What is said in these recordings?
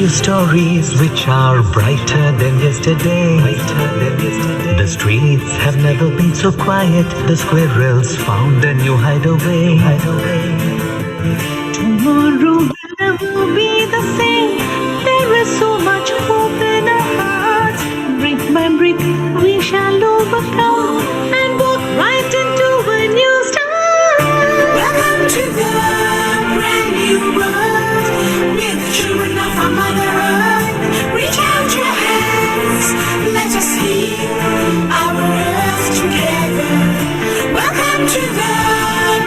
you stories which are brighter than yesterday. The streets have never been so quiet. The squirrels found a new hideaway. Tomorrow will never be the same. There is so much hope in our hearts. Brick by brick we shall overcome and walk right into a new start. Welcome to the brand new world. We're the children of our Mother Earth. Reach out your hands, let us heal our earth together. Welcome to the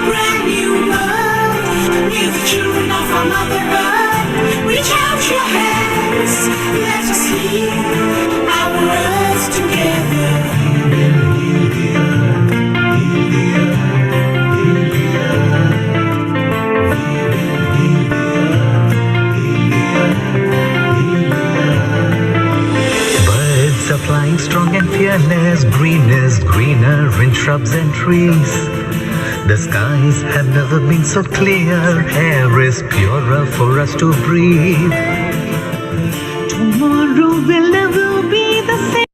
brand new world. We're the children of our Mother Earth. Reach out your hands, let us heal our earth together. Birds are flying strong and fearless. Green is greener in shrubs and trees. The skies have never been so clear. Air is purer for us to breathe. Tomorrow will never be the same.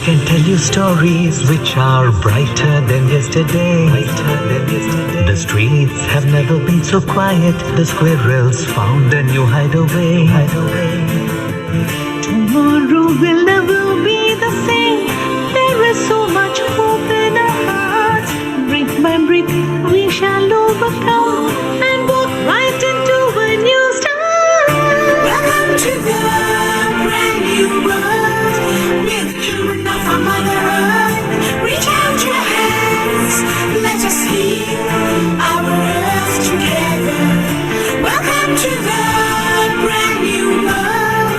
Can tell you stories which are brighter than yesterday. The streets have never been so quiet. The squirrels found a new hideaway. Tomorrow will never be the same. There is so much hope in our hearts. Brick by brick we shall overcome and walk right into a new start. Welcome to the brand new world. We're the children of our Mother Earth. Reach out your hands, let us heal our earth together. Welcome to the brand new world.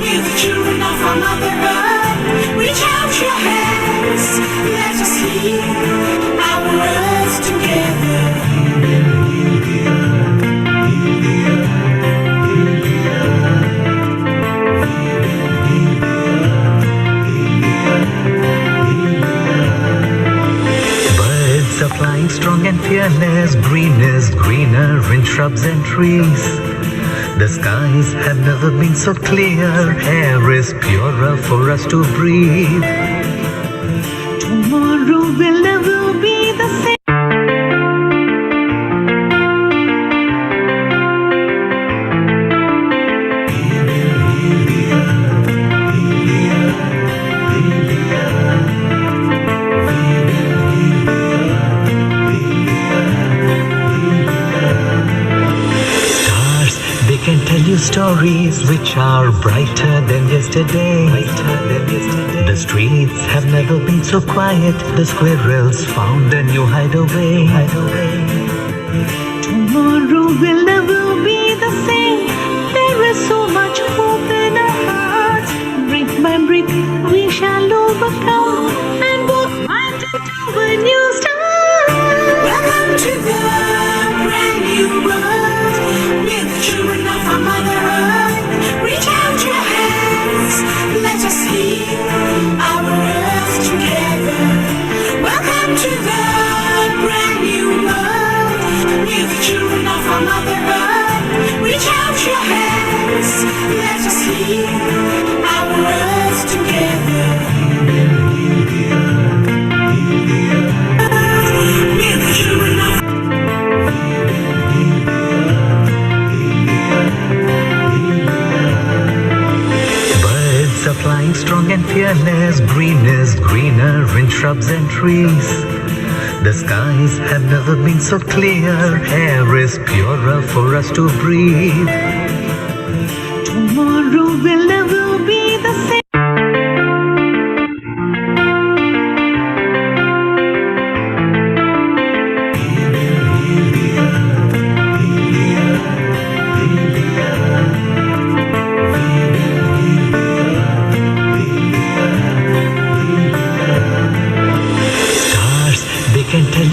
We're the children of our Mother Earth. Reach out your hands, let us heal our earth together. Flying strong and fearless. Green is greener in shrubs and trees. The skies have never been so clear. Air is purer for us to breathe. Tomorrow will never be the same. Can tell you stories which are brighter than yesterday. The streets have never been so quiet. The squirrels found a new hideaway. Tomorrow will never be the same. There is so much hope in our hearts. Brick by brick we shall overcome and walk right into a new start. Welcome to the brand new world. We're the children of our Mother Earth. Reach out your hands, let us heal our earth together. Welcome to the brand new world. We're the children of our Mother Earth. Reach out your hands, let us heal our earth together. We're the children of Birds are flying strong and fearless. Green is greener in shrubs and trees. The skies have never been so clear. Air is purer for us to breathe. Tomorrow will never be the same.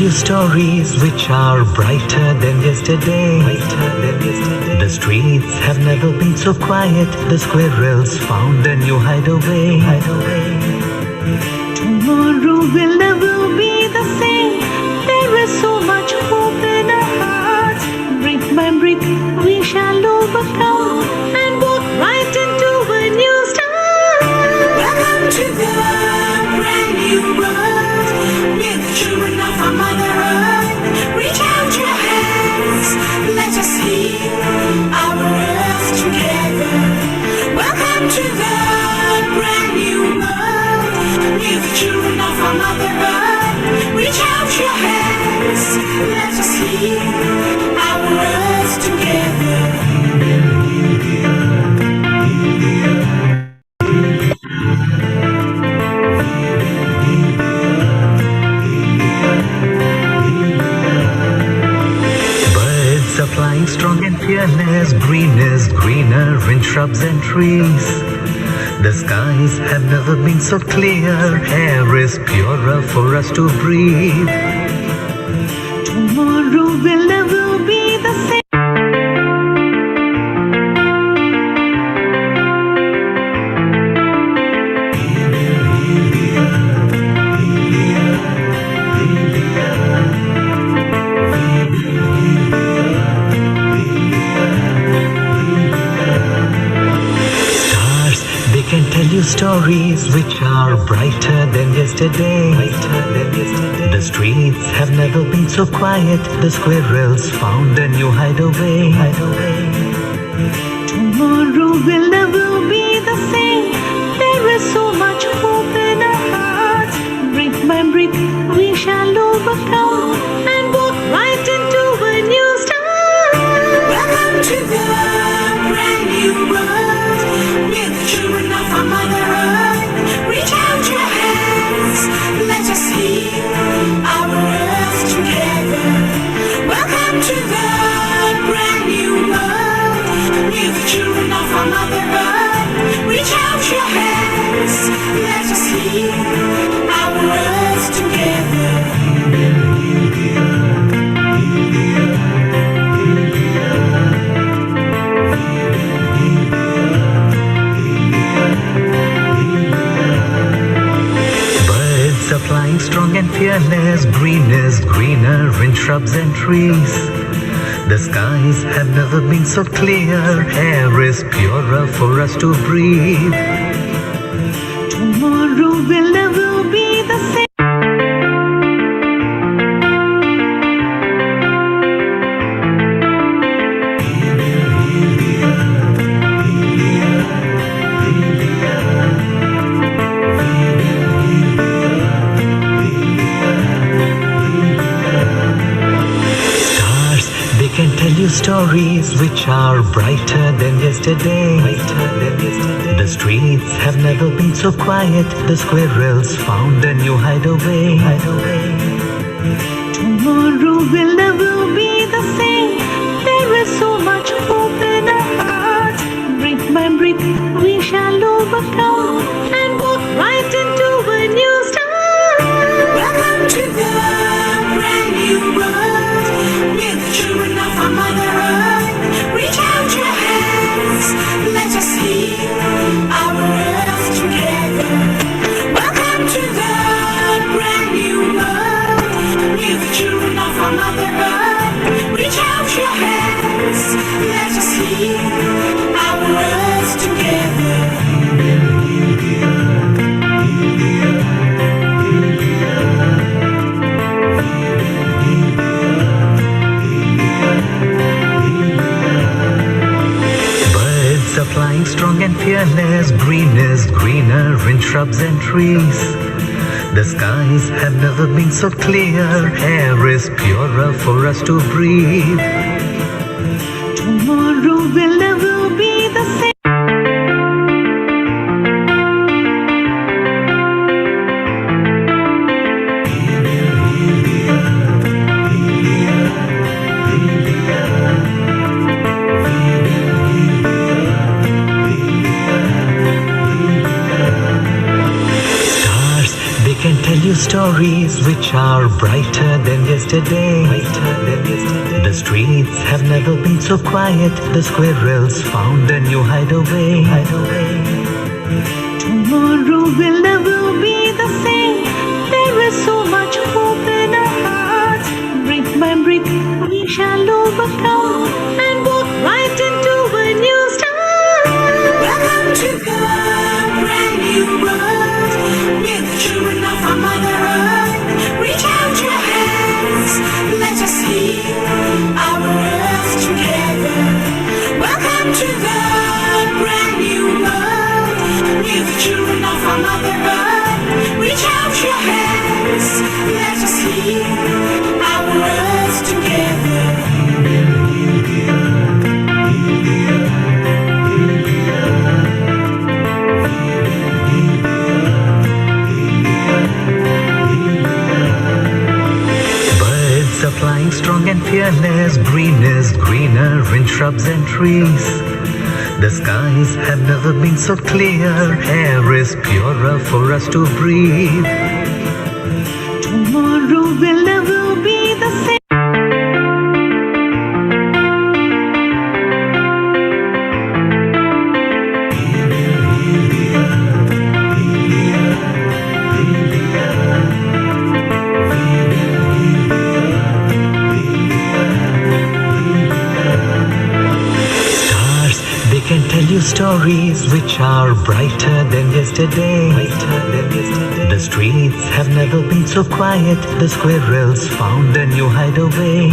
you stories which are brighter than yesterday. The streets have never been so quiet. The squirrels found a new hideaway. Tomorrow will never be the same. There is so much hope in our hearts. Brick by brick we shall overcome and walk right into a new start. Welcome to the brand new world. We're the children of our Mother Earth. Reach out your hands, let us heal our earth together. Welcome to the brand new world. We're the children of our Mother Earth. Reach out your hands, let us heal our earth together. Birds are flying strong and fearless. Green is greener in shrubs and trees. The skies have never been so clear. Air is purer for us to breathe. Tomorrow will never be the same. Can tell you stories which are brighter than yesterday. The streets have never been so quiet. The squirrels found a new hideaway. Tomorrow will never be the same. There is so much hope in our hearts. Brick by brick we shall overcome and walk right into a new start. Welcome to the brand new world. We're the children of our Mother Earth. Reach out your hands, let us heal our earth together. Welcome to the brand new world. We're the children of our Mother Earth. Reach out your hands, let us heal our earth together. Birds are flying strong and fearless. Green is greener in shrubs and trees. The skies have never been so clear. Air is purer for us to breathe. Tomorrow will never be the same. Can tell you stories which are brighter than yesterday. The streets have never been so quiet. The squirrels found a new hideaway. Tomorrow will never be the same. There is so much hope in our hearts. Brick by brick we shall overcome and walk right into a new start. Welcome to the brand new world. We're the children of our Mother Earth. Reach out your hands, let us heal our earth together. Welcome to the brand new world. We're the children of our Mother Earth. Reach out your hands, let us heal our earth together. Birds are flying strong and fearless. Green is greener in shrubs and trees. The skies have never been so clear. Air is purer for us to breathe. Tomorrow will never be the same. stories which are brighter than yesterday. The streets have never been so quiet. The squirrels found a new hideaway. Tomorrow will never be the same. There is so much hope in our hearts. Brick by brick, we shall overcome and walk right into a new start. Welcome to the brand new world. We're the children of our Mother Earth. Reach out your hands, let us heal our earth together. Welcome to the brand new world. We're the children of our Mother Earth. Reach out your hands, let us heal our earth together. Birds are flying strong and fearless. Green is greener in shrubs and trees. The skies have never been so clear. Air is purer for us to breathe. Tomorrow will never be the same. Stars, they can tell you stories which are brighter than yesterday. The streets have never been so quiet. The squirrels found a new hideaway.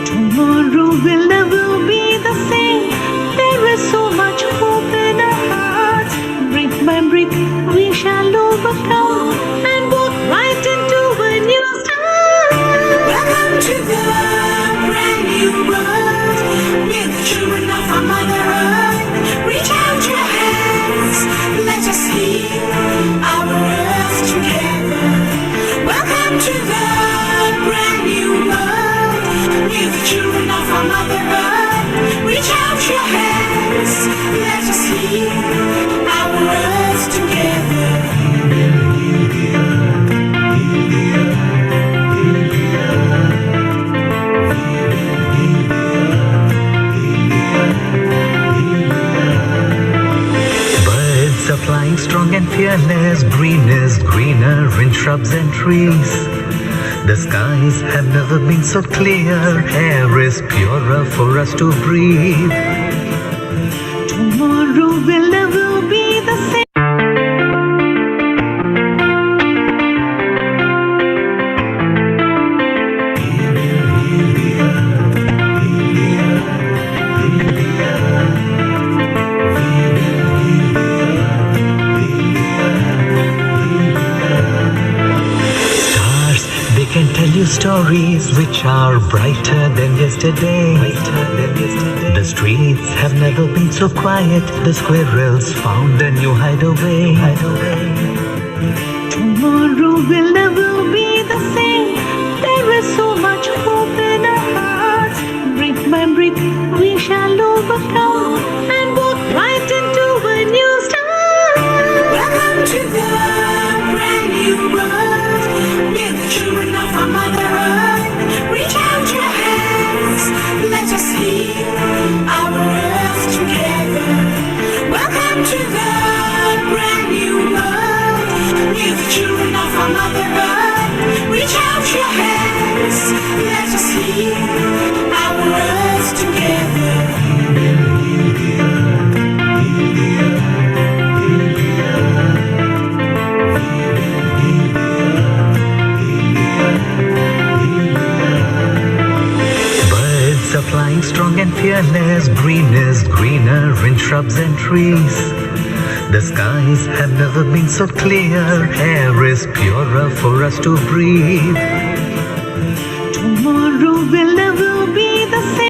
Tomorrow will never be the same. There is so much hope in our hearts. Brick by brick, we shall overcome and walk right into a new start. Welcome to the brand new world. We're the children of our Mother Earth. Reach out your hands, let us heal our earth together. Welcome to the brand new world. We're the children of our Mother Earth. Reach out your hands, let us heal our earth together. Birds are flying strong and fearless. Green is greener in shrubs and trees. The skies have never been so clear. Air is purer for us to breathe. Tomorrow will never be the same. Stars, they can tell you stories which are brighter than yesterday. The streets have never been so quiet. The squirrels found a new hideaway. Tomorrow will never be the same. There is so much hope in our hearts. Brick by brick, we shall overcome and walk right into a new start. Welcome to the brand new world. We're the children of our Mother Earth. Reach out your hands, let us heal our earth together. Welcome to the brand new world. We're the children of our Mother Earth. Reach out your hands, let us heal our earth together. Birds are flying strong and fearless. Green is greener in shrubs and trees. The skies have never been so clear. Air is purer for us to breathe. Tomorrow will never be the same.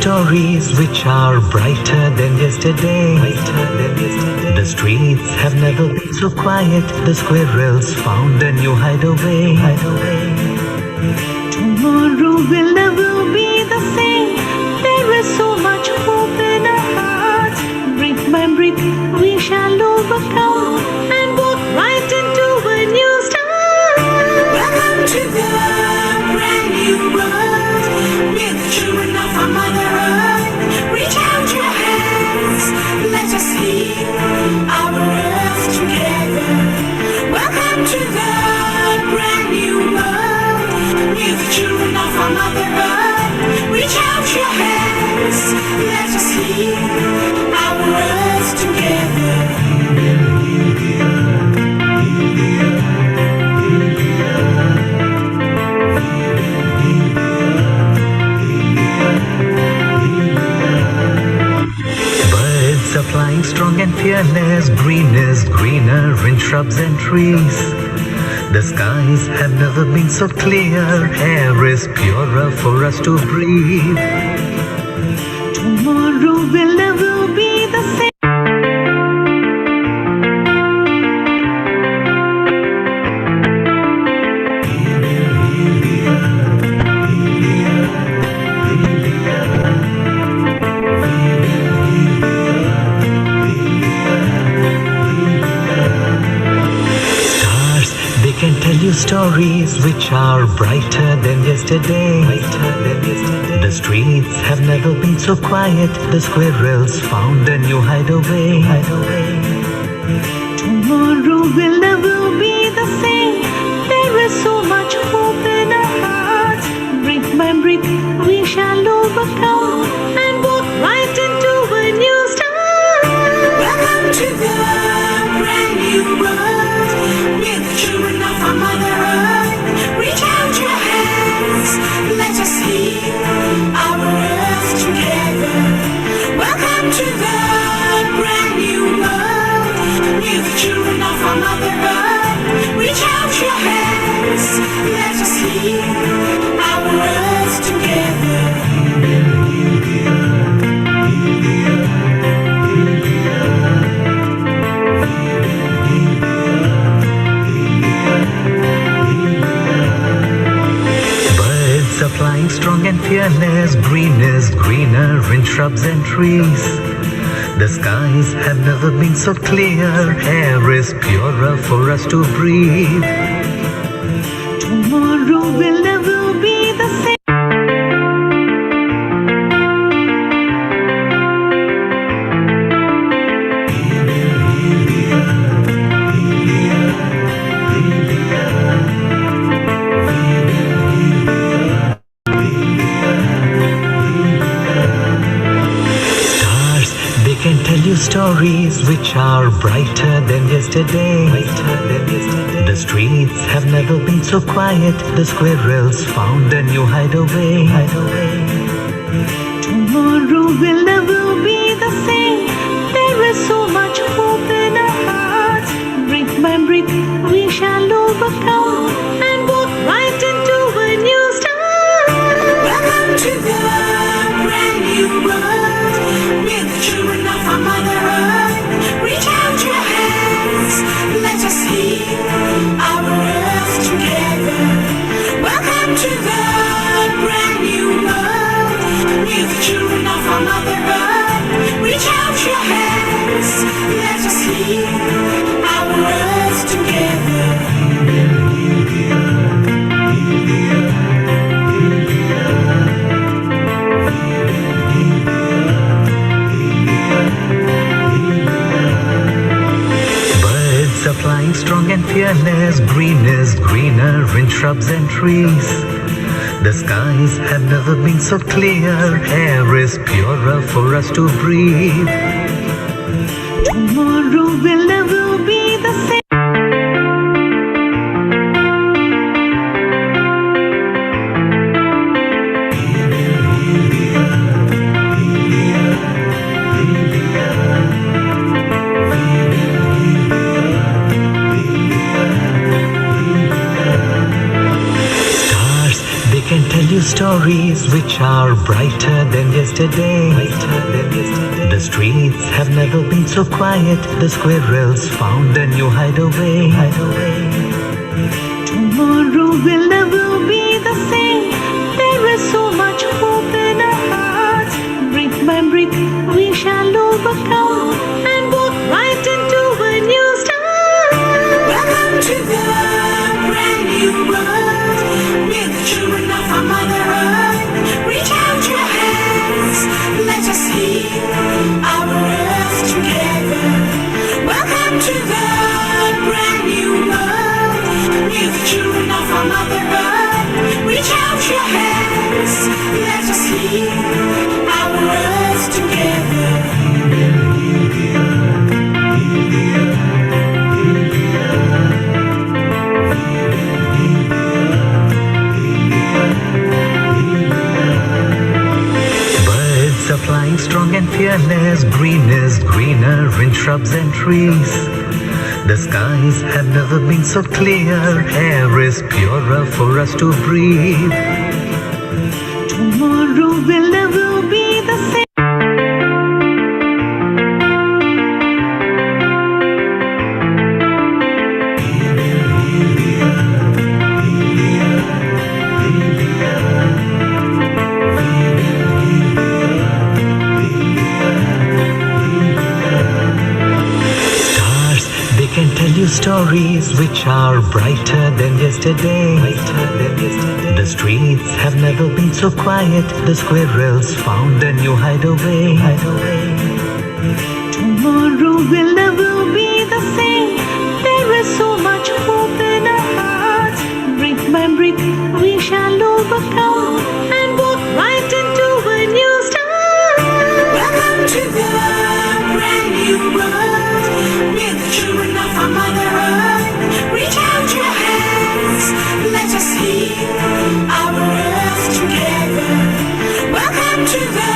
stories which are brighter than yesterday. The streets have never been so quiet. The squirrels found a new hideaway. Tomorrow will never be the same. There is so much hope in our hearts. Brick by brick, we shall overcome and walk right into a new start. Welcome to the brand new world. We're the children of our Mother Earth. Reach out your hands. Let us heal our earth together. Welcome to the brand new world. We're the children of our Mother Earth. Reach out your hands. Let us heal our earth together. Birds are flying strong and fearless. Green is greener in shrubs and trees. The skies have never been so clear. Air is purer for us to breathe. Tomorrow will never be the same. Can tell you stories which are brighter than yesterday. The streets have never been so quiet. The squirrels found a new hideaway. Tomorrow will never be the same. There is so much hope in our hearts. Brick by brick, we shall overcome and walk right into a new start. Welcome to the brand new world. We're the children of our Mother Earth. Reach out your hands. Let us heal our earth together. Welcome to the brand new world. We're the children of our Mother Earth. Reach out your hands. Let us heal our earth together. Birds are flying strong and fearless. Green is greener in shrubs and trees. The skies have never been so clear. Air is purer for us to breathe. Tomorrow will never be the same. Can tell you stories which are brighter than yesterday. The streets have never been so quiet. The squirrels found a new hideaway. Tomorrow will never be the same. There is so much hope in our hearts. Brick by brick, we shall overcome and walk right into a new start. Welcome to the brand new world. We're the children of our Mother Earth. Reach out your hands. Let us heal our earth together. Welcome to the brand new world. We're the children of our Mother Earth. Reach out your hands. Let us heal our earth together. Birds are flying strong and fearless. Green is greener in shrubs and trees. The skies have never been so clear. Air is purer for us to breathe. Tomorrow will never be the same. Can tell you stories which are brighter than yesterday. The streets have never been so quiet. The squirrels found a new hideaway. Tomorrow will never be the same. There is so much hope in our hearts. Brick by brick we shall overcome and walk right into a new start. Welcome to the brand new world. We're the children of our Mother Earth. Reach out your hands, let us heal our earth together. Welcome to the brand new world. We're the children of our Mother Earth. Reach out your hands, let us heal our earth together. Birds are flying strong and fearless. Green is greener in shrubs and trees. The skies have never been so clear. Air is purer for us to breathe. Tomorrow will never be the same. Stars, they can tell you stories which are brighter than yesterday. The streets have never been so quiet. The squirrels found a new hideaway. Tomorrow will never be the same. There is so much hope in our hearts. Brick by brick we shall overcome and walk right into a new start. Welcome to the brand new world. We're the children of our Mother Earth. Reach out your hands, let us heal our earth together. Welcome to the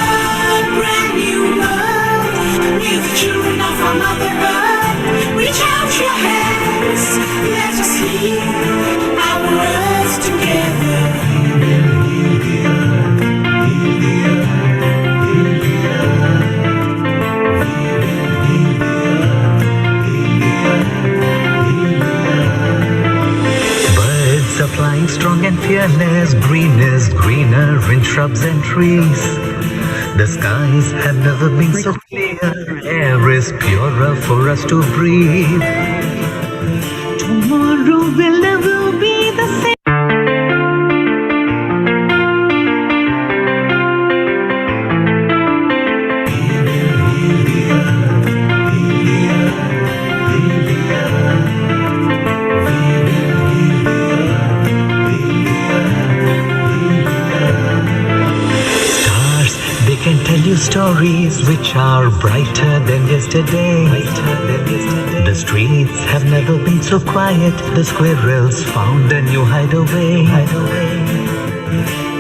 brand new world. We're the children of our Mother Earth. Reach out your hands, let us heal our earth together. Birds are flying strong and fearless. Green is greener in shrubs and trees. The skies have never been so clear. Air is purer for us to breathe. Tomorrow will never be the same. Stars, they can tell you stories which are brighter than yesterday. The streets have never been so quiet. The squirrels found a new hideaway.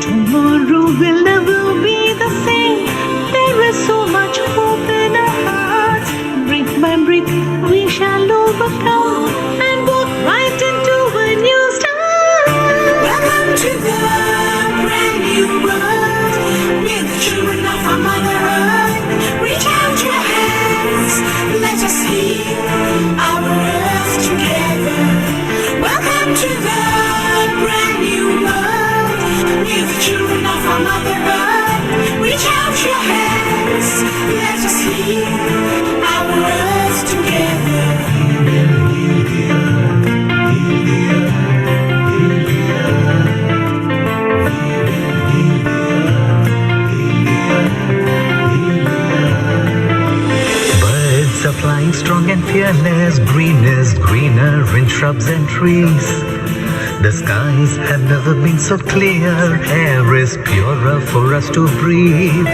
Tomorrow will never be the same. There is so much hope in our hearts. Brick by brick we shall overcome and walk right into a new start. Welcome to the brand new world. We're the children of our Mother Earth. Reach out your hands, let us heal our earth together. Welcome to the brand new world. We're the children of our Mother Earth. Reach out your hands, let us heal our earth together. Birds are flying strong and fearless. Green is greener in shrubs and trees. The skies have never been so clear. Air is purer for us to breathe.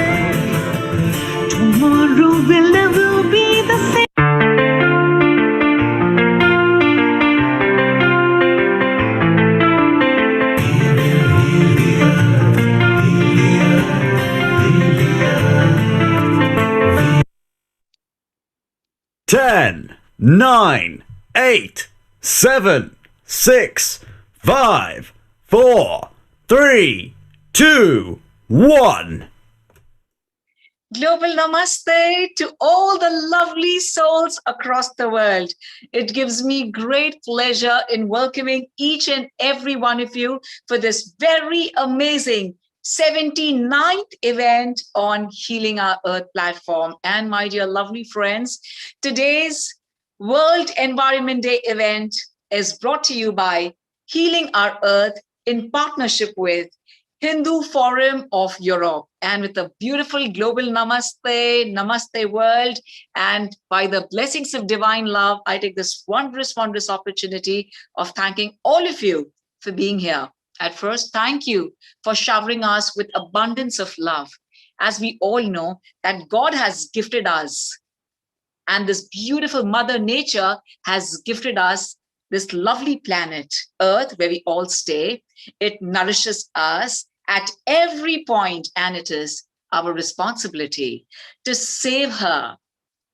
Tomorrow will never be the same. Ten, 9, 8, 7, 6, 5, 4, 3, 2, 1. Global Namaste to all the lovely souls across the world. It gives me great pleasure in welcoming each and every one of you for this very amazing 79th event on Healing Our Earth platform. And my dear lovely friends, today's World Environment Day event is brought to you by Healing Our Earth in partnership with Hindu Forum of Europe, and with a beautiful global namaste, namaste world. And by the blessings of divine love, I take this wondrous, wondrous opportunity of thanking all of you for being here. At first, thank you for showering us with abundance of love. As we all know that God has gifted us, and this beautiful Mother Nature has gifted us this lovely planet, Earth, where we all stay. It nourishes us at every point, and it is our responsibility to save her.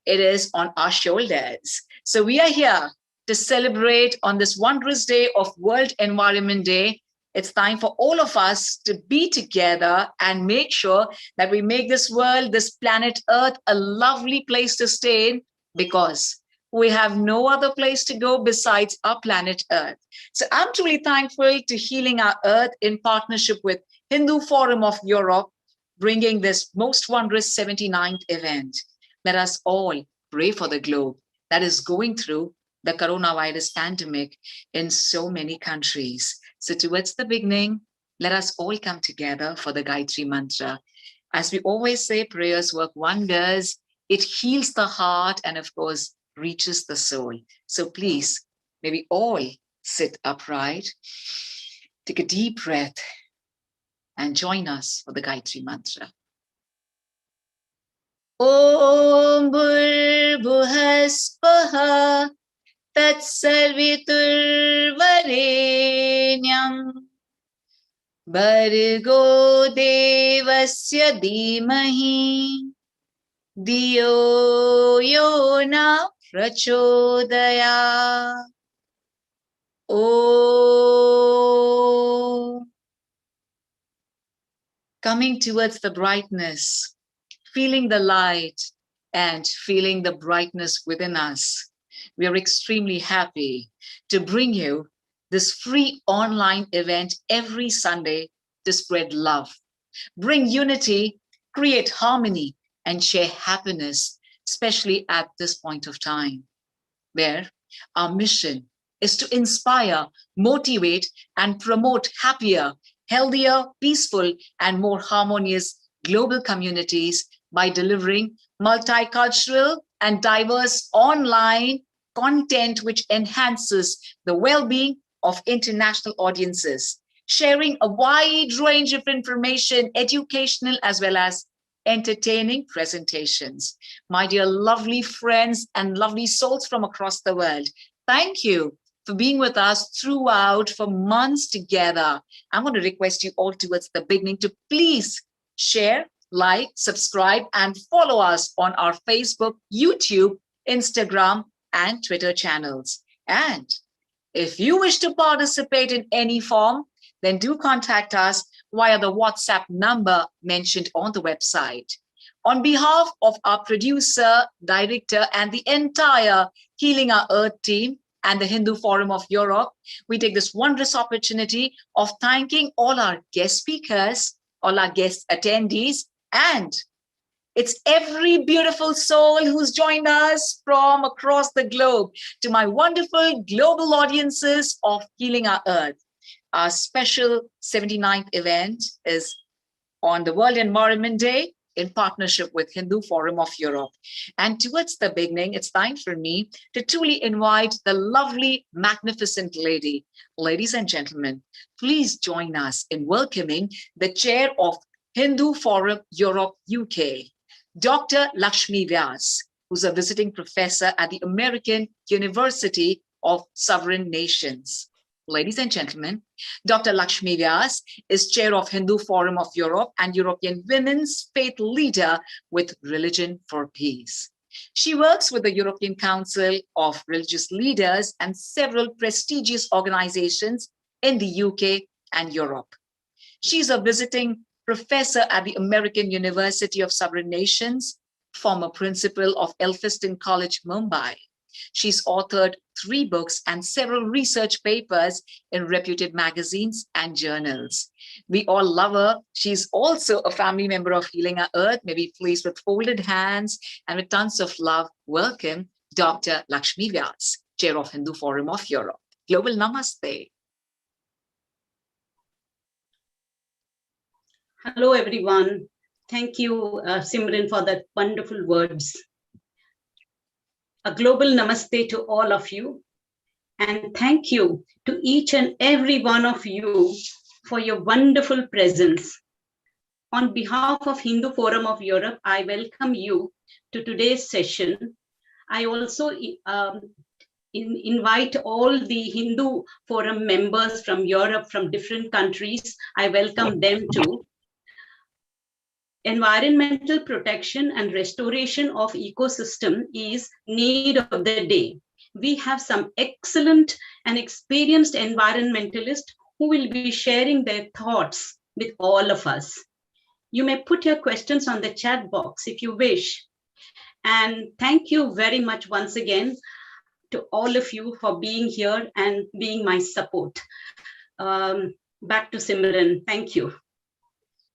It is on our shoulders. So we are here to celebrate on this wondrous day of World Environment Day. It's time for all of us to be together and make sure that we make this world, this planet Earth, a lovely place to stay in, because we have no other place to go besides our planet Earth. So I'm truly thankful to Healing Our Earth in partnership with Hindu Forum of Europe, bringing this most wondrous 79th event. Let us all pray for the globe that is going through the coronavirus pandemic in so many countries. So towards the beginning, let us all come together for the Gayatri Mantra. As we always say, prayers work wonders. It heals the heart and, of course, reaches the soul. So please, may we all sit upright, take a deep breath, and join us for the Gayatri Mantra. Om Bhurбhuvah Tatsaviturvarenyam Bhargo Devasya Dhimahi Diyo Yona Prachodaya. Om. Coming towards the brightness, feeling the light and feeling the brightness within us, we are extremely happy to bring you this free online event every Sunday to spread love, bring unity, create harmony, and share happiness, especially at this point of time, where our mission is to inspire, motivate, and promote happier, healthier, peaceful, and more harmonious global communities by delivering multicultural and diverse online content which enhances the well-being of international audiences, sharing a wide range of information, educational as well as entertaining presentations. My dear lovely friends and lovely souls from across the world, thank you for being with us throughout for months together. I'm going to request you all towards the beginning to please share, like, subscribe, and follow us on our Facebook, YouTube, Instagram, and Twitter channels. And if you wish to participate in any form, then do contact us via the WhatsApp number mentioned on the website. On behalf of our producer, director, and the entire Healing Our Earth team and the Hindu Forum of Europe, we take this wondrous opportunity of thanking all our guest speakers, all our guest attendees, and it's every beautiful soul who's joined us from across the globe, to my wonderful global audiences of Healing Our Earth. Our special 79th event is on the World Environment Day in partnership with Hindu Forum of Europe. And towards the beginning, it's time for me to truly invite the lovely, magnificent lady. Ladies and gentlemen, please join us in welcoming the chair of Hindu Forum Europe UK, Dr. Lakshmi Vyas, who's a visiting professor at the American University of Sovereign Nations. Ladies and gentlemen, Dr. Lakshmi Vyas is chair of Hindu Forum of Europe and European Women's Faith Leader with Religion for Peace. She works with the European Council of Religious Leaders and several prestigious organizations in the UK and Europe. She's a visiting professor at the American University of Sovereign Nations, former principal of Elphinstone College, Mumbai. She's authored 3 books and several research papers in reputed magazines and journals. We all love her. She's also a family member of Healing Our Earth. May we please, with folded hands and with tons of love, welcome Dr. Lakshmi Vyas, Chair of Hindu Forum of Europe. Global Namaste. Hello, everyone. Thank you, Simran, for that wonderful words. A global namaste to all of you. And thank you to each and every one of you for your wonderful presence. On behalf of Hindu Forum of Europe, I welcome you to today's session. I also invite all the Hindu Forum members from Europe, from different countries. I welcome them too. Environmental protection and restoration of ecosystem is need of the day. We have some excellent and experienced environmentalists who will be sharing their thoughts with all of us. You may put your questions on the chat box if you wish. And thank you very much once again to all of you for being here and being my support. Back to Simran. Thank you.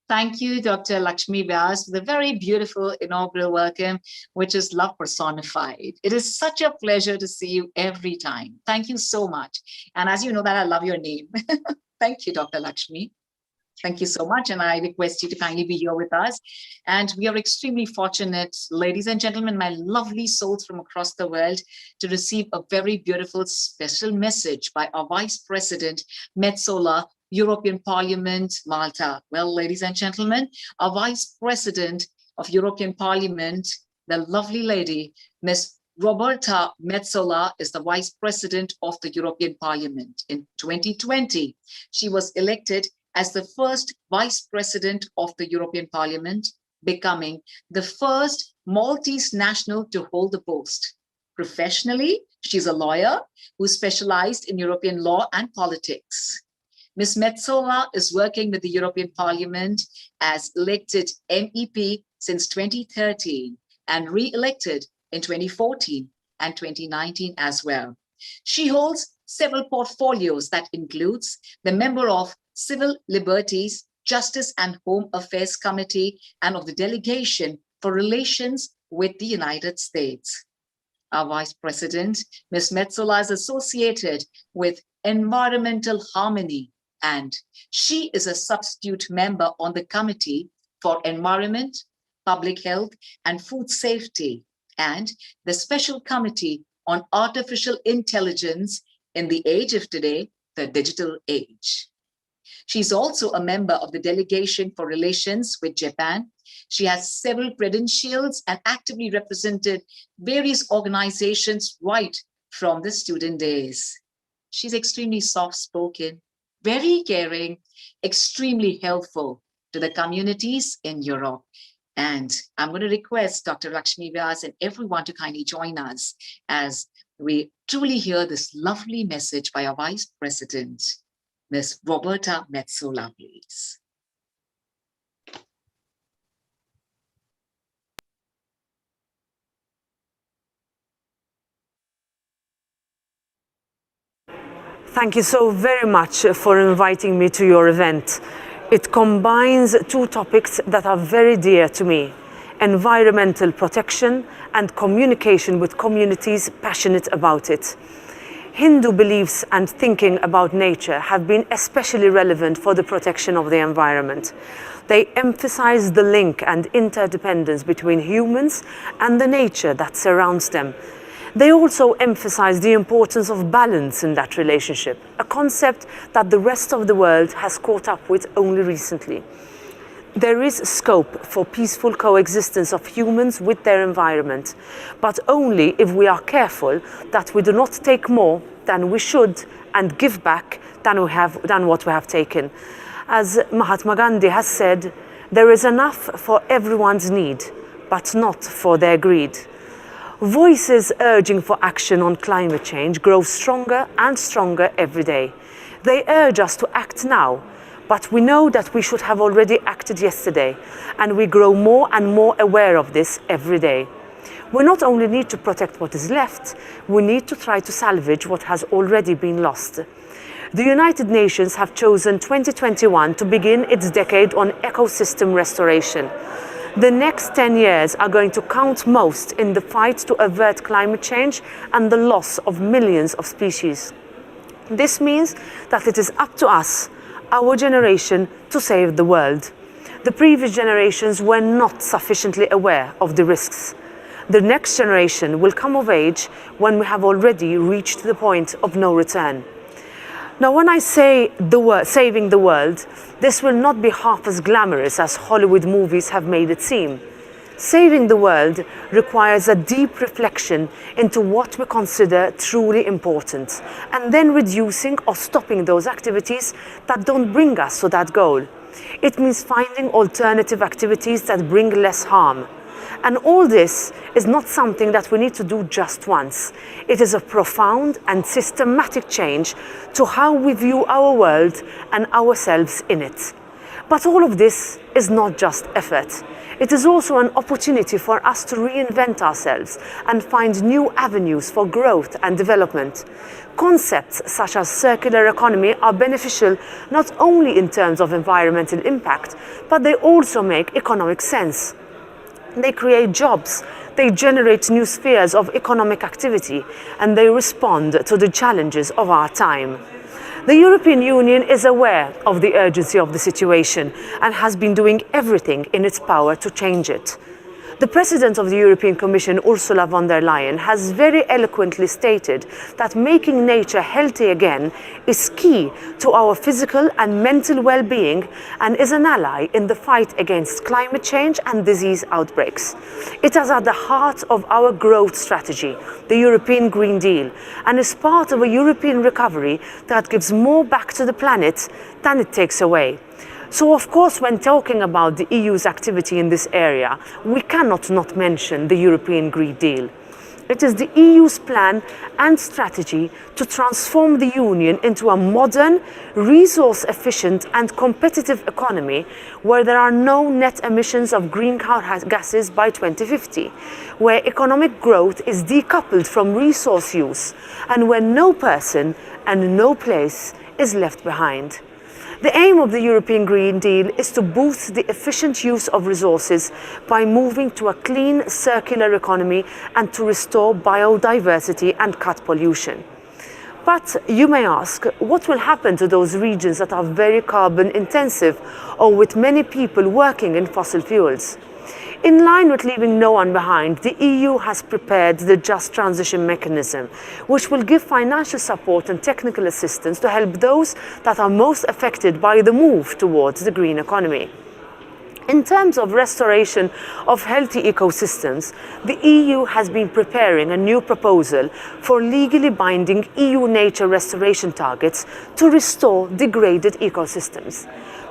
Thank you, Dr. Lakshmi Vyas, for the very beautiful inaugural welcome, which is love personified. It is such a pleasure to see you every time. Thank you so much. And as you know that I love your name. Thank you, Dr. Lakshmi. Thank you so much. And I request you to kindly be here with us. And we are extremely fortunate, ladies and gentlemen, my lovely souls from across the world, to receive a very beautiful special message by our Vice President, Metsola, European Parliament, Malta. Well, ladies and gentlemen, our Vice President of European Parliament, the lovely lady, Ms. Roberta Metsola, is the Vice President of the European Parliament. In 2020, she was elected as the first Vice President of the European Parliament, becoming the first Maltese national to hold the post. Professionally, she's a lawyer who specialized in European law and politics. Ms. Metsola is working with the European Parliament as elected MEP since 2013 and re-elected in 2014 and 2019 as well. She holds several portfolios that includes the member of Civil Liberties, Justice and Home Affairs Committee and of the Delegation for Relations with the United States. Our Vice President, Ms. Metsola, is associated with Environmental Harmony, and she is a substitute member on the Committee for Environment, Public Health and Food Safety, and the Special Committee on Artificial Intelligence in the age of today, the digital age. She's also a member of the Delegation for Relations with Japan. She has several credentials and actively represented various organizations right from the student days. She's extremely soft-spoken, very caring, extremely helpful to the communities in Europe. And I'm going to request Dr. Lakshmi Vyas and everyone to kindly join us as we truly hear this lovely message by our Vice President, Ms. Roberta Metsola, please. Thank you so very much for inviting me to your event. It combines 2 topics that are very dear to me: environmental protection and communication with communities passionate about it. Hindu beliefs and thinking about nature have been especially relevant for the protection of the environment. They emphasize the link and interdependence between humans and the nature that surrounds them. They also emphasize the importance of balance in that relationship, a concept that the rest of the world has caught up with only recently. There is scope for peaceful coexistence of humans with their environment, but only if we are careful that we do not take more than we should and give back than what we have taken. As Mahatma Gandhi has said, there is enough for everyone's need, but not for their greed. Voices urging for action on climate change grow stronger and stronger every day. They urge us to act now, But we know that we should have already acted yesterday, and we grow more and more aware of this every day. We not only need to protect what is left, we need to try to salvage what has already been lost. The United Nations have chosen 2021 to begin its decade on ecosystem restoration. The next 10 years are going to count most in the fight to avert climate change and the loss of millions of species. This means that it is up to us, our generation, to save the world. The previous generations were not sufficiently aware of the risks. The next generation will come of age when we have already reached the point of no return. Now, when I say saving the world, this will not be half as glamorous as Hollywood movies have made it seem. Saving the world requires a deep reflection into what we consider truly important, and then reducing or stopping those activities that don't bring us to that goal. It means finding alternative activities that bring less harm. And all this is not something that we need to do just once. It is a profound and systematic change to how we view our world and ourselves in it. But all of this is not just effort. It is also an opportunity for us to reinvent ourselves and find new avenues for growth and development. Concepts such as circular economy are beneficial not only in terms of environmental impact, but they also make economic sense. They create jobs, they generate new spheres of economic activity, and they respond to the challenges of our time. The European Union is aware of the urgency of the situation and has been doing everything in its power to change it. The President of the European Commission, Ursula von der Leyen, has very eloquently stated that making nature healthy again is key to our physical and mental well-being and is an ally in the fight against climate change and disease outbreaks. It is at the heart of our growth strategy, the European Green Deal, and is part of a European recovery that gives more back to the planet than it takes away. So, of course, when talking about the EU's activity in this area, we cannot not mention the European Green Deal. It is the EU's plan and strategy to transform the Union into a modern, resource-efficient and competitive economy where there are no net emissions of greenhouse gases by 2050, where economic growth is decoupled from resource use, and where no person and no place is left behind. The aim of the European Green Deal is to boost the efficient use of resources by moving to a clean, circular economy and to restore biodiversity and cut pollution. But you may ask, what will happen to those regions that are very carbon intensive or with many people working in fossil fuels? In line with leaving no one behind, the EU has prepared the Just Transition Mechanism, which will give financial support and technical assistance to help those that are most affected by the move towards the green economy. In terms of restoration of healthy ecosystems, the EU has been preparing a new proposal for legally binding EU nature restoration targets to restore degraded ecosystems.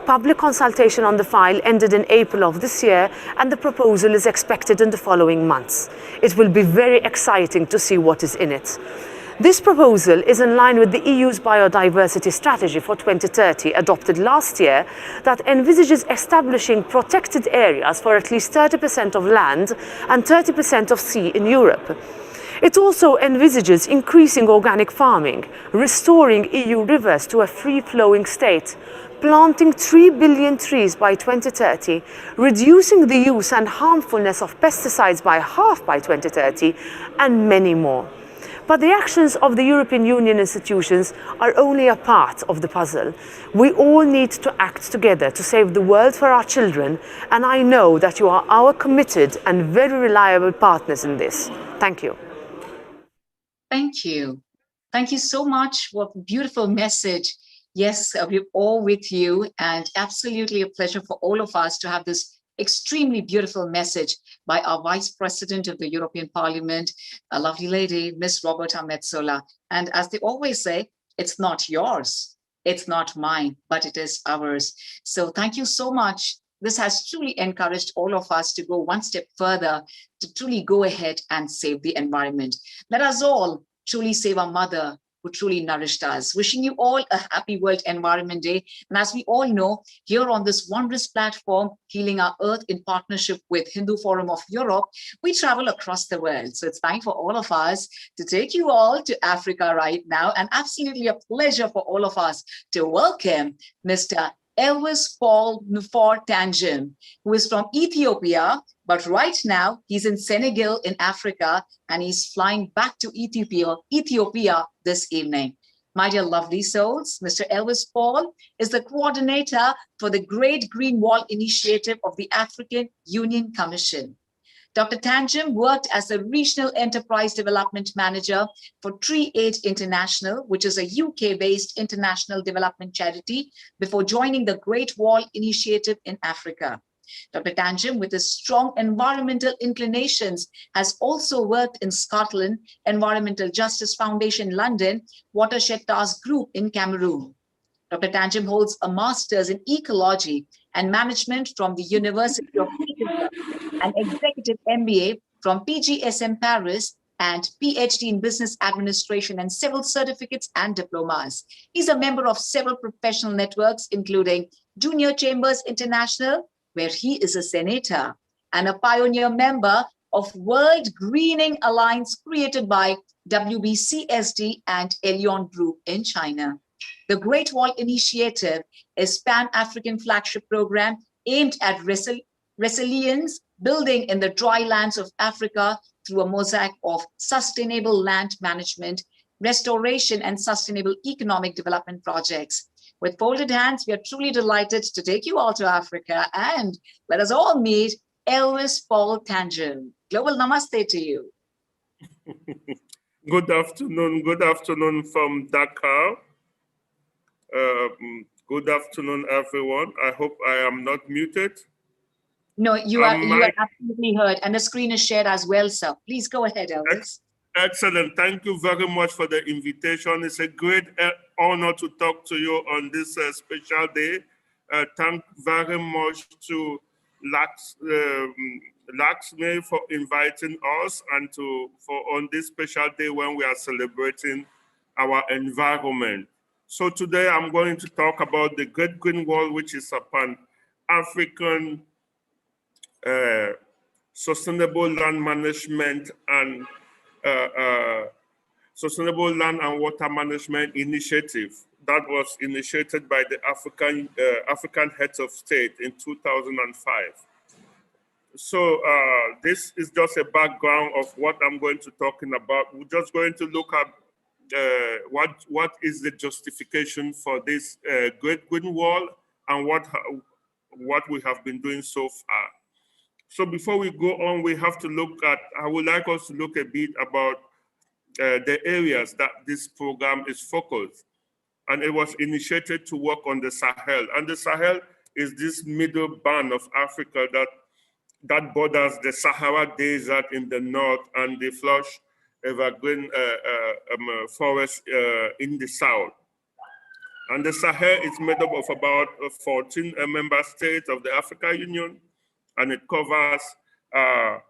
Public consultation on the file ended in April of this year, and the proposal is expected in the following months. It will be very exciting to see what is in it. This proposal is in line with the EU's biodiversity strategy for 2030, adopted last year, that envisages establishing protected areas for at least 30% of land and 30% of sea in Europe. It also envisages increasing organic farming, restoring EU rivers to a free-flowing state, planting 3 billion trees by 2030, reducing the use and harmfulness of pesticides by half by 2030, and many more. But the actions of the European Union institutions are only a part of the puzzle. We all need to act together to save the world for our children, and I know that you are our committed and very reliable partners in this. Thank you. Thank you. Thank you so much. What a beautiful message. Yes, we're all with you, and absolutely a pleasure for all of us to have this extremely beautiful message by our Vice President of the European Parliament, a lovely lady, Miss Roberta Metsola. And as they always say, it's not yours, it's not mine, but it is ours. So thank you so much. This has truly encouraged all of us to go one step further, to truly go ahead and save the environment. Let us all truly save our mother, who truly nourished us. Wishing you all a happy World Environment Day. And as we all know, here on this wondrous platform, Healing Our Earth in partnership with Hindu Forum of Europe, we travel across the world. So it's time for all of us to take you all to Africa right now. And absolutely a pleasure for all of us to welcome Mr. Elvis Paul Nufor Tanjim, who is from Ethiopia, but right now he's in Senegal in Africa, and he's flying back to Ethiopia this evening. My dear lovely souls, Mr. Elvis Paul is the coordinator for the Great Green Wall Initiative of the African Union Commission. Dr. Tanjim worked as a Regional Enterprise Development Manager for Tree Aid International, which is a UK-based international development charity, before joining the Great Wall Initiative in Africa. Dr. Tanjim, with his strong environmental inclinations, has also worked in Scotland, Environmental Justice Foundation London, Watershed Task Group in Cameroon. Dr. Tanjim holds a master's in ecology and management from the University of Ethiopia, an executive MBA from PGSM Paris, and PhD in business administration and several certificates and diplomas. He's a member of several professional networks, including Junior Chambers International, where he is a senator, and a pioneer member of World Greening Alliance created by WBCSD and Elion Group in China. The Great Wall Initiative is a Pan-African flagship program aimed at resilience building in the dry lands of Africa through a mosaic of sustainable land management, restoration, and sustainable economic development projects. With folded hands, we are truly delighted to take you all to Africa, and let us all meet Elvis Paul Tanjim. Global namaste to you. Good afternoon from Dakar. Good afternoon, everyone. I hope I am not muted. No, you are absolutely heard, and the screen is shared as well, sir. Please go ahead, Elvis. Excellent. Thank you very much for the invitation. It's a great honor to talk to you on this special day. Thank very much to Laxmi for inviting us and for on this special day when we are celebrating our environment. So today I'm going to talk about the Great Green Wall, which is a Pan-African sustainable land management and sustainable land and water management initiative that was initiated by the African heads of state in 2005. So this is just a background of what I'm going to talking about. We're just going to look at what is the justification for this Great Green Wall and what we have been doing so far. So before we go on, we have to look at, I would like us to look a bit about the areas that this program is focused. And it was initiated to work on the Sahel. And the Sahel is this middle band of Africa that borders the Sahara Desert in the north and the lush evergreen forest in the south. And the Sahel is made up of about 14 member states of the African Union, and it covers, our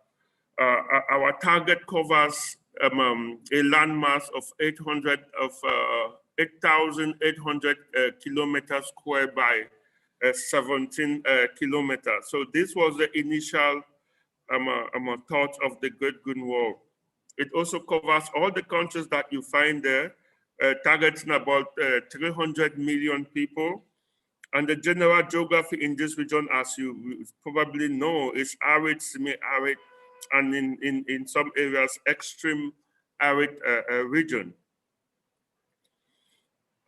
target covers a landmass of 8,800 kilometers square by 17 kilometers. So this was the initial thought of the Great Green Wall. It also covers all the countries that you find there, targeting about 300 million people. And the general geography in this region, as you probably know, is arid, semi-arid, and in some areas, extreme arid region.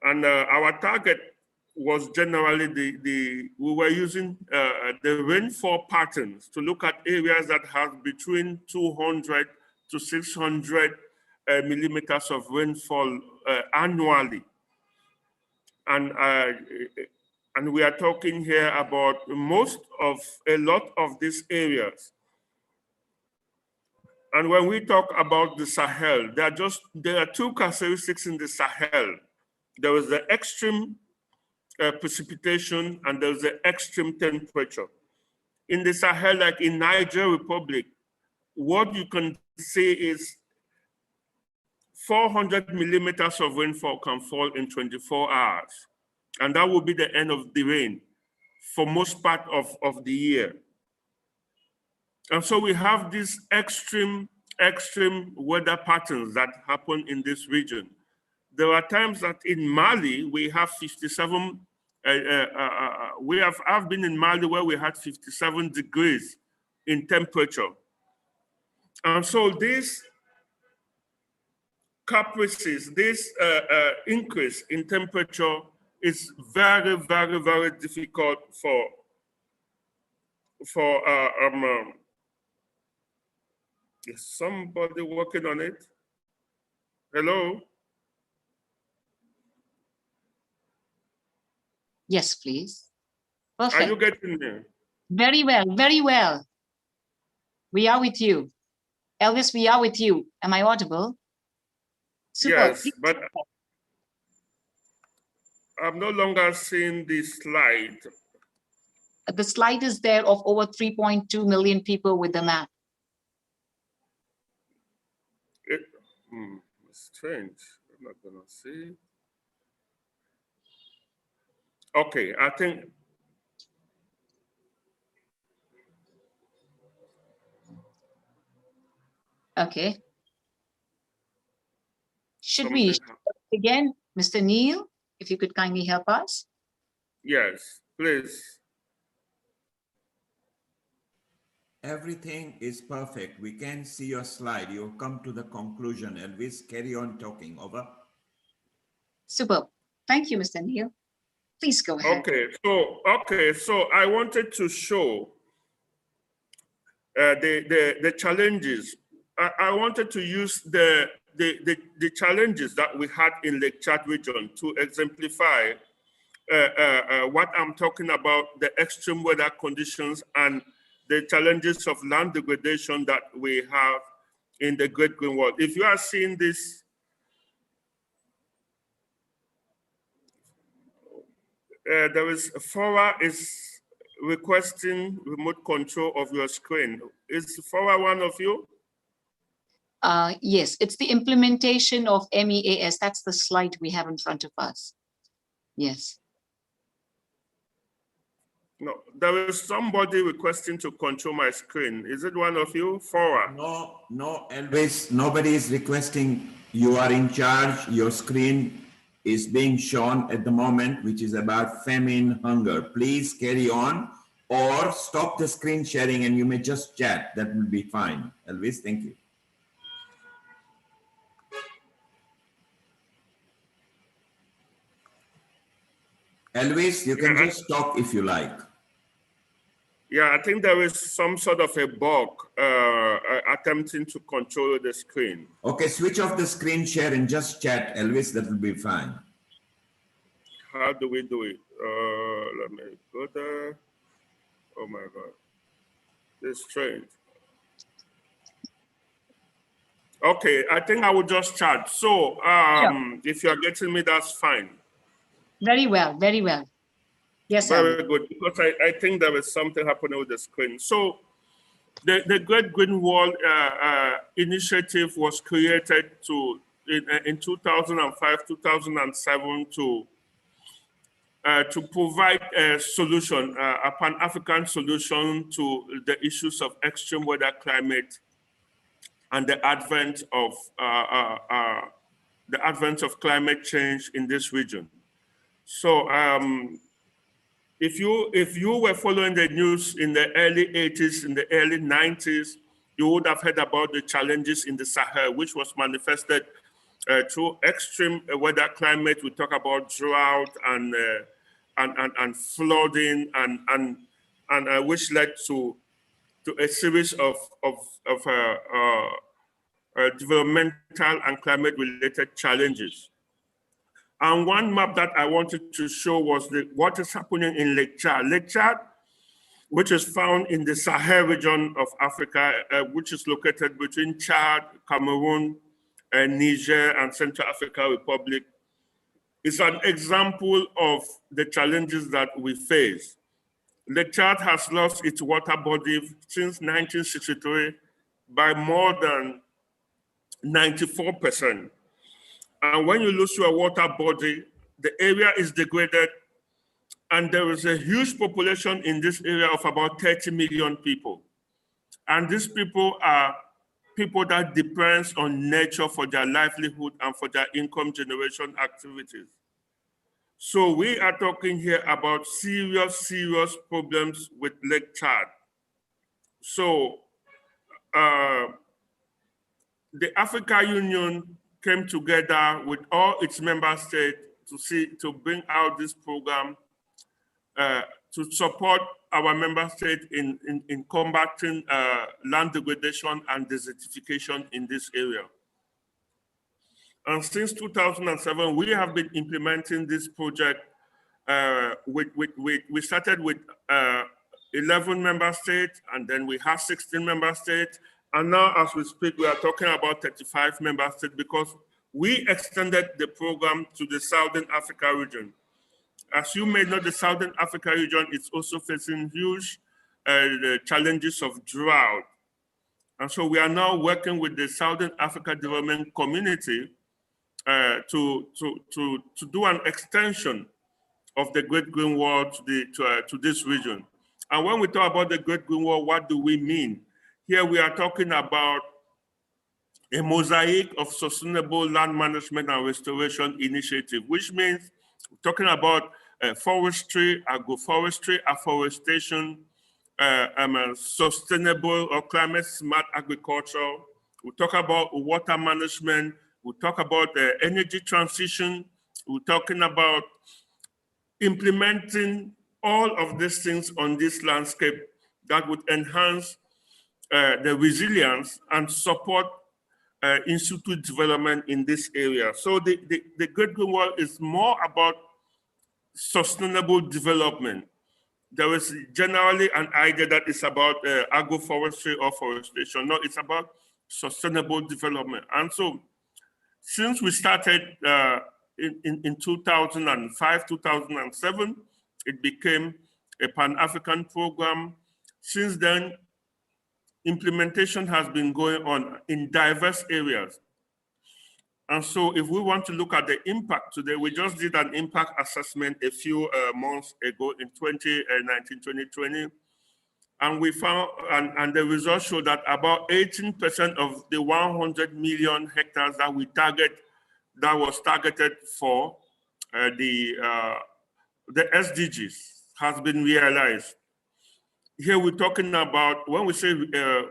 And our target was generally we were using the rainfall patterns to look at areas that have between 200 to 600 millimeters of rainfall annually. And we are talking here about a lot of these areas. And when we talk about the Sahel, there are two characteristics in the Sahel. There is the extreme precipitation and there's the extreme temperature. In the Sahel, like in Niger Republic, what you can see is 400 millimeters of rainfall can fall in 24 hours. And that will be the end of the rain for most part of the year. And so we have these extreme weather patterns that happen in this region. There are times that in Mali, we have 57, I've been in Mali where we had 57 degrees in temperature. And so these caprices, this increase in temperature is very, very, very difficult for is somebody working on it? Hello? Yes, please. Perfect. Are you getting me? Very well, very well. We are with you. Elvis, we are with you. Am I audible? Super. Yes, but I'm no longer seeing the slide. The slide is there of over 3.2 million people with the map. Strange. I'm not gonna see. Okay, I think. Okay. Should we again, Mr. Neil, if you could kindly help us? Yes, please. Everything is perfect. We can see your slide. You've come to the conclusion. Elvis, carry on talking. Over. Super. Thank you, Mr. Neil. Please go ahead. Okay, so I wanted to show the challenges. I wanted to use the challenges that we had in Lake Chad region to exemplify what I'm talking about, the extreme weather conditions and the challenges of land degradation that we have in the Great Green Wall. If you are seeing this, there is Fora is requesting remote control of your screen. Is Fora one of you? Yes, it's the implementation of MEAS. That's the slide we have in front of us. Yes. No, there is somebody requesting to control my screen. Is it one of you, Fora? No, Elvis, nobody is requesting. You are in charge. Your screen is being shown at the moment, which is about famine, hunger. Please carry on or stop the screen sharing and you may just chat. That will be fine. Elvis, thank you. Elvis, you can just talk if you like. Yeah, I think there is some sort of a bug attempting to control the screen. Okay, switch off the screen share and just chat, Elvis. That will be fine. How do we do it? Let me go there. Oh my God, this is strange. Okay, I think I will just chat. So Sure. if you are getting me, that's fine. Very well, very well. Yes, sir. Very good, because I think there is something happening with the screen. So the Great Green Wall initiative was created in 2005, 2007 to provide a solution, a Pan-African solution to the issues of extreme weather, climate, and the advent of climate change in this region. So if you were following the news in the early 80s, in the early 90s, you would have heard about the challenges in the Sahel, which was manifested through extreme weather, climate. We talk about drought and flooding and which led to a series of developmental and climate-related challenges. And one map that I wanted to show was what is happening in Lake Chad. Lake Chad, which is found in the Sahel region of Africa, which is located between Chad, Cameroon, Niger, and Central African Republic, is an example of the challenges that we face. Lake Chad has lost its water body since 1963 by more than 94%. And when you lose your water body, the area is degraded, and there is a huge population in this area of about 30 million people. And these people are people that depends on nature for their livelihood and for their income generation activities. So we are talking here about serious problems with Lake Chad. So the African Union came together with all its member states to bring out this program to support our member state in combating land degradation and desertification in this area. And since 2007, we have been implementing this project. We started with 11 member states, and then we have 16 member states. And now, as we speak, we are talking about 35 member states because we extended the program to the Southern Africa region. As you may know, the Southern Africa region is also facing huge the challenges of drought. And so we are now working with the Southern Africa Development Community to do an extension of the Great Green Wall to this region. And when we talk about the Great Green Wall, what do we mean? Here we are talking about a mosaic of sustainable land management and restoration initiative, which means we're talking about forestry, agroforestry, afforestation, sustainable or climate smart agriculture. We talk about water management. We talk about energy transition. We're talking about implementing all of these things on this landscape that would enhance the resilience and support institute development in this area. So the Great Green Wall is more about sustainable development. There is generally an idea that it's about agroforestry or forestation. No, it's about sustainable development. And so since we started in 2005, 2007, it became a Pan-African program. Since then, implementation has been going on in diverse areas. And so if we want to look at the impact today, we just did an impact assessment a few months ago in 2019, 2020. And we found, and the results show that about 18% of the 100 million hectares that we was targeted for the SDGs has been realized. Here we're talking about, when we say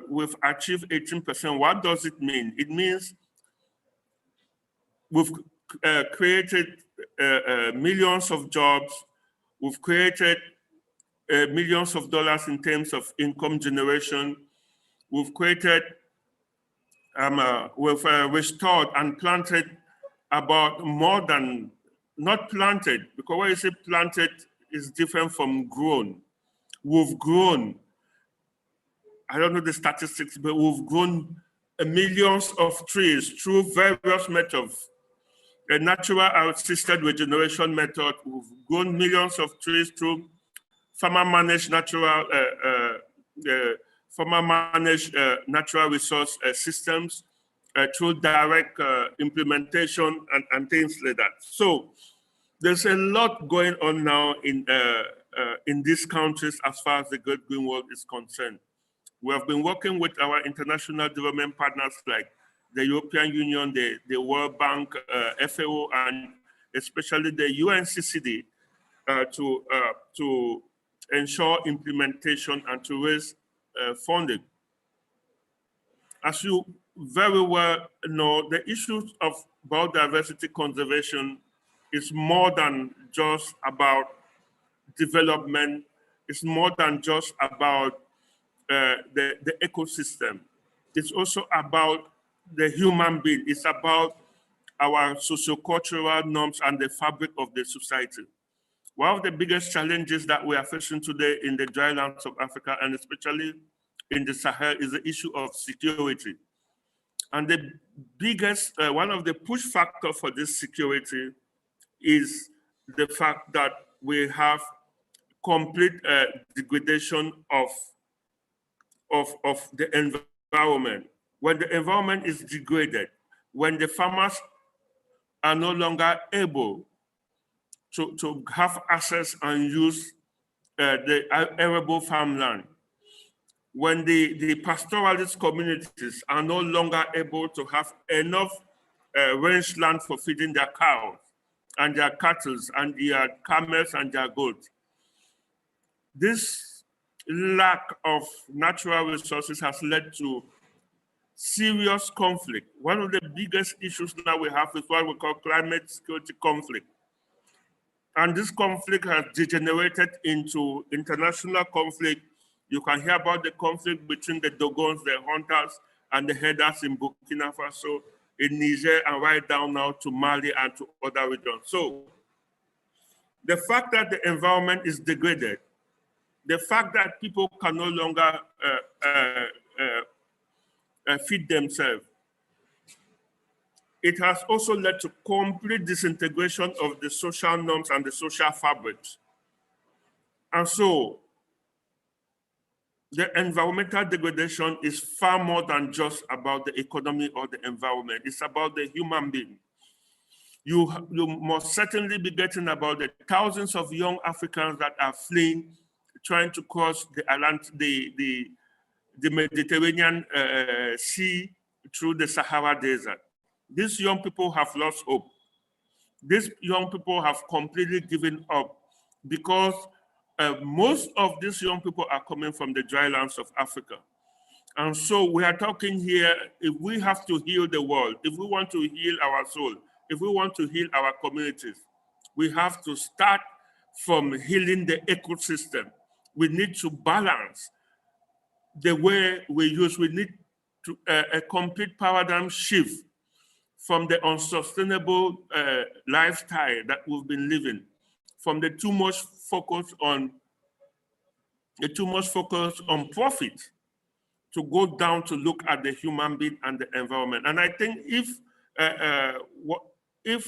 we've achieved 18%, what does it mean? It means we've created millions of jobs. We've created millions of dollars in terms of income generation. We've created, we've restored and planted about more than, not planted, because when you say planted, is different from grown. We've grown, I don't know the statistics, but we've grown millions of trees through various methods. A natural assisted regeneration method. We've grown millions of trees through farmer-managed natural resource systems, through direct implementation and things like that. So there's a lot going on now in these countries as far as the Great Green Wall is concerned. We have been working with our international development partners like the European Union, the World Bank, FAO, and especially the UNCCD to ensure implementation and to raise funding. As you very well know, the issues of biodiversity conservation is more than just about development. It's more than just about the ecosystem. It's also about the human being. It's about our sociocultural norms and the fabric of the society. One of the biggest challenges that we are facing today in the dry lands of Africa, and especially in the Sahel, is the issue of security. And the biggest, one of the push factors for this security is the fact that we have complete degradation of the environment. When the environment is degraded, when the farmers are no longer able to have access and use the arable farmland, when the pastoralist communities are no longer able to have enough rangeland for feeding their cows and their cattle and their camels and their goats. This lack of natural resources has led to serious conflict. One of the biggest issues that we have is what we call climate security conflict. And this conflict has degenerated into international conflict. You can hear about the conflict between the Dogons, the hunters, and the herders in Burkina Faso, in Niger, and right down now to Mali and to other regions. So the fact that the environment is degraded, the fact that people can no longer feed themselves, it has also led to complete disintegration of the social norms and the social fabric. And so the environmental degradation is far more than just about the economy or the environment. It's about the human being. You must certainly be getting about the thousands of young Africans that are fleeing, trying to cross the Mediterranean Sea through the Sahara Desert. These young people have lost hope. These young people have completely given up because most of these young people are coming from the dry lands of Africa. And so we are talking here, if we have to heal the world, if we want to heal our soul, if we want to heal our communities, we have to start from healing the ecosystem. We need to balance the way we use. We need to a complete paradigm shift from the unsustainable lifestyle that we've been living, from the too much focus on profit, to go down to look at the human being and the environment. And I think if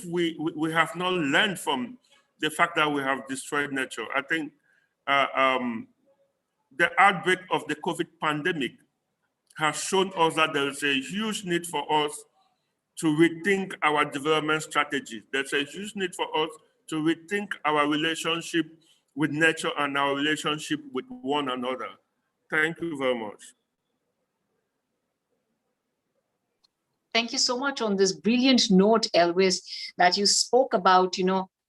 we have not learned from the fact that we have destroyed nature, I think the outbreak of the COVID pandemic has shown us that there is a huge need for us to rethink our development strategy. There's a huge need for us to rethink our relationship with nature and our relationship with one another. Thank you very much. Thank you so much on this brilliant note, Elvis, that you spoke about,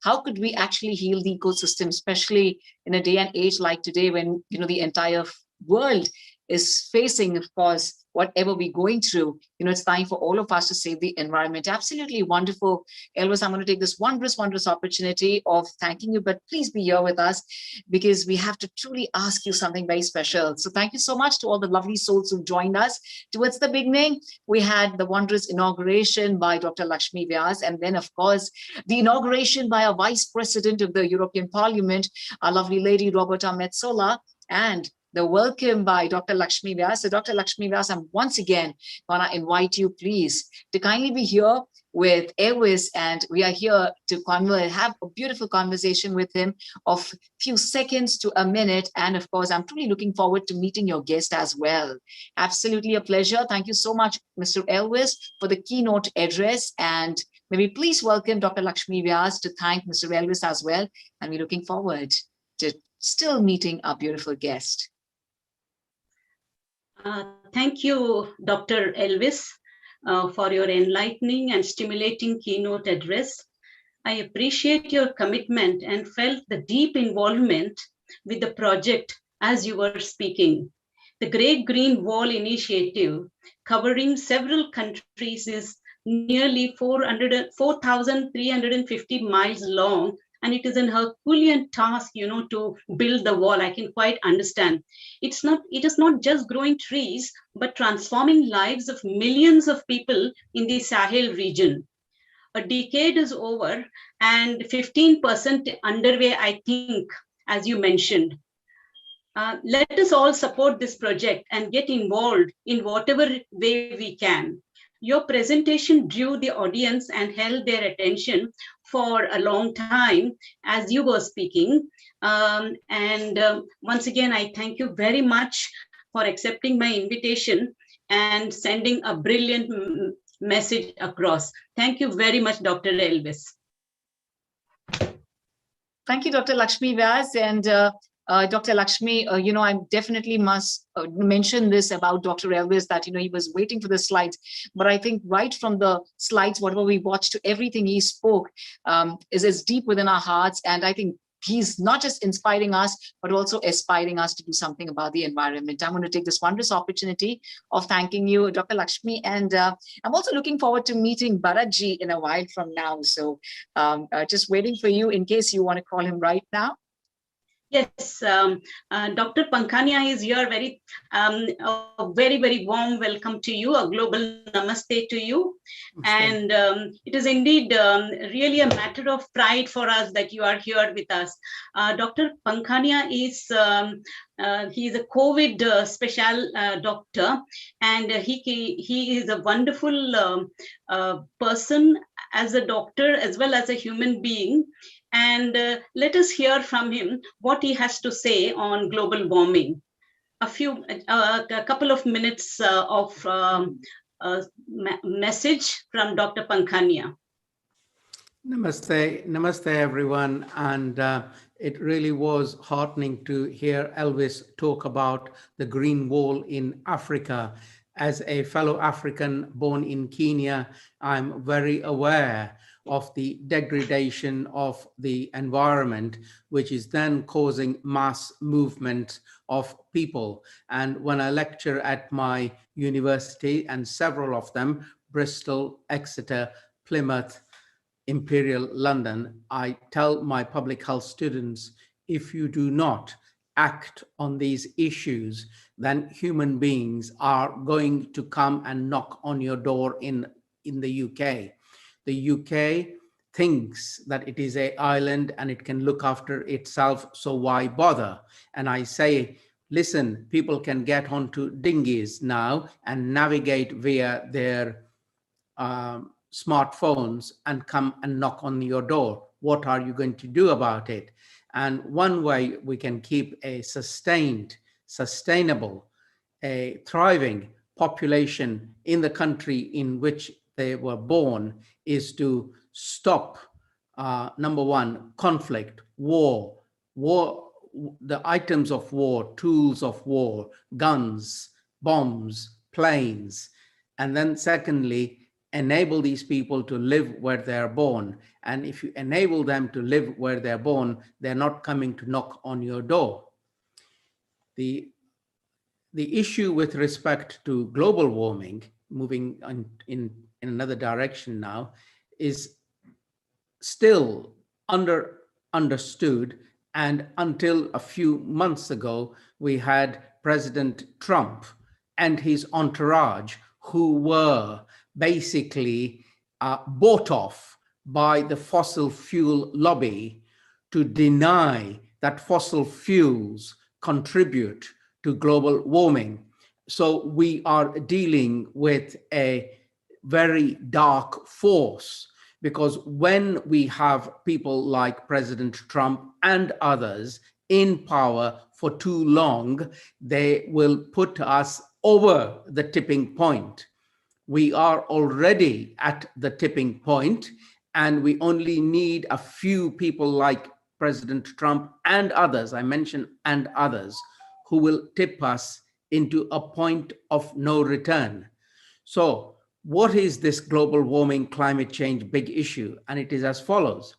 how could we actually heal the ecosystem, especially in a day and age like today when, the entire world is facing, of course, whatever we're going through. It's time for all of us to save the environment. Absolutely wonderful. Elvis, I'm going to take this wondrous opportunity of thanking you, but please be here with us because we have to truly ask you something very special. So thank you so much to all the lovely souls who joined us. Towards the beginning, we had the wondrous inauguration by Dr. Lakshmi Vyas, and then, of course, the inauguration by our Vice President of the European Parliament, our lovely lady, Roberta Metsola, and the welcome by Dr. Lakshmi Vyas. So Dr. Lakshmi Vyas, I'm once again going to invite you, please, to kindly be here with Elvis, and we are here to have a beautiful conversation with him of few seconds to a minute. And of course, I'm truly looking forward to meeting your guest as well. Absolutely a pleasure. Thank you so much, Mr. Elvis, for the keynote address. And maybe please welcome Dr. Lakshmi Vyas to thank Mr. Elvis as well. And we're looking forward to still meeting our beautiful guest. Thank you, Dr. Elvis, for your enlightening and stimulating keynote address. I appreciate your commitment and felt the deep involvement with the project as you were speaking. The Great Green Wall Initiative, covering several countries, is nearly 4,350 miles long, and it is an Herculean task, to build the wall. I can quite understand. It is not just growing trees, but transforming lives of millions of people in the Sahel region. A decade is over and 15% underway, I think, as you mentioned. Let us all support this project and get involved in whatever way we can. Your presentation drew the audience and held their attention for a long time as you were speaking. Once again, I thank you very much for accepting my invitation and sending a brilliant message across. Thank you very much, Dr. Elvis. Thank you, Dr. Lakshmi Vyas. And Dr. Lakshmi, I definitely must mention this about Dr. Elvis, that, he was waiting for the slides. But I think right from the slides, whatever we watched, to everything he spoke is deep within our hearts. And I think he's not just inspiring us, but also aspiring us to do something about the environment. I'm going to take this wondrous opportunity of thanking you, Dr. Lakshmi. And I'm also looking forward to meeting Bharatji in a while from now. So just waiting for you in case you want to call him right now. Yes, Dr. Pankhania is here. A very, very warm welcome to you, a global namaste to you. And it is indeed really a matter of pride for us that you are here with us. Dr. Pankhania is he is a COVID special doctor, and he is a wonderful person as a doctor as well as a human being. And let us hear from him what he has to say on global warming. A couple of minutes of message from Dr. Pankhania. Namaste everyone. And it really was heartening to hear Elvis talk about the green wall in Africa. As a fellow African born in Kenya, I'm very aware of the degradation of the environment, which is then causing mass movement of people. And when I lecture at my university, and several of them, Bristol, Exeter, Plymouth, Imperial London, I tell my public health students, if you do not act on these issues, then human beings are going to come and knock on your door in the UK. The UK thinks that it is an island and it can look after itself, so why bother? And I say, listen, people can get onto dinghies now and navigate via their smartphones and come and knock on your door. What are you going to do about it? And one way we can keep a sustainable, a thriving population in the country in which they were born is to stop, number one, conflict, war, the items of war, tools of war, guns, bombs, planes. And then secondly, enable these people to live where they're born. And if you enable them to live where they're born, they're not coming to knock on your door. The issue with respect to global warming, moving on in another direction now, is still understood. And until a few months ago, we had President Trump and his entourage who were basically bought off by the fossil fuel lobby to deny that fossil fuels contribute to global warming. So we are dealing with a very dark force, because when we have people like President Trump and others in power for too long, they will put us over the tipping point. We are already at the tipping point, and we only need a few people like President Trump and others, I mentioned, and others, who will tip us into a point of no return. So what is this global warming, climate change big issue? And it is as follows.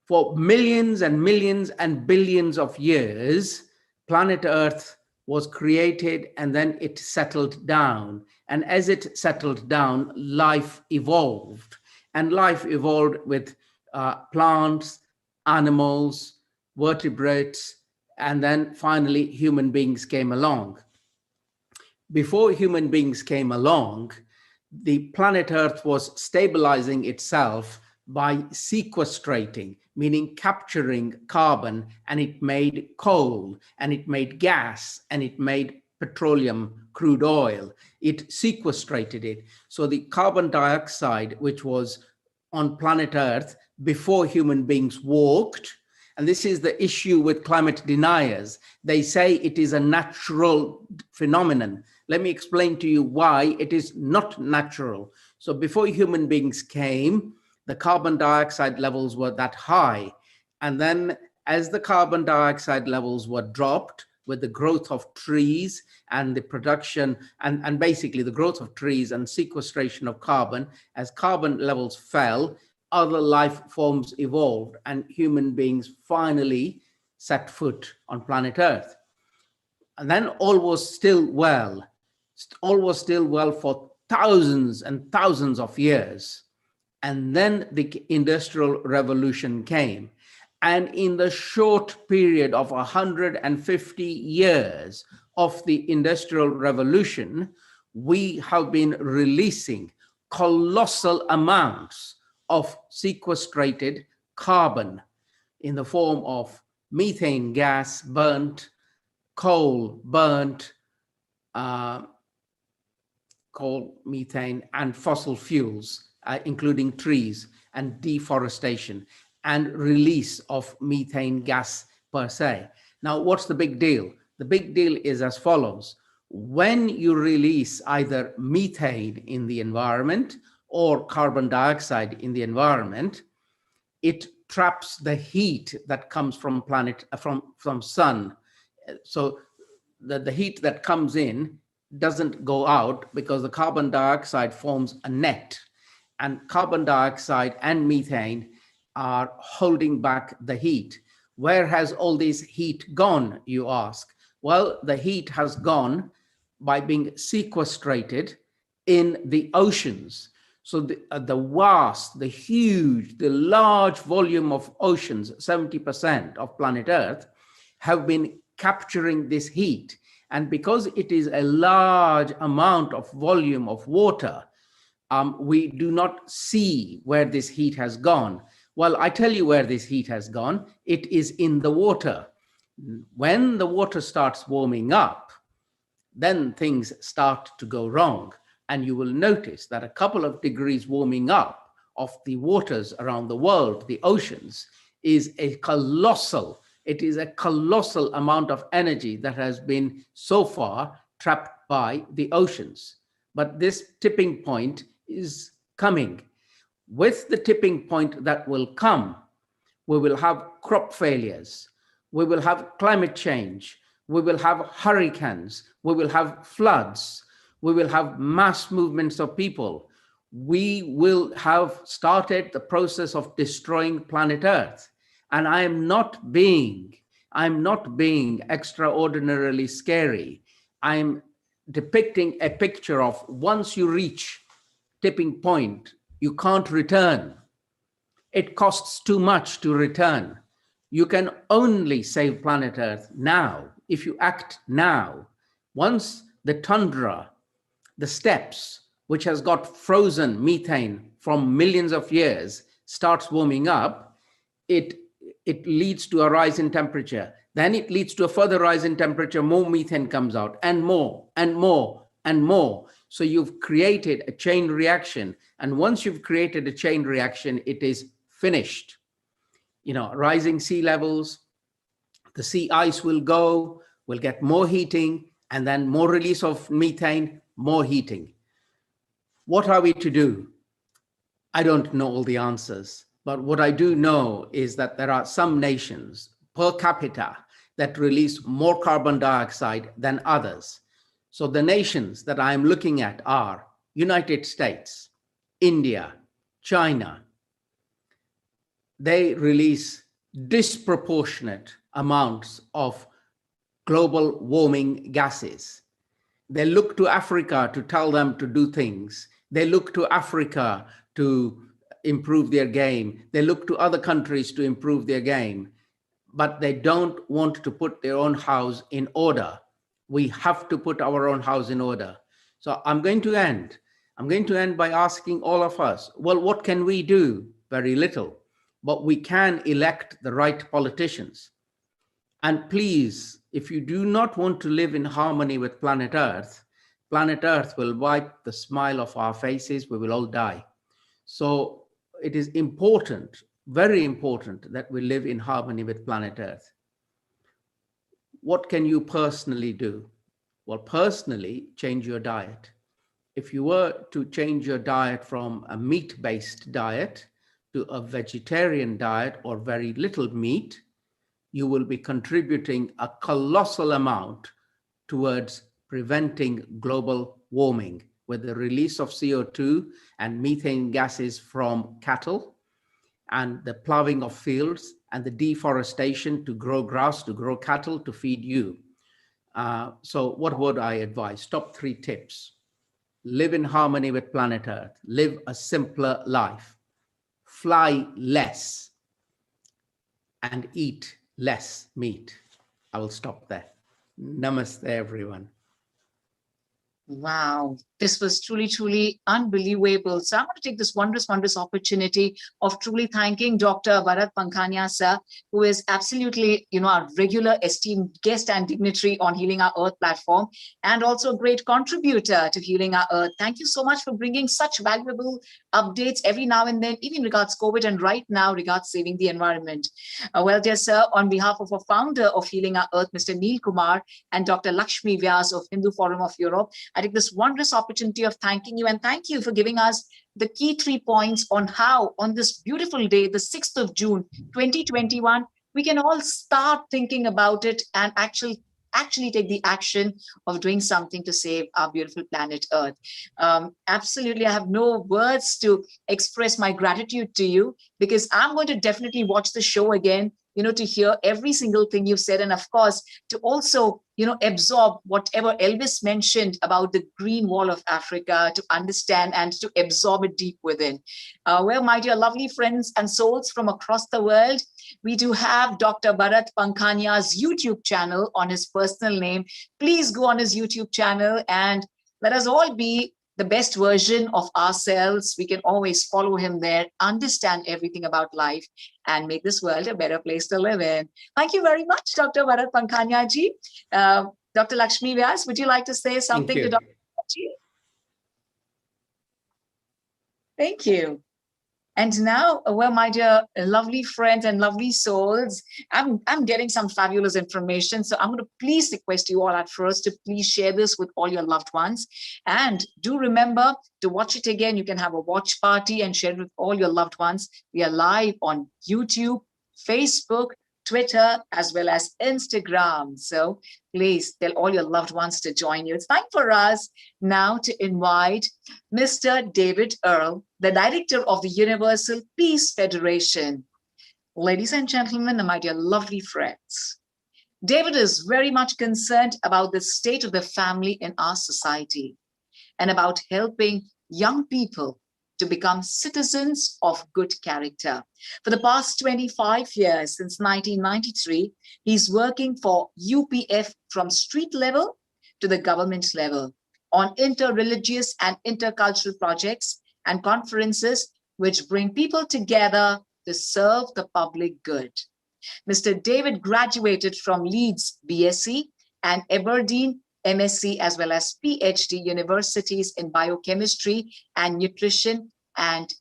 For millions and millions and billions of years, planet Earth was created and then it settled down. And as it settled down, life evolved. And life evolved with plants, animals, vertebrates, and then finally human beings came along. Before human beings came along, the planet Earth was stabilizing itself by sequestrating, meaning capturing carbon, and it made coal, and it made gas, and it made petroleum, crude oil. It sequestrated it. So the carbon dioxide, which was on planet Earth before human beings walked, and this is the issue with climate deniers. They say it is a natural phenomenon. Let me explain to you why it is not natural. So before human beings came, the carbon dioxide levels were that high. And then as the carbon dioxide levels were dropped with the growth of trees and the production and basically the growth of trees and sequestration of carbon, as carbon levels fell, other life forms evolved and human beings finally set foot on planet Earth. And then all was still well. All was still well for thousands and thousands of years. And then the Industrial Revolution came. And in the short period of 150 years of the Industrial Revolution, we have been releasing colossal amounts of sequestrated carbon in the form of methane gas burnt, coal burnt, coal, methane, and fossil fuels, including trees and deforestation and release of methane gas per se. Now, what's the big deal? The big deal is as follows. When you release either methane in the environment or carbon dioxide in the environment, it traps the heat that comes from from sun. So the heat that comes in doesn't go out because the carbon dioxide forms a net, and carbon dioxide and methane are holding back the heat. Where has all this heat gone, you ask? Well, the heat has gone by being sequestrated in the oceans. So the vast, the huge, the large volume of oceans, 70% of planet Earth, have been capturing this heat. And because it is a large amount of volume of water, we do not see where this heat has gone. Well, I tell you where this heat has gone. It is in the water. When the water starts warming up, then things start to go wrong. And you will notice that a couple of degrees warming up of the waters around the world, the oceans, is a colossal amount of energy that has been so far trapped by the oceans. But this tipping point is coming. With the tipping point that will come, we will have crop failures, we will have climate change, we will have hurricanes, we will have floods, we will have mass movements of people. We will have started the process of destroying planet Earth. And I'm not being extraordinarily scary. I'm depicting a picture of once you reach tipping point, you can't return. It costs too much to return. You can only save planet Earth now, if you act now. Once the tundra, the steppes, which has got frozen methane from millions of years, starts warming up, it leads to a rise in temperature. Then it leads to a further rise in temperature, more methane comes out, and more, and more, and more. So you've created a chain reaction. And once you've created a chain reaction, it is finished. You know, rising sea levels, the sea ice will go, we'll get more heating, and then more release of methane, more heating. What are we to do? I don't know all the answers, but what I do know is that there are some nations per capita that release more carbon dioxide than others. So the nations that I'm looking at are United States, India, China. They release disproportionate amounts of global warming gases. They look to Africa to tell them to do things. They look to Africa to improve their game. They look to other countries to improve their game, but they don't want to put their own house in order. We have to put our own house in order. So I'm going to end by asking all of us, well, what can we do? Very little, but we can elect the right politicians. And please, if you do not want to live in harmony with planet Earth will wipe the smile off our faces. We will all die. So it is important, very important, that we live in harmony with planet Earth. What can you personally do? Well, personally, change your diet. if you were to change your diet from a meat-based diet to a vegetarian diet or very little meat, you will be contributing a colossal amount towards preventing global warming with the release of CO2 and methane gases from cattle and the plowing of fields and the deforestation to grow grass, to grow cattle, to feed you. So what would I advise? Top 3 tips. Live in harmony with planet Earth. Live a simpler life. Fly less and eat less meat. I will stop there. Namaste, everyone. Wow, this was truly, truly unbelievable. So I'm going to take this wondrous opportunity of truly thanking Dr. Bharat Pankhania, sir, who is absolutely, our regular esteemed guest and dignitary on Healing Our Earth platform, and also a great contributor to Healing Our Earth. Thank you so much for bringing such valuable updates every now and then, even regards COVID and right now regards saving the environment. Well, dear sir, on behalf of our founder of Healing Our Earth, Mr. Neil Kumar, and Dr. Lakshmi Vyas of Hindu Forum of Europe, I take this wondrous opportunity of thanking you, and thank you for giving us the key 3 points on how on this beautiful day, the 6th of June, 2021, we can all start thinking about it and actually take the action of doing something to save our beautiful planet Earth. Absolutely, I have no words to express my gratitude to you, because I'm going to definitely watch the show again, to hear every single thing you've said, and of course, to also, absorb whatever Elvis mentioned about the green wall of Africa, to understand and to absorb it deep within. Well, my dear lovely friends and souls from across the world, we do have Dr. Bharat Pankhania's YouTube channel on his personal name. Please go on his YouTube channel and let us all be the best version of ourselves. We can always follow him there, understand everything about life, and make this world a better place to live in. Thank you very much, Dr. Bharat Pankhania ji. Dr. Lakshmi Vyas, would you like to say something to Dr. ji? Thank you. And now, well, my dear lovely friends and lovely souls, I'm getting some fabulous information. So I'm going to please request you all at first to please share this with all your loved ones. And do remember to watch it again. You can have a watch party and share it with all your loved ones. We are live on YouTube, Facebook, Twitter, as well as Instagram. So please tell all your loved ones to join you. It's time for us now to invite Mr. David Earl, the director of the Universal Peace Federation. Ladies and gentlemen, and my dear lovely friends, David is very much concerned about the state of the family in our society and about helping young people to become citizens of good character. For the past 25 years, since 1993, he's working for UPF from street level to the government level on inter-religious and intercultural projects and conferences which bring people together to serve the public good. Mr. David graduated from Leeds BSc and Aberdeen MSc as well as PhD universities in biochemistry and nutrition and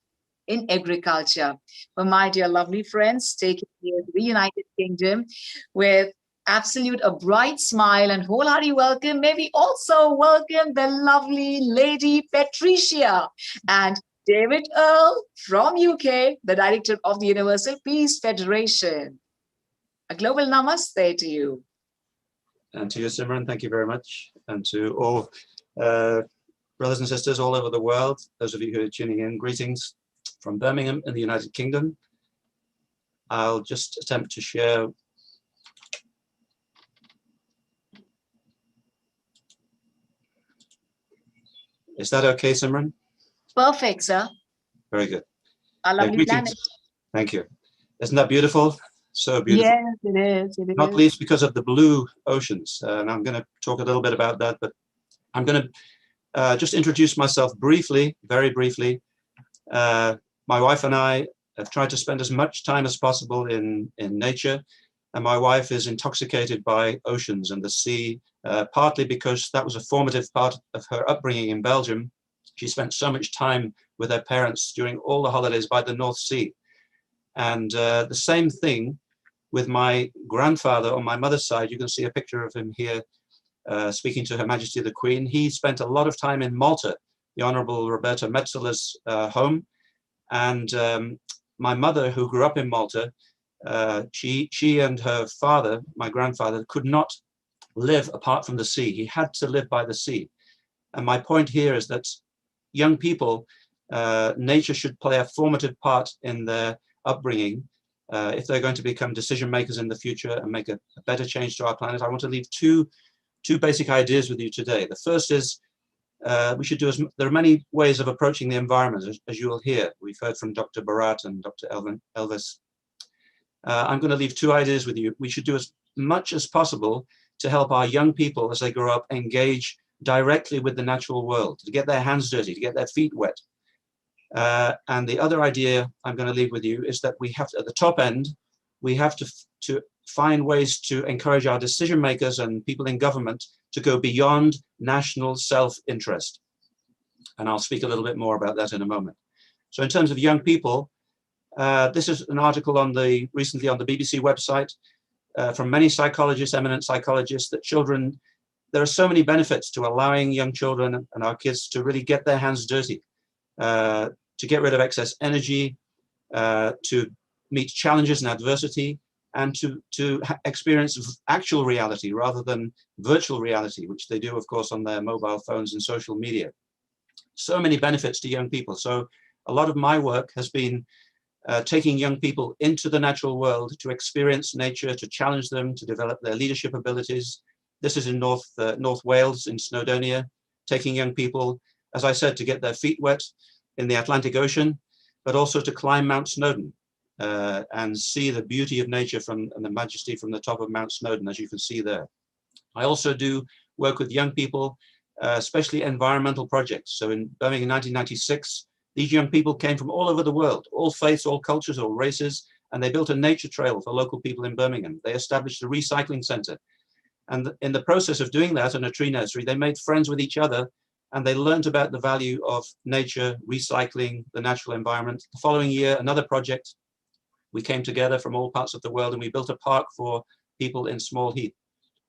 in agriculture. Well, my dear lovely friends, taken here to the United Kingdom with a bright smile and wholehearted welcome. May we also welcome the lovely Lady Patricia and David Earl from UK, the director of the Universal Peace Federation. A global namaste to you. And to you, Simran, thank you very much. And to all brothers and sisters all over the world, those of you who are tuning in, greetings from Birmingham in the United Kingdom. I'll just attempt to share Is that okay, Simran? Perfect, sir. Very good. Our lovely planet. Thank you. Isn't that beautiful? So beautiful. Yes, it is. It Not is. least because of the blue oceans. And I'm going to talk a little bit about that, but I'm going to just introduce myself briefly, very briefly. My wife and I have tried to spend as much time as possible in nature. And my wife is intoxicated by oceans and the sea, partly because that was a formative part of her upbringing in Belgium. She spent so much time with her parents during all the holidays by the North Sea. And the same thing with my grandfather on my mother's side. You can see a picture of him here speaking to Her Majesty the Queen. He spent a lot of time in Malta, the Honorable Roberta Metzeller's home. And my mother, who grew up in Malta, she and her father, my grandfather, could not live apart from the sea. He had to live by the sea. And my point here is that young people, nature should play a formative part in their upbringing. If they're going to become decision makers in the future and make a better change to our planet. I want to leave two basic ideas with you today. The first is we should do there are many ways of approaching the environment, as you will hear. We've heard from Dr. Bharat and Dr. Elvis. I'm going to leave two ideas with you. We should do as much as possible to help our young people as they grow up engage directly with the natural world, to get their hands dirty, to get their feet wet. And the other idea I'm going to leave with you is that we have to, at the top end, we have to find ways to encourage our decision makers and people in government to go beyond national self-interest. And I'll speak a little bit more about that in a moment. So in terms of young people, this is an article recently on the BBC website from many psychologists, eminent psychologists, that children, there are so many benefits to allowing young children and our kids to really get their hands dirty, to get rid of excess energy, to meet challenges and adversity, and to experience actual reality rather than virtual reality, which they do, of course, on their mobile phones and social media. So many benefits to young people. So a lot of my work has been taking young people into the natural world to experience nature, to challenge them, to develop their leadership abilities. This is in North Wales, in Snowdonia, taking young people, as I said, to get their feet wet in the Atlantic Ocean, but also to climb Mount Snowdon and see the beauty of nature and the majesty from the top of Mount Snowdon, as you can see there. I also do work with young people, especially environmental projects. So in Birmingham in 1996, these young people came from all over the world, all faiths, all cultures, all races, and they built a nature trail for local people in Birmingham. They established a recycling center. And in the process of doing that in a tree nursery, they made friends with each other, and they learned about the value of nature, recycling, the natural environment. The following year, another project, we came together from all parts of the world and we built a park for people in Small Heath,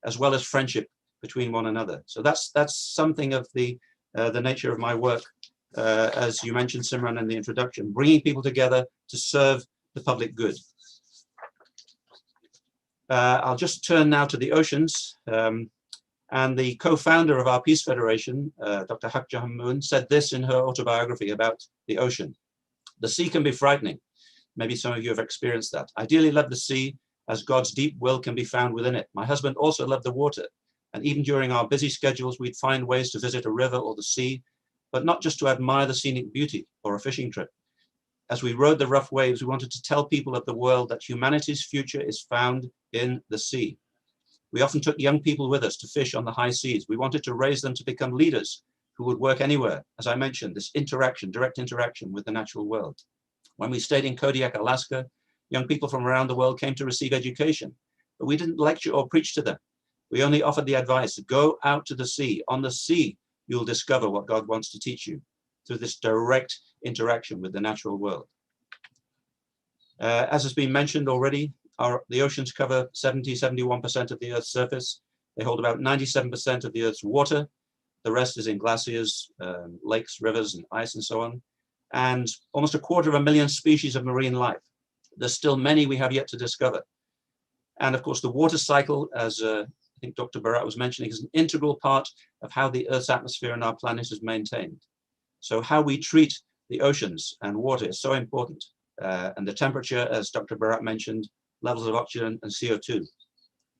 as well as friendship between one another. So that's something of the nature of my work, as you mentioned, Simran, in the introduction, bringing people together to serve the public good. I'll just turn now to the oceans. And the co-founder of our Peace Federation, Dr. Haq Jahan, said this in her autobiography about the ocean. The sea can be frightening. Maybe some of you have experienced that. I dearly love the sea, as God's deep will can be found within it. My husband also loved the water. And even during our busy schedules, we'd find ways to visit a river or the sea, but not just to admire the scenic beauty or a fishing trip. As we rode the rough waves, we wanted to tell people of the world that humanity's future is found in the sea. We often took young people with us to fish on the high seas. We wanted to raise them to become leaders who would work anywhere. As I mentioned, this interaction, direct interaction with the natural world. When we stayed in Kodiak, Alaska, young people from around the world came to receive education, but we didn't lecture or preach to them. We only offered the advice, go out to the sea. On the sea, you'll discover what God wants to teach you through this direct interaction with the natural world. As has been mentioned already, the oceans cover 71% of the Earth's surface. They hold about 97% of the Earth's water. The rest is in glaciers, lakes, rivers, and ice, and so on. And almost 250,000 species of marine life. There's still many we have yet to discover. And of course, the water cycle, as I think Dr. Bharat was mentioning, is an integral part of how the Earth's atmosphere and our planet is maintained. So how we treat the oceans and water is so important. And the temperature, as Dr. Bharat mentioned, levels of oxygen and CO2.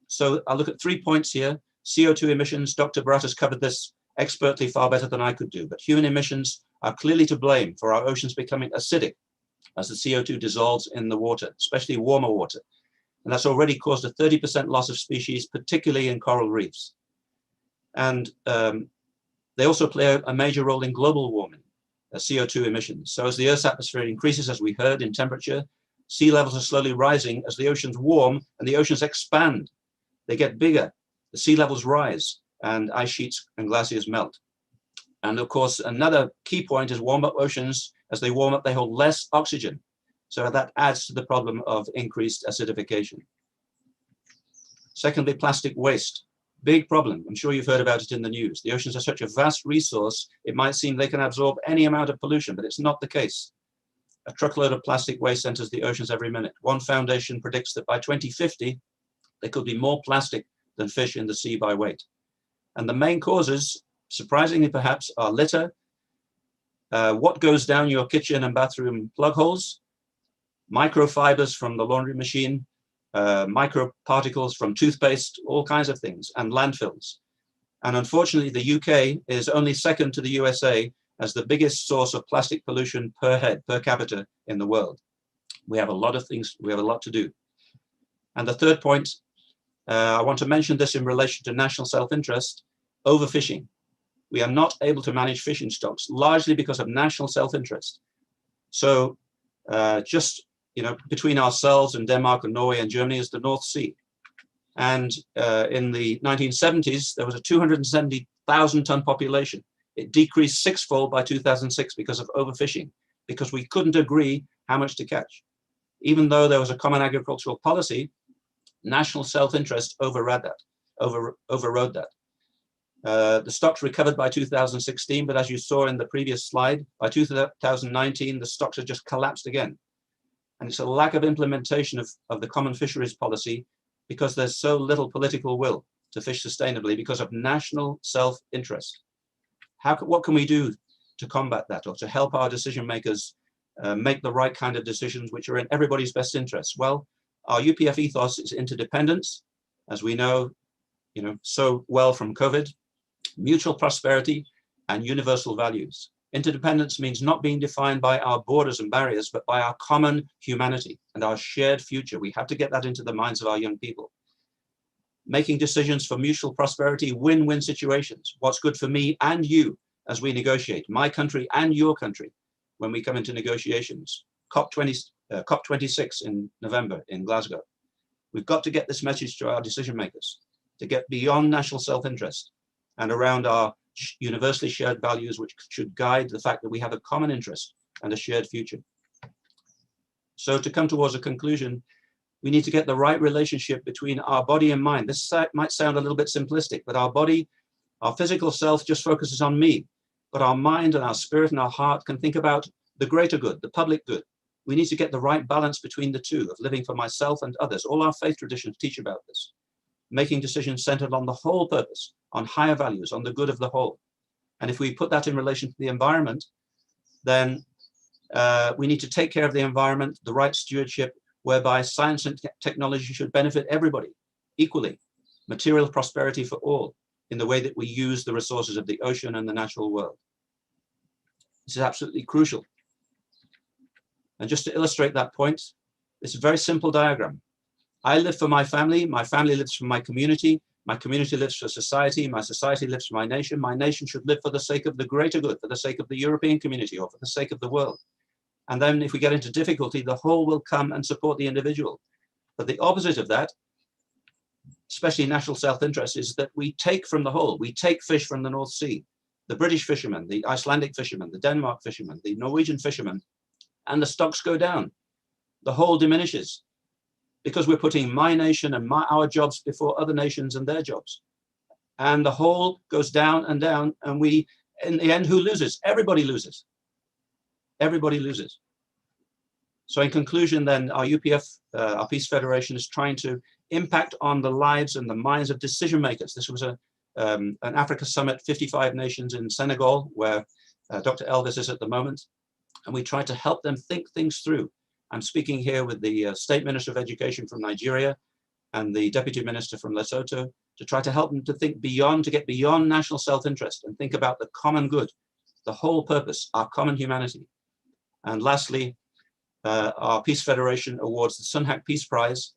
So I'll look at 3 points here. CO2 emissions, Dr. Bharat has covered this expertly far better than I could do, but human emissions are clearly to blame for our oceans becoming acidic as the CO2 dissolves in the water, especially warmer water. And that's already caused a 30% loss of species, particularly in coral reefs. And they also play a major role in global warming, CO2 emissions. So as the Earth's atmosphere increases, as we heard, in temperature, sea levels are slowly rising as the oceans warm and the oceans expand. They get bigger, the sea levels rise, and ice sheets and glaciers melt. And of course, another key point is warm up oceans. As they warm up, they hold less oxygen. So that adds to the problem of increased acidification. Secondly, plastic waste. Big problem. I'm sure you've heard about it in the news. The oceans are such a vast resource, it might seem they can absorb any amount of pollution, but it's not the case. A truckload of plastic waste enters the oceans every minute. One foundation predicts that by 2050, there could be more plastic than fish in the sea by weight. And the main causes, surprisingly perhaps, are litter, what goes down your kitchen and bathroom plug holes, microfibers from the laundry machine, microparticles from toothpaste, all kinds of things, and landfills. And unfortunately, the UK is only second to the USA as the biggest source of plastic pollution per head, per capita in the world. We have a lot of things, we have a lot to do. And the third point, I want to mention this in relation to national self-interest, overfishing. We are not able to manage fishing stocks, largely because of national self-interest. So just, you know, between ourselves and Denmark and Norway and Germany is the North Sea. And in the 1970s, there was a 270,000 ton population. It decreased sixfold by 2006 because of overfishing, because we couldn't agree how much to catch. Even though there was a common agricultural policy, national self-interest overrode that. The stocks recovered by 2016, but as you saw in the previous slide, by 2019, the stocks have just collapsed again. And it's a lack of implementation of the common fisheries policy because there's so little political will to fish sustainably because of national self-interest. What can we do to combat that or to help our decision makers make the right kind of decisions which are in everybody's best interests? Well, our UPF ethos is interdependence, as we know, so well from COVID, mutual prosperity, and universal values. Interdependence means not being defined by our borders and barriers, but by our common humanity and our shared future. We have to get that into the minds of our young people. Making decisions for mutual prosperity, win-win situations. What's good for me and you as we negotiate, my country and your country, when we come into negotiations. COP26 in November in Glasgow. We've got to get this message to our decision makers, to get beyond national self-interest and around our universally shared values, which should guide the fact that we have a common interest and a shared future. So to come towards a conclusion, we need to get the right relationship between our body and mind. This might sound a little bit simplistic, but our body, our physical self just focuses on me, but our mind and our spirit and our heart can think about the greater good, the public good. We need to get the right balance between the two, of living for myself and others. All our faith traditions teach about this. Making decisions centered on the whole purpose, on higher values, on the good of the whole. And if we put that in relation to the environment, then we need to take care of the environment, the right stewardship, whereby science and technology should benefit everybody equally, material prosperity for all, in the way that we use the resources of the ocean and the natural world. This is absolutely crucial. And just to illustrate that point, it's a very simple diagram. I live for my family lives for my community lives for society, my society lives for my nation should live for the sake of the greater good, for the sake of the European community or for the sake of the world. And then if we get into difficulty, the whole will come and support the individual. But the opposite of that, especially national self-interest, is that we take from the whole. We take fish from the North Sea, the British fishermen, the Icelandic fishermen, the Denmark fishermen, the Norwegian fishermen, and the stocks go down. The whole diminishes because we're putting my nation and our jobs before other nations and their jobs. And the whole goes down, and we, in the end, who loses? Everybody loses. Everybody loses. So in conclusion, then, our UPF, our Peace Federation, is trying to impact on the lives and the minds of decision makers. This was an Africa Summit, 55 nations in Senegal, where Dr. Elvis is at the moment. And we try to help them think things through. I'm speaking here with the State Minister of Education from Nigeria and the Deputy Minister from Lesotho to try to help them to think beyond, to get beyond national self-interest and think about the common good, the whole purpose, our common humanity. And lastly, our Peace Federation awards the Sunhak Peace Prize,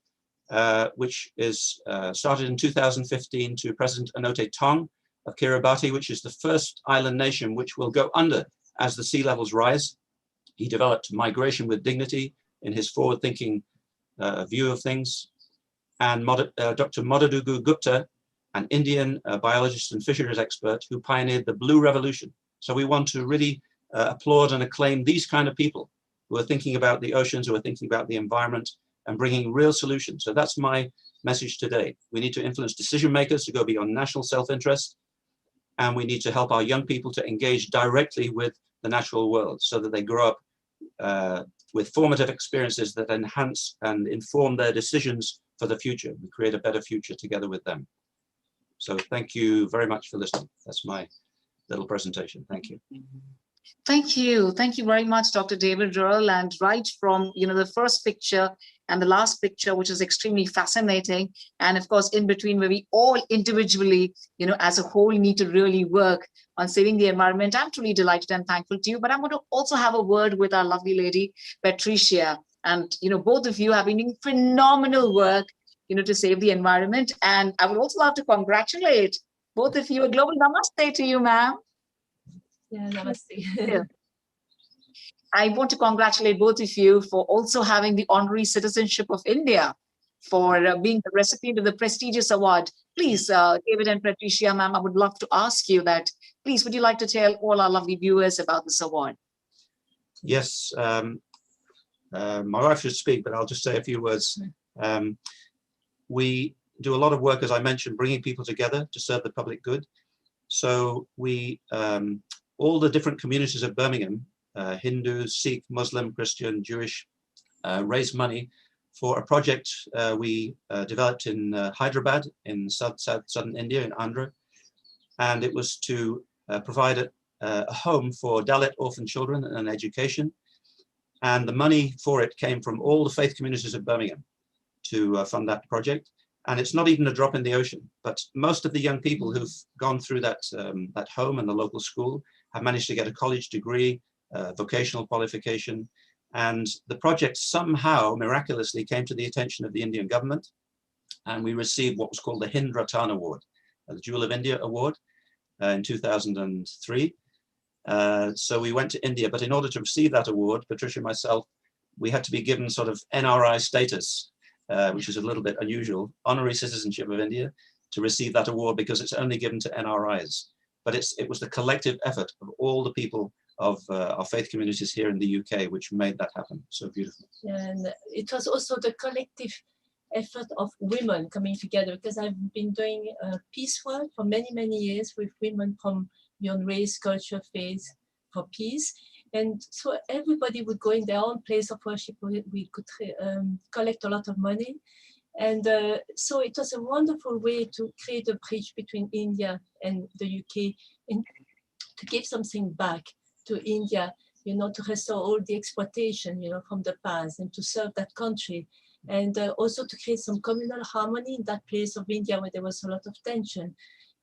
which is started in 2015 to President Anote Tong of Kiribati, which is the first island nation which will go under as the sea levels rise. He developed migration with dignity in his forward-thinking view of things. And Dr. Modadugu Gupta, an Indian biologist and fisheries expert who pioneered the Blue Revolution. So we want to really applaud and acclaim these kind of people who are thinking about the oceans, who are thinking about the environment, and bringing real solutions. So that's my message today. We need to influence decision makers to go beyond national self-interest, and we need to help our young people to engage directly with the natural world so that they grow up with formative experiences that enhance and inform their decisions for the future. We create a better future together with them. So thank you very much for listening. That's my little presentation. Thank you. Thank you. Thank you very much, Dr. David Earl. And right from, the first picture and the last picture, which is extremely fascinating. And of course, in between, where we all individually, as a whole need to really work on saving the environment. I'm truly delighted and thankful to you. But I'm going to also have a word with our lovely lady, Patricia. And, both of you have been doing phenomenal work, to save the environment. And I would also love to congratulate both of you. A global namaste to you, ma'am. Yeah, namaste. Yeah. I want to congratulate both of you for also having the honorary citizenship of India, for being the recipient of the prestigious award. Please, David and Patricia, ma'am, I would love to ask you that. Please, would you like to tell all our lovely viewers about this award? Yes, my wife should speak, but I'll just say a few words. We do a lot of work, as I mentioned, bringing people together to serve the public good. So we, all the different communities of Birmingham, Hindu, Sikh, Muslim, Christian, Jewish, raise money for a project we developed in Hyderabad in southern India, in Andhra. And it was to provide a home for Dalit orphan children and education. And the money for it came from all the faith communities of Birmingham to fund that project. And it's not even a drop in the ocean, but most of the young people who've gone through that home and the local school have managed to get a college degree, vocational qualification. And the project somehow miraculously came to the attention of the Indian government. And we received what was called the Hind Ratan Award, the Jewel of India Award in 2003. So we went to India, but in order to receive that award, Patricia and myself, we had to be given sort of NRI status, which is a little bit unusual, honorary citizenship of India, to receive that award because it's only given to NRIs. But it was the collective effort of all the people of our faith communities here in the UK which made that happen. So beautiful. And it was also the collective effort of women coming together, because I've been doing peace work for many, many years with women from beyond race, culture, faith, for peace. And so everybody would go in their own place of worship. We could collect a lot of money. And so it was a wonderful way to create a bridge between India and the UK and to give something back to India, to restore all the exploitation, from the past and to serve that country. And also to create some communal harmony in that place of India where there was a lot of tension.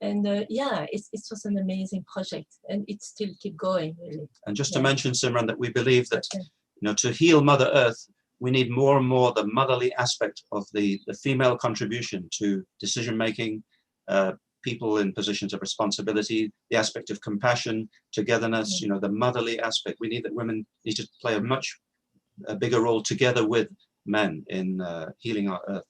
And yeah, it was an amazing project, and it still keep going, really. And just to mention, Simran, that we believe that, to heal Mother Earth, we need more and more the motherly aspect of the female contribution to decision-making, people in positions of responsibility, the aspect of compassion, togetherness, the motherly aspect. We need that women need to play a much bigger role together with men in healing our Earth.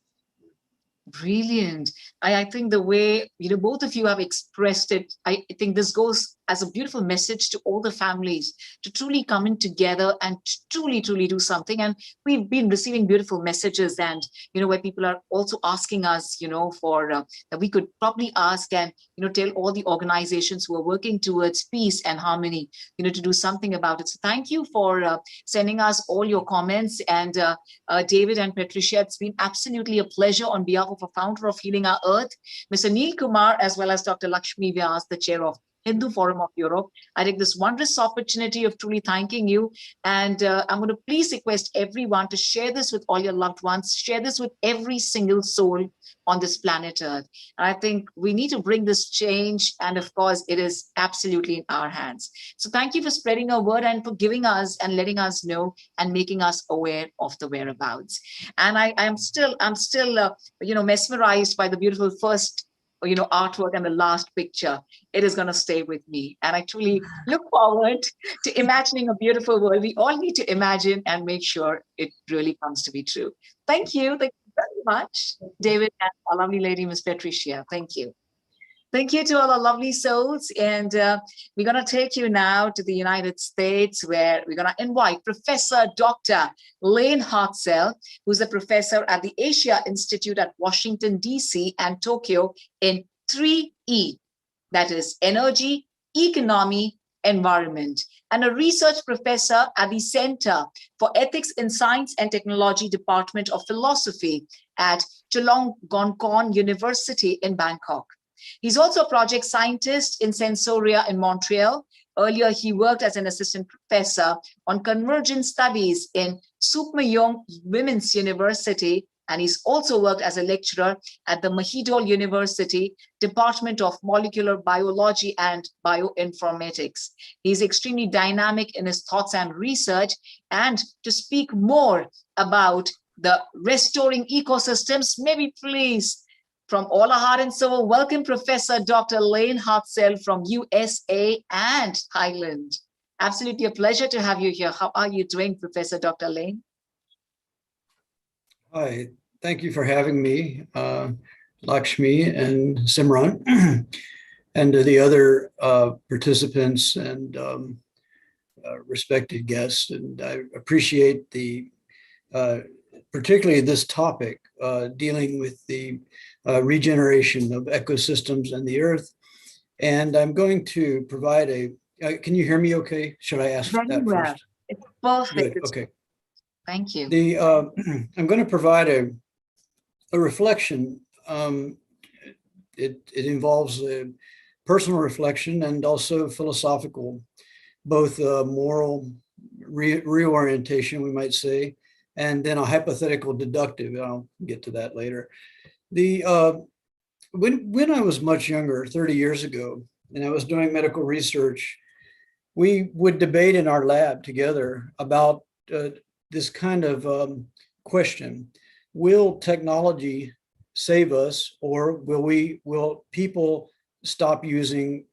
Brilliant. I think the way, both of you have expressed it, I think this goes as a beautiful message to all the families to truly come in together and truly do something. And we've been receiving beautiful messages, and, where people are also asking us, for that we could probably ask and, tell all the organizations who are working towards peace and harmony, to do something about it. So thank you for sending us all your comments. And David and Patricia, it's been absolutely a pleasure on behalf of a founder of Healing Our Earth, Mr. Neil Kumar, as well as Dr. Lakshmi Vyas, the chair of Hindu Forum of Europe. I take this wondrous opportunity of truly thanking you. And I'm going to please request everyone to share this with all your loved ones, share this with every single soul on this planet Earth. And I think we need to bring this change. And of course, it is absolutely in our hands. So thank you for spreading our word and for giving us and letting us know and making us aware of the whereabouts. And I'm still mesmerized by the beautiful first artwork and the last picture. It is going to stay with me. And I truly look forward to imagining a beautiful world. We all need to imagine and make sure it really comes to be true. Thank you. Thank you very much, David, and our lovely lady, Miss Patricia. Thank you. Thank you to all our lovely souls. And we're going to take you now to the United States, where we're going to invite Professor Dr. Lane Hartzell, who's a professor at the Asia Institute at Washington, D.C. and Tokyo in 3E, that is energy, economy, environment, and a research professor at the Center for Ethics in Science and Technology Department of Philosophy at Chulalongkorn University in Bangkok. He's also a project scientist in Sensoria in Montreal. Earlier, he worked as an assistant professor on convergent studies in Sukmayong Women's University, and he's also worked as a lecturer at the Mahidol University Department of Molecular Biology and Bioinformatics. He's extremely dynamic in his thoughts and research. And to speak more about the restoring ecosystems, maybe please, from all our heart and soul, welcome Professor Dr. Lane Hartzell from USA and Thailand. Absolutely a pleasure to have you here. How are you doing, Professor Dr. Lane? Hi, thank you for having me, Lakshmi and Simran, and to the other participants and respected guests. And I appreciate the, particularly this topic, dealing with the regeneration of ecosystems and the earth. And I'm going to provide a, can you hear me okay? Should I ask Very that well. first? It's perfect. Good, okay. Thank you. The I'm going to provide a reflection. It involves a personal reflection and also philosophical, both moral reorientation, we might say, and then a hypothetical deductive. I'll get to that later. When I was much younger, 30 years ago, and I was doing medical research, we would debate in our lab together about this kind of question: will technology save us, or will people stop using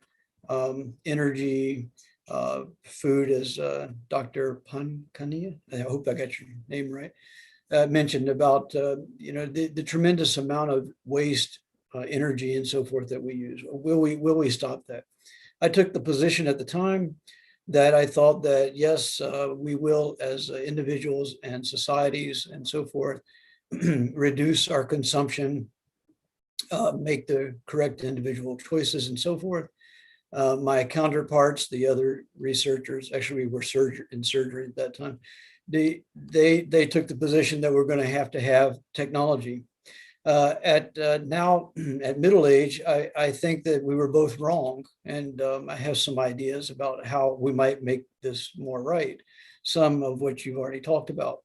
energy, food, as Dr. Pankania, I hope I got your name right, mentioned about the tremendous amount of waste, energy, and so forth that we use. Will we stop that? I took the position at the time that I thought that yes, we will, as individuals and societies and so forth, reduce our consumption, make the correct individual choices and so forth. My counterparts, the other researchers, actually we were in surgery at that time, they took the position that we're going to have technology. Now at middle age, I think that we were both wrong, and I have some ideas about how we might make this more right, some of which you've already talked about.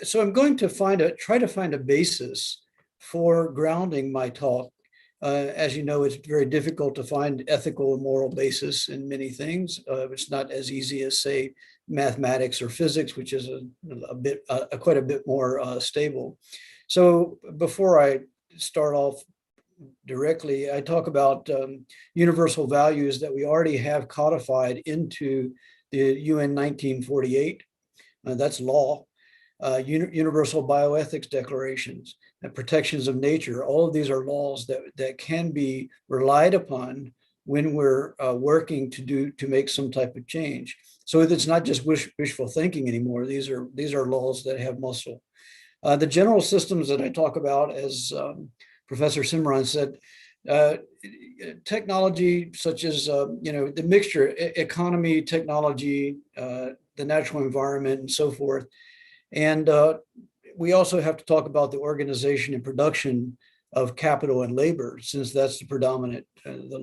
So I'm going to try to find a basis for grounding my talk. As you know, it's very difficult to find ethical and moral basis in many things. It's not as easy as, say, mathematics or physics, which is quite a bit more stable. So before I start off directly, I talk about universal values that we already have codified into the UN 1948. That's law. Universal bioethics declarations and protections of nature. All of these are laws that can be relied upon when we're working to make some type of change. So it's not just wishful thinking anymore. These are laws that have muscle. The general systems that I talk about, as Professor Simran said, technology such as the mixture, economy, technology, the natural environment, and so forth. And we also have to talk about the organization and production of capital and labor, since that's the predominant, the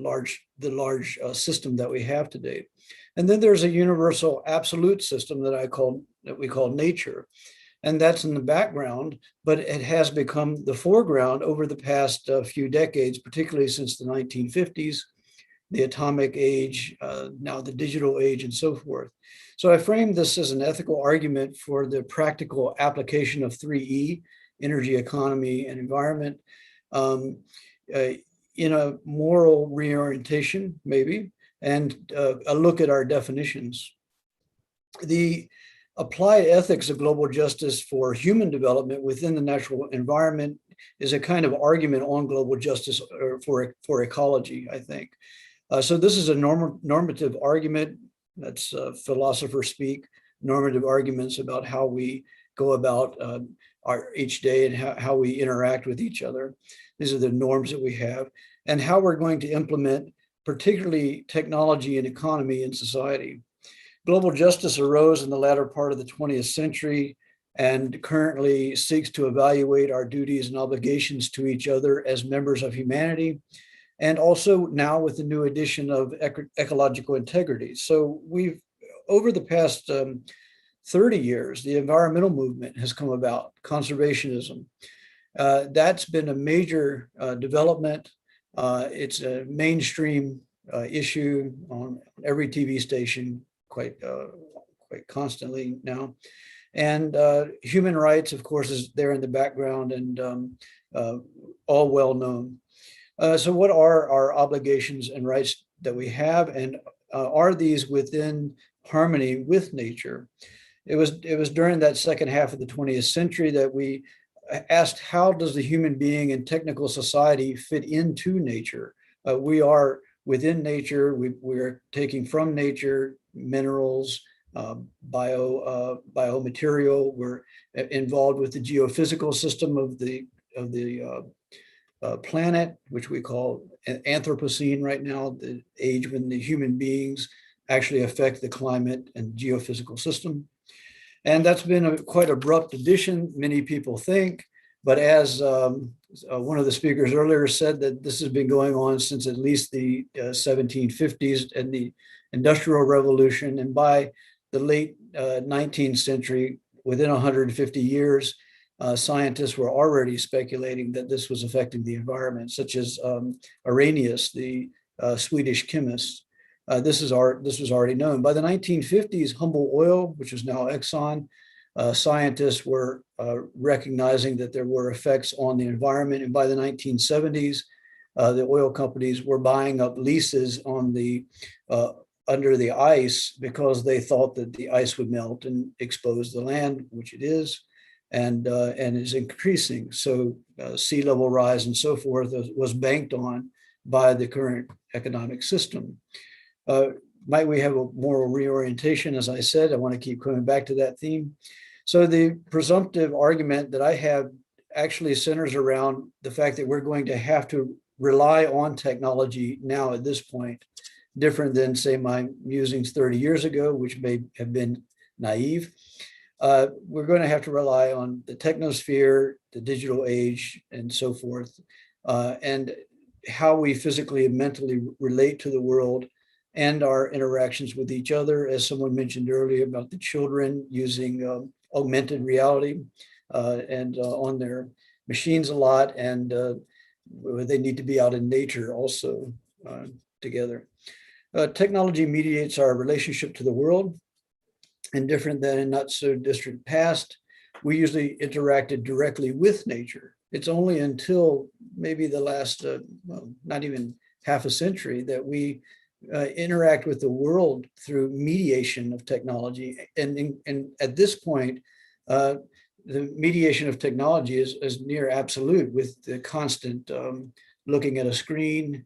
large system that we have today. And then there's a universal absolute system that we call nature, and that's in the background, but it has become the foreground over the past few decades, particularly since the 1950s, the atomic age, now the digital age, and so forth. So I framed this as an ethical argument for the practical application of 3E, energy, economy, and environment, in a moral reorientation, maybe, and a look at our definitions. applied ethics of global justice for human development within the natural environment is a kind of argument on global justice for ecology, I think. So this is a normative argument. That's philosopher speak, normative arguments about how we go about our each day and how we interact with each other. These are the norms that we have and how we're going to implement particularly technology and economy in society. Global justice arose in the latter part of the 20th century and currently seeks to evaluate our duties and obligations to each other as members of humanity, and also now with the new addition of ecological integrity. So we've, over the past 30 years, the environmental movement has come about, conservationism. That's been a major development. It's a mainstream issue on every TV station quite constantly now. And human rights, of course, is there in the background and all well known. So what are our obligations and rights that we have, and are these within harmony with nature? It was during that second half of the 20th century that we asked, how does the human being and technical society fit into nature? We are within nature. We're taking from nature minerals, biomaterial. We're involved with the geophysical system of the planet, which we call Anthropocene right now, the age when the human beings actually affect the climate and geophysical system. And that's been a quite abrupt addition, many people think, but as one of the speakers earlier said, that this has been going on since at least the 1750s and the Industrial Revolution. And by the late 19th century, within 150 years, scientists were already speculating that this was affecting the environment, such as Arrhenius, the Swedish chemist. This was already known. By the 1950s, Humboldt Oil, which is now Exxon, scientists were recognizing that there were effects on the environment. And by the 1970s, the oil companies were buying up leases on the under the ice because they thought that the ice would melt and expose the land, which it is, and is increasing. So sea level rise and so forth was banked on by the current economic system. Might we have a moral reorientation? As I said, I want to keep coming back to that theme. So the presumptive argument that I have actually centers around the fact that we're going to have to rely on technology now at this point, different than, say, my musings 30 years ago, which may have been naive. We're going to have to rely on the technosphere, the digital age, and so forth, and how we physically and mentally relate to the world and our interactions with each other. As someone mentioned earlier about the children using augmented reality and on their machines a lot, and they need to be out in nature also together. Technology mediates our relationship to the world, and different than in not so distant past, we usually interacted directly with nature. It's only until maybe the last, not even half a century, that we interact with the world through mediation of technology. And at this point, the mediation of technology is near absolute, with the constant looking at a screen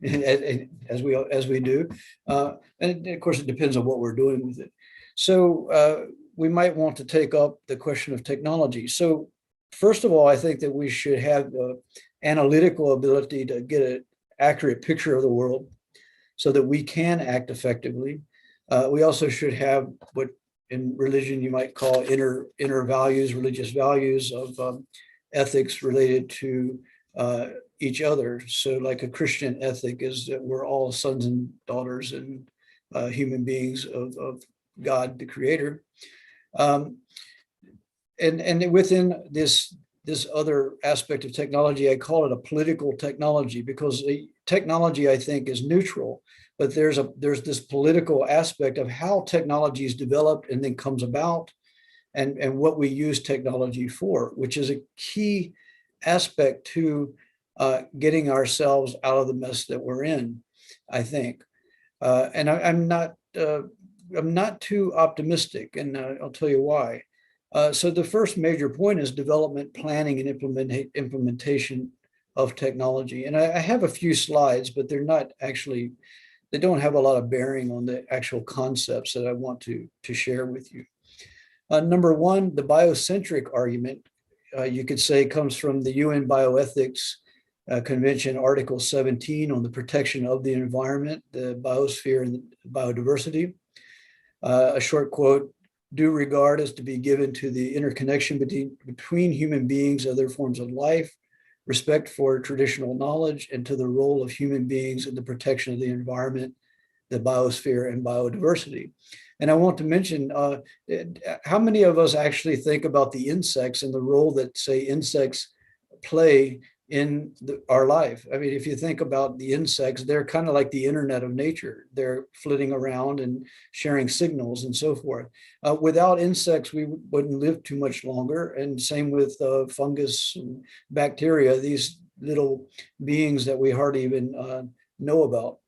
as we do. And of course, it depends on what we're doing with it. So we might want to take up the question of technology. So first of all, I think that we should have the analytical ability to get an accurate picture of the world so that we can act effectively. We also should have what in religion you might call inner values, religious values of ethics related to each other. So like a Christian ethic is that we're all sons and daughters and human beings of God, the creator. And within this other aspect of technology, I call it a political technology, because technology, I think, is neutral, but there's this political aspect of how technology is developed and then comes about, and what we use technology for, which is a key aspect to getting ourselves out of the mess that we're in, I think. And I'm not I'm not too optimistic, and I'll tell you why. So the first major point is development, planning, and implementation of technology. And I have a few slides, but they're not actually, they don't have a lot of bearing on the actual concepts that I want to share with you. Number one, the biocentric argument, you could say, comes from the UN Bioethics Convention, Article 17 on the protection of the environment, the biosphere, and biodiversity. A short quote: due regard is to be given to the interconnection between human beings and other forms of life, respect for traditional knowledge, and to the role of human beings in the protection of the environment, the biosphere, and biodiversity. And I want to mention, how many of us actually think about the insects and the role that, say, insects play in our life? I mean, if you think about the insects, they're kind of like the internet of nature. They're flitting around and sharing signals and so forth. Without insects, we wouldn't live too much longer. And same with fungus and bacteria, these little beings that we hardly even know about.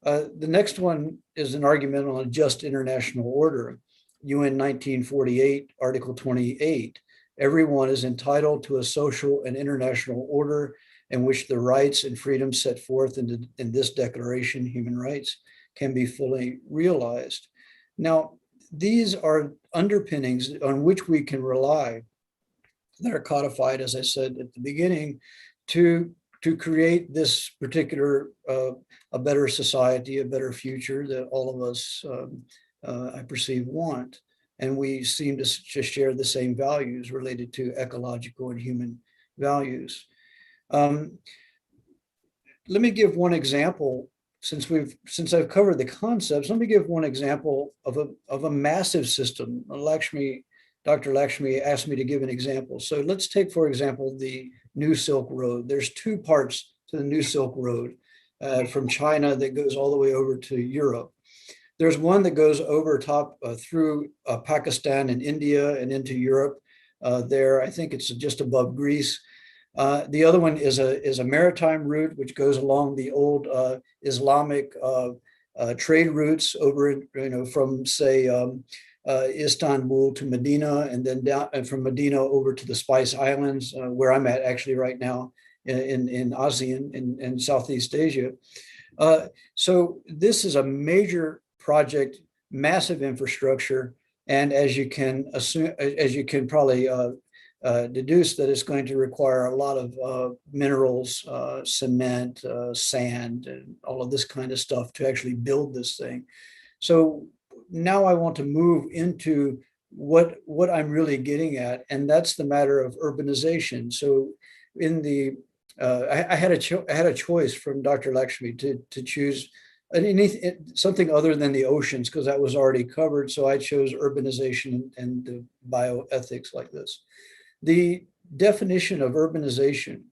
The next one is an argument on a just international order. UN 1948, Article 28. Everyone is entitled to a social and international order in which the rights and freedoms set forth in this declaration, human rights, can be fully realized. Now, these are underpinnings on which we can rely that are codified, as I said at the beginning, to create this particular, a better society, a better future that all of us, I perceive, want. And we seem to share the same values related to ecological and human values. Let me give one example. Since I've covered the concepts, let me give one example of a massive system. Dr. Lakshmi asked me to give an example. So let's take, for example, the New Silk Road. There's two parts to the New Silk Road from China that goes all the way over to Europe. There's one that goes over top through Pakistan and India and into Europe. There, I think it's just above Greece. The other one is a maritime route, which goes along the old Islamic trade routes over, from, say, Istanbul to Medina, and then down, and from Medina over to the Spice Islands, where I'm at actually right now in ASEAN, in Southeast Asia. So this is a major project, massive infrastructure, and as you can assume, as you can probably deduce, that it's going to require a lot of minerals, cement, sand, and all of this kind of stuff to actually build this thing. So now I want to move into what I'm really getting at, and that's the matter of urbanization. So in the I had a choice from Dr. Lakshmi to choose something other than the oceans, because that was already covered. So I chose urbanization and the bioethics like this. The definition of urbanization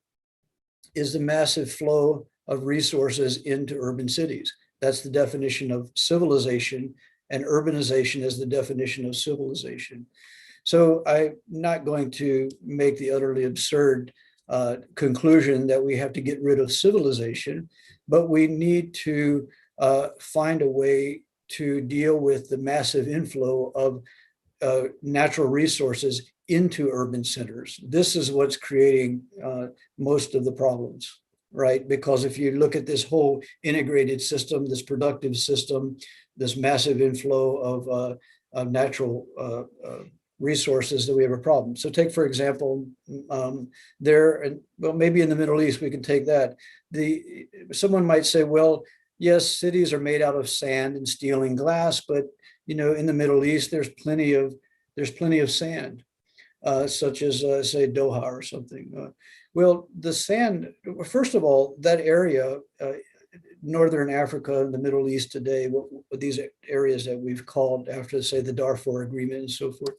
is the massive flow of resources into urban cities. That's the definition of civilization, and urbanization is the definition of civilization. So I'm not going to make the utterly absurd conclusion that we have to get rid of civilization, but we need to find a way to deal with the massive inflow of natural resources into urban centers. This is what's creating most of the problems, right? Because if you look at this whole integrated system, this productive system, this massive inflow of natural resources, that we have a problem. So take, for example, well, maybe in the Middle East, we can take that. Someone might say, well, yes, cities are made out of sand and steel and glass, but in the Middle East, there's plenty of sand, such as say Doha or something. Well, the sand, first of all, that area, Northern Africa and the Middle East today, these areas that we've called after, say, the Darfur Agreement and so forth,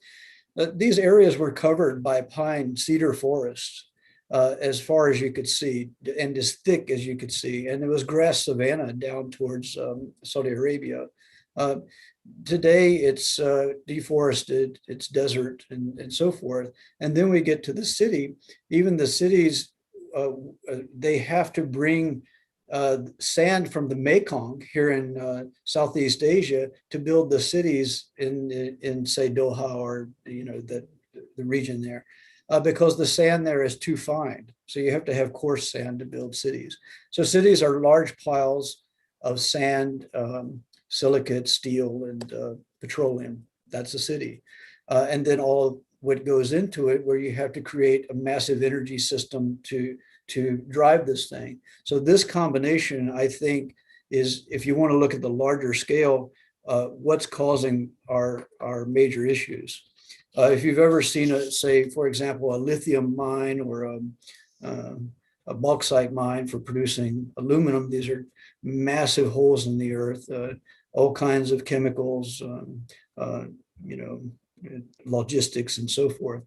these areas were covered by pine cedar forests as far as you could see, and as thick as you could see. And it was grass savanna down towards Saudi Arabia. Today, it's deforested, it's desert, and so forth. And then we get to the city. Even the cities, they have to bring sand from the Mekong here in Southeast Asia to build the cities in say Doha or the region there, because the sand there is too fine. So you have to have coarse sand to build cities. So cities are large piles of sand, silicate, steel, and petroleum. That's a city, and then all what goes into it, where you have to create a massive energy system to drive this thing. So this combination, I think, is, if you want to look at the larger scale, what's causing our major issues. If you've ever seen say, for example, a lithium mine or a bauxite mine for producing aluminum, these are massive holes in the earth, all kinds of chemicals, logistics and so forth.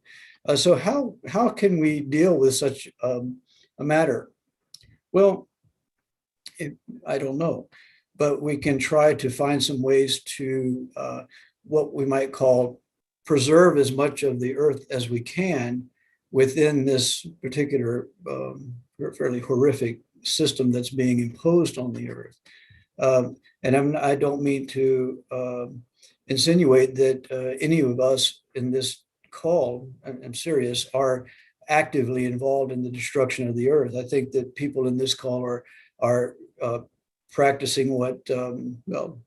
So how can we deal with such a matter? Well, I don't know, but we can try to find some ways to what we might call preserve as much of the earth as we can within this particular fairly horrific system that's being imposed on the earth. And I don't mean to insinuate that any of us in this call, I'm serious, are actively involved in the destruction of the earth. I think that people in this call are practicing what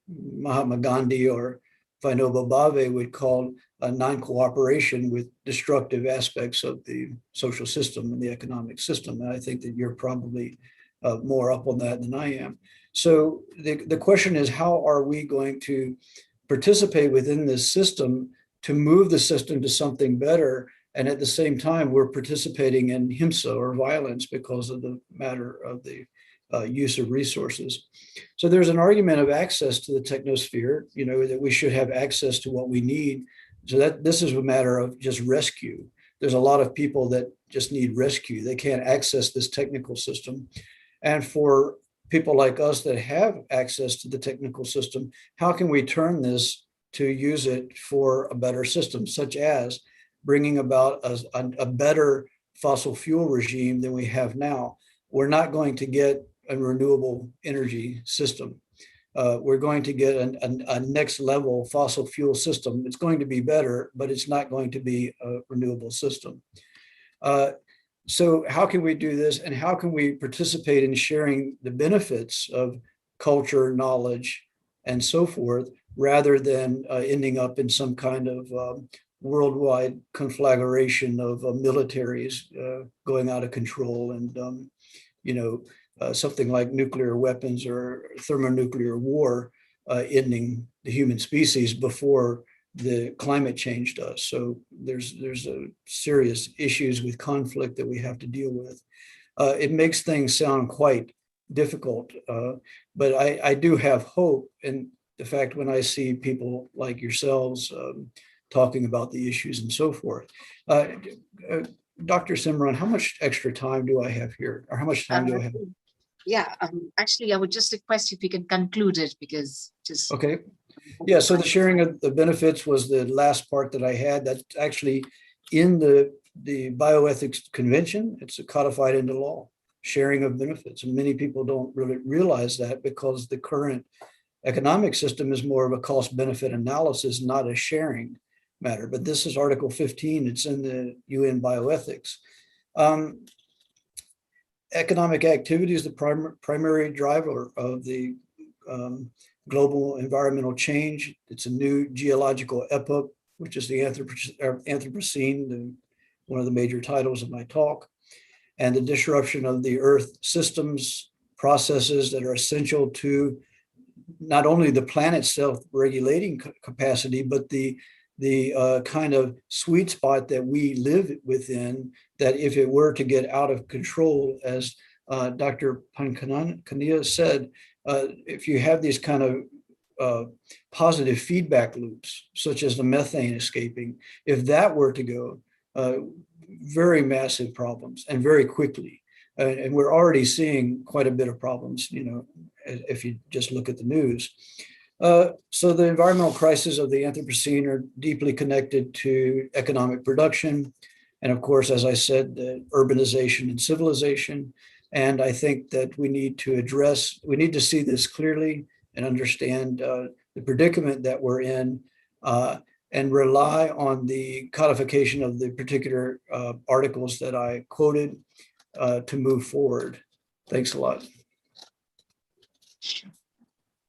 Mahatma Gandhi or Vinoba Bhave would call a non-cooperation with destructive aspects of the social system and the economic system. And I think that you're probably more up on that than I am. So the question is, how are we going to participate within this system to move the system to something better? And at the same time, we're participating in himsa or violence because of the matter of the use of resources. So there's an argument of access to the technosphere, that we should have access to what we need. So that this is a matter of just rescue. There's a lot of people that just need rescue. They can't access this technical system. And for people like us that have access to the technical system, how can we turn this to use it for a better system, such as bringing about a better fossil fuel regime than we have now? We're not going to get a renewable energy system. We're going to get a next level fossil fuel system. It's going to be better, but it's not going to be a renewable system. So how can we do this, and how can we participate in sharing the benefits of culture, knowledge, and so forth, rather than ending up in some kind of worldwide conflagration of militaries going out of control and something like nuclear weapons or thermonuclear war ending the human species before the climate change does. So there's serious issues with conflict that we have to deal with. It makes things sound quite difficult, but I do have hope in the fact when I see people like yourselves talking about the issues and so forth. Dr. Simran, how much extra time do I have here, or how much time do I have? Yeah, actually, I would just request if you can conclude it, because just... Okay. Yeah, so the sharing of the benefits was the last part that I had. That's actually in the bioethics convention. It's codified into law, sharing of benefits. And many people don't really realize that, because the current economic system is more of a cost benefit analysis, not a sharing matter. But this is Article 15. It's in the UN bioethics. Economic activity is the primary driver of the global environmental change. It's a new geological epoch, which is the Anthropocene, one of the major titles of my talk, and the disruption of the Earth systems, processes that are essential to not only the planet's self-regulating capacity, but the kind of sweet spot that we live within, that if it were to get out of control, as Dr. Pankania said, if you have these kind of positive feedback loops, such as the methane escaping, if that were to go, very massive problems, and very quickly. And we're already seeing quite a bit of problems, if you just look at the news. So the environmental crises of the Anthropocene are deeply connected to economic production. And of course, as I said, the urbanization and civilization. And I think that we need to see this clearly and understand the predicament that we're in, and rely on the codification of the particular articles that I quoted to move forward. Thanks a lot.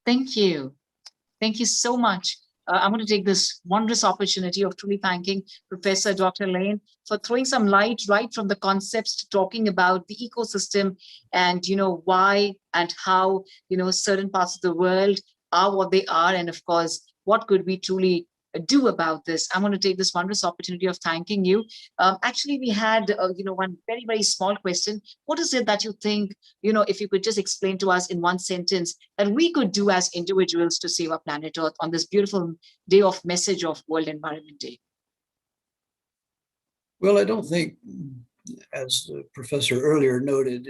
Thank you. Thank you so much. I'm going to take this wondrous opportunity of truly thanking Professor Dr. Lane for throwing some light right from the concepts to talking about the ecosystem and, why and how, certain parts of the world are what they are. And of course, what could we truly do about this? I'm going to take this wondrous opportunity of thanking you. Actually, we had, one very, very small question. What is it that you think, if you could just explain to us in one sentence that we could do as individuals to save our planet Earth on this beautiful day of message of World Environment Day? Well, I don't think, as the professor earlier noted,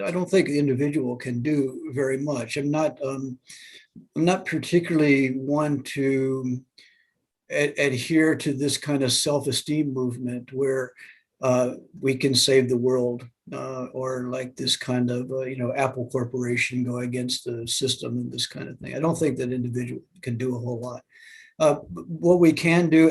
I don't think the individual can do very much. I'm not particularly one to adhere to this kind of self-esteem movement where we can save the world, or like this kind of Apple Corporation go against the system and this kind of thing. I don't think that individual can do a whole lot. What we can do,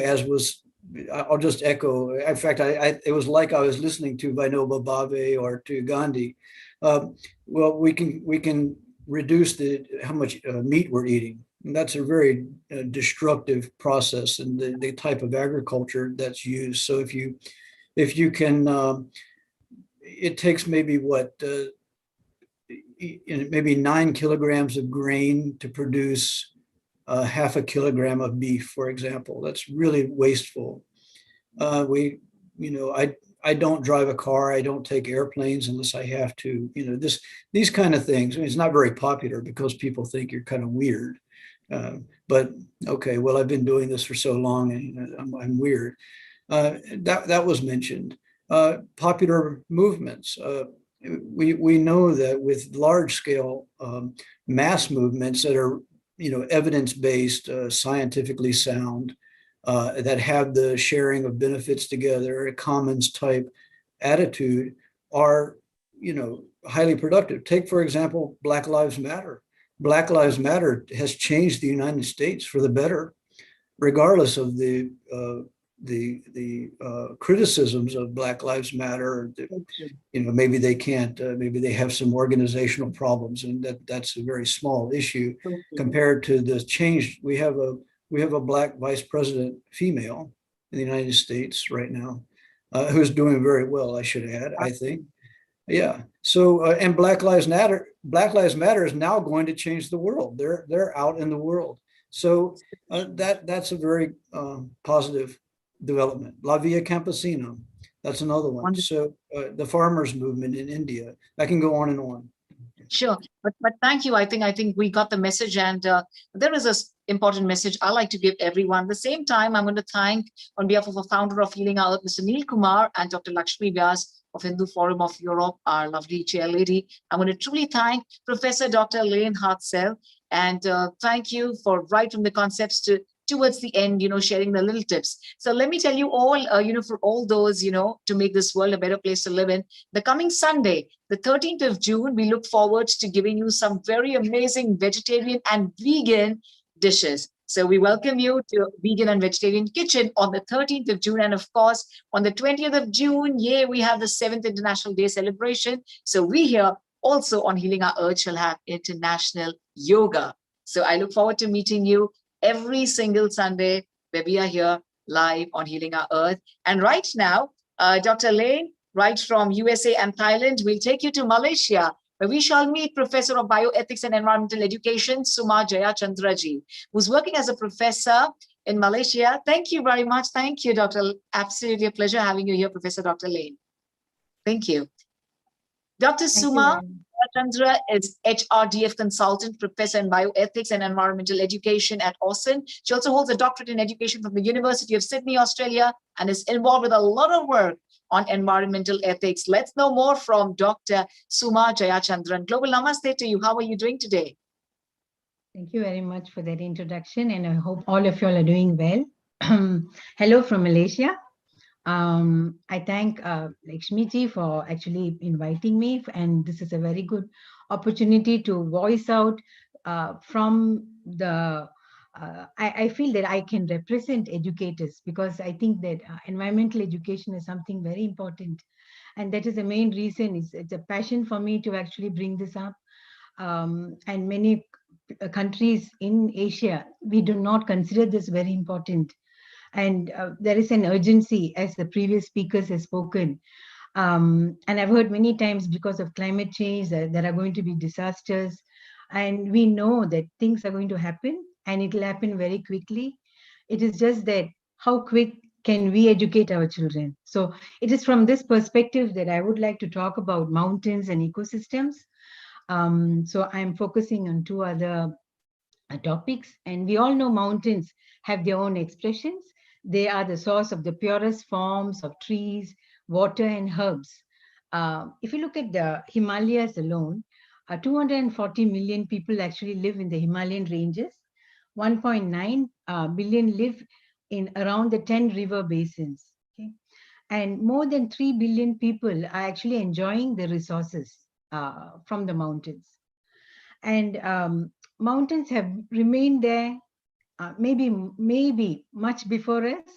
I'll just echo. In fact, it was like I was listening to Vinoba Bhave or to Gandhi. Well, we can reduce how much meat we're eating. And that's a very destructive process in the type of agriculture that's used. So if you can, it takes maybe maybe 9 kilograms of grain to produce half a kilogram of beef, for example. That's really wasteful. I don't drive a car. I don't take airplanes unless I have to. These kind of things. I mean, it's not very popular because people think you're kind of weird. But okay, well, I've been doing this for so long, and I'm weird. That was mentioned. Popular movements. We know that with large scale mass movements that are evidence-based, scientifically sound, that have the sharing of benefits together, a commons type attitude, are highly productive. Take, for example, Black Lives Matter. Black Lives Matter has changed the United States for the better, regardless of the criticisms of Black Lives Matter. Maybe they can't. Maybe they have some organizational problems, and that's a very small issue compared to the change. We have a Black vice president, female, in the United States right now, who's doing very well, I should add. I think. Yeah. So, and Black Lives Matter is now going to change the world. They're out in the world. So that's a very positive development. La Via Campesina, that's another one. Wonderful. So the farmers movement in India. I can go on and on. Sure, but thank you. I think we got the message, and there is an important message I like to give everyone. At the same time, I'm going to thank, on behalf of the founder of Healing Our Earth, Mr. Neil Kumar, and Dr. Lakshmi Vyas of Hindu Forum of Europe, our lovely chair lady. I'm going to truly thank Professor Dr. Lane Hartzell, and thank you for right from the concepts towards the end, sharing the little tips. So let me tell you all, for all those, to make this world a better place to live in, the coming Sunday, the 13th of June, we look forward to giving you some very amazing vegetarian and vegan dishes. So we welcome you to Vegan and Vegetarian Kitchen on the 13th of June. And of course, on the 20th of June, we have the 7th International Day celebration. So we here also on Healing Our Earth shall have International Yoga. So I look forward to meeting you every single Sunday where we are here live on Healing Our Earth. And right now, Dr. Lane, right from USA and Thailand, will take you to Malaysia, where we shall meet Professor of Bioethics and Environmental Education, Suma Jayachandraji, who's working as a professor in Malaysia. Thank you very much. Thank you, Dr. Absolutely a pleasure having you here, Professor Dr. Lane. Thank you. Dr. Suma Chandra is HRDF consultant, professor in bioethics and environmental education at Austin. She also holds a doctorate in education from the University of Sydney, Australia, and is involved with a lot of work on environmental ethics. Let's know more from Dr. Suma Jayachandran. Global Namaste to you. How are you doing today? Thank you very much for that introduction, and I hope all of you all are doing well. Hello from Malaysia. I thank Lakshmi ji for actually inviting me, and this is a very good opportunity to voice out from the. I feel that I can represent educators because I think that environmental education is something very important, and that is the main reason. It's a passion for me to actually bring this up, and many countries in Asia we do not consider this very important, and there is an urgency, as the previous speakers have spoken. And I've heard many times, because of climate change, there are going to be disasters, and we know that things are going to happen, and it will happen very quickly. It is just that how quick can we educate our children? So it is from this perspective that I would like to talk about mountains and ecosystems. So I'm focusing on two other topics, and we all know mountains have their own expressions. They are the source of the purest forms of trees, water, and herbs. If you look at the Himalayas alone, 240 million people actually live in the Himalayan ranges. 1.9 billion live in around the 10 river basins. Okay? And more than 3 billion people are actually enjoying the resources from the mountains. And mountains have remained there maybe much before us,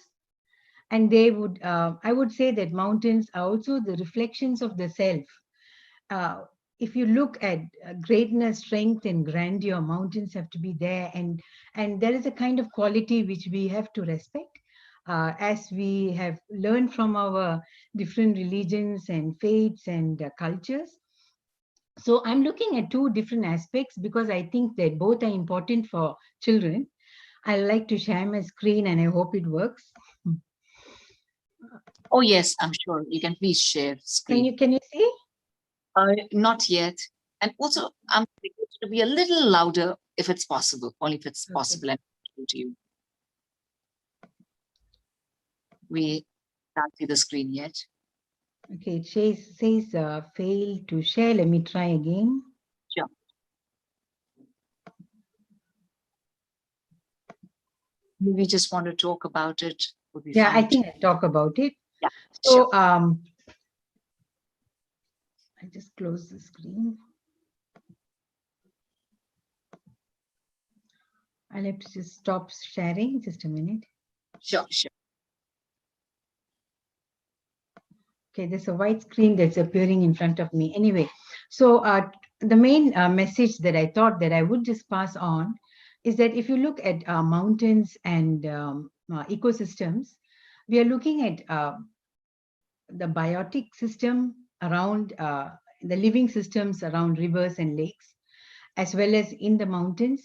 and they would I would say that mountains are also the reflections of the self. If you look at greatness, strength, and grandeur, mountains have to be there, and there is a kind of quality which we have to respect, as we have learned from our different religions and faiths and cultures. So I'm looking at two different aspects because I think that both are important for children. I like to share my screen and I hope it works. Oh, yes, I'm sure. You can please share screen. Can you see? Not yet. And also, I'm thinking to be a little louder if it's possible, only if it's possible and to you. We can't see the screen yet. Okay, it says fail to share. Let me try again. Sure. We just want to talk about it. Would be Yeah, fine. I think I'll talk about it. Yeah. So Sure. I just close the screen. I'll have to just stop sharing just a minute. Sure, sure. Okay, there's a white screen that's appearing in front of me. Anyway, so the main message that I thought that I would just pass on is that if you look at mountains and ecosystems, we are looking at the biotic system around the living systems around rivers and lakes, as well as in the mountains.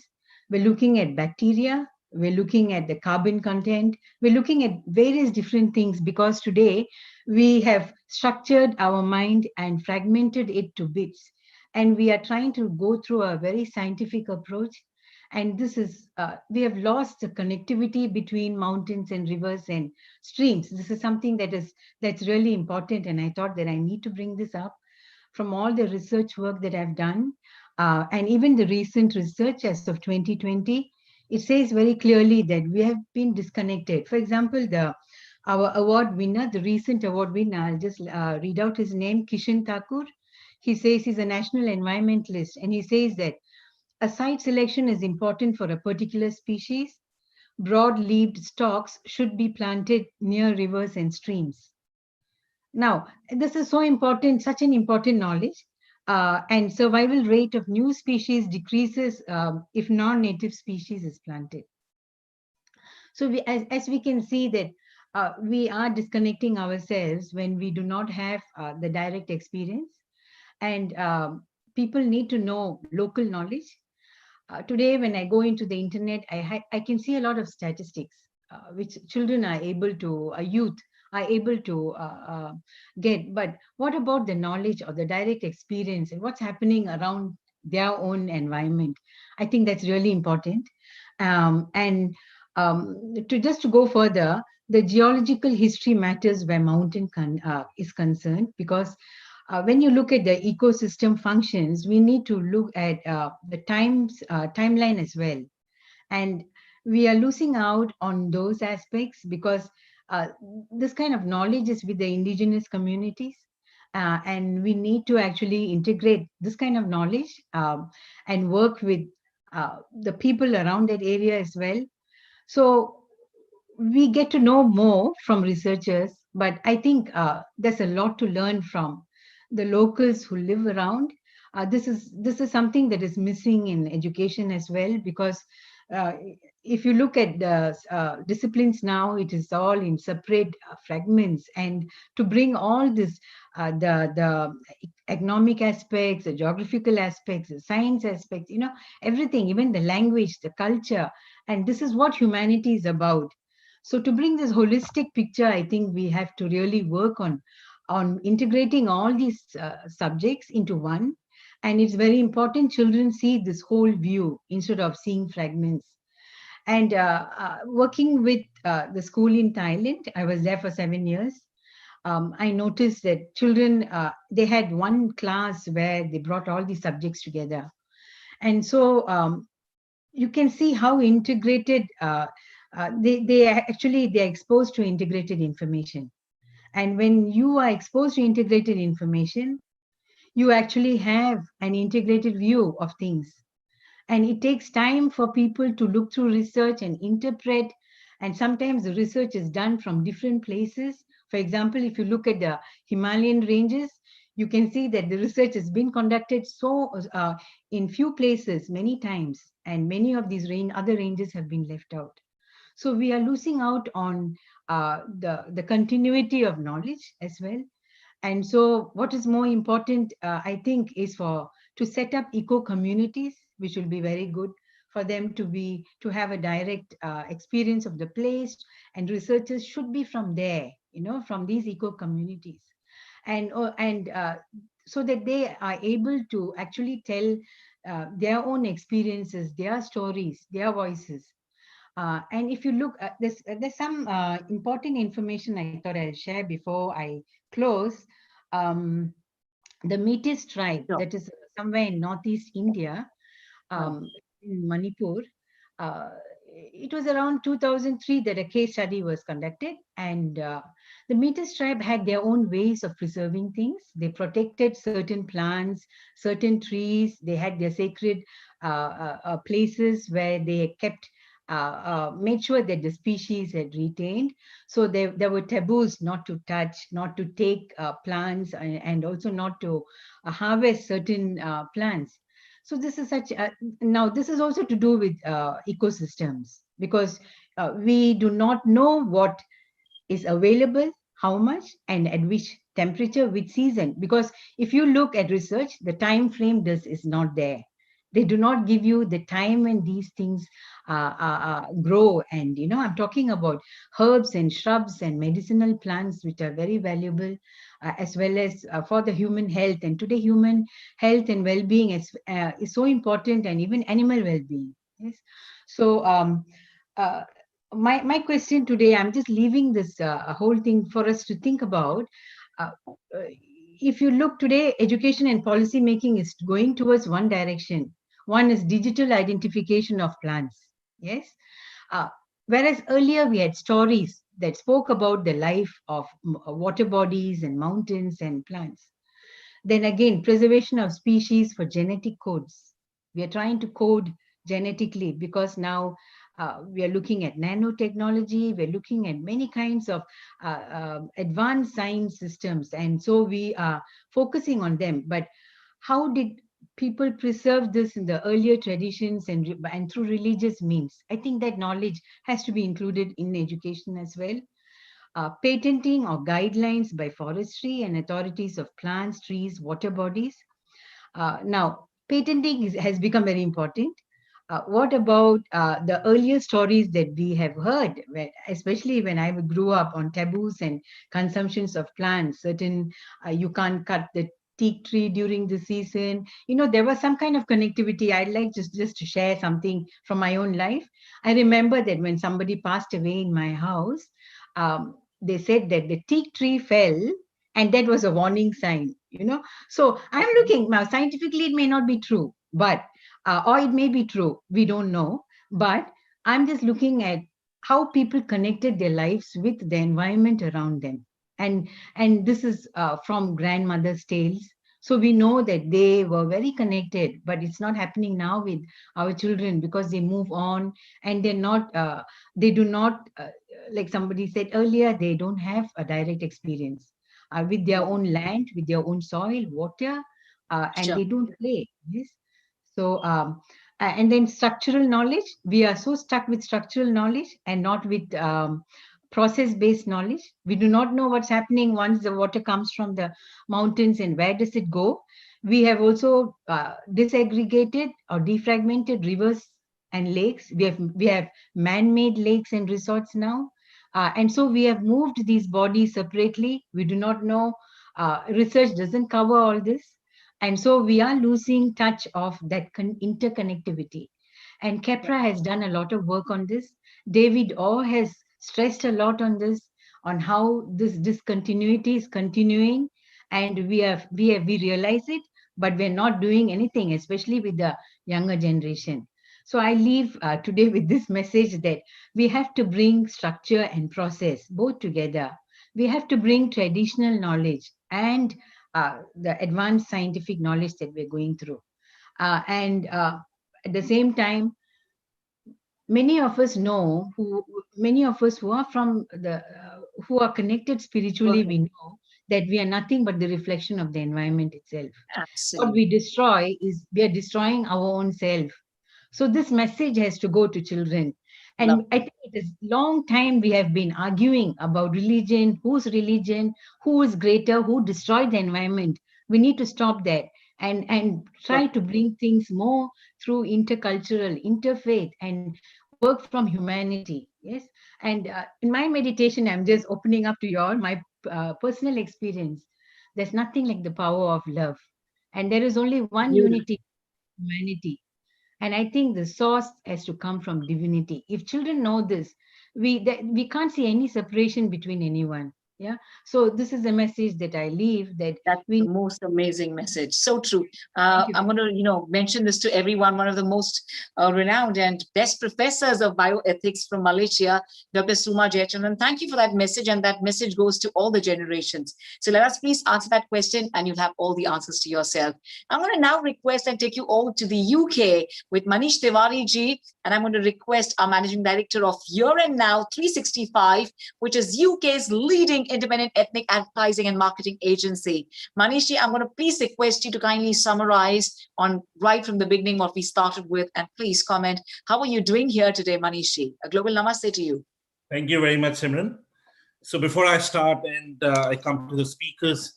We're looking at bacteria, we're looking at the carbon content, we're looking at various different things, because today we have structured our mind and fragmented it to bits. And we are trying to go through a very scientific approach. And this is, we have lost the connectivity between mountains and rivers and streams. This is something that's really important. And I thought that I need to bring this up from all the research work that I've done. And even the recent research as of 2020, it says very clearly that we have been disconnected. For example, our award winner, the recent award winner, I'll just read out his name, Kishan Thakur. He says he's a national environmentalist, and he says that a site selection is important for a particular species. Broad-leaved stalks should be planted near rivers and streams. Now, this is so important, such an important knowledge. And survival rate of new species decreases if non-native species is planted. So as we can see that we are disconnecting ourselves when we do not have the direct experience, and people need to know local knowledge. Today, when I go into the internet, I can see a lot of statistics which children are able to, youth are able to get. But what about the knowledge or the direct experience and what's happening around their own environment? I think that's really important. And to go further, the geological history matters where mountain is concerned, because when you look at the ecosystem functions, we need to look at the timeline as well. And we are losing out on those aspects because uh, this kind of knowledge is with the indigenous communities. And we need to actually integrate this kind of knowledge and work with the people around that area as well. So we get to know more from researchers, but I think there's a lot to learn from the locals who live around. This is something that is missing in education as well, because uh, if you look at the disciplines now, it is all in separate fragments, and to bring all this, the economic aspects, the geographical aspects, the science aspects, everything, even the language, the culture, and this is what humanity is about. So to bring this holistic picture, I think we have to really work on integrating all these subjects into one. And it's very important children see this whole view instead of seeing fragments. And working with the school in Thailand, I was there for 7 years. I noticed that children, they had one class where they brought all these subjects together. And so you can see how integrated they're exposed to integrated information. And when you are exposed to integrated information, you actually have an integrated view of things. And it takes time for people to look through research and interpret. And sometimes the research is done from different places. For example, if you look at the Himalayan ranges, you can see that the research has been conducted in few places many times, and many of these other ranges have been left out. So we are losing out on the continuity of knowledge as well. And so what is more important, I think, is to set up eco communities, which will be very good for them to have a direct experience of the place. And researchers should be from there, from these eco communities. And so that they are able to actually tell their own experiences, their stories, their voices. And if you look, there's some important information I thought I'll share before I close. Um, the Metis tribe, Sure. that is somewhere in Northeast India, in Manipur. It was around 2003 that a case study was conducted, and the Metis tribe had their own ways of preserving things. They protected certain plants, certain trees. They had their sacred places where they kept, made sure that the species had retained. So there were taboos not to touch, not to take plants, and also not to harvest certain plants. So this is now this is also to do with ecosystems, because we do not know what is available, how much, and at which temperature, which season. Because if you look at research, the time frame is not there. They do not give you the time when these things grow. And I'm talking about herbs and shrubs and medicinal plants, which are very valuable, as well as for the human health. And today human health and well-being is so important, and even animal well-being. Yes. So my question today, I'm just leaving this whole thing for us to think about. If you look today, education and policy making is going towards one direction. One is digital identification of plants. Yes. Whereas earlier we had stories that spoke about the life of water bodies and mountains and plants. Then again, preservation of species for genetic codes. We are trying to code genetically, because now we are looking at nanotechnology, we're looking at many kinds of advanced science systems. And so we are focusing on them. But how did people preserve this in the earlier traditions and through religious means? I think that knowledge has to be included in education as well. Patenting or guidelines by forestry and authorities of plants, trees, water bodies. Now, patenting has become very important. What about the earlier stories that we have heard, especially when I grew up, on taboos and consumptions of plants? Certain, you can't cut the teak tree during the season. There was some kind of connectivity. I'd like just to share something from my own life. I remember that when somebody passed away in my house, they said that the teak tree fell, and that was a warning sign. So I'm looking now, scientifically it may not be true, but or it may be true, we don't know. But I'm just looking at how people connected their lives with the environment around them. And this is from grandmother's tales. So we know that they were very connected, but it's not happening now with our children because they move on and they do not, like somebody said earlier, they don't have a direct experience with their own land, with their own soil, water, and Sure. they don't play. Yes. So, and then structural knowledge, we are so stuck with structural knowledge and not with process-based knowledge. We do not know what's happening once the water comes from the mountains and where does it go. We have also disaggregated or defragmented rivers and lakes. We have man-made lakes and resorts now. And so we have moved these bodies separately. We do not know, research doesn't cover all this. And so we are losing touch of that interconnectivity. And Kepra has done a lot of work on this. David Orr has stressed a lot on this, on how this discontinuity is continuing. And we realize it, but we're not doing anything, especially with the younger generation. So I leave today with this message that we have to bring structure and process both together. We have to bring traditional knowledge and the advanced scientific knowledge that we're going through. And at the same time, many of us who are from who are connected spiritually, we know that we are nothing but the reflection of the environment itself. What we destroy is we are destroying our own self. So this message has to go to children. And I think it is long time we have been arguing about religion, who is greater, who destroyed the environment. We need to stop that and try to bring things more through intercultural, interfaith, and work from humanity. Yes. And in my meditation, I'm just opening up to you all my personal experience. There's nothing like the power of love. And there is only one unity, humanity. And I think the source has to come from divinity. If children know this, we can't see any separation between anyone. Yeah. So this is a message that I leave, that that's the most amazing message. So true. I'm going to, mention this to everyone. One of the most renowned and best professors of bioethics from Malaysia, Dr. Suma Jayachandran. Thank you for that message. And that message goes to all the generations. So let us please answer that question and you'll have all the answers to yourself. I'm going to now request and take you all to the UK with Manish Tiwari ji. And I'm going to request our managing director of Here and Now 365, which is UK's leading independent ethnic advertising and marketing agency. Manishi, I'm going to please request you to kindly summarize on right from the beginning what we started with, and please comment. How are you doing here today, Manishi? A global namaste to you. Thank you very much, Simran. So before I start and I come to the speakers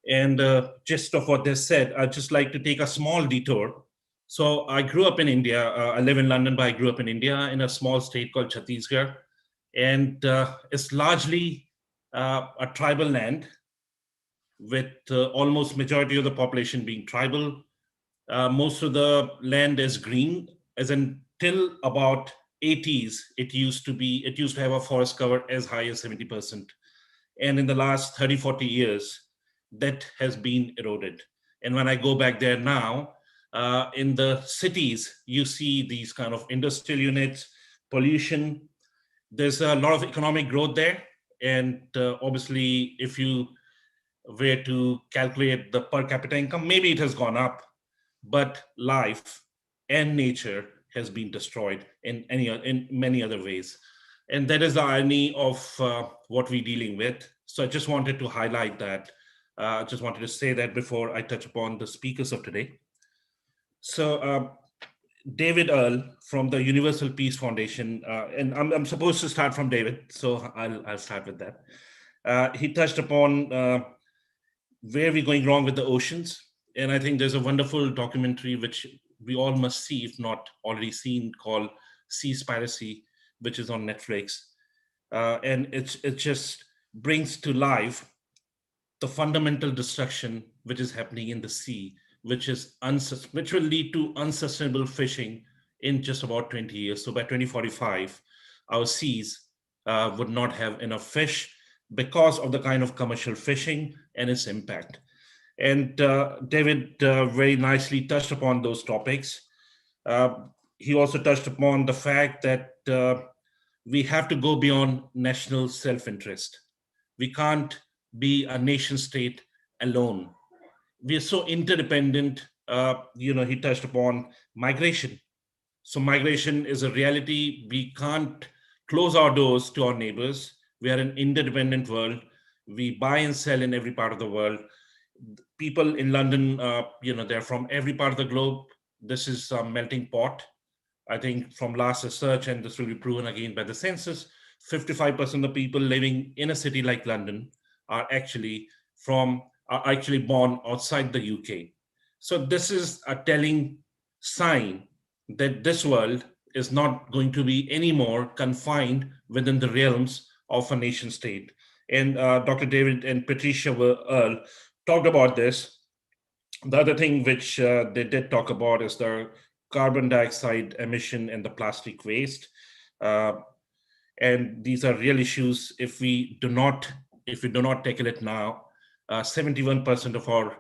and gist of what they said, I'd just like to take a small detour. So I grew up in India. I live in London, but I grew up in India in a small state called Chhattisgarh. And it's largely a tribal land with almost majority of the population being tribal. Most of the land is green, as until about 80s, it used to have a forest cover as high as 70%. And in the last 30, 40 years, that has been eroded. And when I go back there now, in the cities, you see these kind of industrial units, pollution. There's a lot of economic growth there. And obviously, if you were to calculate the per capita income, maybe it has gone up, but life and nature has been destroyed in many other ways. And that is the irony of what we're dealing with. So I just wanted to highlight that. I just wanted to say that before I touch upon the speakers of today. So David Earl from the Universal Peace Foundation, and I'm supposed to start from David, so I'll start with that. He touched upon where we're going wrong with the oceans. And I think there's a wonderful documentary which we all must see, if not already seen, called Seaspiracy, which is on Netflix. And it just brings to life the fundamental destruction which is happening in the sea, which will lead to unsustainable fishing in just about 20 years. So by 2045, our seas would not have enough fish because of the kind of commercial fishing and its impact. And David very nicely touched upon those topics. He also touched upon the fact that we have to go beyond national self-interest. We can't be a nation state alone. We are so interdependent. He touched upon migration. So migration is a reality. We can't close our doors to our neighbors. We are an interdependent world. We buy and sell in every part of the world. People in London, they're from every part of the globe. This is a melting pot. I think from last research, and this will be proven again by the census, 55% of the people living in a city like London are actually born outside the UK. So this is a telling sign that this world is not going to be anymore confined within the realms of a nation state. And Dr. David and Patricia Earle talked about this. The other thing which they did talk about is the carbon dioxide emission and the plastic waste. And these are real issues. If we do not tackle it now, 71% of our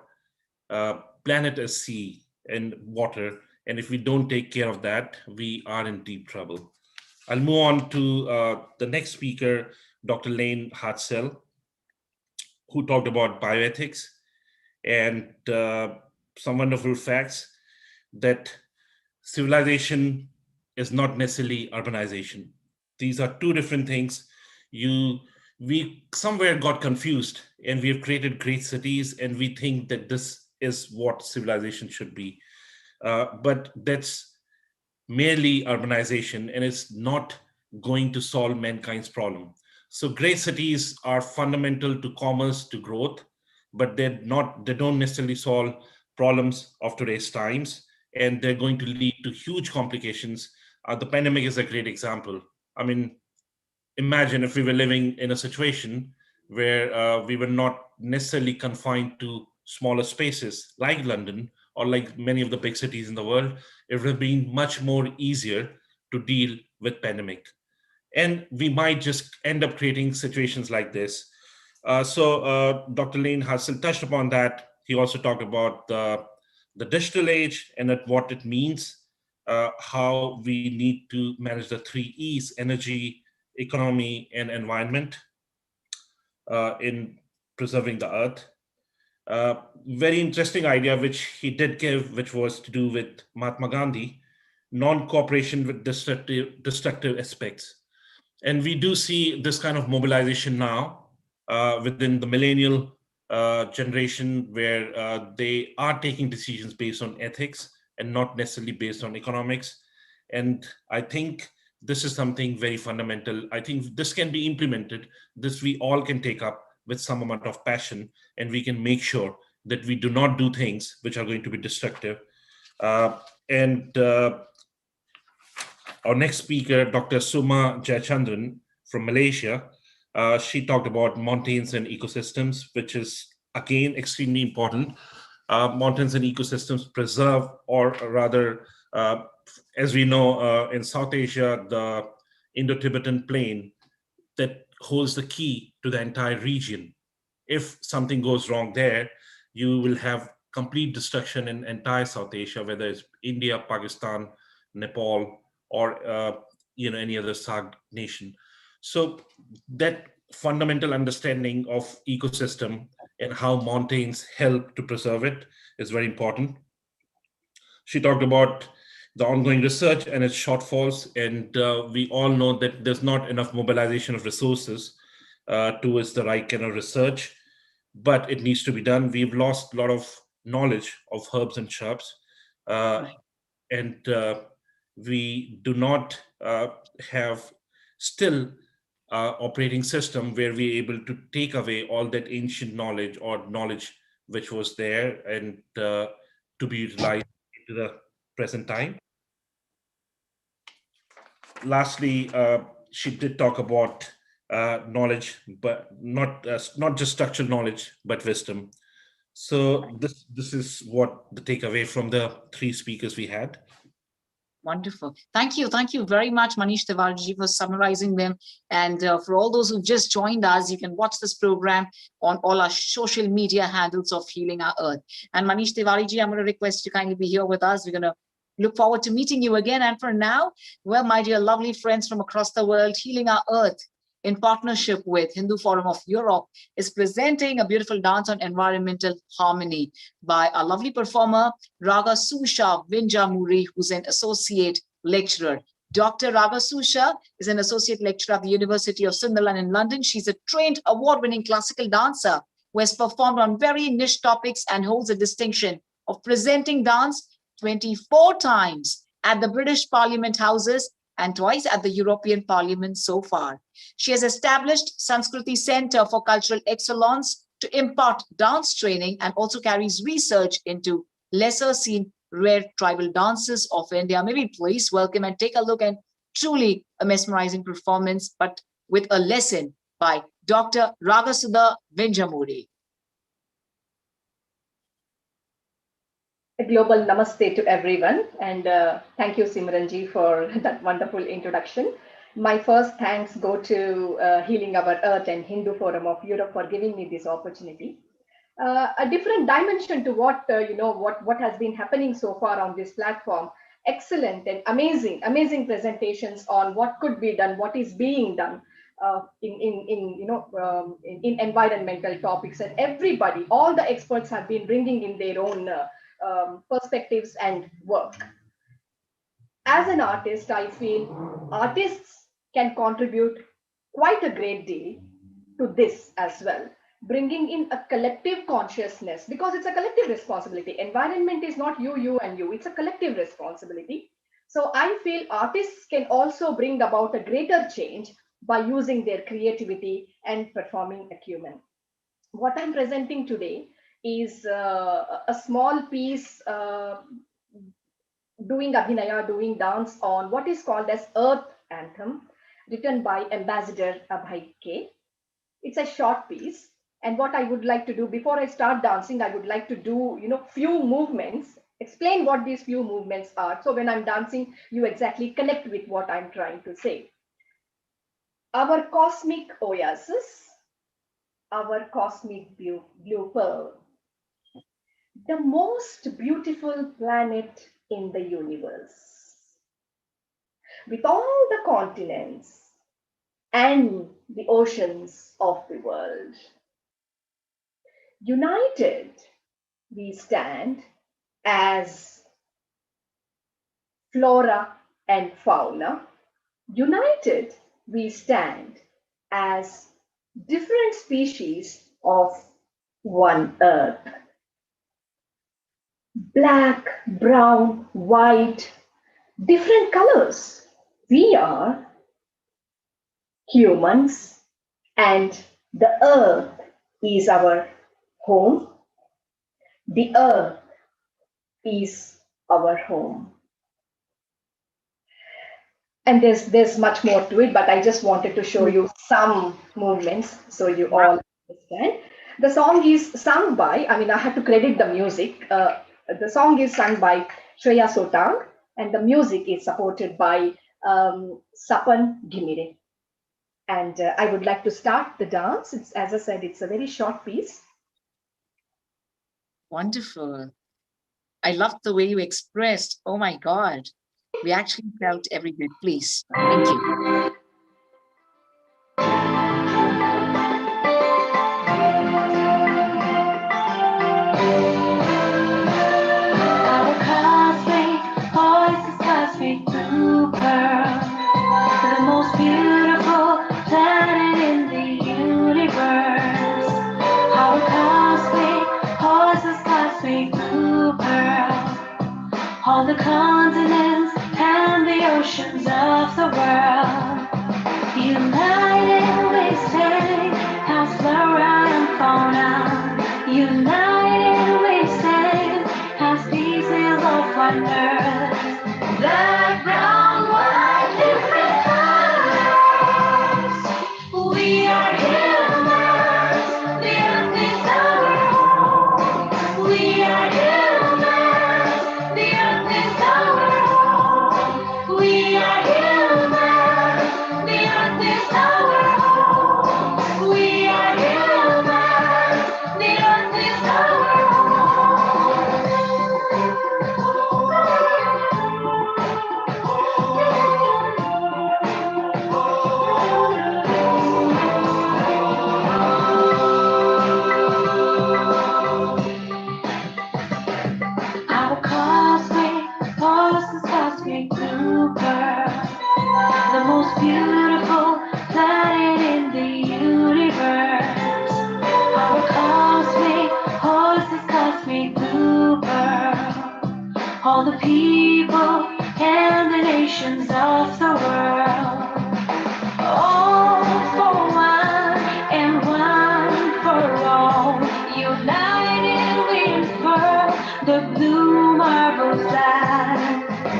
planet is sea and water. And if we don't take care of that, we are in deep trouble. I'll move on to the next speaker, Dr. Lane Hartzell, who talked about bioethics and some wonderful facts that civilization is not necessarily urbanization. These are two different things. We somewhere got confused, and we have created great cities, and we think that this is what civilization should be. But that's merely urbanization, and it's not going to solve mankind's problem. So great cities are fundamental to commerce, to growth, but they don't necessarily solve problems of today's times, and they're going to lead to huge complications. The pandemic is a great example. I mean, imagine if we were living in a situation where we were not necessarily confined to smaller spaces like London or like many of the big cities in the world. It would have been much more easier to deal with pandemic. And we might just end up creating situations like this. So Dr. Lane Hartzell touched upon that. He also talked about the digital age and what it means, how we need to manage the 3 E's: energy, economy, and environment in preserving the earth. Very interesting idea which he did give, which was to do with Mahatma Gandhi, non-cooperation with destructive aspects. And we do see this kind of mobilization now within the millennial generation, where they are taking decisions based on ethics and not necessarily based on economics. And I think this is something very fundamental. I think this can be implemented. This we all can take up with some amount of passion, and we can make sure that we do not do things which are going to be destructive. And our next speaker, Dr. Suma Jayachandran from Malaysia, she talked about mountains and ecosystems, which is again extremely important. Mountains and ecosystems preserve, or rather, as we know, in South Asia, the Indo-Tibetan plain that holds the key to the entire region. If something goes wrong there, you will have complete destruction in entire South Asia, whether it's India, Pakistan, Nepal, or any other SAARC nation. So that fundamental understanding of ecosystem and how mountains help to preserve it is very important. She talked about the ongoing research and its shortfalls, and we all know that there's not enough mobilization of resources towards the right kind of research, but it needs to be done. We've lost a lot of knowledge of herbs and shrubs, and we do not have still operating system where we're able to take away all that ancient knowledge or knowledge which was there and to be utilized into the present time. Lastly, she did talk about knowledge, but not just structural knowledge, but wisdom. So this is what the takeaway from the 3 speakers we had. Wonderful. Thank you very much, Manish Tiwari, for summarizing them. And for all those who just joined us, you can watch this program on all our social media handles of Healing Our Earth. And Manish Tiwari, I'm going to request you kindly be here with us. We're going to Look forward to meeting you again. And for now, well, my dear lovely friends from across the world, Healing Our Earth in partnership with Hindu Forum of Europe is presenting a beautiful dance on environmental harmony by a lovely performer, Raga Susha Vinjamuri, who's an associate lecturer. Dr. Raga Susha is an associate lecturer at the University of Sunderland in London. She's a trained award-winning classical dancer who has performed on very niche topics and holds the distinction of presenting dance 24 times at the British Parliament Houses and twice at the European Parliament so far. She has established Sanskriti Center for Cultural Excellence to impart dance training and also carries research into lesser seen rare tribal dances of India. Maybe please welcome and take a look at truly a mesmerizing performance, but with a lesson by Dr. Ragasudha Vinjamuri. A global namaste to everyone, and thank you, Simranji, for that wonderful introduction. My first thanks go to Healing Our Earth and Hindu Forum of Europe for giving me this opportunity. A different dimension to what what has been happening so far on this platform. Excellent and amazing presentations on what could be done, what is being done in environmental topics, and everybody, all the experts have been bringing in their own perspectives and work. As an artist, I feel artists can contribute quite a great deal to this as well, bringing in a collective consciousness, because it's a collective responsibility. Environment is not you and you, it's a collective responsibility. So I feel artists can also bring about a greater change by using their creativity and performing acumen. What I'm presenting today is a small piece doing abhinaya, doing dance on what is called as Earth Anthem, written by Ambassador Abhay K. It's a short piece. And what I would like to do before I start dancing, I would like to do, few movements, explain what these few movements are. So when I'm dancing, you exactly connect with what I'm trying to say. Our cosmic oasis, our cosmic blue pearl, the most beautiful planet in the universe, with all the continents and the oceans of the world. United, we stand as flora and fauna. United, we stand as different species of one earth. Black, brown, white, different colors. We are humans, and the earth is our home. The earth is our home. And there's much more to it, but I just wanted to show you some movements so you all understand. The song is sung by, I have to credit the music. The song is sung by Shreya Sotang, and the music is supported by Sapan Gimire. And I would like to start the dance. As I said, it's a very short piece. Wonderful. I loved the way you expressed. Oh my God. We actually felt every bit. Please. Thank you. Our cosmic voices cosmic blue pearl, the most beautiful planet in the universe. Our cosmic voices cosmic blue pearl, all the continents and the oceans of the world. United we stand as flora and fauna. United we stand as pieces of one earth. Black, brown, white, different colors. We are humans. The earth is our home. We are humans. The earth is our home. We are humans. The earth is our home. We are humans. The earth is our home. all the people and the nations of the world. All for one and one for all. United we unfurl the blue marble flag.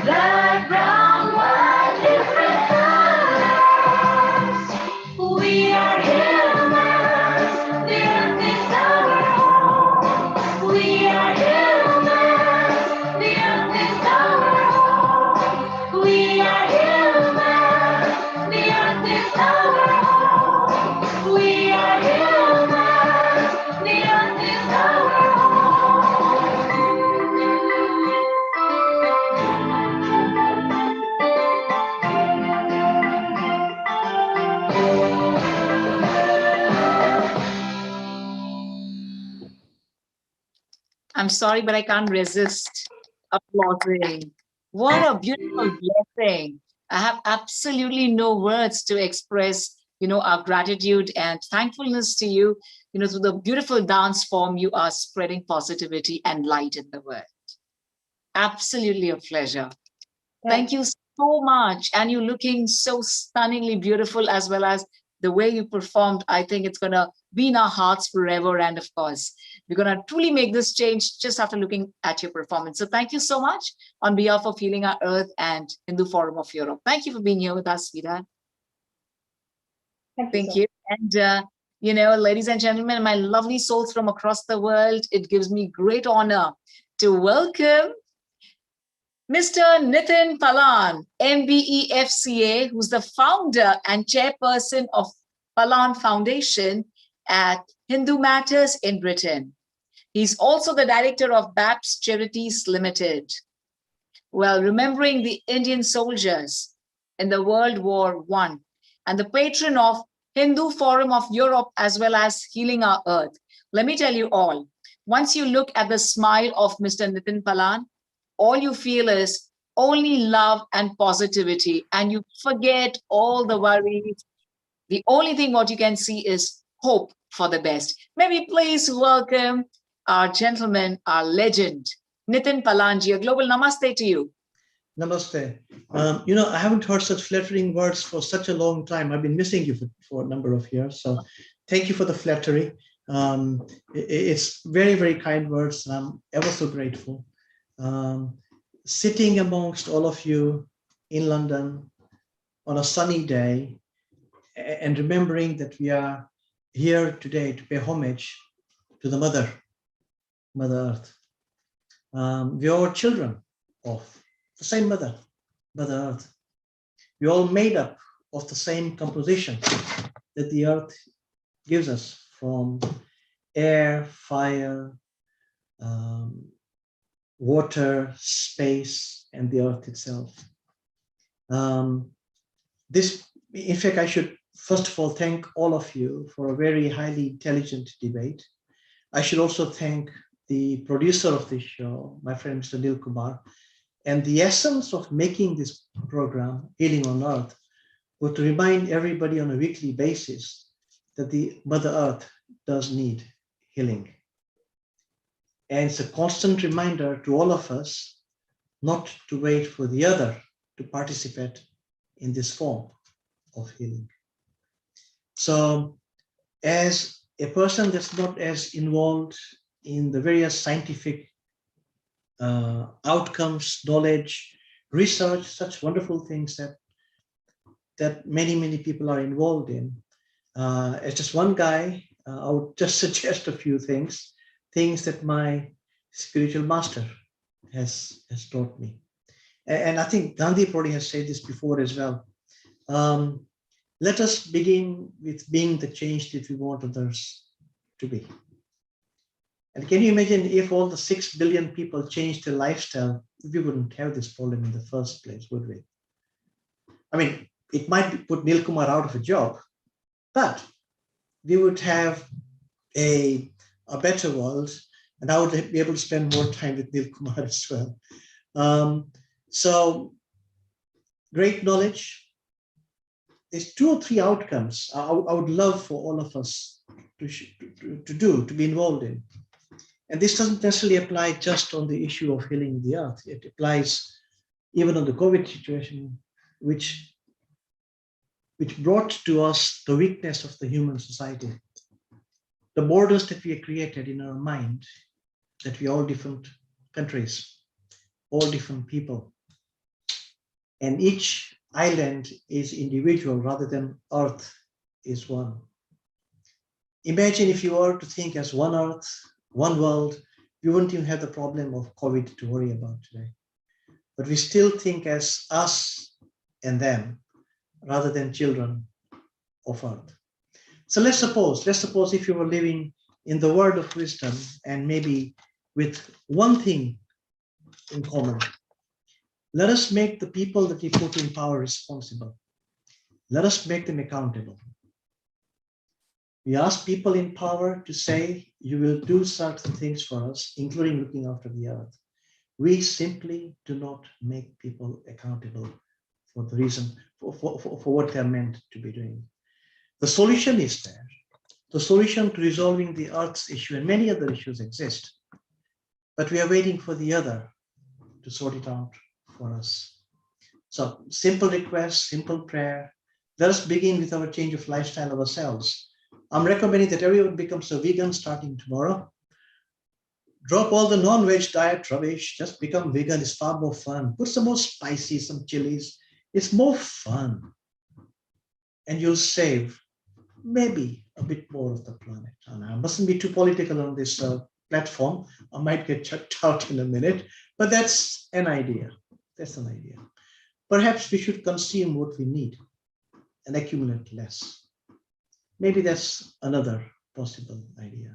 Black, brown, white, different colors. We are humans. The earth is our home. We are humans. The earth is our home. We are humans. The earth is our home. We are humans. The earth is our I'm sorry, but I can't resist applauding. What a beautiful blessing. I have absolutely no words to express, our gratitude and thankfulness to you, through the beautiful dance form you are spreading positivity and light in the world. Absolutely a pleasure. Thank you so much. And you're looking so stunningly beautiful, as well as the way you performed. I think it's going to be in our hearts forever. And of course, we're going to truly make this change just after looking at your performance. So thank you so much on behalf of Healing Our Earth and Hindu Forum of Europe. Thank you for being here with us, sweetheart. Thank you. And, ladies and gentlemen, my lovely souls from across the world, it gives me great honor to welcome Mr. Nitin Palan, MBE-FCA, who's the founder and chairperson of Palan Foundation at Hindu Matters in Britain. He's also the director of BAPS Charities Limited. Well, remembering the Indian soldiers in the World War I, and the patron of Hindu Forum of Europe, as well as Healing Our Earth. Let me tell you all, once you look at the smile of Mr. Nitin Palan, all you feel is only love and positivity, and you forget all the worries. The only thing what you can see is hope for the best. May we please welcome our gentleman, our legend, Nitin Palanji. A global namaste to you. Namaste. I haven't heard such flattering words for such a long time. I've been missing you for a number of years. So thank you for the flattery. It's very, very kind words, and I'm ever so grateful. Sitting amongst all of you in London on a sunny day and remembering that we are here today to pay homage to the Mother Earth. We are all children of the same Mother Earth. We're all made up of the same composition that the Earth gives us, from air, fire, water, space, and the Earth itself. In fact, I should first of all thank all of you for a very highly intelligent debate. I should also thank the producer of this show, my friend Mr. Nil Kumar. And the essence of making this program, Healing on Earth, was to remind everybody on a weekly basis that the Mother Earth does need healing. And it's a constant reminder to all of us not to wait for the other to participate in this form of healing. So as a person that's not as involved in the various scientific outcomes, knowledge, research, such wonderful things that many people are involved in. As just one guy, I would just suggest a few things that my spiritual master has taught me. And I think Gandhi probably has said this before as well. Let us begin with being the change that we want others to be. And can you imagine if all the 6 billion people changed their lifestyle, we wouldn't have this problem in the first place, would we? I mean, it might put Nil Kumar out of a job, but we would have a better world, and I would be able to spend more time with Nil Kumar as well. So great knowledge. There's 2 or 3 outcomes I would love for all of us to be involved in. And this doesn't necessarily apply just on the issue of healing the earth. It applies even on the COVID situation, which brought to us the weakness of the human society. The borders that we have created in our mind, that we are all different countries, all different people, and each island is individual rather than earth is one. Imagine if you were to think as one earth, one world, we wouldn't even have the problem of COVID to worry about today. But we still think as us and them rather than children of earth. So let's suppose if you were living in the world of wisdom and maybe with one thing in common. Let us make the people that we put in power responsible. Let us make them accountable. We ask people in power to say, you will do certain things for us, including looking after the earth. We simply do not make people accountable for the reason, for what they're meant to be doing. The solution is there. The solution to resolving the earth's issue, and many other issues exist, but we are waiting for the other to sort it out for us. So simple request, simple prayer. Let us begin with our change of lifestyle ourselves. I'm recommending that everyone becomes a vegan starting tomorrow. Drop all the non-veg diet rubbish, just become vegan. It's far more fun. Put some more spices, some chilies. It's more fun. And you'll save maybe a bit more of the planet. And I mustn't be too political on this platform. I might get checked out in a minute, but that's an idea. That's an idea. Perhaps we should consume what we need and accumulate less. Maybe that's another possible idea.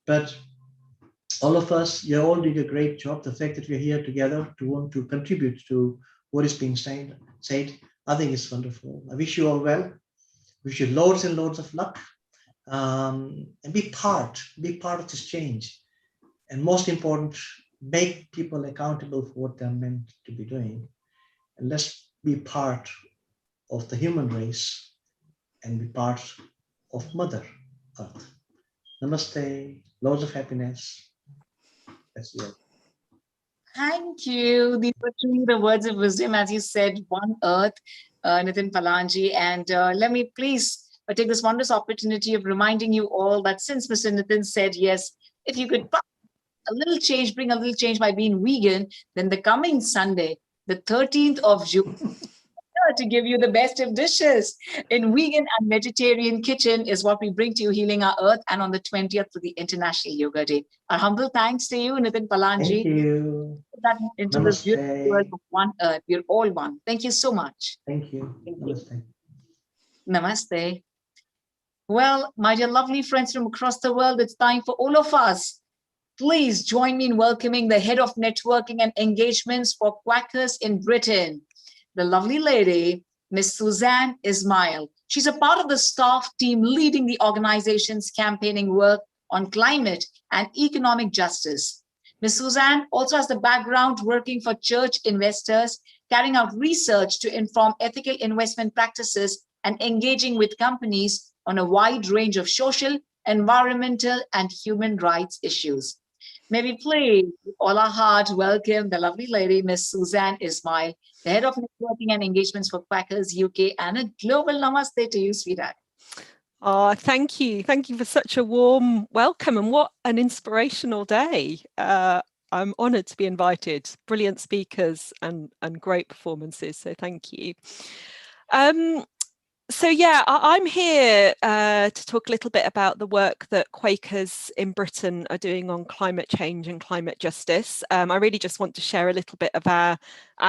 But all of us, you're all doing a great job. The fact that we're here together to want to contribute to what is being said, I think is wonderful. I wish you all well. Wish you loads and loads of luck, and be part of this change. And most important, make people accountable for what they're meant to be doing. And let's be part of the human race and be part of Mother Earth. Namaste, loads of happiness. That's it. Thank you. These were truly the words of wisdom, as you said, one earth, Nitin Palanji. And let me please take this wondrous opportunity of reminding you all that since Mr. Nitin said, yes, if you could a little change, bring a little change by being vegan, then the coming Sunday, the 13th of June, to give you the best of dishes in vegan and vegetarian kitchen is what we bring to you, healing our earth, and on the 20th for the International Yoga Day. Our humble thanks to you, Nitin Palanji. Thank you. That into Namaste. this beautiful world of one earth. We're all one. Thank you so much. Thank you. Thank Namaste. You. Namaste. Well, my dear lovely friends from across the world, it's time for all of us. Please join me in welcoming the head of networking and engagements for Quackers in Britain, the lovely lady, Miss Suzanne Ismail. She's a part of the staff team leading the organization's campaigning work on climate and economic justice. Ms. Suzanne also has the background working for church investors, carrying out research to inform ethical investment practices and engaging with companies on a wide range of social, environmental, and human rights issues. May we please, with all our heart, welcome the lovely lady, Ms. Suzanne Ismail, the head of networking and engagements for Quackers UK, and a global namaste to you, sweetheart. Oh, thank you. Thank you for such a warm welcome, and what an inspirational day. I'm honoured to be invited. Brilliant speakers and great performances, so thank you. So yeah, I'm here to talk a little bit about the work that Quakers in Britain are doing on climate change and climate justice. I really just want to share a little bit of our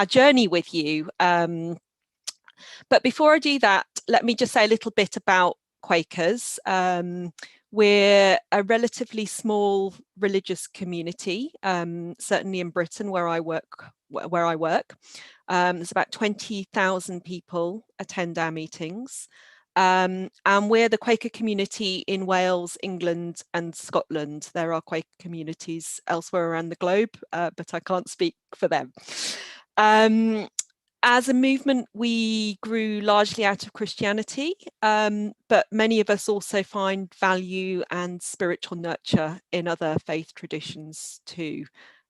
journey with you. But before I do that, let me just say a little bit about Quakers. We're a relatively small religious community, certainly in Britain where I work. There's about 20,000 people attend our meetings, and we're the Quaker community in Wales, England and Scotland. There are Quaker communities elsewhere around the globe, but I can't speak for them. As a movement, we grew largely out of Christianity, but many of us also find value and spiritual nurture in other faith traditions too.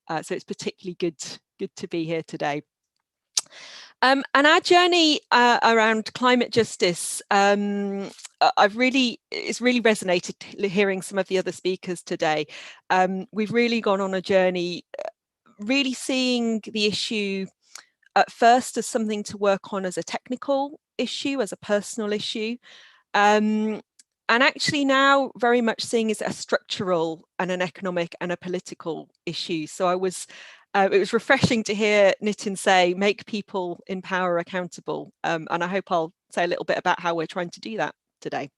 So it's particularly good to be here today. And our journey around climate justice, it's really resonated hearing some of the other speakers today. We've really gone on a journey, really seeing the issue at first as something to work on as a technical issue, as a personal issue, and actually now very much seeing as a structural and an economic and a political issue. So it was refreshing to hear Nitin say, make people in power accountable. And I hope I'll say a little bit about how we're trying to do that today.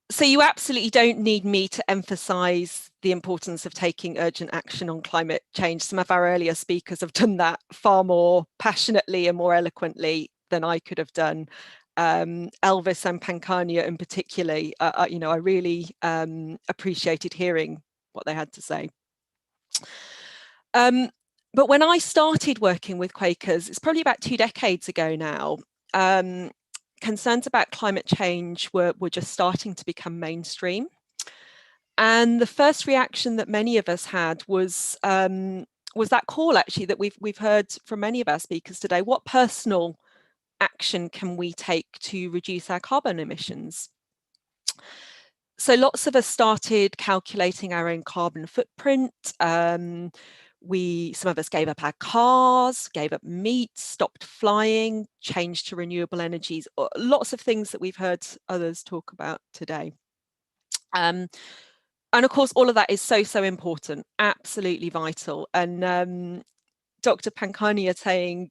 So you absolutely don't need me to emphasize the importance of taking urgent action on climate change. Some of our earlier speakers have done that far more passionately and more eloquently than I could have done. Elvis and Pankania in particular, I really appreciated hearing what they had to say. But when I started working with Quakers, it's probably about 2 decades ago now, concerns about climate change were just starting to become mainstream. And the first reaction that many of us had was that call actually that we've heard from many of our speakers today. What personal action can we take to reduce our carbon emissions? So lots of us started calculating our own carbon footprint. Some of us gave up our cars, gave up meat, stopped flying, changed to renewable energies, lots of things that we've heard others talk about today. And of course, all of that is so important, absolutely vital. And Dr. Pankania saying,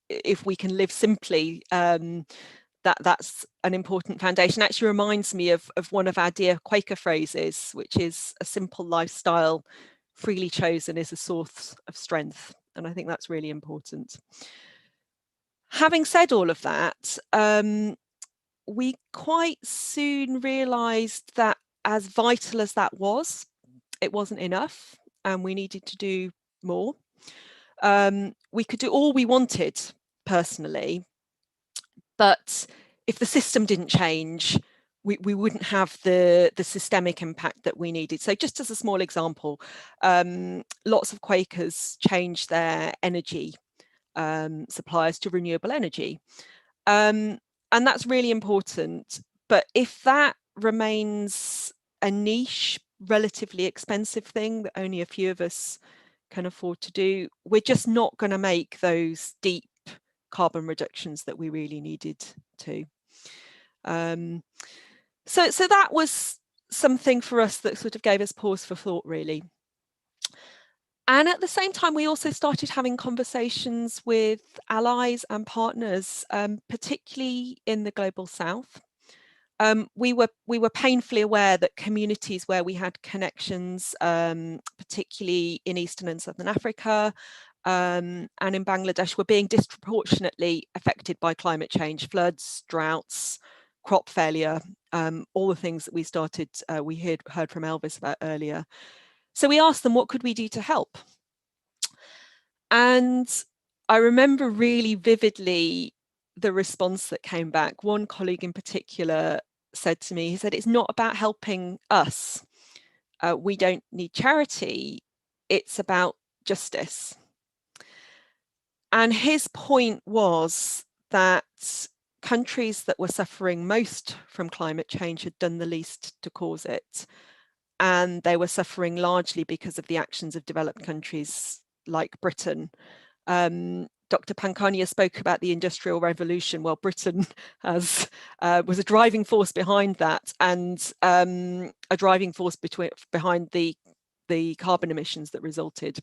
if we can live simply, that's an important foundation. Actually reminds me of one of our dear Quaker phrases, which is a simple lifestyle freely chosen is a source of strength. And I think that's really important. Having said all of that, we quite soon realized that as vital as that was, it wasn't enough and we needed to do more. We could do all we wanted personally, but if the system didn't change, we wouldn't have the systemic impact that we needed. So just as a small example, lots of Quakers changed their energy suppliers to renewable energy. And that's really important. But if that remains a niche, relatively expensive thing that only a few of us can afford to do, we're just not going to make those deep carbon reductions that we really needed to. So that was something for us that sort of gave us pause for thought, really. And at the same time, we also started having conversations with allies and partners, particularly in the global south. We were painfully aware that communities where we had connections, particularly in Eastern and Southern Africa, and in Bangladesh, were being disproportionately affected by climate change, floods, droughts, crop failure, all the things that we heard from Elvis about earlier. So we asked them, what could we do to help? And I remember really vividly the response that came back. One colleague in particular said to me, he said, it's not about helping us. We don't need charity. It's about justice. And his point was that countries that were suffering most from climate change had done the least to cause it. And they were suffering largely because of the actions of developed countries like Britain. Dr. Pankania spoke about the Industrial Revolution. Well, Britain was a driving force behind that, and a driving force behind the carbon emissions that resulted.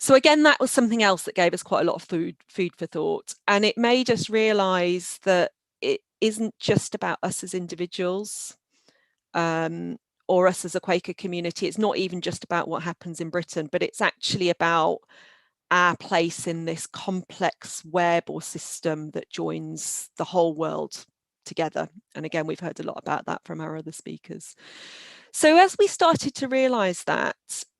So again, that was something else that gave us quite a lot of food for thought. And it made us realise that it isn't just about us as individuals, or us as a Quaker community. It's not even just about what happens in Britain, but it's actually about our place in this complex web or system that joins the whole world together. And again, we've heard a lot about that from our other speakers. So as we started to realise that,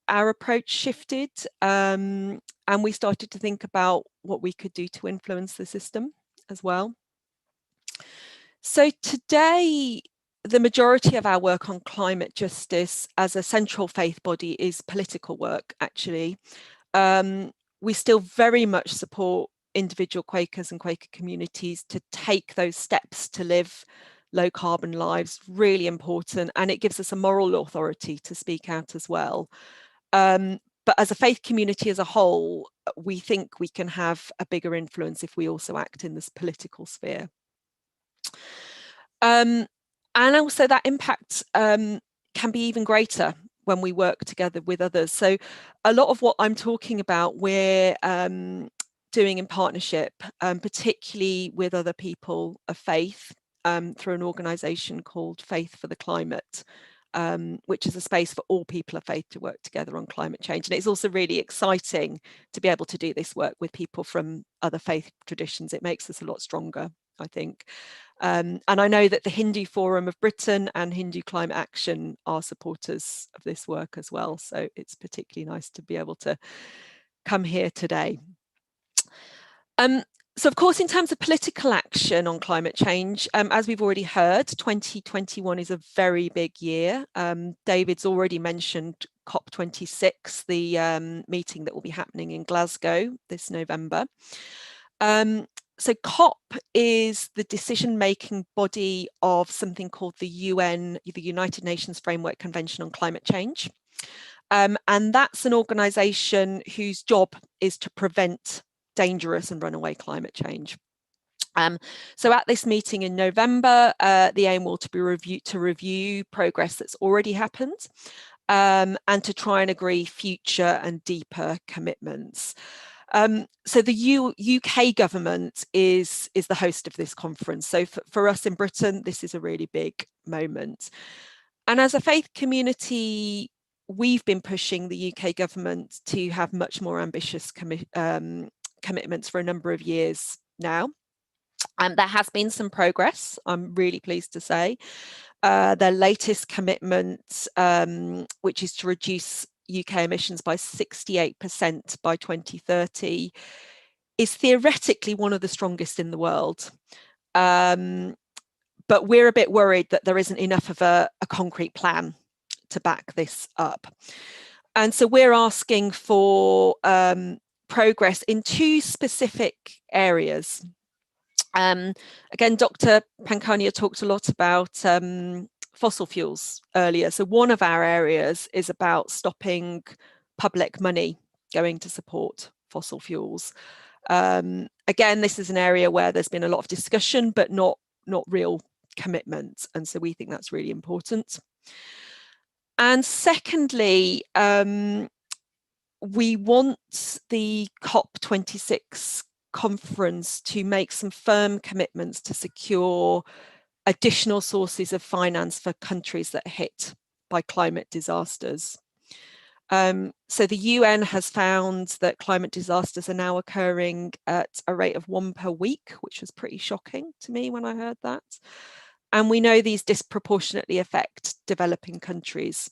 our approach shifted, and and we started to think about what we could do to influence the system as well. So today, the majority of our work on climate justice as a central faith body is political work, actually. We still very much support individual Quakers and Quaker communities to take those steps to live low carbon lives, really important, and it gives us a moral authority to speak out as well. But as a faith community as a whole, we think we can have a bigger influence if we also act in this political sphere. And also that impact can be even greater when we work together with others. So a lot of what I'm talking about, we're doing in partnership, particularly with other people of faith, through an organisation called Faith for the Climate, which is a space for all people of faith to work together on climate change. And it's also really exciting to be able to do this work with people from other faith traditions. It makes us a lot stronger, I think. And I know that the Hindu Forum of Britain and Hindu Climate Action are supporters of this work as well. So it's particularly nice to be able to come here today. So of course, in terms of political action on climate change, as we've already heard, 2021 is a very big year. David's already mentioned COP26, the meeting that will be happening in Glasgow this November. So COP is the decision-making body of something called the UN, the United Nations Framework Convention on Climate Change. And that's an organisation whose job is to prevent dangerous and runaway climate change. So at this meeting in November, the aim will to review progress that's already happened and to try and agree future and deeper commitments. So the UK government is the host of this conference. So for us in Britain, this is a really big moment. And as a faith community, we've been pushing the UK government to have much more ambitious commitments for a number of years now. And there has been some progress, I'm really pleased to say. Their latest commitment, which is to reduce UK emissions by 68% by 2030, is theoretically one of the strongest in the world. But we're a bit worried that there isn't enough of a concrete plan to back this up. And so we're asking for progress in two specific areas. Again, Dr. Pankania talked a lot about fossil fuels earlier. So one of our areas is about stopping public money going to support fossil fuels. Again, this is an area where there's been a lot of discussion, but not real commitment. And so we think that's really important. And secondly, we want the COP26 conference to make some firm commitments to secure additional sources of finance for countries that are hit by climate disasters. So the UN has found that climate disasters are now occurring at a rate of 1 per week, which was pretty shocking to me when I heard that. And we know these disproportionately affect developing countries.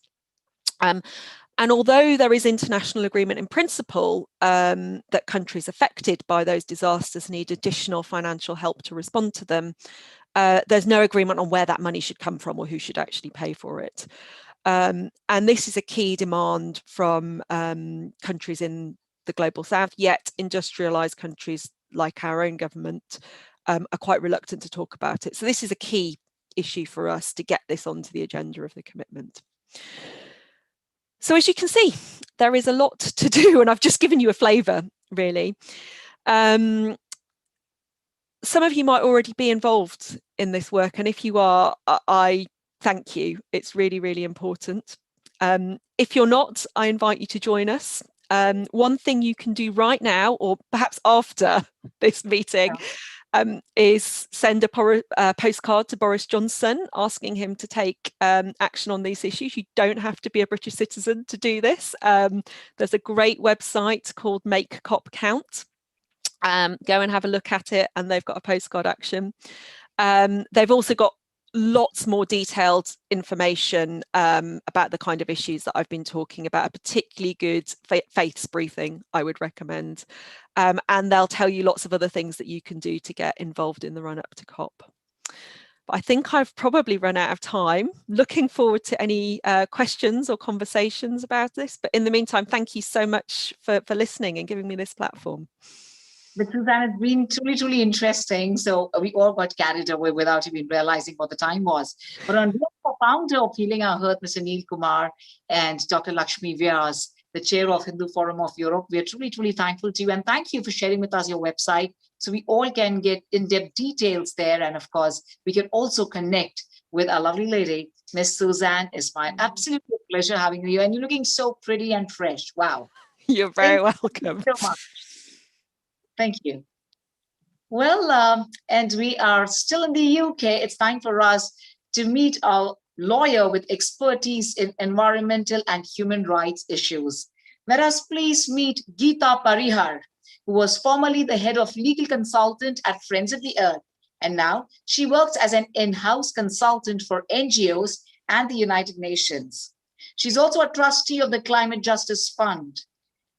And although there is international agreement in principle that countries affected by those disasters need additional financial help to respond to them, there's no agreement on where that money should come from or who should actually pay for it. And this is a key demand from countries in the global south, yet industrialized countries like our own government are quite reluctant to talk about it. So this is a key issue for us to get this onto the agenda of the commitment. So as you can see, there is a lot to do, and I've just given you a flavour, really. Some of you might already be involved in this work, and if you are, I thank you. It's really, really important. If you're not, I invite you to join us. One thing you can do right now, or perhaps after this meeting, is send a postcard to Boris Johnson asking him to take action on these issues. You don't have to be a British citizen to do this. There's a great website called Make COP Count. Go and have a look at it, and they've got a postcard action. They've also got lots more detailed information about the kind of issues that I've been talking about. A particularly good faiths briefing I would recommend, and they'll tell you lots of other things that you can do to get involved in the run up to COP. But I think I've probably run out of time. Looking forward to any questions or conversations about this, but in the meantime, thank you so much for listening and giving me this platform. But Suzanne, it's been truly, truly interesting. So we all got carried away without even realizing what the time was. But on behalf of founder of Healing Our Earth, Mr. Neil Kumar, and Dr. Lakshmi Vyas, the chair of Hindu Forum of Europe, we are truly, truly thankful to you. And thank you for sharing with us your website so we all can get in-depth details there. And of course, we can also connect with our lovely lady, Miss Suzanne. It's my absolute pleasure having you here. And you're looking so pretty and fresh. Wow. You're very welcome. Thank you so much. Thank you. Well, and we are still in the UK. It's time for us to meet our lawyer with expertise in environmental and human rights issues. Let us please meet Geeta Parihar, who was formerly the head of legal consultant at Friends of the Earth. And now she works as an in-house consultant for NGOs and the United Nations. She's also a trustee of the Climate Justice Fund.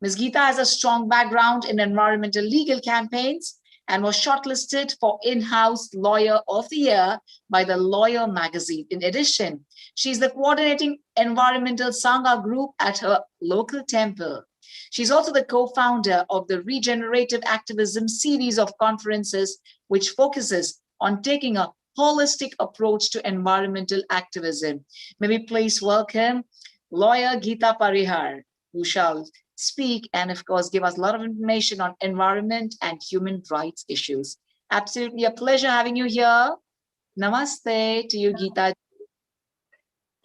Ms. Geeta has a strong background in environmental legal campaigns and was shortlisted for In-House Lawyer of the Year by the Lawyer magazine. In addition, she's the coordinating environmental Sangha group at her local temple. She's also the co-founder of the Regenerative Activism series of conferences, which focuses on taking a holistic approach to environmental activism. May we please welcome lawyer Geeta Parihar, who shall speak and of course give us a lot of information on environment and human rights issues. Absolutely a pleasure having you here. Namaste to you, Geeta.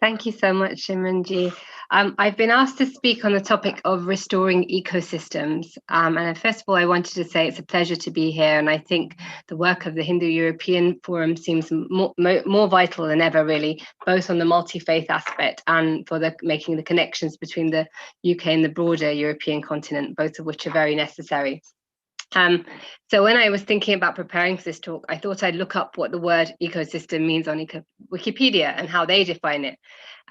Thank you so much, Shimranji. I've been asked to speak on the topic of restoring ecosystems. And first of all, I wanted to say it's a pleasure to be here. And I think the work of the Hindu-European Forum seems more vital than ever, really, both on the multi-faith aspect and for making the connections between the UK and the broader European continent, both of which are very necessary. So when I was thinking about preparing for this talk, I thought I'd look up what the word ecosystem means on Wikipedia and how they define it.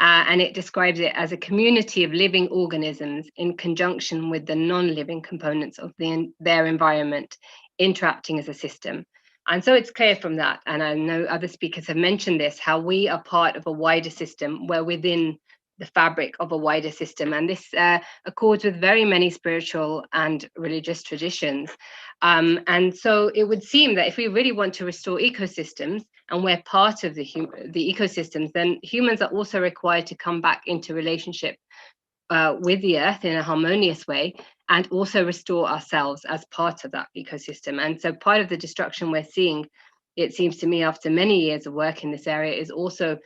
And it describes it as a community of living organisms in conjunction with the non-living components of their environment, interacting as a system. And so it's clear from that, and I know other speakers have mentioned this, how we are part of a wider system. We're within the fabric of a wider system. And this accords with very many spiritual and religious traditions. And so it would seem that if we really want to restore ecosystems and we're part of the ecosystems, then humans are also required to come back into relationship with the earth in a harmonious way and also restore ourselves as part of that ecosystem. And so part of the destruction we're seeing, it seems to me, after many years of work in this area, is also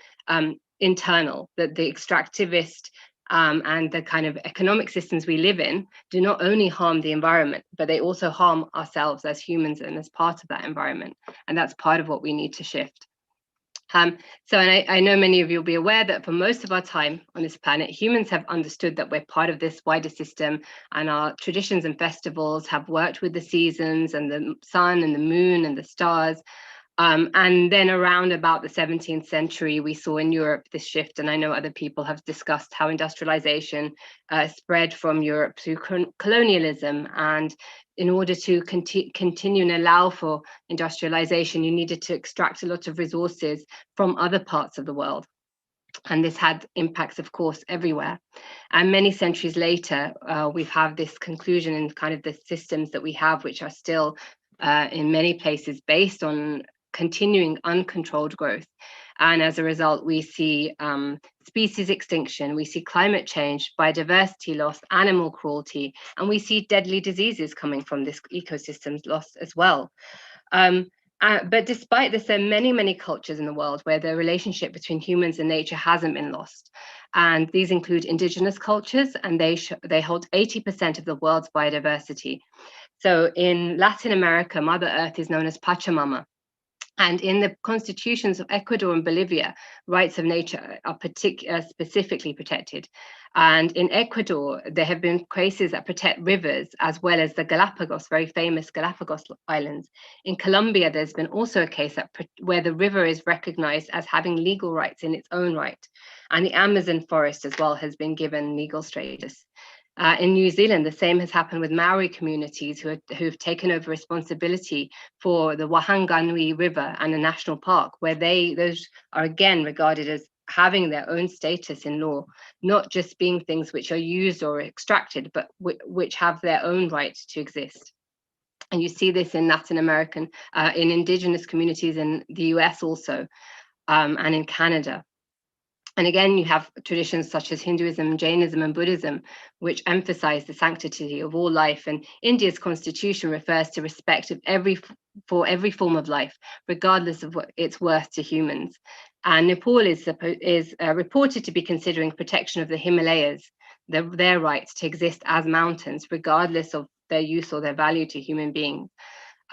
internal, that the extractivist and the kind of economic systems we live in do not only harm the environment, but they also harm ourselves as humans and as part of that environment. And that's part of what we need to shift. And I know many of you will be aware that for most of our time on this planet, humans have understood that we're part of this wider system, and our traditions and festivals have worked with the seasons and the sun and the moon and the stars. And then around about the 17th century, we saw in Europe this shift, and I know other people have discussed how industrialization spread from Europe through colonialism. And in order to continue and allow for industrialization, you needed to extract a lot of resources from other parts of the world. And this had impacts, of course, everywhere. And many centuries later, we have this conclusion in kind of the systems that we have, which are still in many places based on continuing uncontrolled growth. And as a result, we see species extinction, we see climate change, biodiversity loss, animal cruelty, and we see deadly diseases coming from this ecosystems loss as well. But despite this, there are many, many cultures in the world where the relationship between humans and nature hasn't been lost. And these include indigenous cultures, and they hold 80% of the world's biodiversity. So in Latin America, Mother Earth is known as Pachamama. And in the constitutions of Ecuador and Bolivia, rights of nature are specifically protected. And in Ecuador, there have been cases that protect rivers as well as the Galapagos, very famous Galapagos Islands. In Colombia, there's been also a case where the river is recognized as having legal rights in its own right. And the Amazon forest as well has been given legal status. In New Zealand, the same has happened with Maori communities who've taken over responsibility for the Wahanganui River and a national park, where those are again regarded as having their own status in law, not just being things which are used or extracted, but which have their own right to exist. And you see this in Latin American, in indigenous communities in the US also, and in Canada. And again, you have traditions such as Hinduism, Jainism, and Buddhism, which emphasize the sanctity of all life. And India's constitution refers to respect of for every form of life, regardless of what its worth to humans. And Nepal is reported to be considering protection of the Himalayas, their rights to exist as mountains, regardless of their use or their value to human beings.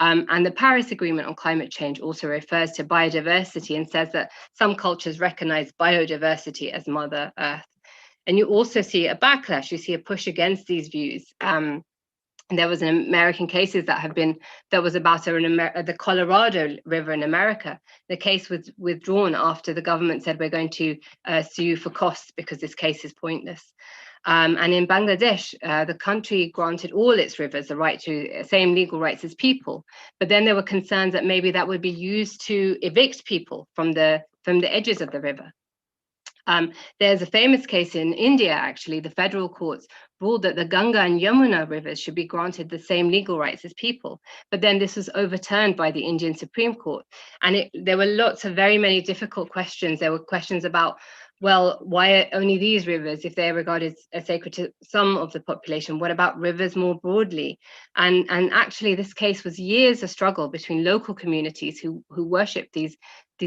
And the Paris Agreement on Climate Change also refers to biodiversity and says that some cultures recognize biodiversity as Mother Earth. And you also see a backlash, you see a push against these views. And there was an American cases that was about the Colorado River in America. The case was withdrawn after the government said, we're going to sue you for costs because this case is pointless. And in Bangladesh, the country granted all its rivers the right to same legal rights as people. But then there were concerns that maybe that would be used to evict people from the edges of the river. There's a famous case in India, actually. The federal courts ruled that the Ganga and Yamuna rivers should be granted the same legal rights as people. But then this was overturned by the Indian Supreme Court. And there were very many difficult questions. There were questions about, well, why only these rivers if they're regarded as sacred to some of the population? What about rivers more broadly? And actually, this case was years of struggle between local communities who worship these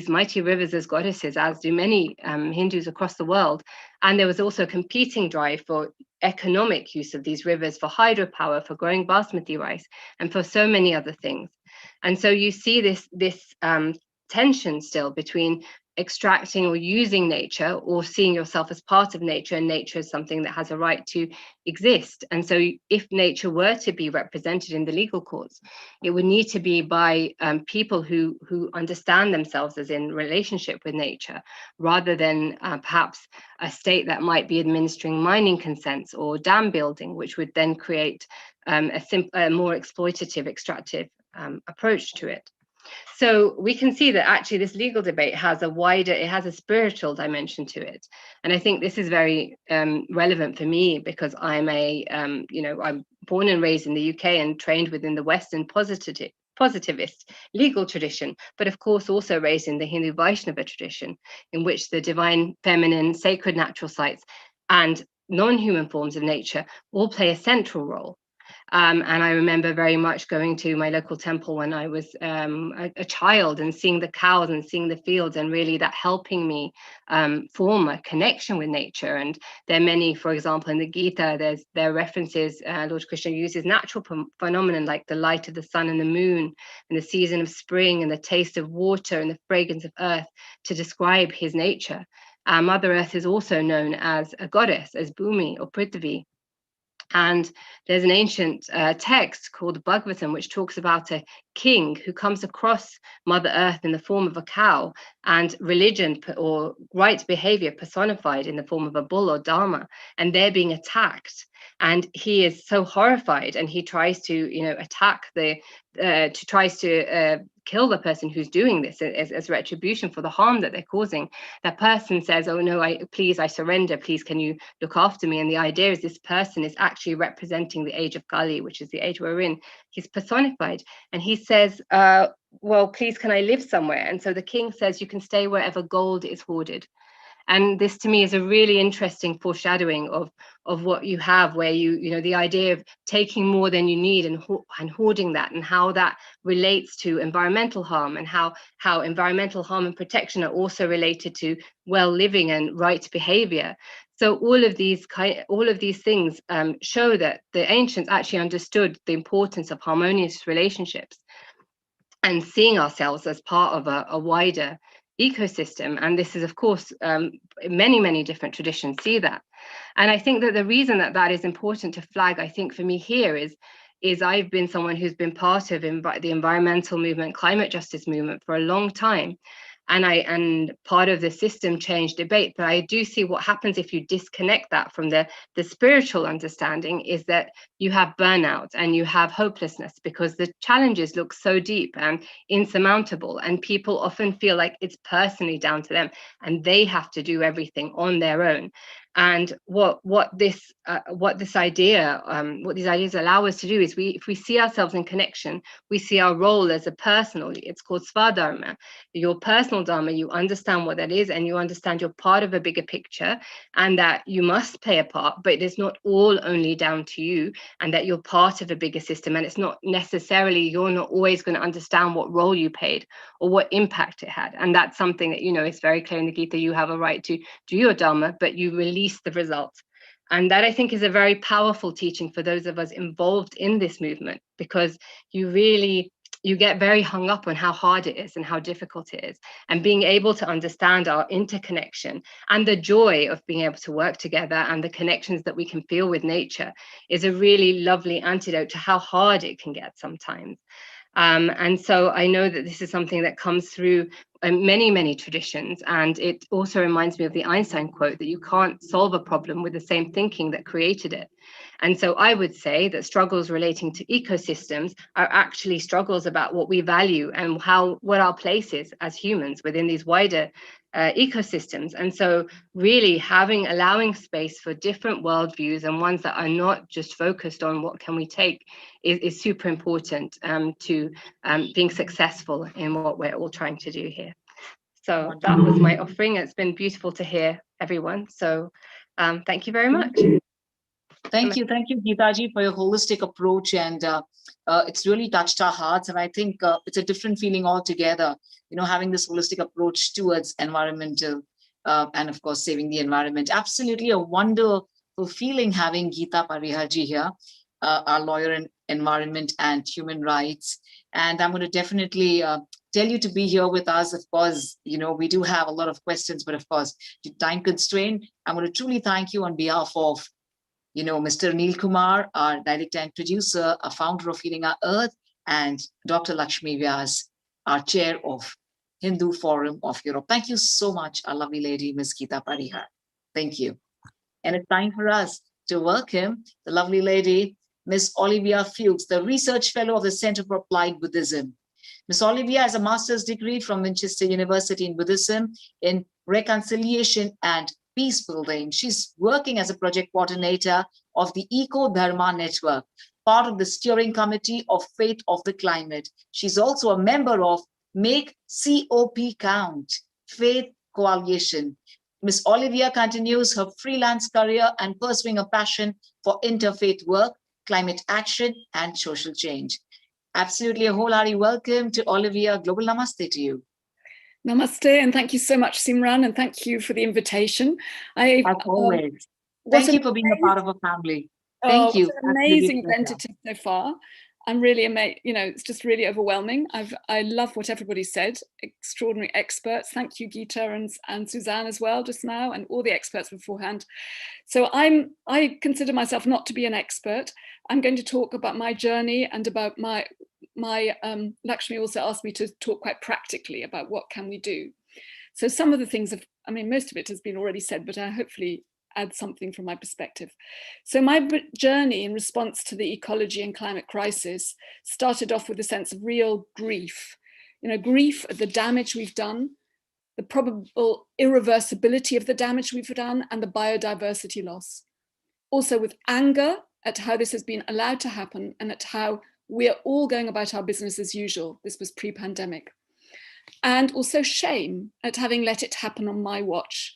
mighty rivers as goddesses, as do many Hindus across the world. And there was also a competing drive for economic use of these rivers for hydropower, for growing basmati rice, and for so many other things. And so you see this tension still between extracting or using nature, or seeing yourself as part of nature, and nature is something that has a right to exist. And so if nature were to be represented in the legal courts, it would need to be by people who understand themselves as in relationship with nature, rather than perhaps a state that might be administering mining consents or dam building, which would then create a more exploitative, extractive approach to it. So we can see that actually this legal debate has a spiritual dimension to it. And I think this is very relevant for me, because I'm I'm born and raised in the UK and trained within the Western positivist legal tradition, but of course also raised in the Hindu Vaishnava tradition, in which the divine feminine, sacred natural sites and non-human forms of nature all play a central role. And I remember very much going to my local temple when I was a child, and seeing the cows and seeing the fields, and really that helping me form a connection with nature. And there are many, for example, in the Gita, there are references, Lord Krishna uses natural phenomenon like the light of the sun and the moon, and the season of spring, and the taste of water, and the fragrance of earth to describe his nature. Mother Earth is also known as a goddess, as Bhumi or Prithvi. And there's an ancient text called the Bhagavatam, which talks about a king who comes across Mother Earth in the form of a cow, and religion or right behavior personified in the form of a bull or dharma, and they're being attacked. And he is so horrified, and he tries to, attack tries to kill the person who's doing this as retribution for the harm that they're causing. That person says, oh no, I surrender, please can you look after me? And the idea is this person is actually representing the age of Kali, which is the age we're in. He's personified, and he says, well, please can I live somewhere? And so the king says, you can stay wherever gold is hoarded. And this to me is a really interesting foreshadowing of what you have, where the idea of taking more than you need and hoarding that, and how that relates to environmental harm, and how environmental harm and protection are also related to well living and right behavior. So all of these things show that the ancients actually understood the importance of harmonious relationships. and seeing ourselves as part of a wider ecosystem. And this is, of course, many, many different traditions see that. And I think that the reason that that is important to flag, I think for me here is I've been someone who's been part of the environmental movement, climate justice movement for a long time. And part of the system change debate, but I do see what happens if you disconnect that from the spiritual understanding is that you have burnout and you have hopelessness because the challenges look so deep and insurmountable, and people often feel like it's personally down to them and they have to do everything on their own. And what these ideas allow us to do is if we see ourselves in connection, we see our role as a personal, it's called Swadharma, your personal Dharma, you understand what that is and you understand you're part of a bigger picture and that you must play a part, but it is not all only down to you and that you're part of a bigger system. And it's not necessarily, you're not always going to understand what role you played or what impact it had. And that's something that, is very clear in the Gita, you have a right to do your Dharma, but you release the results. And that I think is a very powerful teaching for those of us involved in this movement, because you get very hung up on how hard it is and how difficult it is. And being able to understand our interconnection and the joy of being able to work together and the connections that we can feel with nature is a really lovely antidote to how hard it can get sometimes. And so I know that this is something that comes through many, many traditions. And it also reminds me of the Einstein quote that you can't solve a problem with the same thinking that created it. And so I would say that struggles relating to ecosystems are actually struggles about what we value and what our place is as humans within these wider ecosystems. And so really allowing space for different worldviews and ones that are not just focused on what can we take is super important to being successful in what we're all trying to do here. So that was my offering. It's been beautiful to hear everyone. So thank you very much. Thank you, Geetaji, for your holistic approach, and it's really touched our hearts. And I think it's a different feeling altogether, having this holistic approach towards environmental and, of course, saving the environment. Absolutely a wonderful feeling having Geeta Pariharji here, our lawyer in environment and human rights. And I'm going to definitely tell you to be here with us. Of course, we do have a lot of questions, but of course, due to time constraint, I'm going to truly thank you on behalf of Mr. Neil Kumar, our director and producer, a founder of Healing Our Earth, and Dr. Lakshmi Vyas, our chair of Hindu Forum of Europe. Thank you so much, our lovely lady, Ms. Geeta Parihar. Thank you. And it's time for us to welcome the lovely lady, Ms. Olivia Fuchs, the research fellow of the Center for Applied Buddhism. Ms. Olivia has a master's degree from Winchester University in Buddhism in reconciliation and peace building. She's working as a project coordinator of the Eco Dharma Network, part of the steering committee of Faith of the Climate. She's also a member of Make COP Count, Faith Coalition. Ms. Olivia continues her freelance career and pursuing a passion for interfaith work, climate action, and social change. Absolutely a wholehearted welcome to Olivia. Global namaste to you. Namaste, and thank you so much, Simran, and thank you for the invitation. As always. Thank you for being a part of a family. Thank you. It's an amazing tentative so far. I'm really amazed, it's just really overwhelming. I love what everybody said, extraordinary experts. Thank you, Geeta and Suzanne as well just now, and all the experts beforehand. So I consider myself not to be an expert. I'm going to talk about my journey and about my Lakshmi also asked me to talk quite practically about what can we do. So some of the things most of it has been already said, but I hopefully add something from my perspective. So my journey in response to the ecology and climate crisis started off with a sense of real grief. Grief at the damage we've done, the probable irreversibility of the damage we've done, and the biodiversity loss. Also with anger at how this has been allowed to happen and at how we're all going about our business as usual. This was pre-pandemic. And also shame at having let it happen on my watch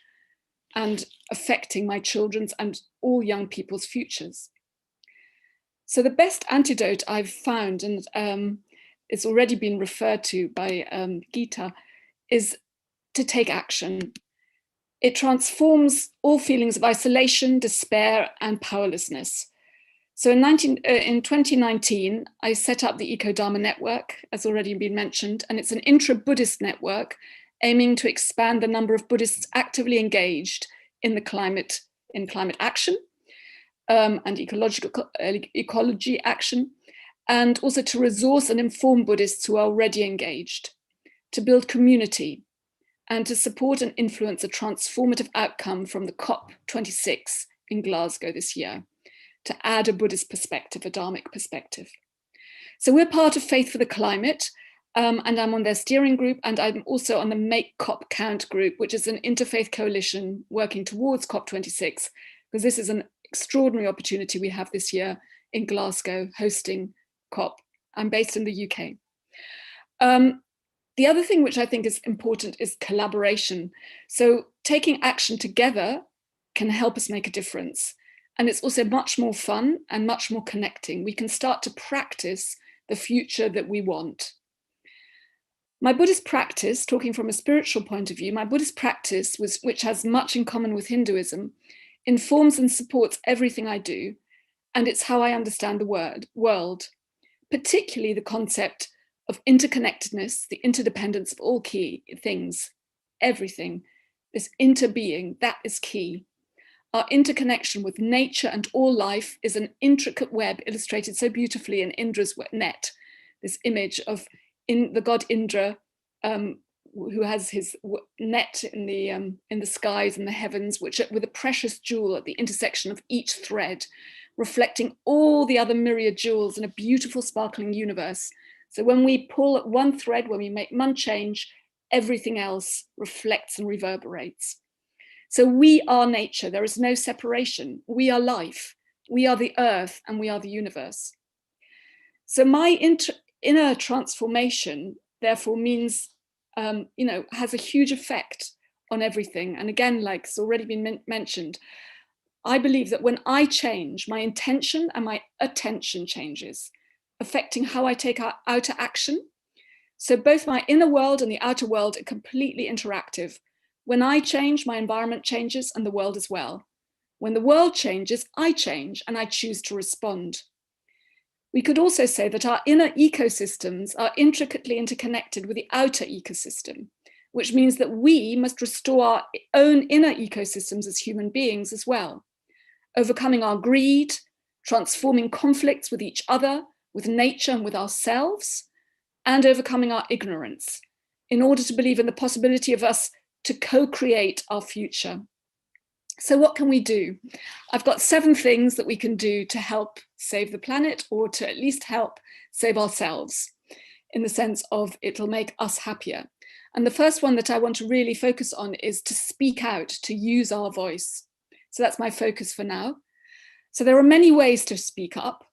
and affecting my children's and all young people's futures. So the best antidote I've found, and it's already been referred to by Geeta, is to take action. It transforms all feelings of isolation, despair, and powerlessness. So in 2019, I set up the Eco Dharma Network, as already been mentioned, and it's an intra-Buddhist network aiming to expand the number of Buddhists actively engaged in climate action and ecology action, and also to resource and inform Buddhists who are already engaged, to build community, and to support and influence a transformative outcome from the COP26 in Glasgow this year, to add a Buddhist perspective, a Dharmic perspective. So we're part of Faith for the Climate, and I'm on their steering group, and I'm also on the Make COP Count group, which is an interfaith coalition working towards COP26, because this is an extraordinary opportunity we have this year in Glasgow, hosting COP. I'm based in the UK. The other thing which I think is important is collaboration. So taking action together can help us make a difference. And it's also much more fun and much more connecting. We can start to practice the future that we want. My Buddhist practice, talking from a spiritual point of view, my Buddhist practice, which has much in common with Hinduism, informs and supports everything I do. And it's how I understand the world, particularly the concept of interconnectedness, the interdependence of all key things, everything, this interbeing, that is key. Our interconnection with nature and all life is an intricate web illustrated so beautifully in Indra's net, this image of the god Indra, who has his net in the skies and the heavens, which with a precious jewel at the intersection of each thread, reflecting all the other myriad jewels in a beautiful sparkling universe. So when we pull at one thread, when we make one change, everything else reflects and reverberates. So we are nature, there is no separation. We are life, we are the earth, and we are the universe. So my inner transformation, therefore, means, has a huge effect on everything. And again, like it's already been mentioned, I believe that when I change, my intention and my attention changes, affecting how I take outer action. So both my inner world and the outer world are completely interactive. When I change, my environment changes and the world as well. When the world changes, I change and I choose to respond. We could also say that our inner ecosystems are intricately interconnected with the outer ecosystem, which means that we must restore our own inner ecosystems as human beings as well, overcoming our greed, transforming conflicts with each other, with nature and with ourselves, and overcoming our ignorance in order to believe in the possibility of us to co-create our future. So what can we do? I've got 7 things that we can do to help save the planet, or to at least help save ourselves, in the sense of it'll make us happier. And the first one that I want to really focus on is to speak out, to use our voice. So that's my focus for now. So there are many ways to speak up.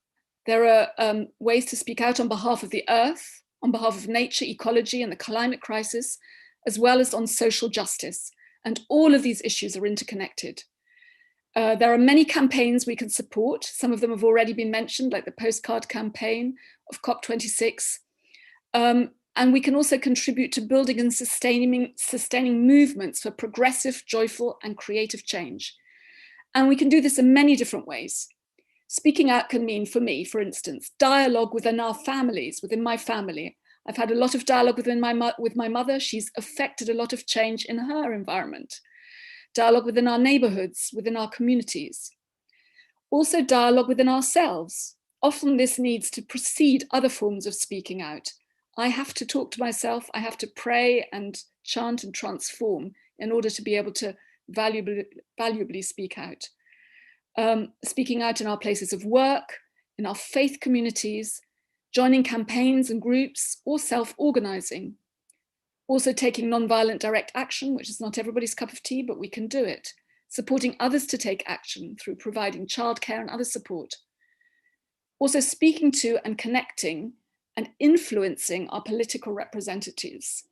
There are ways to speak out on behalf of the earth, on behalf of nature, ecology, and the climate crisis, as well as on social justice. And all of these issues are interconnected. There are many campaigns we can support. Some of them have already been mentioned, like the postcard campaign of COP26. And we can also contribute to building and sustaining movements for progressive, joyful, and creative change. And we can do this in many different ways. Speaking out can mean, for me, for instance, dialogue within our families, within my family. I've had a lot of dialogue with my mother. She's affected a lot of change in her environment. Dialogue within our neighborhoods, within our communities. Also dialogue within ourselves. Often this needs to precede other forms of speaking out. I have to talk to myself. I have to pray and chant and transform in order to be able to valuably speak out. Speaking out in our places of work, in our faith communities, joining campaigns and groups, or self-organizing. Also taking non-violent direct action, which is not everybody's cup of tea, but we can do it. Supporting others to take action through providing childcare and other support. Also speaking to and connecting and influencing our political representatives,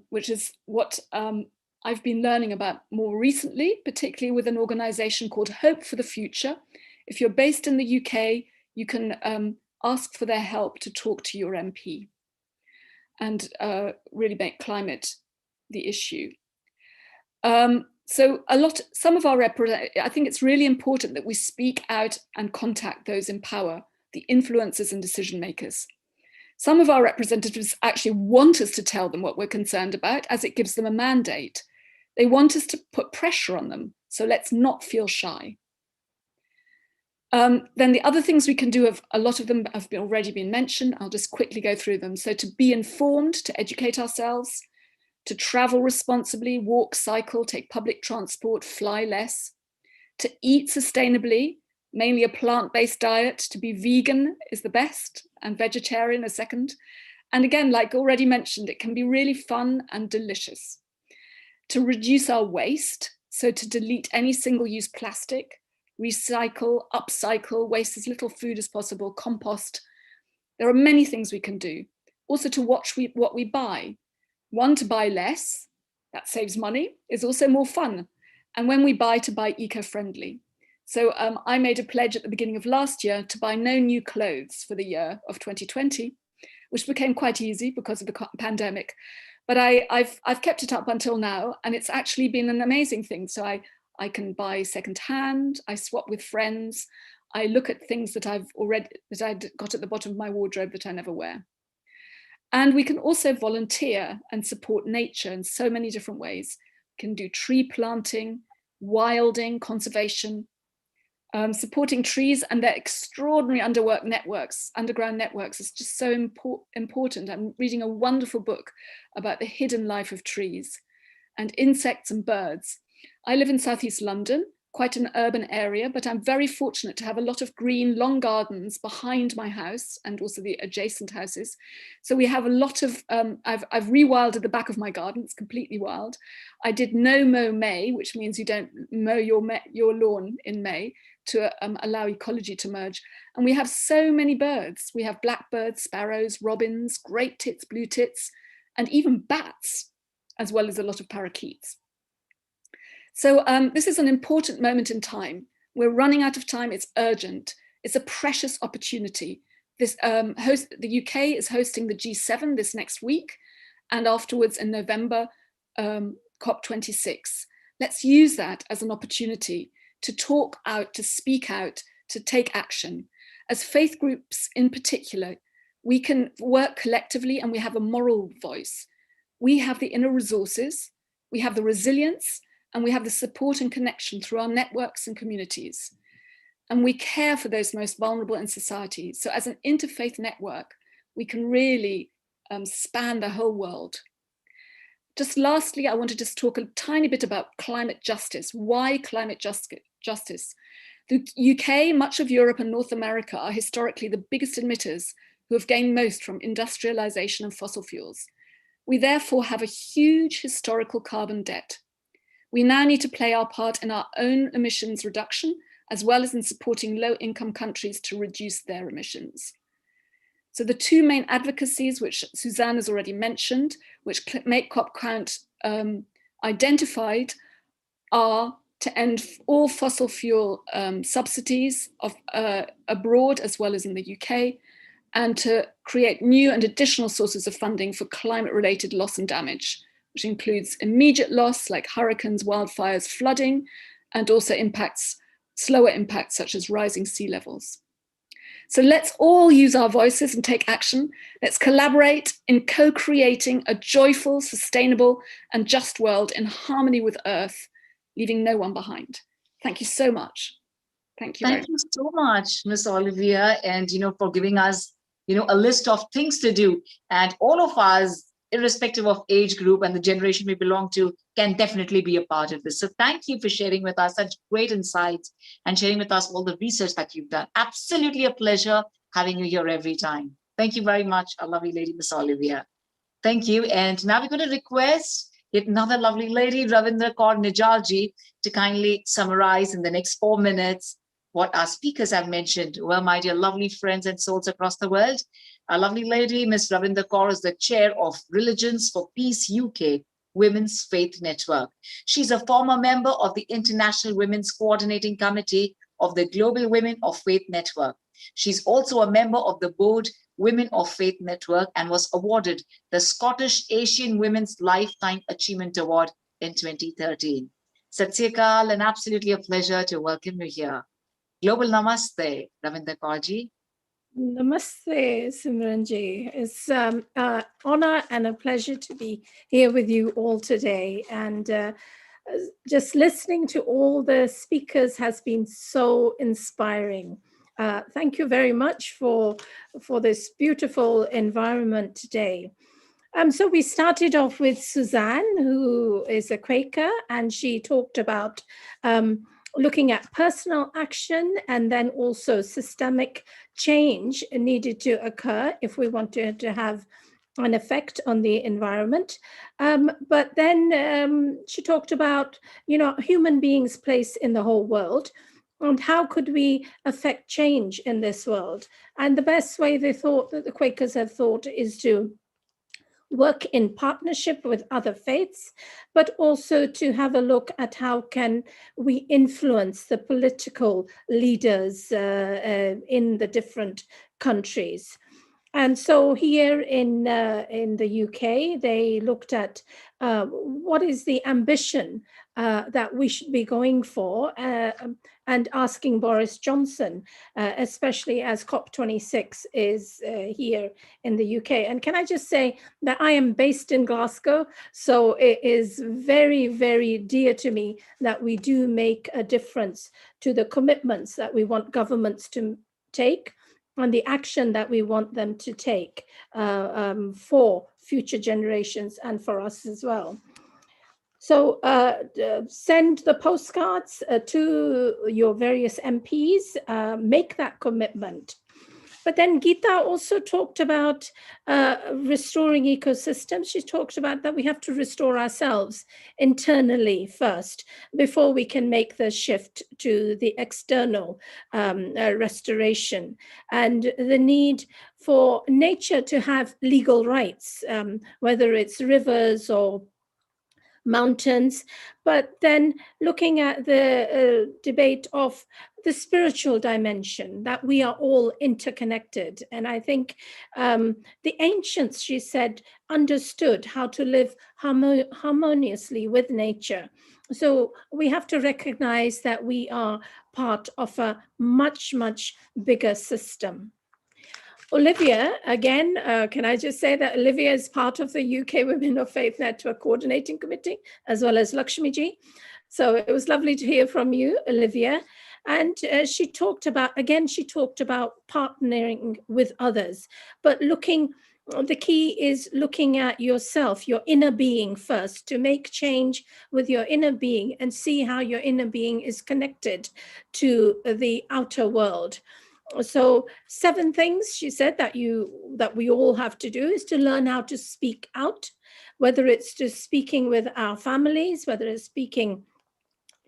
which is what I've been learning about more recently, particularly with an organization called Hope for the Future. If you're based in the UK, you can ask for their help to talk to your MP and really make climate the issue. So some of our I think it's really important that we speak out and contact those in power, the influencers and decision makers. Some of our representatives actually want us to tell them what we're concerned about, as it gives them a mandate. They want us to put pressure on them, so let's not feel shy. Then the other things we can do, a lot of them have already been mentioned. I'll just quickly go through them. So to be informed, to educate ourselves, to travel responsibly, walk, cycle, take public transport, fly less, to eat sustainably, mainly a plant-based diet. To be vegan is the best, and vegetarian a second. And again, like already mentioned, it can be really fun and delicious. To reduce our waste, so to delete any single-use plastic, recycle, upcycle, waste as little food as possible, compost. There are many things we can do. Also to watch what we buy. One, to buy less, that saves money, is also more fun. And when we buy, to buy eco-friendly. So I made a pledge at the beginning of last year to buy no new clothes for the year of 2020, which became quite easy because of the pandemic. But I've kept it up until now, and it's actually been an amazing thing. So I can buy secondhand, I swap with friends, I look at things that I've got at the bottom of my wardrobe that I never wear. And we can also volunteer and support nature in so many different ways. We can do tree planting, wilding, conservation, supporting trees and their extraordinary underground networks is just so important. I'm reading a wonderful book about the hidden life of trees and insects and birds. I live in Southeast London, quite an urban area, but I'm very fortunate to have a lot of green, long gardens behind my house and also the adjacent houses. So we have a lot of, I've rewilded the back of my garden, it's completely wild. I did no mow May, which means you don't mow your lawn in May to allow ecology to merge. And we have so many birds. We have blackbirds, sparrows, robins, great tits, blue tits, and even bats, as well as a lot of parakeets. So this is an important moment in time. We're running out of time, it's urgent. It's a precious opportunity. The UK is hosting the G7 this next week, and afterwards in November, COP26. Let's use that as an opportunity to talk out, to speak out, to take action. As faith groups in particular, we can work collectively and we have a moral voice. We have the inner resources, we have the resilience, and we have the support and connection through our networks and communities. And we care for those most vulnerable in society. So as an interfaith network, we can really span the whole world. Just lastly, I want to just talk a tiny bit about climate justice. Why climate justice? The UK, much of Europe and North America are historically the biggest emitters who have gained most from industrialization and fossil fuels. We therefore have a huge historical carbon debt. We now need to play our part in our own emissions reduction, as well as in supporting low-income countries to reduce their emissions. So the two main advocacies, which Suzanne has already mentioned, which Make COP Count identified, are to end all fossil fuel subsidies abroad as well as in the UK, and to create new and additional sources of funding for climate-related loss and damage, which includes immediate loss like hurricanes, wildfires, flooding, and also slower impacts such as rising sea levels. So let's all use our voices and take action. Let's collaborate in co-creating a joyful, sustainable, and just world in harmony with Earth, leaving no one behind. Thank you so much. Thank you. Thank you so much, Ms. Olivia, and for giving us a list of things to do. And all of us, irrespective of age group and the generation we belong to, can definitely be a part of this. So thank you for sharing with us such great insights and sharing with us all the research that you've done. Absolutely a pleasure having you here every time. Thank you very much, our lovely lady, Miss Olivia. Thank you. And now we're going to request yet another lovely lady, Ravinder Kaur Nijalji, to kindly summarize in the next 4 minutes what our speakers have mentioned. Well, my dear lovely friends and souls across the world, our lovely lady, Ms. Ravinder Kaur, is the chair of Religions for Peace UK Women's Faith Network. She's a former member of the International Women's Coordinating Committee of the Global Women of Faith Network. She's also a member of the board Women of Faith Network and was awarded the Scottish Asian Women's Lifetime Achievement Award in 2013. Sat Sri Akal, and absolutely a pleasure to welcome you here. Global Namaste, Ravinder Kaurji. Namaste, Simranji. It's an honor and a pleasure to be here with you all today. And just listening to all the speakers has been so inspiring. Thank you very much for this beautiful environment today. So we started off with Suzanne, who is a Quaker, and she talked about looking at personal action and then also systemic change needed to occur if we wanted to have an effect on the environment. But then she talked about, human beings' place in the whole world and how could we affect change in this world. And the best way they thought that the Quakers have thought is to work in partnership with other faiths, but also to have a look at how can we influence the political leaders in the different countries. And so here in the UK, they looked at what is the ambition that we should be going for and asking Boris Johnson, especially as COP26 is here in the UK. And can I just say that I am based in Glasgow, so it is very, very dear to me that we do make a difference to the commitments that we want governments to take and the action that we want them to take for future generations and for us as well. So send the postcards to your various MPs, make that commitment. But then Geeta also talked about restoring ecosystems. She talked about that we have to restore ourselves internally first before we can make the shift to the external restoration, and the need for nature to have legal rights, whether it's rivers or mountains, but then looking at the debate of the spiritual dimension, that we are all interconnected. And I think the ancients, she said, understood how to live harmoniously with nature. So we have to recognize that we are part of a much, much bigger system. Olivia, again, can I just say that Olivia is part of the UK Women of Faith Network Coordinating Committee, as well as Lakshmiji. So it was lovely to hear from you, Olivia. And she talked about partnering with others, but the key is looking at yourself, your inner being first, to make change with your inner being and see how your inner being is connected to the outer world. So 7 things she said that we all have to do is to learn how to speak out, whether it's just speaking with our families, whether it's speaking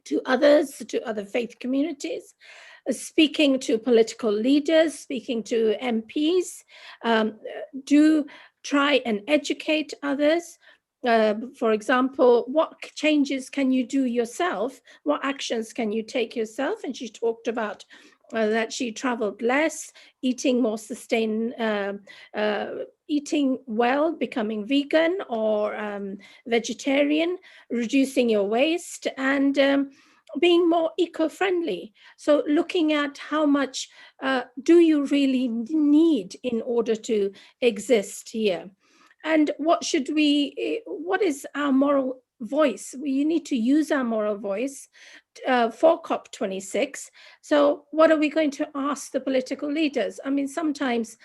to others, to other faith communities, speaking to political leaders, speaking to MPs. Do try and educate others. For example, what changes can you do yourself? What actions can you take yourself? And she talked about that she traveled less, eating more eating well, becoming vegan or vegetarian, reducing your waste, and being more eco-friendly. So looking at how much do you really need in order to exist here? And what is our moral voice? We need to use our moral voice for COP26. So what are we going to ask the political leaders? I mean, sometimes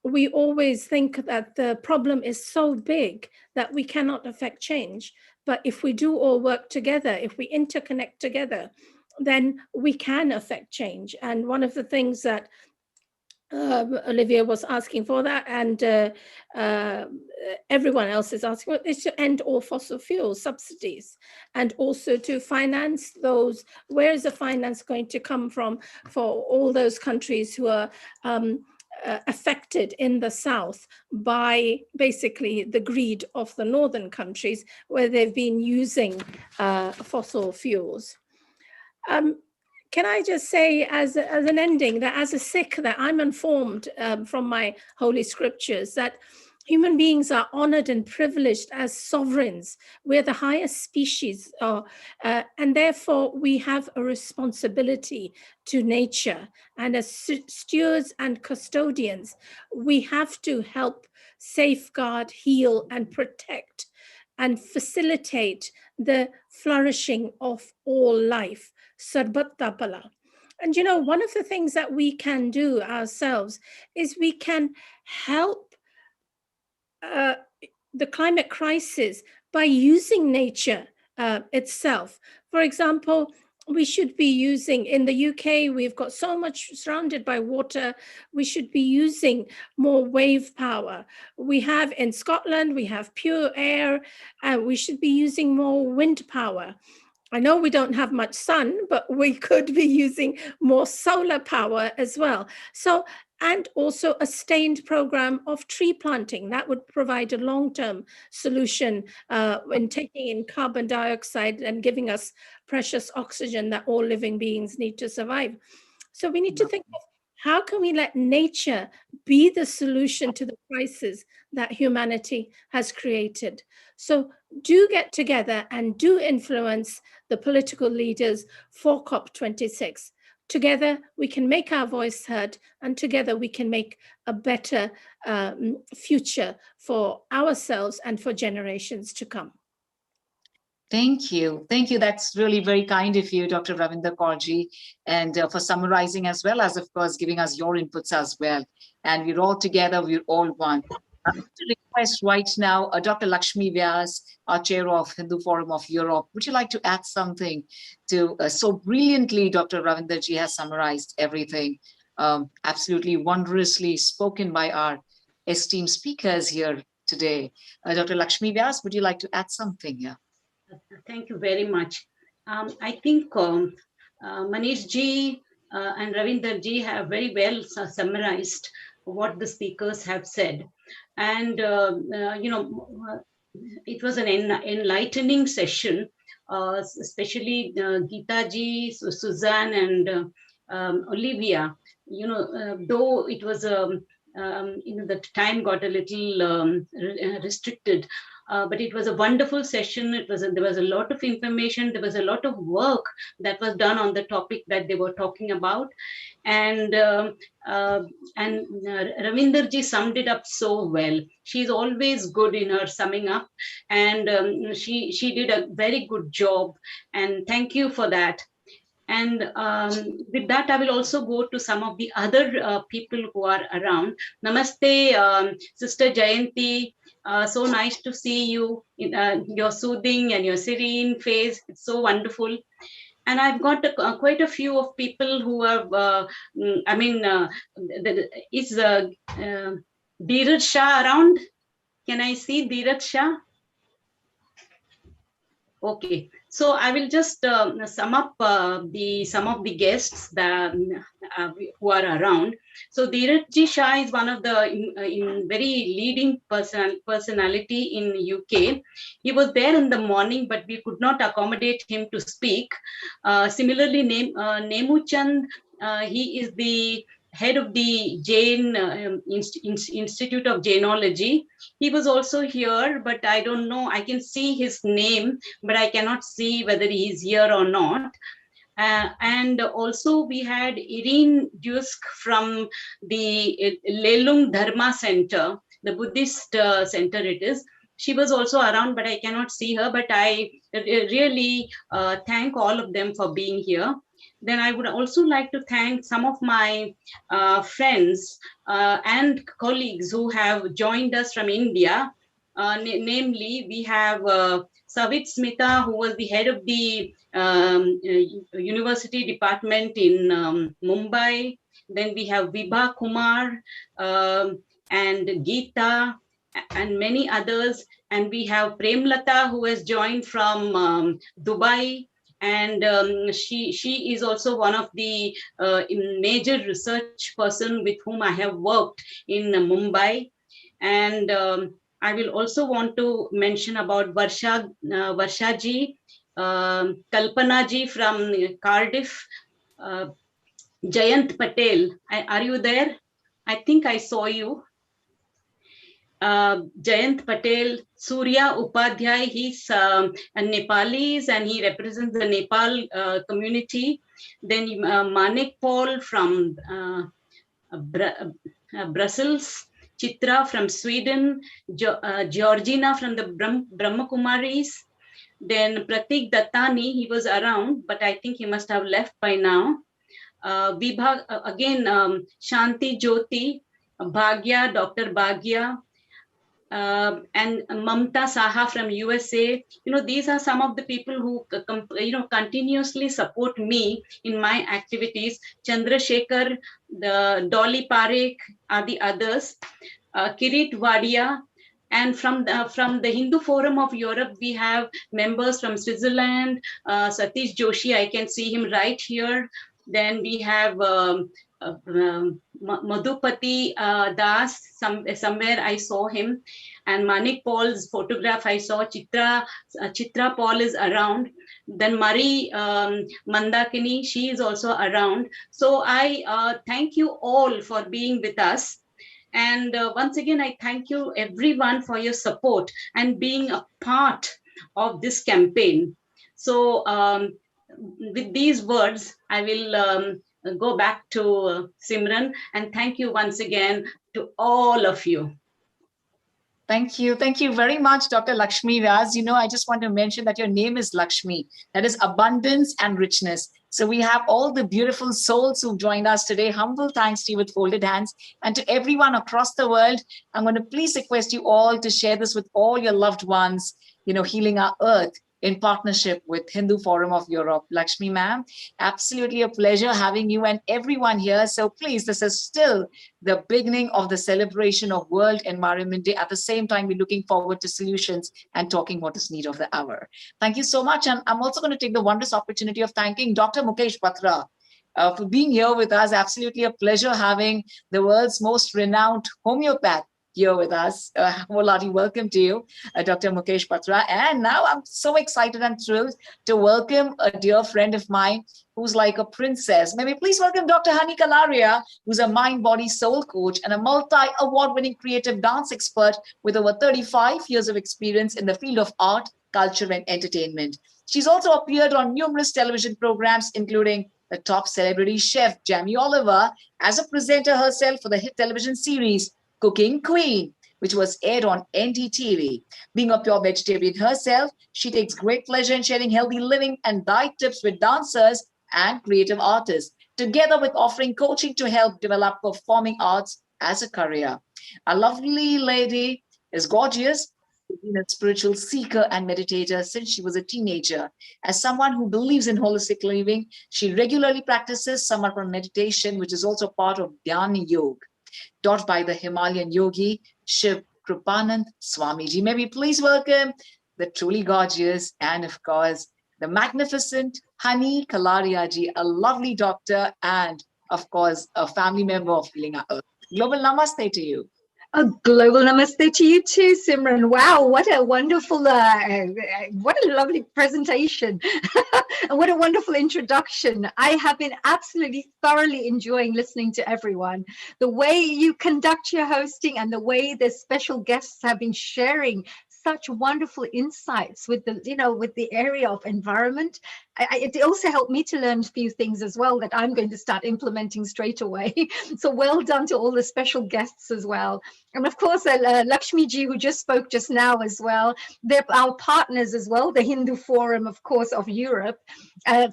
we always think that the problem is so big that we cannot affect change. But if we do all work together, if we interconnect together, then we can affect change. And one of the things that Olivia was asking for that, and everyone else is asking for, is to end all fossil fuel subsidies, and also to finance those. Where is the finance going to come from for all those countries who are affected in the south by basically the greed of the northern countries where they've been using fossil fuels? Can I just say as an ending that as a Sikh, that I'm informed from my holy scriptures that human beings are honored and privileged as sovereigns. We're the highest species, and therefore we have a responsibility to nature. And as stewards and custodians, we have to help safeguard, heal, and protect and facilitate the flourishing of all life. Sarbat Tapala. And one of the things that we can do ourselves is we can help the climate crisis by using nature itself. For example, we should be using, in the UK, we've got so much surrounded by water, we should be using more wave power. We have in Scotland, we have pure air, and we should be using more wind power. I know we don't have much sun, but we could be using more solar power as well. So, and also a sustained program of tree planting that would provide a long-term solution in taking in carbon dioxide and giving us precious oxygen that all living beings need to survive. So we need to think of how can we let nature be the solution to the crisis that humanity has created. So do get together and do influence the political leaders for COP26. Together, we can make our voice heard, and together we can make a better future for ourselves and for generations to come. Thank you. Thank you. That's really very kind of you, Dr. Ravinder Kaurji, and for summarizing as well as, of course, giving us your inputs as well. And we're all together, we're all one. I want to request right now Dr. Lakshmi Vyas, our chair of Hindu Forum of Europe. Would you like to add something to so brilliantly Dr. Ravinderji has summarized everything, absolutely wondrously spoken by our esteemed speakers here today. Dr. Lakshmi Vyas, would you like to add something here? Thank you very much. I think Manish ji and Ravinder ji have very well summarized what the speakers have said. And, it was an enlightening session, especially Geeta ji, Suzanne and Olivia. Though it was, the time got a little restricted, but it was a wonderful session. There was a lot of information. There was a lot of work that was done on the topic that they were talking about. And Ravinder ji summed it up so well. She's always good in her summing up, and she did a very good job. And thank you for that. And with that, I will also go to some of the other people who are around. Namaste, Sister Jayanti. So nice to see you, your soothing and your serene face. It's so wonderful. And I've got quite a few of people who have, is Dheeraj Shah around? Can I see Dheeraj Shah? Okay, so I will just sum up some of the guests that who are around. So Dheeraj Shah is one of the very leading personality in UK. He was there in the morning, but we could not accommodate him to speak. Similarly, Nemu Chand, he is the head of the Jain Institute of Jainology. He was also here, but I don't know, I can see his name, but I cannot see whether he is here or not. And also we had Irene Dusk from the Lelung Dharma Center, the Buddhist center it is. She was also around, but I cannot see her, but I really thank all of them for being here. Then I would also like to thank some of my friends and colleagues who have joined us from India. Namely, we have Savit Smita, who was the head of the university department in Mumbai. Then we have Vibha Kumar and Geeta and many others. And we have Premlata, who has joined from Dubai. And she is also one of the major research person with whom I have worked in Mumbai. And I will also want to mention about Varsha ji, Kalpana ji from Cardiff, Jayant Patel. Are you there? I think I saw you. Jayant Patel, Surya Upadhyay, he's a Nepalese and he represents the Nepal community. Then Manik Paul from Brussels, Chitra from Sweden, Georgina from the Brahma Kumaris. Then Pratik Dattani, he was around, but I think he must have left by now. Vibha, again, Shanti Jyoti, Bhagya, Dr. Bhagya, and Mamta Saha from USA. These are some of the people who continuously support me in my activities. Chandrasekhar, the Dolly Parekh are the others. Kirit Wadia. And from the Hindu Forum of Europe, we have members from Switzerland. Satish Joshi, I can see him right here. Then we have Madhupati Das, somewhere I saw him. And Manik Paul's photograph I saw. Chitra Paul is around. Then Marie Mandakini, she is also around. So I thank you all for being with us. And once again, I thank you everyone for your support and being a part of this campaign. So with these words, I will go back to Simran, and thank you once again to all of you. Thank you. Thank you very much, Dr. Lakshmi Vyas. I just want to mention that your name is Lakshmi. That is abundance and richness. So we have all the beautiful souls who joined us today. Humble thanks to you with folded hands. And to everyone across the world, I'm going to please request you all to share this with all your loved ones, healing our earth in partnership with Hindu Forum of Europe. Lakshmi ma'am, absolutely a pleasure having you and everyone here. So please, this is still the beginning of the celebration of World Environment Day. At the same time, we're looking forward to solutions and talking what is need of the hour. Thank you so much. And I'm also going to take the wondrous opportunity of thanking Dr. Mukesh Batra for being here with us. Absolutely a pleasure having the world's most renowned homeopath here with us. Wholeheartedly welcome to you, Dr. Mukesh Batra. And now I'm so excited and thrilled to welcome a dear friend of mine who's like a princess. May we please welcome Dr. Hani Kalaria, who's a mind, body, soul coach and a multi-award-winning creative dance expert with over 35 years of experience in the field of art, culture, and entertainment. She's also appeared on numerous television programs, including the top celebrity chef, Jamie Oliver, as a presenter herself for the hit television series Cooking Queen, which was aired on NDTV. Being a pure vegetarian herself, she takes great pleasure in sharing healthy living and diet tips with dancers and creative artists, together with offering coaching to help develop performing arts as a career. A lovely lady is gorgeous, been a spiritual seeker and meditator since she was a teenager. As someone who believes in holistic living, she regularly practices Samarpan meditation, which is also part of Dhyana Yoga, taught by the Himalayan yogi, Shiv Kripanand Swamiji. May we please welcome the truly gorgeous and, of course, the magnificent Hani Kalaria ji, a lovely doctor and, of course, a family member of Healing Our Earth. Global namaste to you. A global namaste to you too, Simran. Wow, what a wonderful, what a lovely presentation. And what a wonderful introduction. I have been absolutely thoroughly enjoying listening to everyone. The way you conduct your hosting and the way the special guests have been sharing such wonderful insights with the, with the area of environment. It also helped me to learn a few things as well that I'm going to start implementing straight away. So well done to all the special guests as well. And of course, Lakshmi ji, who just spoke just now as well, they're our partners as well, the Hindu Forum, of course, of Europe.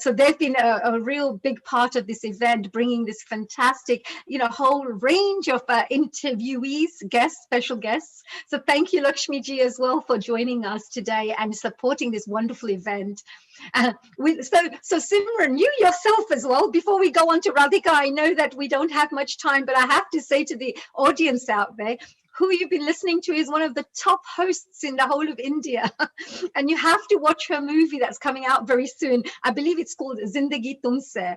So they've been a real big part of this event, bringing this fantastic, whole range of interviewees, guests, special guests. So thank you, Lakshmi ji, as well for joining us today and supporting this wonderful event. So Simran, you yourself as well, before we go on to Radhika, I know that we don't have much time, but I have to say to the audience out there, who you've been listening to is one of the top hosts in the whole of India. And you have to watch her movie that's coming out very soon. I believe it's called Zindagi Tumse.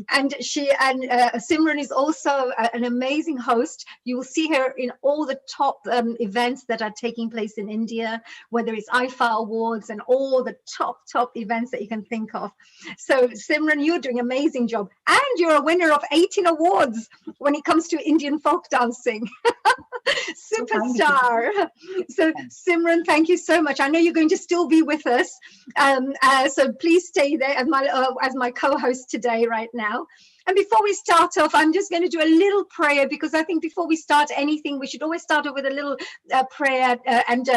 And Simran is also an amazing host. You will see her in all the top events that are taking place in India, whether it's IFA Awards and all the top events that you can think of. So Simran, you're doing an amazing job. And you're a winner of 18 awards when it comes to Indian folk dancing. Superstar. So Simran, thank you so much. I know you're going to still be with us. So please stay there as my co-host today right now. And before we start off, I'm just going to do a little prayer, because I think before we start anything, we should always start off with a little prayer and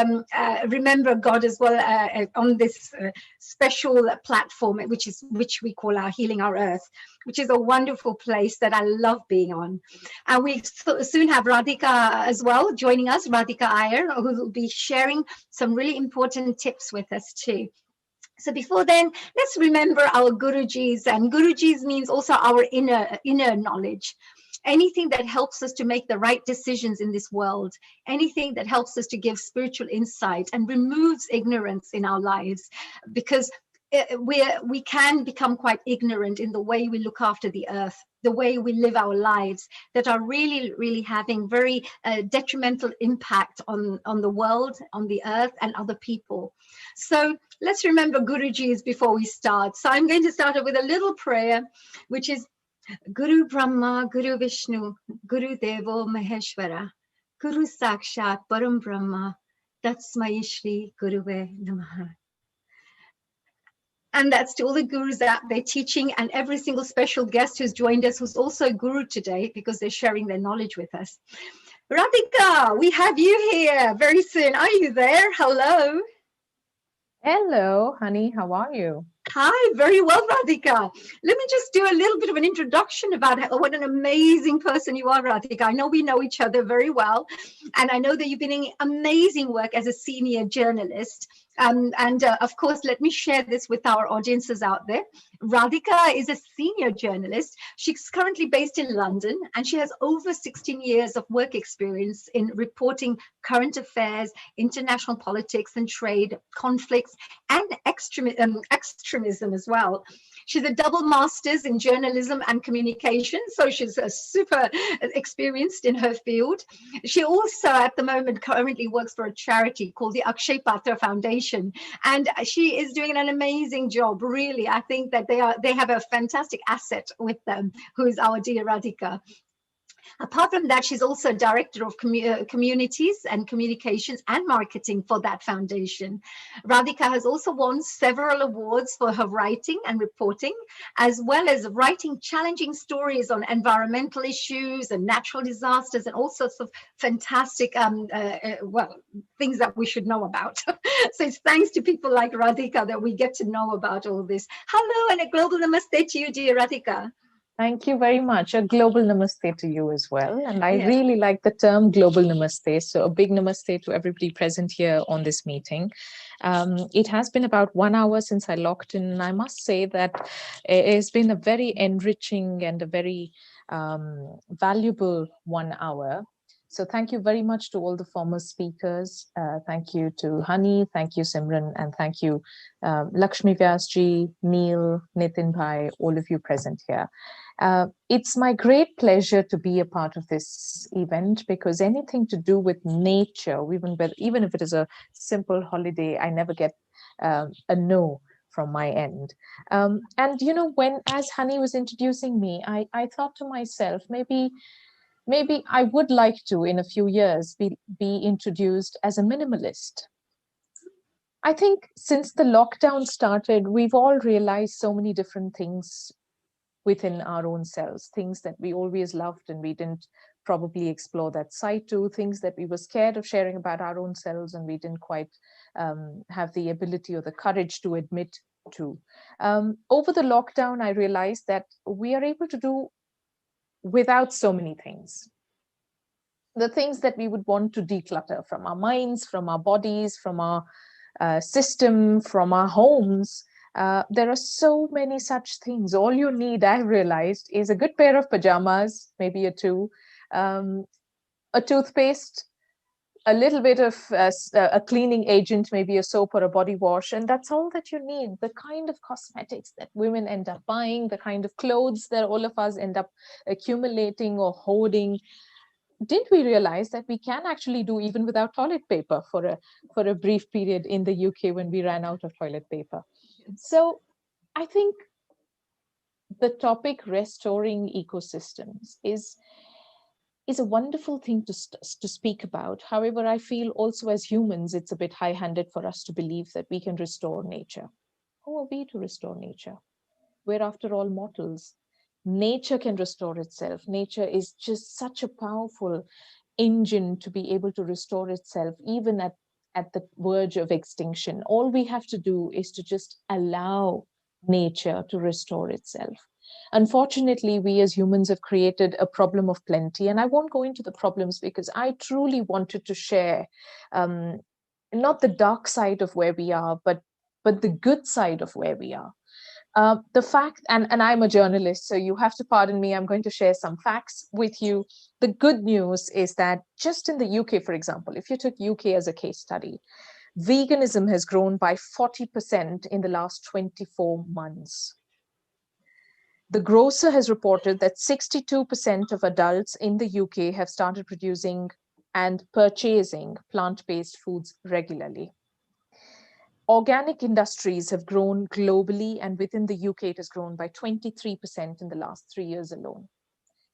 remember God as well on this special platform, which we call our Healing Our Earth, which is a wonderful place that I love being on. And we soon have Radhika as well joining us, Radhika Iyer, who will be sharing some really important tips with us too. So before then, let's remember our Gurujis, and Gurujis means also our inner knowledge. Anything that helps us to make the right decisions in this world, anything that helps us to give spiritual insight and removes ignorance in our lives, because we can become quite ignorant in the way we look after the earth, the way we live our lives, that are really having very detrimental impact on the world, on the earth, and other people. So let's remember Gurujis before we start. So I'm going to start off with a little prayer, which is Guru Brahma, Guru Vishnu, Guru Devo Maheshwara, Guru Sakshat Param Brahma, Tatsmai Shri Guruve Namaha. And that's to all the gurus out there teaching, and every single special guest who's joined us, who's also a guru today, because they're sharing their knowledge with us. Radhika, we have you here very soon. Are you there? Hello. Hello, honey. How are you? Hi, very well, Radhika. Let me just do a little bit of an introduction about what an amazing person you are, Radhika. I know we know each other very well, and I know that you've been doing amazing work as a senior journalist. Of course, let me share this with our audiences out there. Radhika is a senior journalist. She's currently based in London, and she has over 16 years of work experience in reporting current affairs, international politics and trade, conflicts, and extremism as well. She's a double master's in journalism and communication, so she's super experienced in her field. She also, at the moment, currently works for a charity called the Akshay Patra Foundation, and she is doing an amazing job. Really, I think that they have a fantastic asset with them, who is our dear Radhika. Apart from that, she's also director of communities and communications and marketing for that foundation. Radhika has also won several awards for her writing and reporting, as well as writing challenging stories on environmental issues and natural disasters and all sorts of fantastic, things that we should know about. So it's thanks to people like Radhika that we get to know about all this. Hello and a global namaste to you, dear Radhika. Thank you very much. A global namaste to you as well. And I Yes. really like the term global namaste. So a big namaste to everybody present here on this meeting. It has been about 1 hour since I logged in. And I must say that it has been a very enriching and a very valuable 1 hour. So thank you very much to all the former speakers. Thank you to Hani, thank you Simran, and thank you Lakshmi Vyasji, Neil, Nitin Bhai, all of you present here. It's my great pleasure to be a part of this event, because anything to do with nature, even if it is a simple holiday, I never get a no from my end. And you know, as Hani was introducing me, I thought to myself, maybe I would like to, in a few years, be introduced as a minimalist. I think since the lockdown started, we've all realized so many different things within our own selves, things that we always loved and we didn't probably explore that side to, things that we were scared of sharing about our own selves and we didn't quite have the ability or the courage to admit to. Over the lockdown, I realized that we are able to do without so many things. The things that we would want to declutter from our minds, from our bodies, from our system, from our homes. There are so many such things. All you need, I've realized, is a good pair of pajamas, maybe two, a toothpaste, a little bit of a cleaning agent, maybe a soap or a body wash, and that's all that you need. The kind of cosmetics that women end up buying, the kind of clothes that all of us end up accumulating or hoarding. Didn't we realize that we can actually do even without toilet paper for a brief period in the UK when we ran out of toilet paper? So I think the topic restoring ecosystems is is a wonderful thing to speak about. However, I feel also as humans, it's a bit high-handed for us to believe that we can restore nature. Who are we to restore nature? We're after all mortals. Nature can restore itself. Nature is just such a powerful engine to be able to restore itself, even at the verge of extinction. All we have to do is to just allow nature to restore itself. Unfortunately, we as humans have created a problem of plenty, and I won't go into the problems because I truly wanted to share not the dark side of where we are, but the good side of where we are. The fact, and I'm a journalist, so you have to pardon me, I'm going to share some facts with you. The good news is that just in the UK, for example, if you took UK as a case study, veganism has grown by 40% in the last 24 months. The Grocer has reported that 62% of adults in the UK have started producing and purchasing plant-based foods regularly. Organic industries have grown globally, and within the UK, it has grown by 23% in the last 3 years alone.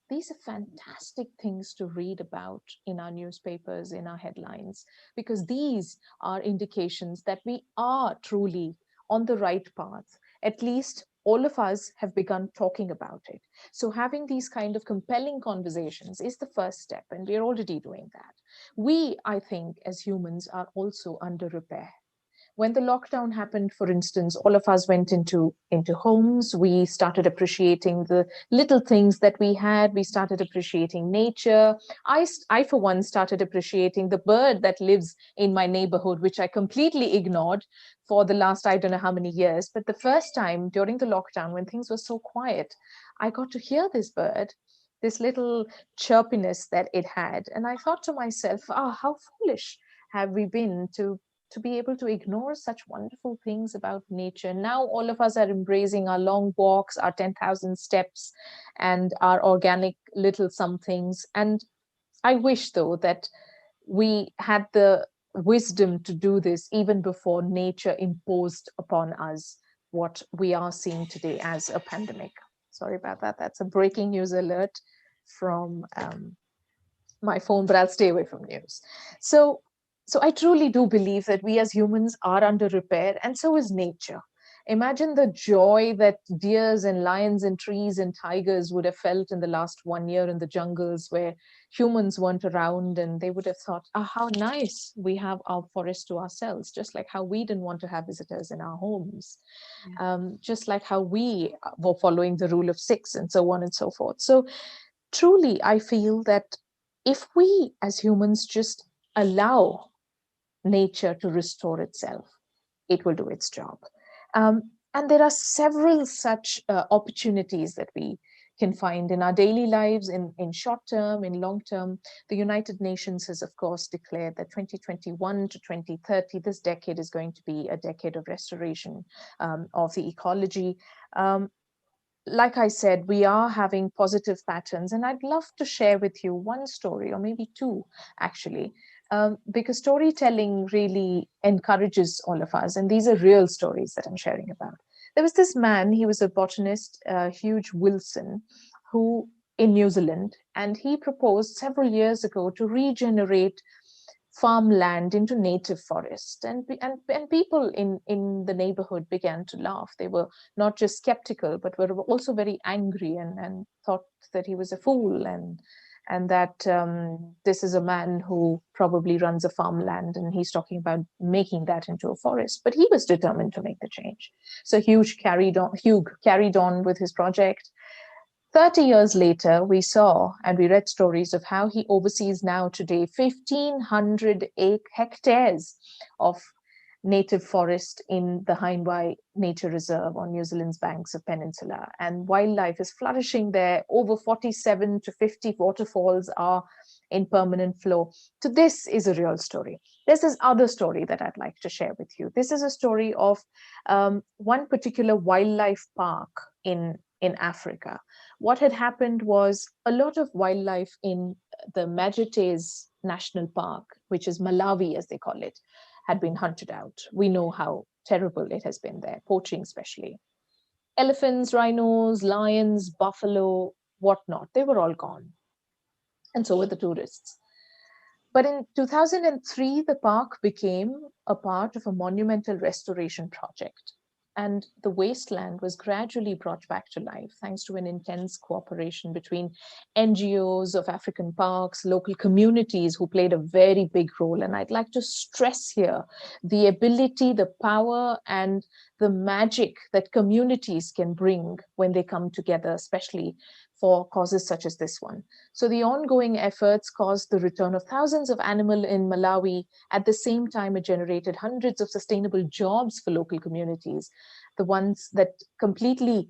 These are fantastic things to read about in our newspapers, in our headlines, because these are indications that we are truly on the right path. At least all of us have begun talking about it. So having these kind of compelling conversations is the first step, and we're already doing that. We, I think, as humans are also under repair. When the lockdown happened, for instance, all of us went into homes. We started appreciating the little things that we had. We started appreciating nature. I, for one, started appreciating the bird that lives in my neighborhood, which I completely ignored for the last, I don't know how many years. But the first time during the lockdown, when things were so quiet, I got to hear this bird, this little chirpiness that it had. And I thought to myself, how foolish have we been to be able to ignore such wonderful things about nature. Now all of us are embracing our long walks, our 10,000 steps, and our organic little somethings. And I wish, though, that we had the wisdom to do this even before nature imposed upon us what we are seeing today as a pandemic. Sorry about that. That's a breaking news alert from my phone, but I'll stay away from news. So I truly do believe that we as humans are under repair, and so is nature. Imagine the joy that deers and lions and trees and tigers would have felt in the last 1 year in the jungles where humans weren't around, and they would have thought, how nice, we have our forest to ourselves, just like how we didn't want to have visitors in our homes, just like how we were following the rule of 6 and so on and so forth. So truly, I feel that if we as humans just allow nature to restore itself, it will do its job. And there are several such opportunities that we can find in our daily lives, in short term, in long term. The United Nations has, of course, declared that 2021 to 2030, this decade is going to be a decade of restoration of the ecology. Like I said, we are having positive patterns, and I'd love to share with you one story, or maybe two, actually, because storytelling really encourages all of us, and these are real stories that I'm sharing about. There was this man, he was a botanist, Hugh Wilson, who in New Zealand, and he proposed several years ago to regenerate farmland into native forest, and people in the neighborhood began to laugh. They were not just skeptical, but were also very angry and thought that he was a fool, and that this is a man who probably runs a farmland and he's talking about making that into a forest. But he was determined to make the change. So Hugh carried on with his project. 30 years later, we saw and we read stories of how he oversees now today 1,500 hectares of native forest in the Hindwai Nature Reserve on New Zealand's banks of Peninsula. And wildlife is flourishing there. Over 47 to 50 waterfalls are in permanent flow. So this is a real story. There's this other story that I'd like to share with you. This is a story of one particular wildlife park in Africa. What had happened was a lot of wildlife in the Majetes National Park, which is Malawi as they call it, had been hunted out. We know how terrible it has been there, poaching especially. Elephants, rhinos, lions, buffalo, whatnot, they were all gone. and so were the tourists. But in 2003, the park became a part of a monumental restoration project. And the wasteland was gradually brought back to life thanks to an intense cooperation between NGOs of African parks, local communities who played a very big role. And I'd like to stress here the ability, the power, and the magic that communities can bring when they come together, especially for causes such as this one. So the ongoing efforts caused the return of thousands of animals in Malawi. At the same time, it generated hundreds of sustainable jobs for local communities. The ones completely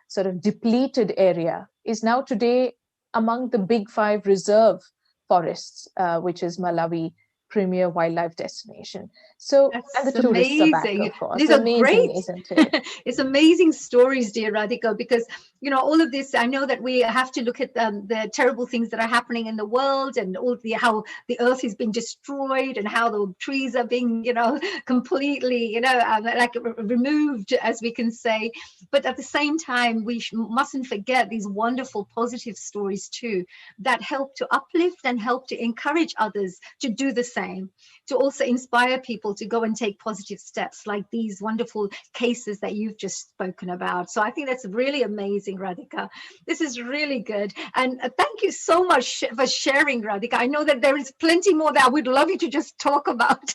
sort of depleted area is now today among the big 5 reserve forests, which is Malawi premier wildlife destination. So, and the That's tourists are back, amazing. of course. These are Amazing, great. isn't it? It's amazing stories, dear Radhika, because, you know, all of this, I know that we have to look at the terrible things that are happening in the world, and how the earth is being destroyed, and how the trees are being, you know, completely, you know, like removed, as we can say. But at the same time, we mustn't forget these wonderful positive stories too, that help to uplift and help to encourage others to do the same, to also inspire people to go and take positive steps, like these wonderful cases that you've just spoken about. So I think that's really amazing, Radhika. This is really good. And thank you so much for sharing, Radhika. I know that there is plenty more that I would love you to just talk about.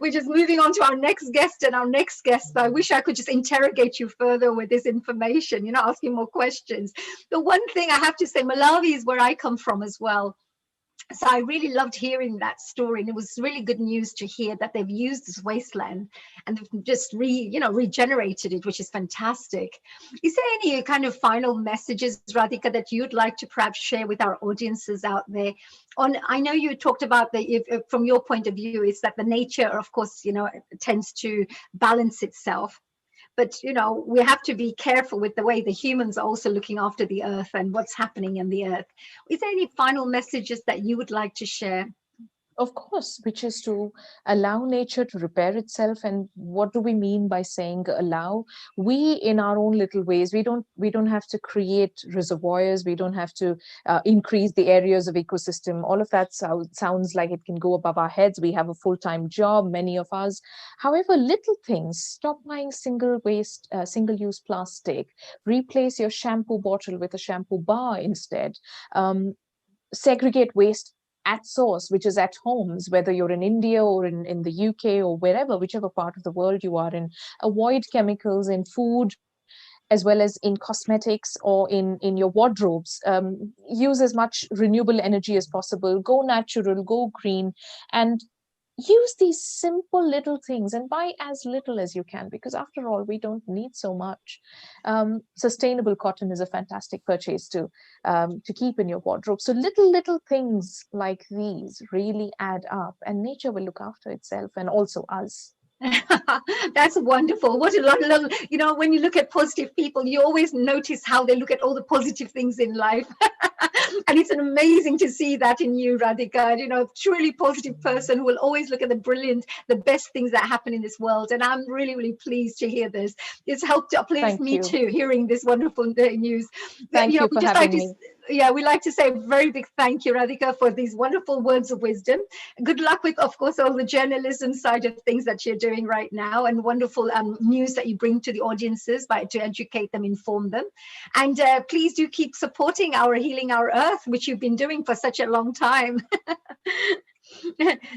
We're just moving on to our next guest and our next guest. I wish I could just interrogate you further with this information, you know, asking more questions. The one thing I have to say, Malawi is where I come from as well. So I really loved hearing that story, and it was really good news to hear that they've used this wasteland and they've just regenerated it, which is fantastic. Is there any kind of final messages, Radhika, that you'd like to perhaps share with our audiences out there? I know you talked about from your point of view, is that the nature, of course, you know, tends to balance itself. But, you know, we have to be careful with the way the humans are also looking after the earth and what's happening in the earth. Is there any final messages that you would like to share? Of course, which is to allow nature to repair itself. And what do we mean by saying allow? We, in our own little ways, we don't have to create reservoirs. We don't have to increase the areas of ecosystem. All of that sounds like it can go above our heads. We have a full-time job, many of us. However, little things: stop buying single-use plastic. Replace your shampoo bottle with a shampoo bar instead. Segregate waste at source, which is at homes, whether you're in India or in the UK or wherever, whichever part of the world you are in. Avoid chemicals in food, as well as in cosmetics or in your wardrobes. Use as much renewable energy as possible. Go natural, go green, and use these simple little things and buy as little as you can, because after all, we don't need so much. Sustainable cotton is a fantastic purchase to keep in your wardrobe. So little things like these really add up, and nature will look after itself, and also us. That's wonderful. What a lot, you know, when you look at positive people, you always notice how they look at all the positive things in life. And it's amazing to see that in you, Radhika, you know, truly positive person who will always look at the best things that happen in this world. And I'm really, really pleased to hear this. It's helped to uplift me too, hearing this wonderful news. Thank you for having me. Yeah, we like to say a very big thank you, Radhika, for these wonderful words of wisdom. Good luck with, of course, all the journalism side of things that you're doing right now, and wonderful news that you bring to the audiences to educate them, inform them. And please do keep supporting our Healing Our Earth, which you've been doing for such a long time.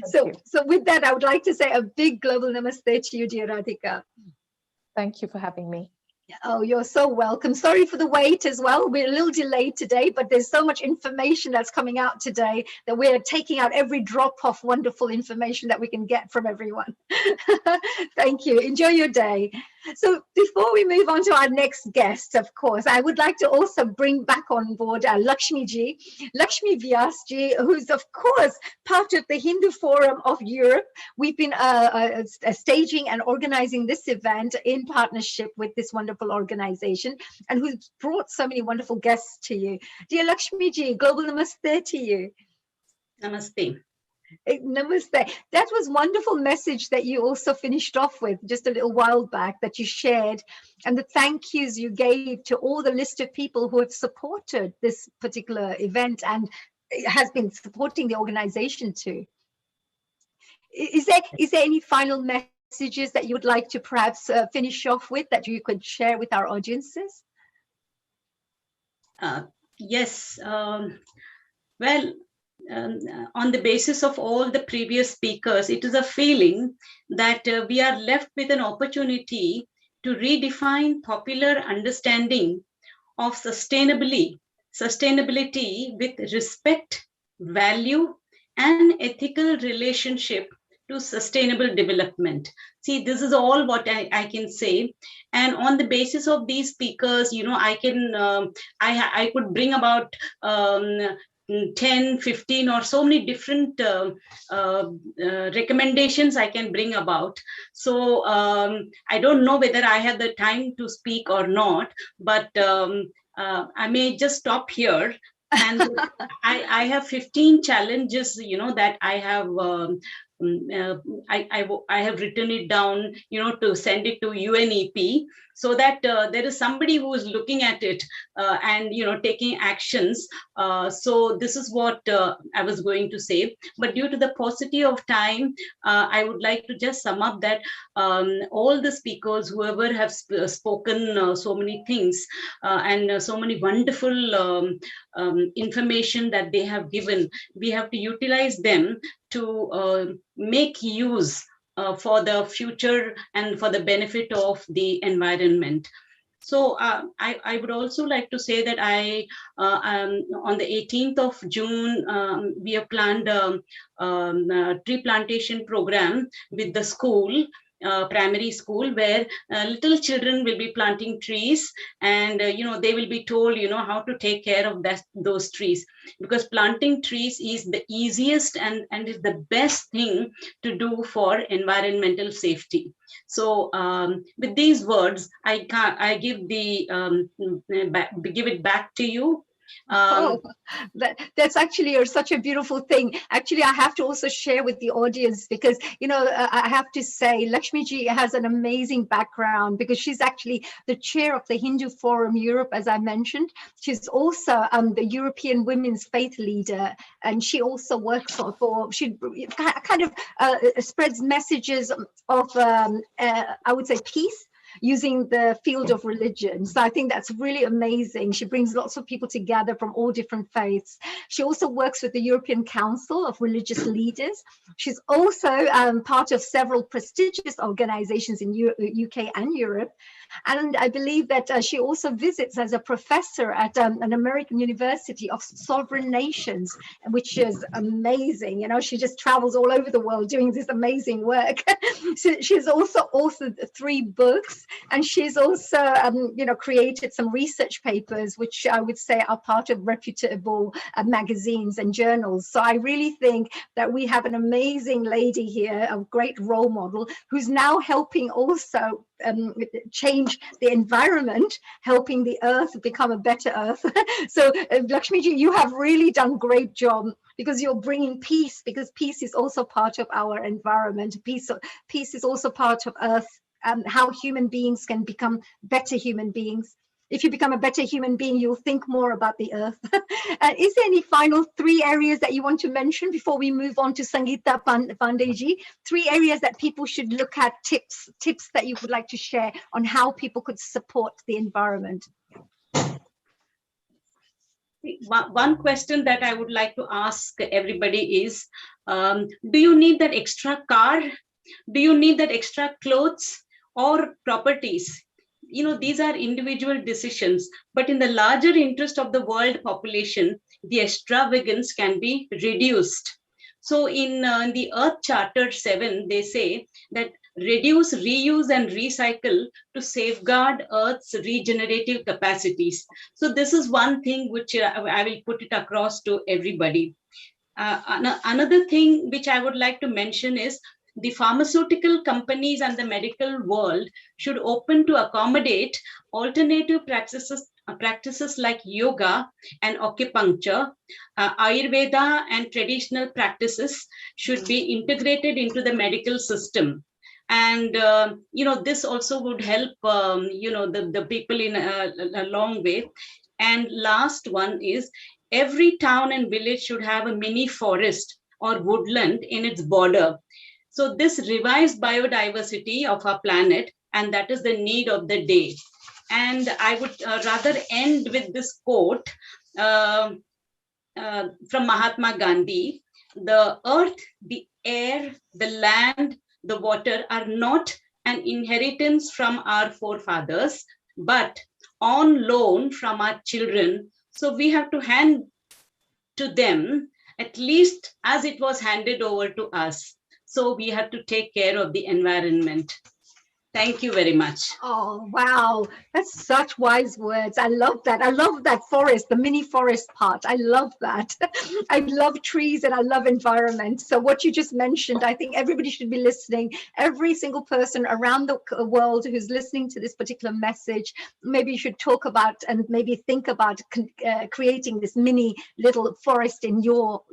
So with that, I would like to say a big global namaste to you, dear Radhika. Thank you for having me. Oh, you're so welcome. Sorry for the wait as well. We're a little delayed today, but there's so much information that's coming out today that we're taking out every drop of wonderful information that we can get from everyone. Thank you. Enjoy your day. So before we move on to our next guest, of course, I would like to also bring back on board Lakshmi Vyas ji, who's of course part of the Hindu Forum of Europe. We've been staging and organizing this event in partnership with this wonderful organization, and who's brought so many wonderful guests to you. Dear Lakshmi ji, global namaste to you. Namaste. Namaste. That was wonderful message that you also finished off with just a little while back that you shared, and the thank yous you gave to all the list of people who have supported this particular event and has been supporting the organization too. Is there any final messages that you would like to perhaps finish off with that you could share with our audiences? Yes. Well, on the basis of all the previous speakers, it is a feeling that we are left with an opportunity to redefine popular understanding of sustainability with respect, value, and ethical relationship to sustainable development. See, this is all what I can say. And on the basis of these speakers, you know, I can, I could bring about 10, 15 or so many different recommendations I can bring about. So I don't know whether I have the time to speak or not, but I may just stop here. And I have 15 challenges, you know, that I have I have written it down, you know, to send it to UNEP, so that there is somebody who is looking at it and, you know, taking actions. So this is what I was going to say. But due to the paucity of time, I would like to just sum up that all the speakers, whoever have spoken so many things and so many wonderful information that they have given, we have to utilize them to make use for the future and for the benefit of the environment. So I would also like to say that on the 18th of June, we have planned a tree plantation program with the school, primary school, where little children will be planting trees, and you know, they will be told, you know, how to take care of those trees, because planting trees is the easiest and is the best thing to do for environmental safety. So with these words, I give it back to you. That's actually such a beautiful thing. Actually, I have to also share with the audience, because, you know, I have to say Lakshmiji has an amazing background, because she's actually the chair of the Hindu Forum Europe, as I mentioned. She's also the European Women's Faith Leader, and she also works she kind of spreads messages of, I would say, peace, using the field of religion. So I think that's really amazing. She brings lots of people together from all different faiths. She also works with the European Council of Religious Leaders. She's also part of several prestigious organizations in UK and Europe. And I believe that she also visits as a professor at an American university of sovereign nations, which is amazing. You know, she just travels all over the world doing this amazing work. So she's also authored 3 books, and she's also, you know, created some research papers, which I would say are part of reputable magazines and journals. So I really think that we have an amazing lady here, a great role model, who's now helping also change the environment, helping the earth become a better earth. So Lakshmiji, you have really done great job, because you're bringing peace, because peace is also part of our environment. Peace is also part of earth, how human beings can become better human beings. If you become a better human being, you'll think more about the earth. Is there any final 3 areas that you want to mention before we move on to Sangeeta Pandeyji? 3 areas that people should look at, tips that you would like to share on how people could support the environment. One question that I would like to ask everybody is, do you need that extra car? Do you need that extra clothes or properties? You know, these are individual decisions, but in the larger interest of the world population, the extravagance can be reduced. So in the Earth Charter 7, they say that reduce, reuse, and recycle to safeguard Earth's regenerative capacities. So this is one thing which I will put it across to everybody. Another thing which I would like to mention is the pharmaceutical companies and the medical world should open to accommodate alternative practices like yoga and acupuncture, Ayurveda and traditional practices should be integrated into the medical system. And, this also would help, the people in a long way. And last one is every town and village should have a mini forest or woodland in its border. So this revives biodiversity of our planet, and that is the need of the day. And I would rather end with this quote from Mahatma Gandhi: the earth, the air, the land, the water are not an inheritance from our forefathers, but on loan from our children. So we have to hand to them at least as it was handed over to us. So we have to take care of the environment. Thank you very much. Oh, wow. That's such wise words. I love that. I love that forest, the mini forest part. I love that. I love trees and I love environment. So what you just mentioned, I think everybody should be listening. Every single person around the world who's listening to this particular message, maybe you should talk about and maybe think about creating this mini little forest in your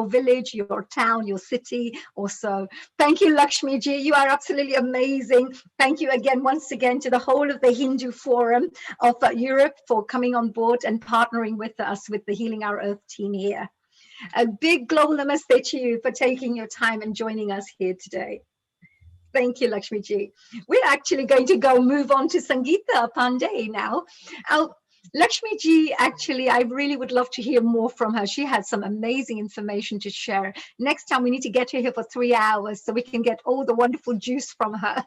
village, your town, your city or so. Thank you, Lakshmi ji. You are absolutely amazing. Thank you again, once again, to the whole of the Hindu Forum of Europe for coming on board and partnering with us with the Healing Our Earth team here. A big global namaste to you for taking your time and joining us here today. Thank you, Lakshmi ji. We're actually going to move on to Sangeeta Pandey now. Lakshmi ji, actually, I really would love to hear more from her. She has some amazing information to share. Next time we need to get her here for 3 hours so we can get all the wonderful juice from her.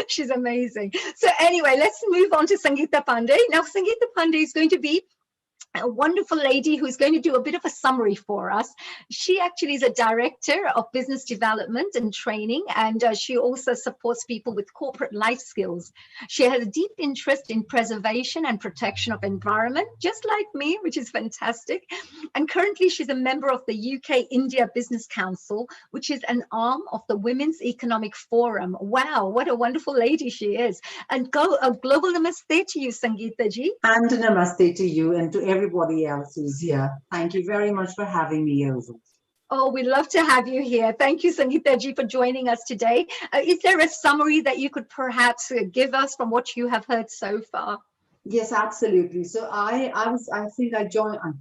She's amazing. So anyway, let's move on to Sangeeta Pandey. Now, Sangeeta Pandey is going to be a wonderful lady who's going to do a bit of a summary for us. She actually is a director of business development and training, and she also supports people with corporate life skills. She has a deep interest in preservation and protection of environment, just like me, which is fantastic. And currently she's a member of the UK-India Business Council, which is an arm of the Women's Economic Forum. Wow, what a wonderful lady she is. And a global namaste to you, Sangeeta ji. And a namaste to you and to everybody else who's here. Thank you very much for having me over. Oh, we'd love to have you here. Thank you, Sangeeta ji, for joining us today. Is there a summary that you could perhaps give us from what you have heard so far? Yes, absolutely. So I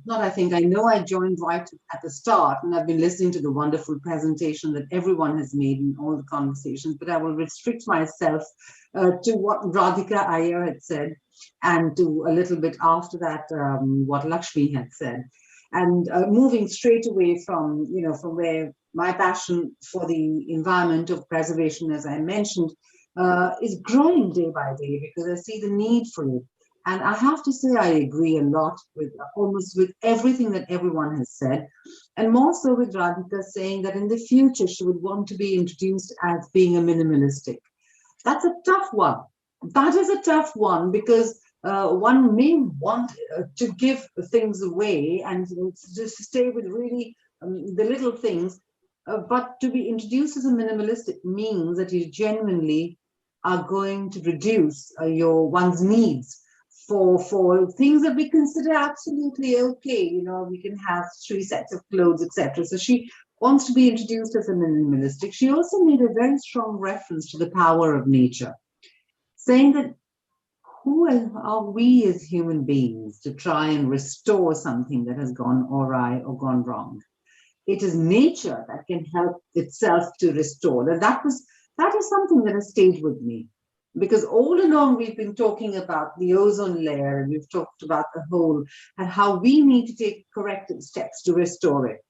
know I joined right at the start, and I've been listening to the wonderful presentation that everyone has made in all the conversations, but I will restrict myself to what Radhika Iyer had said, and to a little bit after that, what Lakshmi had said. And moving straight away from where my passion for the environment of preservation, as I mentioned, is growing day by day because I see the need for it. And I have to say I agree a lot with almost with everything that everyone has said, and more so with Radhika saying that in the future she would want to be introduced as being a minimalistic. That's a tough one. That is a tough one because one may want to give things away and just stay with really the little things, but to be introduced as a minimalistic means that you genuinely are going to reduce one's needs for things that we consider absolutely okay. We can have 3 sets of clothes, etc. So she wants to be introduced as a minimalistic. She also made a very strong reference to the power of nature, saying that who are we as human beings to try and restore something that has gone awry or gone wrong? It is nature that can help itself to restore. And that is something that has stayed with me, because all along we've been talking about the ozone layer, and we've talked about the whole and how we need to take corrective steps to restore it.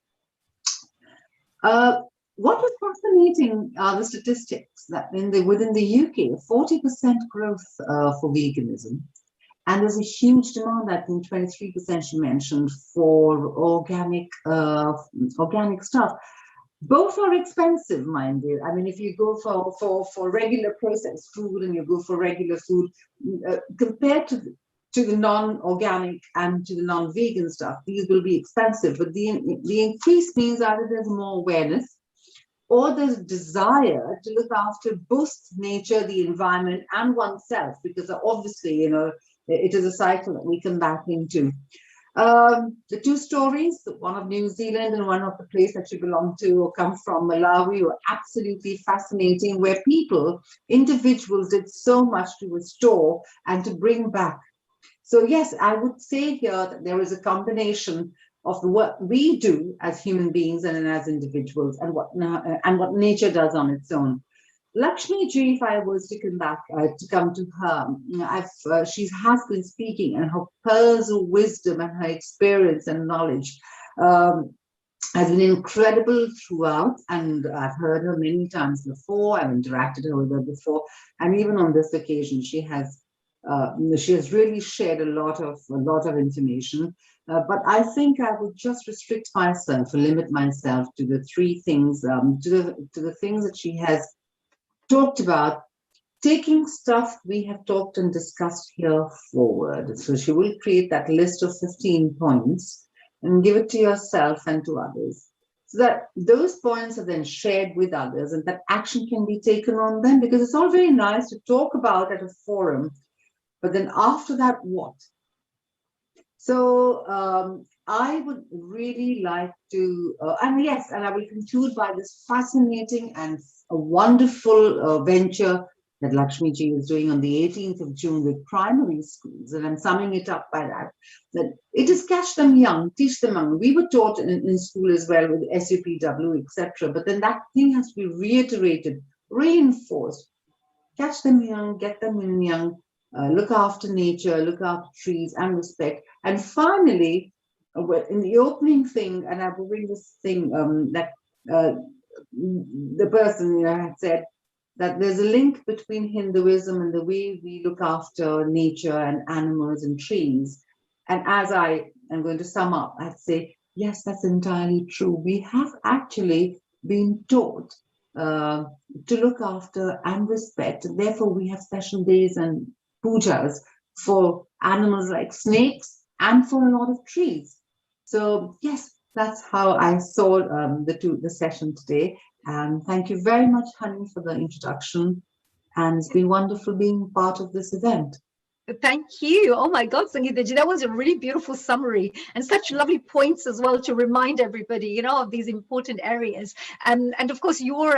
What was fascinating are the statistics that within the UK, 40% growth for veganism, and there's a huge demand. I think 23% she mentioned for organic stuff. Both are expensive, mind you. I mean, if you go for regular processed food and you go for regular food, compared to the non-organic and to the non-vegan stuff, these will be expensive. But the increase means either there's more awareness, or there's desire to look after both nature, the environment, and oneself, because obviously, it is a cycle that we come back into. The two stories, one of New Zealand and one of the place that you belong to or come from, Malawi, were absolutely fascinating, where people, individuals, did so much to restore and to bring back. So yes, I would say here that there is a combination of the work we do as human beings and as individuals, and what nature does on its own. Lakshmi ji, if I was to come to her, she has been speaking, and her pearls of wisdom and her experience and knowledge has been incredible throughout. And I've heard her many times before. I've interacted with her before, and even on this occasion, she has really shared a lot of information. But I think I would just restrict myself, limit myself to the three things, to the things that she has talked about, taking stuff we have talked and discussed here forward. So she will create that list of 15 points and give it to yourself and to others, so that those points are then shared with others and that action can be taken on them, because it's all very nice to talk about at a forum, but then after that, what? So I would really like to, and I will conclude by this fascinating and a wonderful venture that Lakshmi ji is doing on the 18th of June with primary schools. And I'm summing it up by that it is catch them young, teach them young. We were taught in school as well with SUPW, etc. But then that thing has to be reiterated, reinforced. Catch them young, get them in young, look after nature, look after trees and respect. And finally, in the opening thing, and I will bring this thing that the person had said, that there's a link between Hinduism and the way we look after nature and animals and trees. And as I am going to sum up, I'd say, yes, that's entirely true. We have actually been taught to look after and respect. And therefore, we have special days and pujas for animals like snakes and for a lot of trees. So yes, that's how I saw the session today. And thank you very much, Honey, for the introduction. And it's been wonderful being part of this event. Thank you. Oh my God, Sangeeta, that was a really beautiful summary and such lovely points as well to remind everybody, of these important areas. And of course, your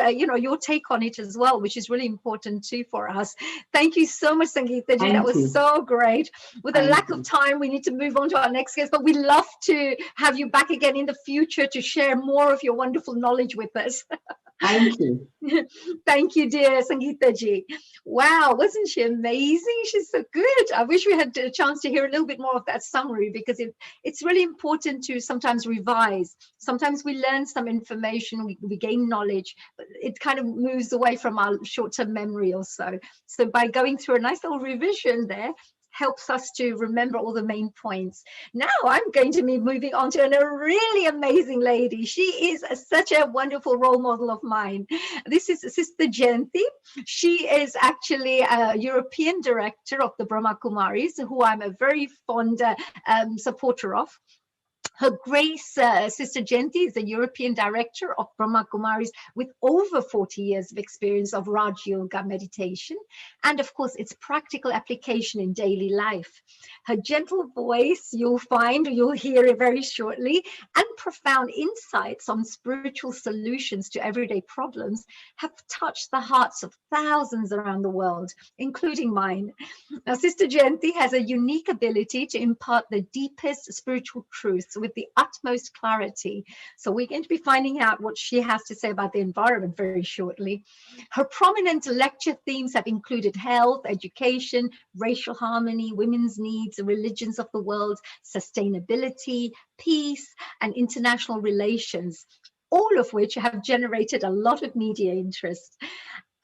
take on it as well, which is really important too for us. Thank you so much, Sangeeta. That was so great. With a lack of time, we need to move on to our next guest, but we'd love to have you back again in the future to share more of your wonderful knowledge with us. Thank you. Thank you, dear Sangeeta ji. Wow, wasn't she amazing? She's so good. I wish we had a chance to hear a little bit more of that summary, because it's really important to sometimes revise. Sometimes we learn some information, we gain knowledge, but it kind of moves away from our short-term memory or so. So by going through a nice little revision there, helps us to remember all the main points. Now I'm going to be moving on to a really amazing lady. She is such a wonderful role model of mine. This is Sister Jayanti. She is actually a European director of the Brahma Kumaris, who I'm a very fond supporter of. Her Grace, Sister Jayanti, is a European director of Brahma Kumaris with over 40 years of experience of Raj Yoga meditation, and of course its practical application in daily life. Her gentle voice, you'll hear it very shortly, and profound insights on spiritual solutions to everyday problems have touched the hearts of thousands around the world, including mine. Now, Sister Jayanti has a unique ability to impart the deepest spiritual truths with the utmost clarity. So we're going to be finding out what she has to say about the environment very shortly. Her prominent lecture themes have included health, education, racial harmony, women's needs, the religions of the world, sustainability, peace, and international relations, all of which have generated a lot of media interest.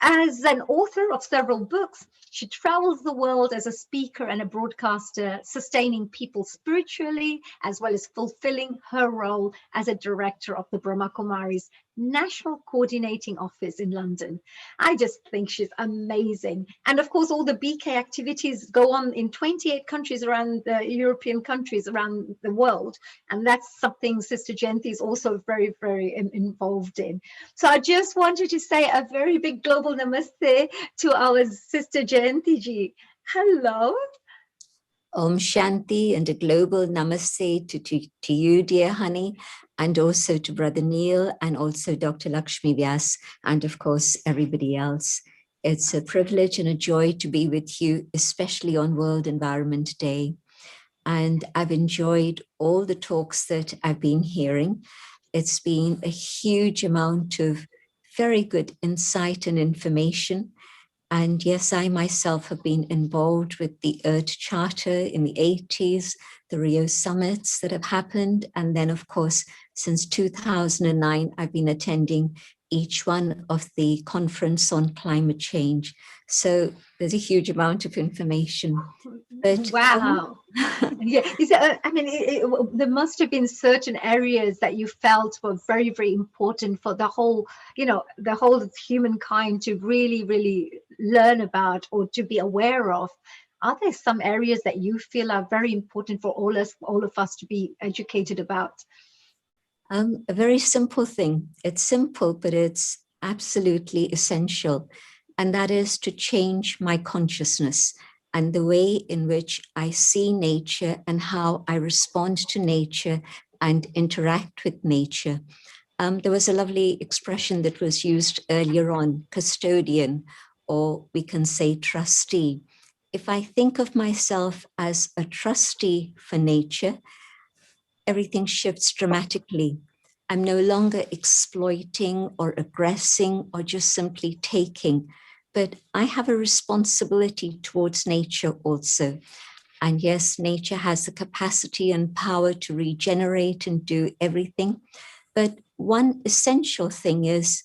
As an author of several books, she travels the world as a speaker and a broadcaster, sustaining people spiritually, as well as fulfilling her role as a director of the Brahma Kumaris National Coordinating Office in London. I just think she's amazing. And of course, all the BK activities go on in 28 countries around the European countries around the world. And that's something Sister Jayanti is also very, very involved in. So I just wanted to say a very big global namaste to our Sister Jayanti ji. Hello. Om Shanti and a global namaste to you, dear honey, and also to Brother Neil and also Dr. Lakshmi Vyas, and of course, everybody else. It's a privilege and a joy to be with you, especially on World Environment Day. And I've enjoyed all the talks that I've been hearing. It's been a huge amount of very good insight and information. And yes, I myself have been involved with the Earth Charter in the 80s, the Rio summits that have happened. And then, of course, since 2009, I've been attending each one of the conference on climate change. So there's a huge amount of information. But wow. Yeah, I mean, there must have been certain areas that you felt were very, very important for the whole, the whole of humankind to really, really learn about or to be aware of. Are there some areas that you feel are very important for all of us to be educated about? A very simple thing. It's simple, but it's absolutely essential. And that is to change my consciousness and the way in which I see nature and how I respond to nature and interact with nature. There was a lovely expression that was used earlier on, custodian, or we can say trustee. If I think of myself as a trustee for nature, everything shifts dramatically. I'm no longer exploiting or aggressing or just simply taking, but I have a responsibility towards nature also. And yes, nature has the capacity and power to regenerate and do everything. But one essential thing is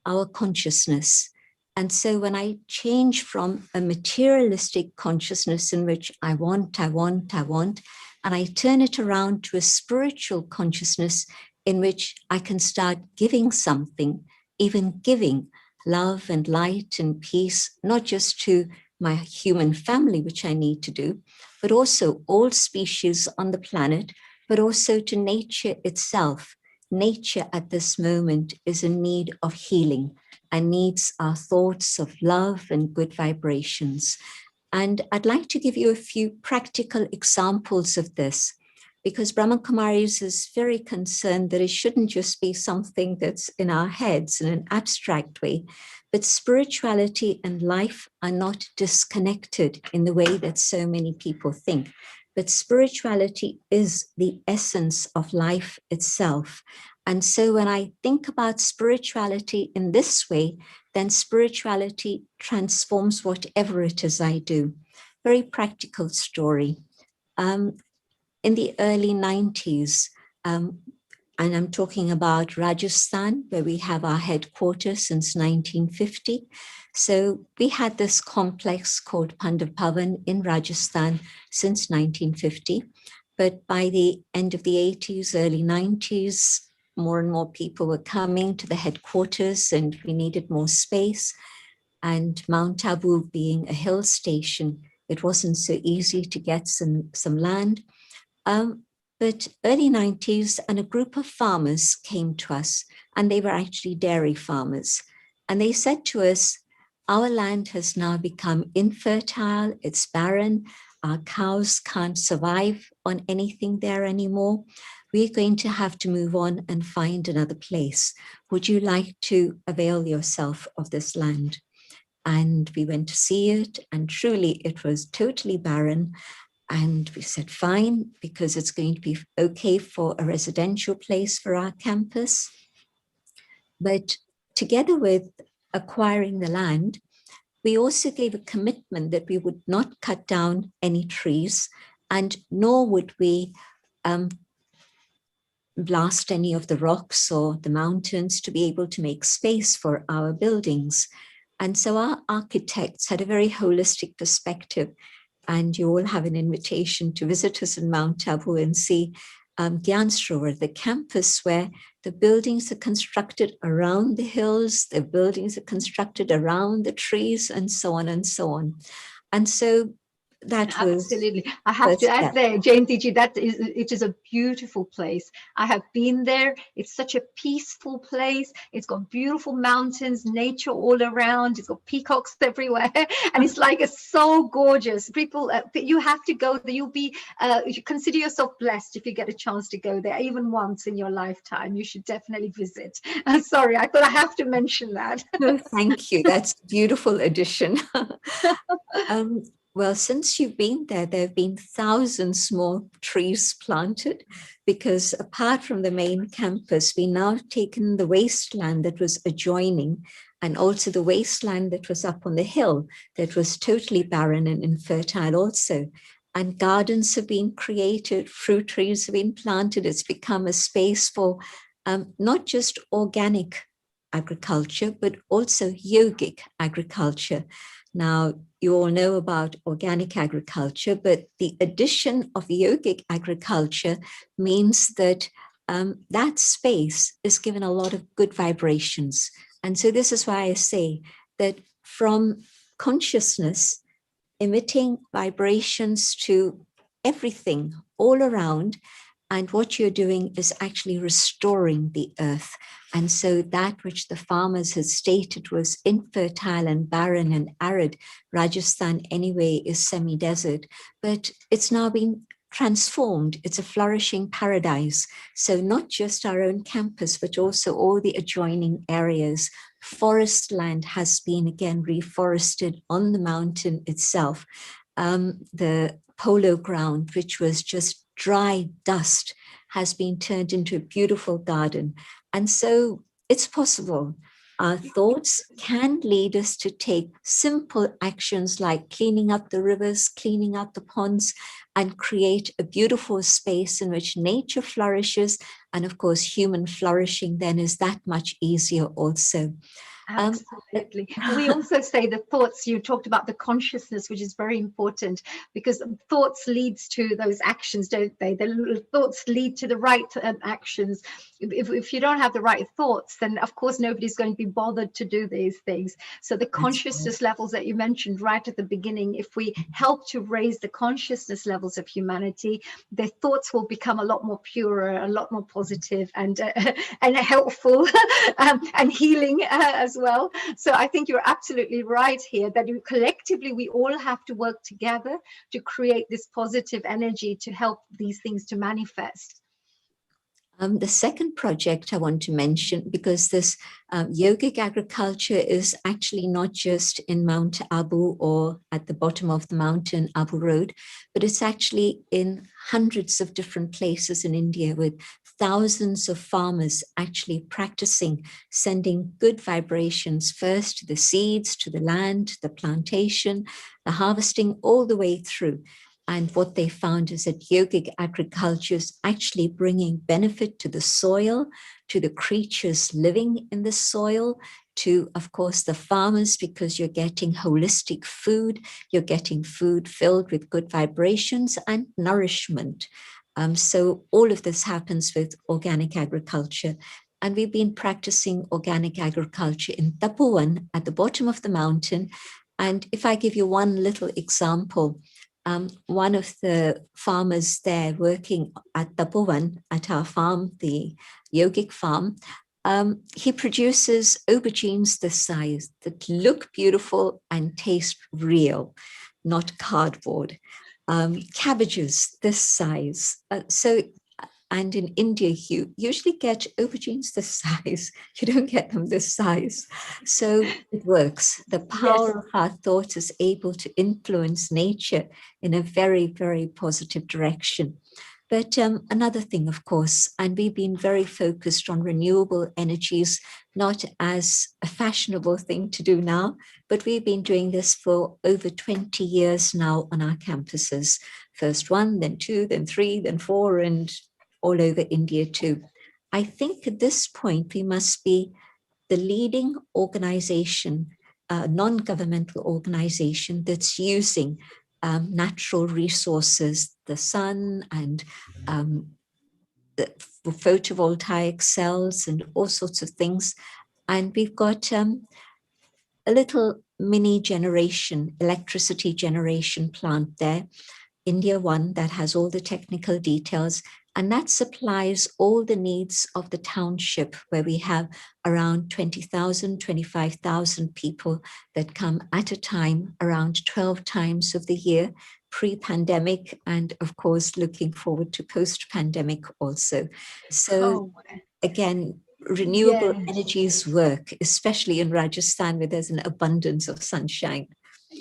our consciousness. And so when I change from a materialistic consciousness in which I want, and I turn it around to a spiritual consciousness in which I can start giving something, even giving love and light and peace, not just to my human family, which I need to do, but also all species on the planet, but also to nature itself. Nature at this moment is in need of healing and needs our thoughts of love and good vibrations. And I'd like to give you a few practical examples of this, because Brahma Kumaris is very concerned that it shouldn't just be something that's in our heads in an abstract way, but spirituality and life are not disconnected in the way that so many people think. But spirituality is the essence of life itself. And so when I think about spirituality in this way, then spirituality transforms whatever it is I do. Very practical story. In the early 90s, and I'm talking about Rajasthan, where we have our headquarters since 1950. So we had this complex called Pandav Bhavan in Rajasthan since 1950. But by the end of the 80s, early 90s, more and more people were coming to the headquarters and we needed more space. And Mount Abu being a hill station, it wasn't so easy to get some land. But early 90s, and a group of farmers came to us, and they were actually dairy farmers. And they said to us, our land has now become infertile, it's barren, our cows can't survive on anything there anymore. We're going to have to move on and find another place. Would you like to avail yourself of this land? And we went to see it, and truly it was totally barren. And we said, fine, because it's going to be okay for a residential place for our campus. But together with acquiring the land, we also gave a commitment that we would not cut down any trees, and nor would we blast any of the rocks or the mountains to be able to make space for our buildings. And so our architects had a very holistic perspective. And you all have an invitation to visit us in Mount Abu and see Gyan Sarovar, the campus where the buildings are constructed around the hills, the buildings are constructed around the trees, and so on and so on. And so that was Absolutely. I have to add there, Jayanti, that it is a beautiful place. I have been there. It's such a peaceful place. It's got beautiful mountains, nature all around. It's got peacocks everywhere. And it's like, it's so gorgeous. People, you have to go there. You'll be, you consider yourself blessed if you get a chance to go there, even once in your lifetime. You should definitely visit. Sorry, I thought I have to mention that. No, thank you. That's a beautiful addition. Well, since you've been there, there have been thousands more trees planted, because apart from the main campus, we now taken the wasteland that was adjoining, and also the wasteland that was up on the hill that was totally barren and infertile also. And gardens have been created, fruit trees have been planted. It's become a space for not just organic agriculture, but also yogic agriculture. Now, you all know about organic agriculture, but the addition of yogic agriculture means that that space is given a lot of good vibrations. And so this is why I say that from consciousness emitting vibrations to everything all around, and what you're doing is actually restoring the earth. And so that which the farmers had stated was infertile and barren and arid, Rajasthan anyway is semi-desert, but it's now been transformed. It's a flourishing paradise. So not just our own campus, but also all the adjoining areas. Forest land has been again reforested on the mountain itself. The polo ground, which was just dry dust, has been turned into a beautiful garden. And so it's possible. Our thoughts can lead us to take simple actions like cleaning up the rivers, cleaning up the ponds, and create a beautiful space in which nature flourishes. And of course, human flourishing then is that much easier also. Absolutely. We also say the thoughts, you talked about the consciousness, which is very important, because thoughts leads to those actions, don't they? The thoughts lead to the right actions. If you don't have the right thoughts, then of course nobody's going to be bothered to do these things. So the consciousness levels that you mentioned right at the beginning, if we help to raise the consciousness levels of humanity, their thoughts will become a lot more purer, a lot more positive and helpful and healing as well. So I think you're absolutely right here that collectively we all have to work together to create this positive energy to help these things to manifest. The second project I want to mention, because this yogic agriculture is actually not just in Mount Abu or at the bottom of the mountain, Abu Road, but it's actually in hundreds of different places in India with thousands of farmers actually practicing, sending good vibrations first to the seeds, to the land, the plantation, the harvesting, all the way through. And what they found is that yogic agriculture is actually bringing benefit to the soil, to the creatures living in the soil, to, of course, the farmers, because you're getting holistic food, you're getting food filled with good vibrations and nourishment. So all of this happens with organic agriculture. And we've been practicing organic agriculture in Tapovan at the bottom of the mountain. And if I give you one little example, one of the farmers there working at Tapovan, at our farm, the yogic farm, he produces aubergines this size that look beautiful and taste real, not cardboard. Cabbages this size. And in India, you usually get aubergines this size. You don't get them this size. So it works. The power of our thought is able to influence nature in a very, very positive direction. But another thing, of course, and we've been very focused on renewable energies, not as a fashionable thing to do now, but we've been doing this for over 20 years now on our campuses. First 1, then 2, then 3, then 4, and all over India too. I think at this point, we must be the leading organization, non-governmental organization that's using natural resources, the sun and the photovoltaic cells and all sorts of things. And we've got a little mini electricity generation plant there, India one, that has all the technical details, and that supplies all the needs of the township, where we have around 20,000, 25,000 people that come at a time, around 12 times of the year, pre-pandemic, and of course, looking forward to post-pandemic also. So again, renewable energies work, especially in Rajasthan, where there's an abundance of sunshine.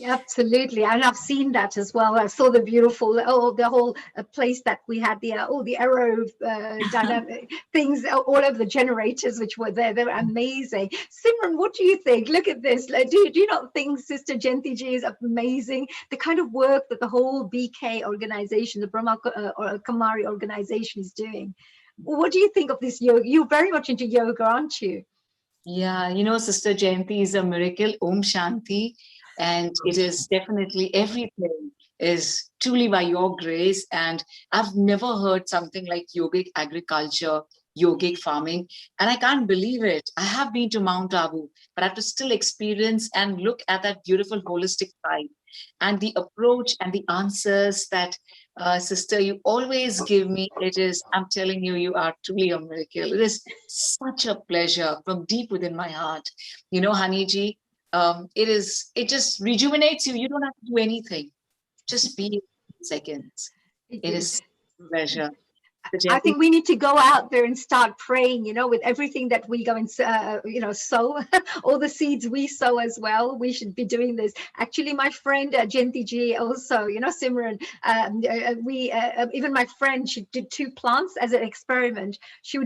Absolutely, and I've seen that as well. I saw the beautiful, the whole place that we had, the aerodynamic things, all of the generators which were there. They were amazing. Simran, what do you think? Look at this. Do you not think Sister Jayanti ji is amazing? The kind of work that the whole BK organization, the Brahma Kumari organization is doing. What do you think of this yoga? You're very much into yoga, aren't you? Yeah, you know, Sister Jayanti is a miracle. Om Shanti. And it is definitely, everything is truly by your grace. And I've never heard something like yogic agriculture, yogic farming. And I can't believe it. I have been to Mount Abu, but I have to still experience and look at that beautiful holistic side. And the approach and the answers that, sister, you always give me, it is, I'm telling you, you are truly a miracle. It is such a pleasure from deep within my heart. You know, Haniji, it just rejuvenates you. You don't have to do anything. Just be in seconds. It is a pleasure. I think we need to go out there and start praying, you know, with everything that we go and, sow, all the seeds we sow as well. We should be doing this. Actually, my friend Jayanti ji also, you know, Simran, even my friend, she did 2 plants as an experiment. She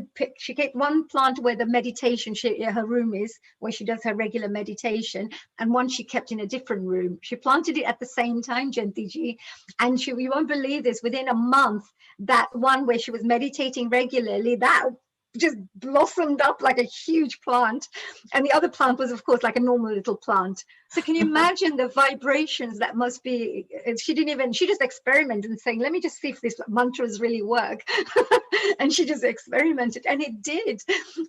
kept one plant where the meditation, her room is, where she does her regular meditation, and one she kept in a different room. She planted it at the same time, Jayanti ji, and you won't believe this, within a month, that one where she was meditating regularly, that just blossomed up like a huge plant, and the other plant was of course like a normal little plant. So can you imagine the vibrations that must be? She just experimented and saying, let me just see if these mantras really work. And she just experimented, and it did.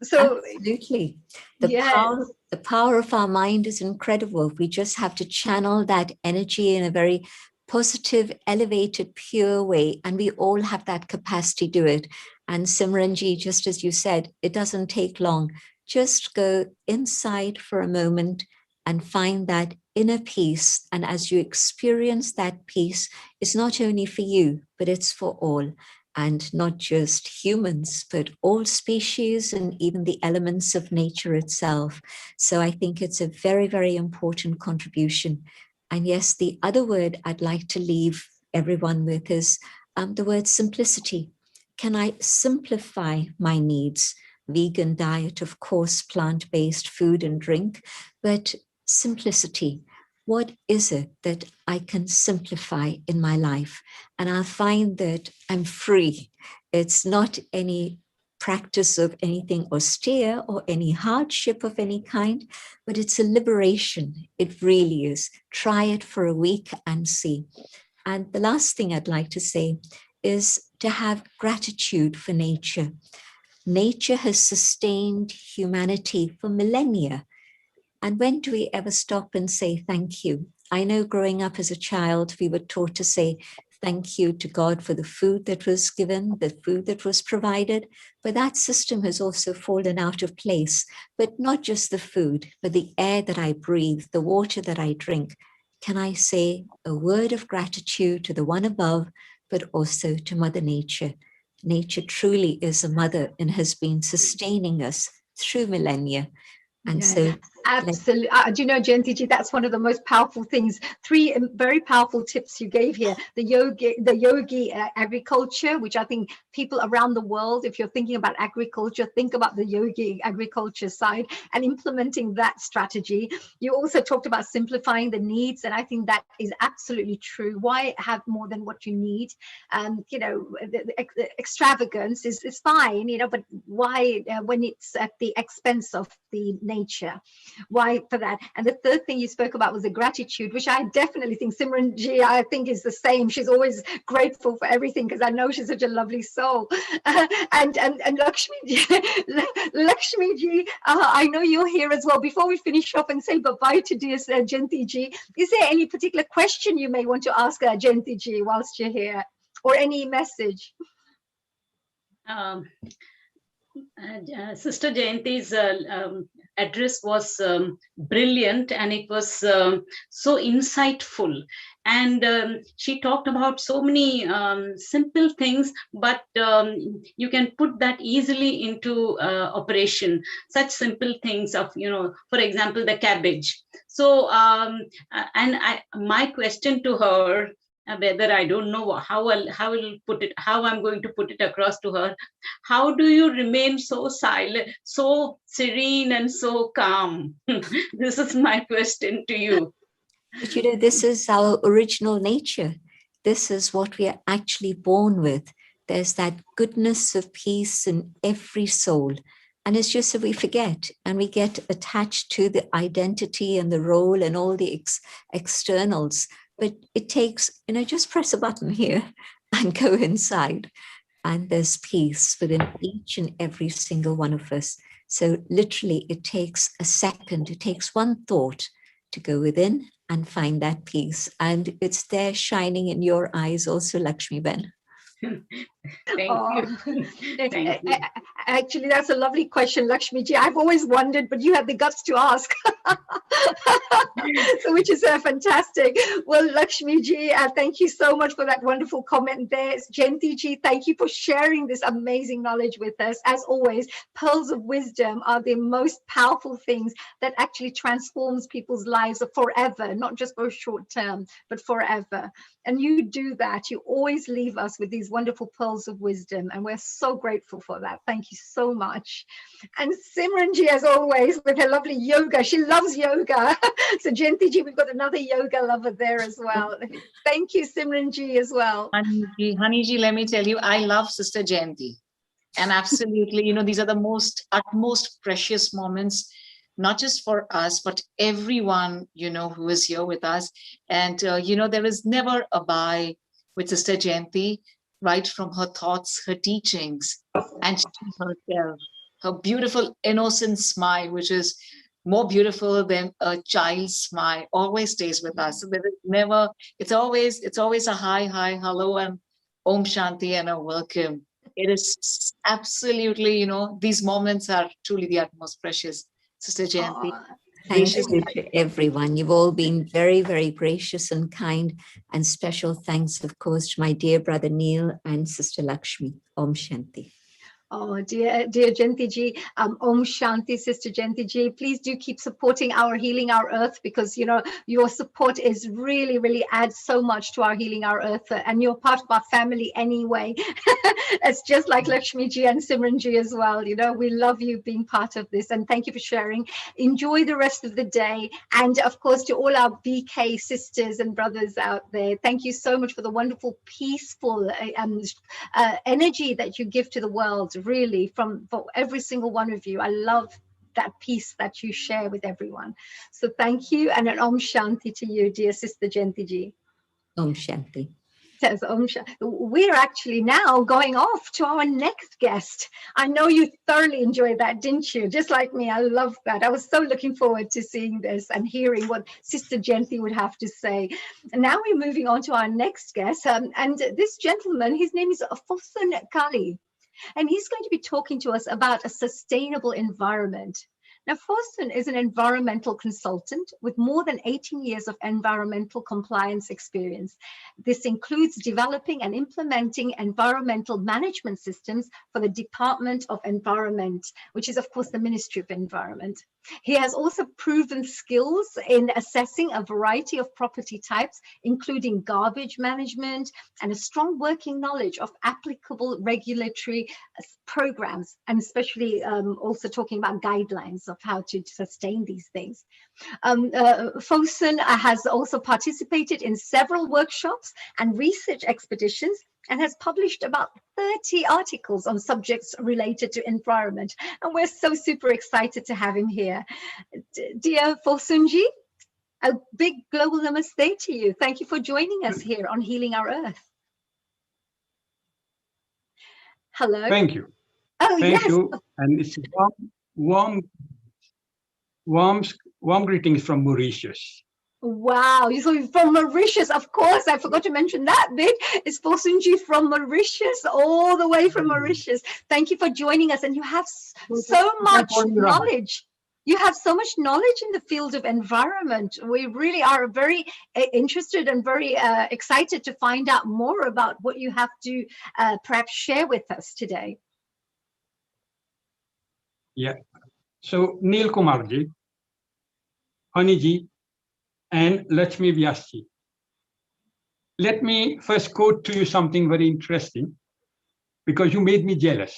So absolutely, the power of our mind is incredible. We just have to channel that energy in a very positive, elevated, pure way, and we all have that capacity to do it. And Simranji, just as you said, it doesn't take long. Just go inside for a moment and find that inner peace. And as you experience that peace, it's not only for you, but it's for all. And not just humans, but all species and even the elements of nature itself. So I think it's a very, very important contribution. And yes, the other word I'd like to leave everyone with is the word simplicity. Can I simplify my needs? Vegan diet, of course, plant-based food and drink, but simplicity. What is it that I can simplify in my life? And I'll find that I'm free. It's not any practice of anything austere or any hardship of any kind, but it's a liberation. It really is. Try it for a week and see. And the last thing I'd like to say is to have gratitude for nature. Nature has sustained humanity for millennia. And when do we ever stop and say thank you? I know growing up as a child, we were taught to say thank you to God for the food that was given, the food that was provided, but that system has also fallen out of place. But not just the food, but the air that I breathe, the water that I drink. Can I say a word of gratitude to the one above, but also to Mother Nature? Nature truly is a mother and has been sustaining us through millennia. And so absolutely. Do you know, Jayanti, that's one of the most powerful things. 3 very powerful tips you gave here. The yogi agriculture, which I think people around the world, if you're thinking about agriculture, think about the yogi agriculture side and implementing that strategy. You also talked about simplifying the needs, and I think that is absolutely true. Why have more than what you need? You know, the extravagance is fine, you know, but why when it's at the expense of the nature? why for that. And the third thing you spoke about was the gratitude, which I definitely think Simran Ji, I think is the same. She's always grateful for everything because I know she's such a lovely soul. And Lakshmi Ji, Lakshmi Ji, I know you're here as well. Before we finish off and say bye-bye to dear Jayanti Ji, is there any particular question you may want to ask Jayanti Ji whilst you're here, or any message? Sister Jayanti's address was brilliant, and it was so insightful. And she talked about so many simple things, but you can put that easily into operation. Such simple things of, for example, the cabbage. So, my question to her, whether I don't know how I'm going to put it across to her. How do you remain so silent, so serene, and so calm? This is my question to you. But this is our original nature. This is what we are actually born with. There's that goodness of peace in every soul. And it's just that we forget and we get attached to the identity and the role and all the externals. But it takes, just press a button here and go inside. And there's peace within each and every single one of us. So literally it takes a second, it takes one thought to go within and find that peace. And it's there shining in your eyes also, Lakshmi Ben. Thank you. Thank you. Actually, that's a lovely question, Lakshmi Ji. I've always wondered, but you have the guts to ask. So, which is fantastic. Well, Lakshmi Ji, thank you so much for that wonderful comment there. Jayanti Ji, thank you for sharing this amazing knowledge with us. As always, pearls of wisdom are the most powerful things that actually transforms people's lives forever, not just for a short term, but forever. And you do that. You always leave us with these wonderful pearls of wisdom, and we're so grateful for that. Thank you so much. And Simran Ji, as always, with her lovely yoga. She loves yoga. So Jayanti Ji, we've got another yoga lover there as well. Thank you, Simran Ji, as well. Honey Ji, let me tell you, I love Sister Jayanti. And absolutely, these are the utmost precious moments, not just for us, but everyone, who is here with us. And, there is never a bye with Sister Jayanti, right from her thoughts, her teachings, and she herself, her beautiful innocent smile, which is more beautiful than a child's smile, always stays with us. So there is never, it's always a hi, hello, and Om Shanti and a welcome. It is absolutely, these moments are truly the utmost precious. Sister Jayanti. Thank you to everyone. You've all been very, very gracious and kind, and special thanks, of course, to my dear brother Neil and Sister Lakshmi. Om Shanti. Oh, dear Jayanti Ji, Om Shanti, Sister Jayanti Ji. Please do keep supporting our Healing Our Earth, because your support is really adds so much to our Healing Our Earth, and you're part of our family anyway. It's just like Lakshmi Ji and Simran Ji as well. We love you being part of this, and thank you for sharing. Enjoy the rest of the day, and of course to all our BK sisters and brothers out there, thank you so much for the wonderful, peaceful energy that you give to the world. Really, for every single one of you. I love that peace that you share with everyone. So thank you, and an Om Shanti to you, dear Sister Jayanti Ji. Om Shanti. Yes, Om Shanti. We're actually now going off to our next guest. I know you thoroughly enjoyed that, didn't you? Just like me, I love that. I was so looking forward to seeing this and hearing what Sister Jayanti would have to say. And now we're moving on to our next guest, and this gentleman, his name is Fosun Kali. And he's going to be talking to us about a sustainable environment. Now, Fosun is an environmental consultant with more than 18 years of environmental compliance experience. This includes developing and implementing environmental management systems for the Department of Environment, which is, of course, the Ministry of Environment. He has also proven skills in assessing a variety of property types, including garbage management, and a strong working knowledge of applicable regulatory programs, and especially also talking about guidelines of of how to sustain these things. Fosun has also participated in several workshops and research expeditions and has published about 30 articles on subjects related to environment. And we're so super excited to have him here. Dear Fosunji, a big global namaste to you. Thank you for joining us here on Healing Our Earth. Hello. Thank you. Oh, Thank yes. you. And it's warm greetings from Mauritius. Wow, you're from Mauritius, of course. I forgot to mention that bit. It's Fosunji from Mauritius, all the way from Mauritius. Thank you for joining us. And you have so much knowledge. You have so much knowledge in the field of environment. We really are very interested and very excited to find out more about what you have to perhaps share with us today. Yeah. So Neil Kumarji, Haniji, and Lakshmi Vyasji. Let me first quote to you something very interesting, because you made me jealous.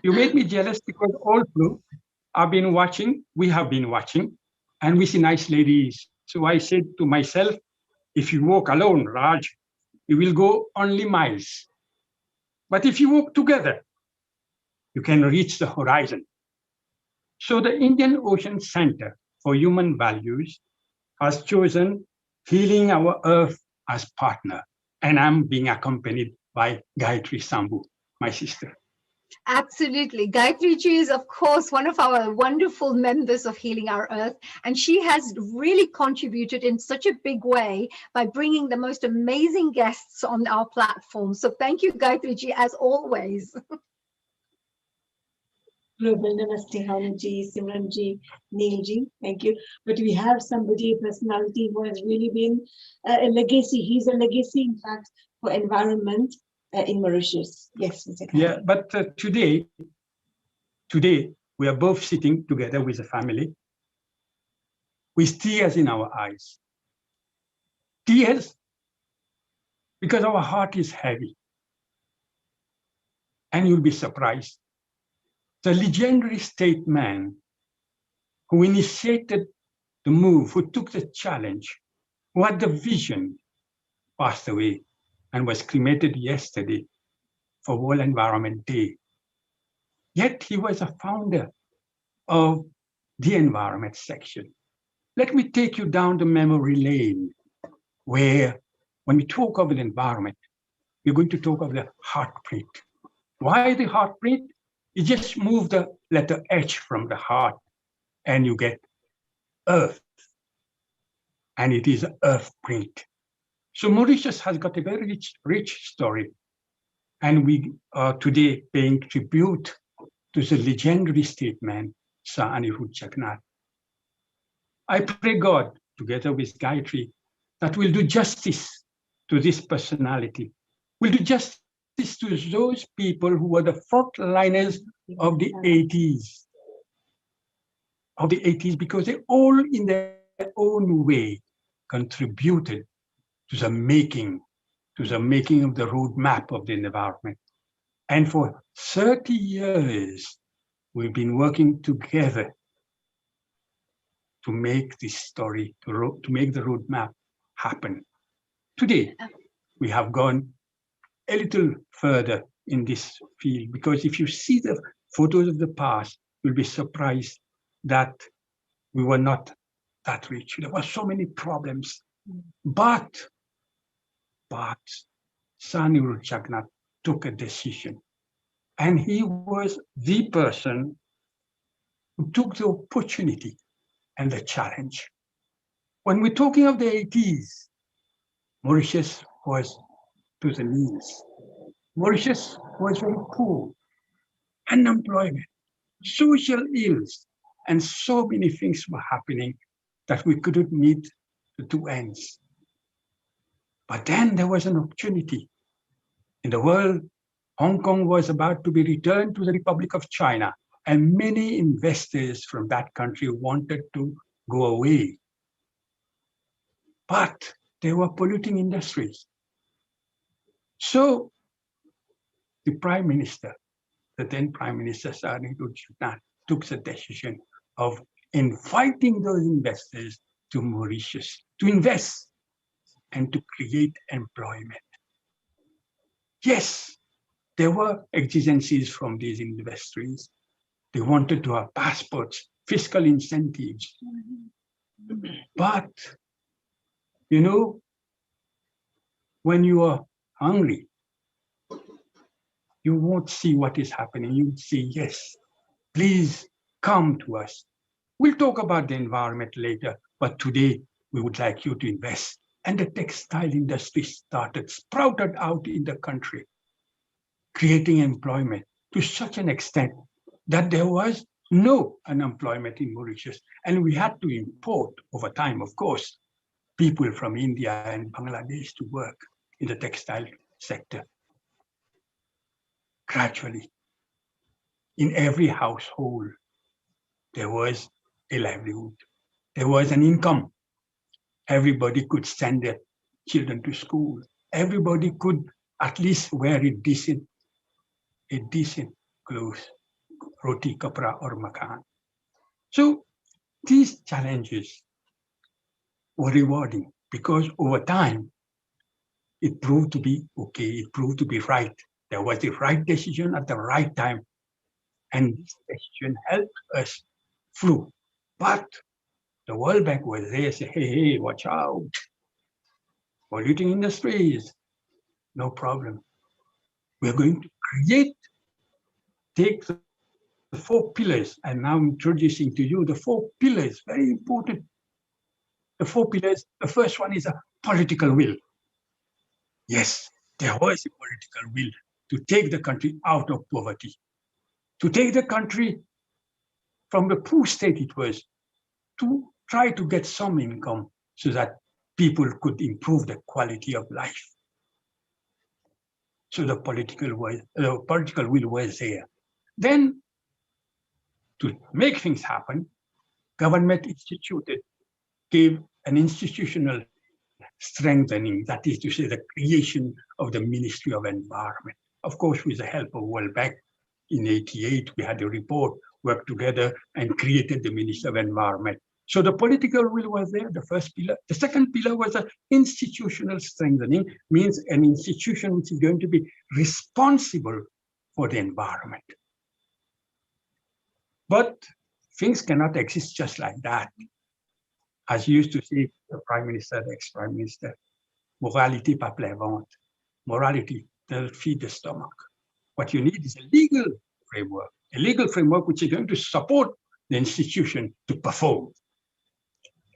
You made me jealous because also we have been watching, and we see nice ladies. So I said to myself, if you walk alone, Raj, you will go only miles. But if you walk together, you can reach the horizon. So the Indian Ocean Center for Human Values has chosen Healing Our Earth as partner. And I'm being accompanied by Gayatri Sambhu, my sister. Absolutely. Gayatri ji is, of course, one of our wonderful members of Healing Our Earth. And she has really contributed in such a big way by bringing the most amazing guests on our platform. So thank you, Gayatri ji, as always. Global Namaste, Hanji, Simranji, Neilji, thank you. But we have somebody, a personality who has really been a legacy. He's a legacy, in fact, for environment in Mauritius. Yes, Mr. Khan. Yeah, but today we are both sitting together with a family with tears in our eyes. Tears because our heart is heavy. And you'll be surprised. The legendary statesman who initiated the move, who took the challenge, who had the vision, passed away and was cremated yesterday for World Environment Day. Yet he was a founder of the environment section. Let me take you down the memory lane, where when we talk of the environment, we're going to talk of the heartbeat. Why the heartbeat? You just move the letter H from the heart and you get earth. And it is earth print. So Mauritius has got a very rich story. And we are today paying tribute to the legendary statesman, Sir Anirudh Jagannath. I pray God, together with Gayatri, that we'll do justice to this personality. We'll do justice to those people who were the frontliners of the 80s. Because they all, in their own way, contributed to the making of the roadmap of the environment. And for 30 years, we've been working together to make this story, to make the roadmap happen. Today, we have gone a little further in this field, because if you see the photos of the past, you'll be surprised that we were not that rich. There were so many problems. But Anirudh Jagannath took a decision. And he was the person who took the opportunity and the challenge. When we're talking of the 80s, Mauritius was to the knees. Mauritius was very poor, unemployment, social ills, and so many things were happening that we couldn't meet the two ends. But then there was an opportunity. In the world, Hong Kong was about to be returned to the Republic of China, and many investors from that country wanted to go away. But they were polluting industries. So the Prime Minister, the then Prime Minister, Sir Anirudh Jagannath, took the decision of inviting those investors to Mauritius to invest and to create employment. Yes, there were exigencies from these investors. They wanted to have passports, fiscal incentives. But, you know, when you are hungry, you won't see what is happening. You would say, yes, please come to us. We'll talk about the environment later, but today we would like you to invest. And the textile industry sprouted out in the country, creating employment to such an extent that there was no unemployment in Mauritius. And we had to import over time, of course, people from India and Bangladesh to work in the textile sector. Gradually, in every household, there was a livelihood. There was an income. Everybody could send their children to school. Everybody could at least wear a decent clothes, roti, kapra, or makan. So these challenges were rewarding because over time, it proved to be okay, it proved to be right. There was the right decision at the right time, and this decision helped us through. But the World Bank was there, say, hey, watch out. Polluting industries, no problem. We're going to take the 4 pillars, and now I'm introducing to you the 4 pillars, very important. The 4 pillars, the first one is a political will. Yes, there was a political will to take the country out of poverty, to take the country from the poor state it was, to try to get some income so that people could improve the quality of life. So the political will was there. Then, to make things happen, government gave an institutional strengthening, that is to say, the creation of the Ministry of Environment. Of course, with the help of World Bank, in '88, we had a report, worked together, and created the Ministry of Environment. So the political will was there, the first pillar. The second pillar was an institutional strengthening, means an institution which is going to be responsible for the environment. But things cannot exist just like that. As used to say the Prime Minister, the ex-Prime Minister, moralité pas plaisante. Morality doesn't feed the stomach. What you need is a legal framework which is going to support the institution to perform.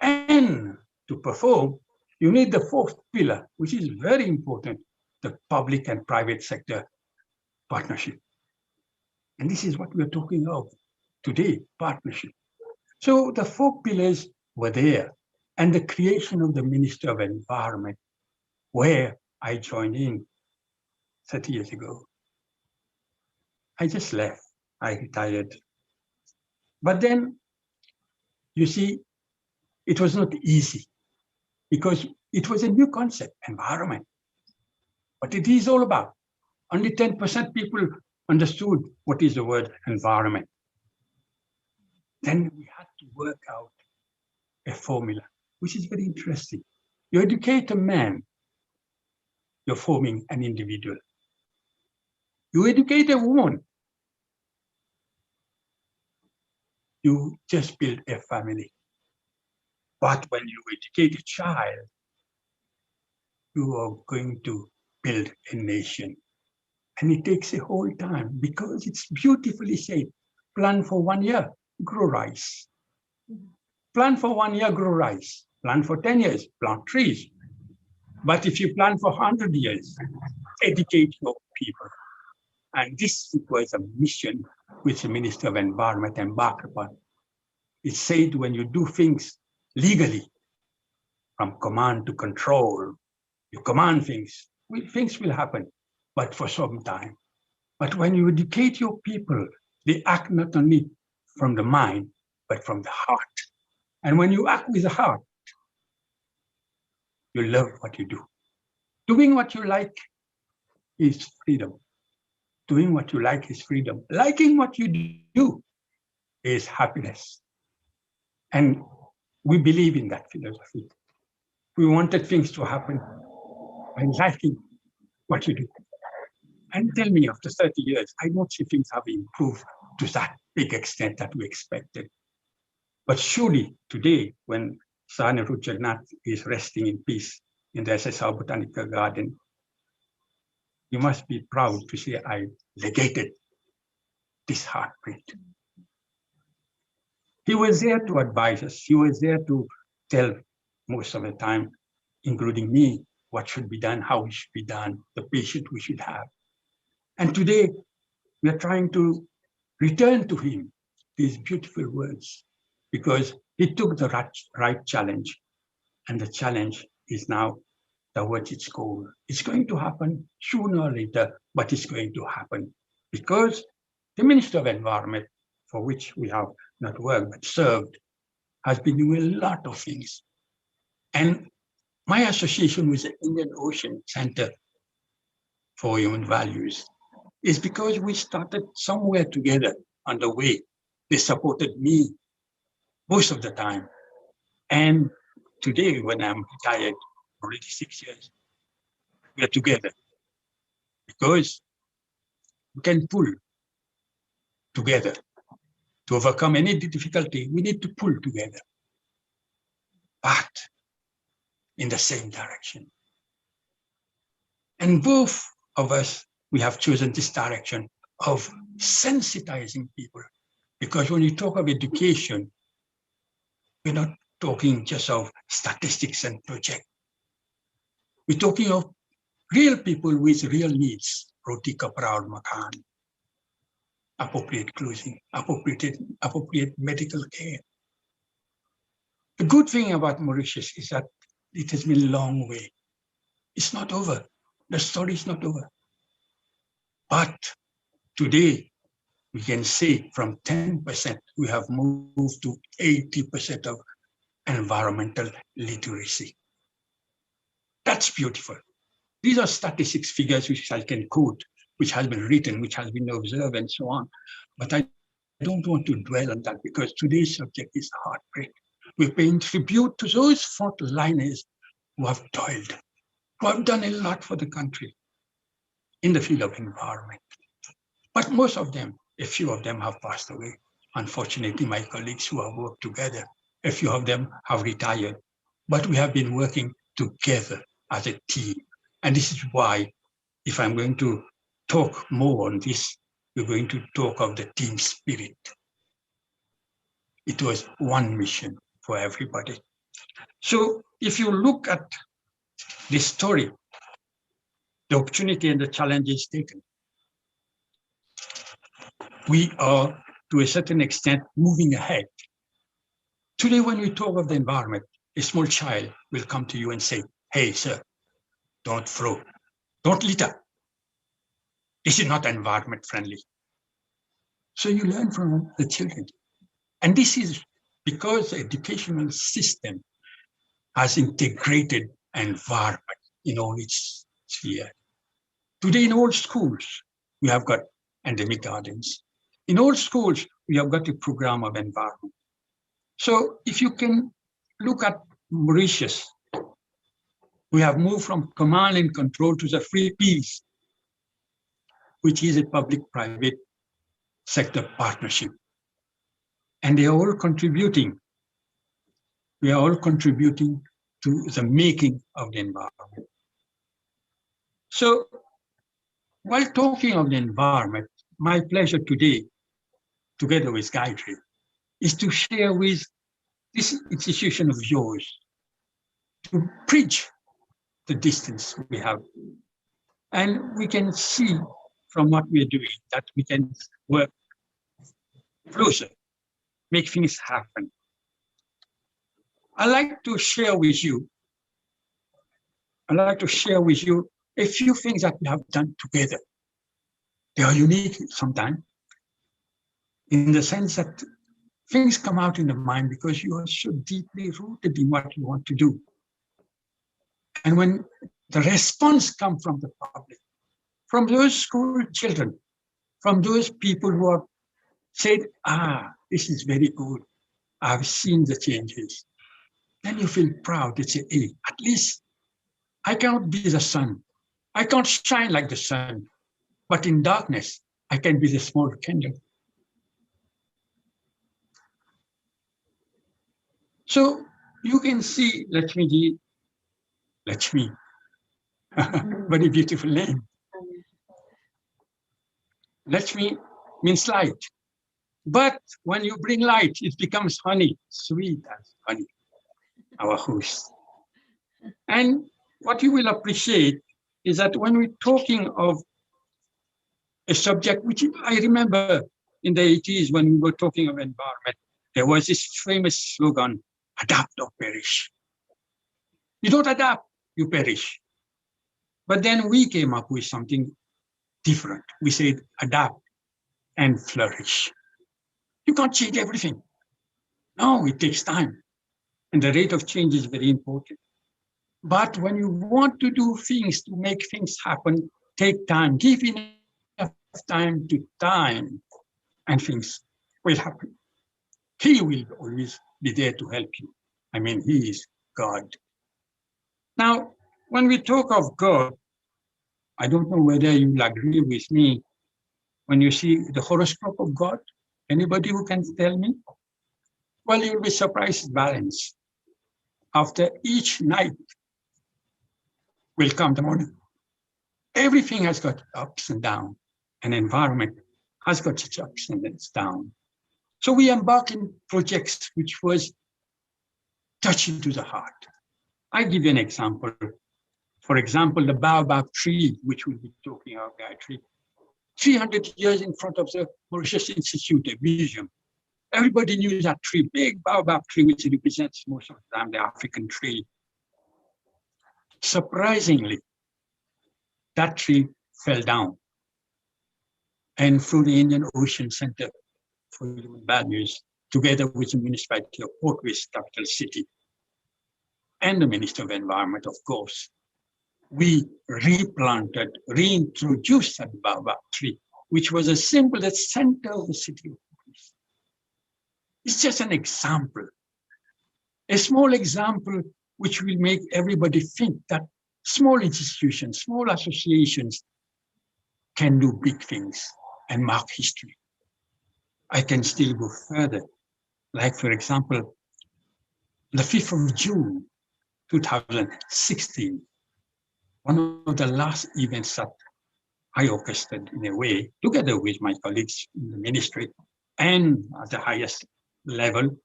And to perform, you need the 4th pillar, which is very important, the public and private sector partnership. And this is what we're talking of today, partnership. So the 4 pillars were there, and the creation of the Ministry of Environment, where I joined in 30 years ago. I just left, I retired. But then, you see, it was not easy because it was a new concept, environment. What it is all about. Only 10% people understood what is the word environment. Then we had to work out a formula, which is very interesting. You educate a man, you're forming an individual. You educate a woman, you just build a family. But when you educate a child, you are going to build a nation. And it takes a whole time because it's beautifully said. Plan for 1 year, grow rice. Plan for 1 year, grow rice. Plan for 10 years, plant trees. But if you plan for 100 years, educate your people. And this was a mission which the Minister of Environment embarked upon. It said when you do things legally, from command to control, you command things, things will happen, but for some time. But when you educate your people, they act not only from the mind, but from the heart. And when you act with the heart, you love what you do. Doing what you like is freedom. Doing what you like is freedom. Liking what you do is happiness. And we believe in that philosophy. We wanted things to happen by liking what you do. And tell me, after 30 years, I don't see things have improved to that big extent that we expected. But surely today, when Sir Nehru Jagannath is resting in peace in the SSR Botanical Garden, you must be proud to say I legated this heartbeat. He was there to advise us. He was there to tell most of the time, including me, what should be done, how it should be done, the patient we should have. And today, we are trying to return to him these beautiful words, because he took the right challenge, and the challenge is now towards its goal. It's going to happen sooner or later, but it's going to happen because the Minister of Environment, for which we have not worked but served, has been doing a lot of things. And my association with the Indian Ocean Center for Human Values is because we started somewhere together on the way. They supported me most of the time. And today, when I'm retired, already 6 years, we are together because we can pull together. To overcome any difficulty, we need to pull together, but in the same direction. And both of us, we have chosen this direction of sensitizing people. Because when you talk of education, we're not talking just of statistics and projects. We're talking of real people with real needs, roti kapra aur makan, appropriate clothing, appropriate medical care. The good thing about Mauritius is that it has been a long way. It's not over. The story is not over. But today, we can say from 10%, we have moved to 80% of environmental literacy. That's beautiful. These are statistics figures which I can quote, which has been written, which has been observed, and so on. But I don't want to dwell on that because today's subject is heartbreak. We're paying tribute to those frontliners who have toiled, who have done a lot for the country in the field of environment. But most of them, a few of them have passed away. Unfortunately, my colleagues who have worked together, a few of them have retired. But we have been working together as a team. And this is why, if I'm going to talk more on this, we're going to talk of the team spirit. It was one mission for everybody. So if you look at this story, the opportunity and the challenges taken, we are, to a certain extent, moving ahead. Today, when we talk of the environment, a small child will come to you and say, hey, sir, don't throw, don't litter. This is not environment friendly. So you learn from the children. And this is because the educational system has integrated environment in all its sphere. Today in all schools, we have got endemic gardens. In all schools, we have got a program of environment. So if you can look at Mauritius, we have moved from command and control to the 3 Ps, which is a public-private sector partnership. And they are all contributing. We are all contributing to the making of the environment. So while talking of the environment, my pleasure today, together with Gayatri, is to share with this institution of yours to bridge the distance we have. And we can see from what we're doing that we can work closer, make things happen. I'd like to share with you a few things that we have done together. They are unique sometimes, in the sense that things come out in the mind because you are so deeply rooted in what you want to do. And when the response comes from the public, from those school children, from those people who have said, this is very good. I've seen the changes. Then you feel proud to say, hey, at least I cannot be the sun. I can't shine like the sun, but in darkness, I can be the small candle. So you can see Lakshmi, very beautiful name. Lakshmi means light. But when you bring light, it becomes honey, sweet as honey, our host. And what you will appreciate is that when we're talking of a subject, which I remember in the 80s when we were talking of environment, there was this famous slogan, adapt or perish. You don't adapt, you perish. But then we came up with something different. We said adapt and flourish. You can't change everything. No, it takes time. And the rate of change is very important. But when you want to do things, to make things happen, take time, give enough time to time, and things will happen. He will always be there to help you. I mean, he is God. Now, when we talk of God, I don't know whether you'll agree with me when you see the horoscope of God. Anybody who can tell me? Well, you'll be surprised it's balanced. After each night will come the morning. Everything has got ups and downs. An environment has got its ups and its downs. So we embark in projects which was touching to the heart. I give you an example. For example, the baobab tree, which we'll be talking about, Gayatri, 300 years in front of the Mauritius Institute, a museum. Everybody knew that tree, big baobab tree, which represents most of the time the African tree. Surprisingly, that tree fell down. And through the Indian Ocean Center for Human Values, together with the municipality of Port Louis, capital city, and the Minister of Environment, of course, we replanted, reintroduced that baobab tree, which was a symbol at the center of the city of Port Louis. It's just an example, a small example which will make everybody think that small institutions, small associations can do big things and mark history. I can still go further. Like, for example, the 5th of June, 2016, one of the last events that I orchestrated in a way, together with my colleagues in the ministry and at the highest level,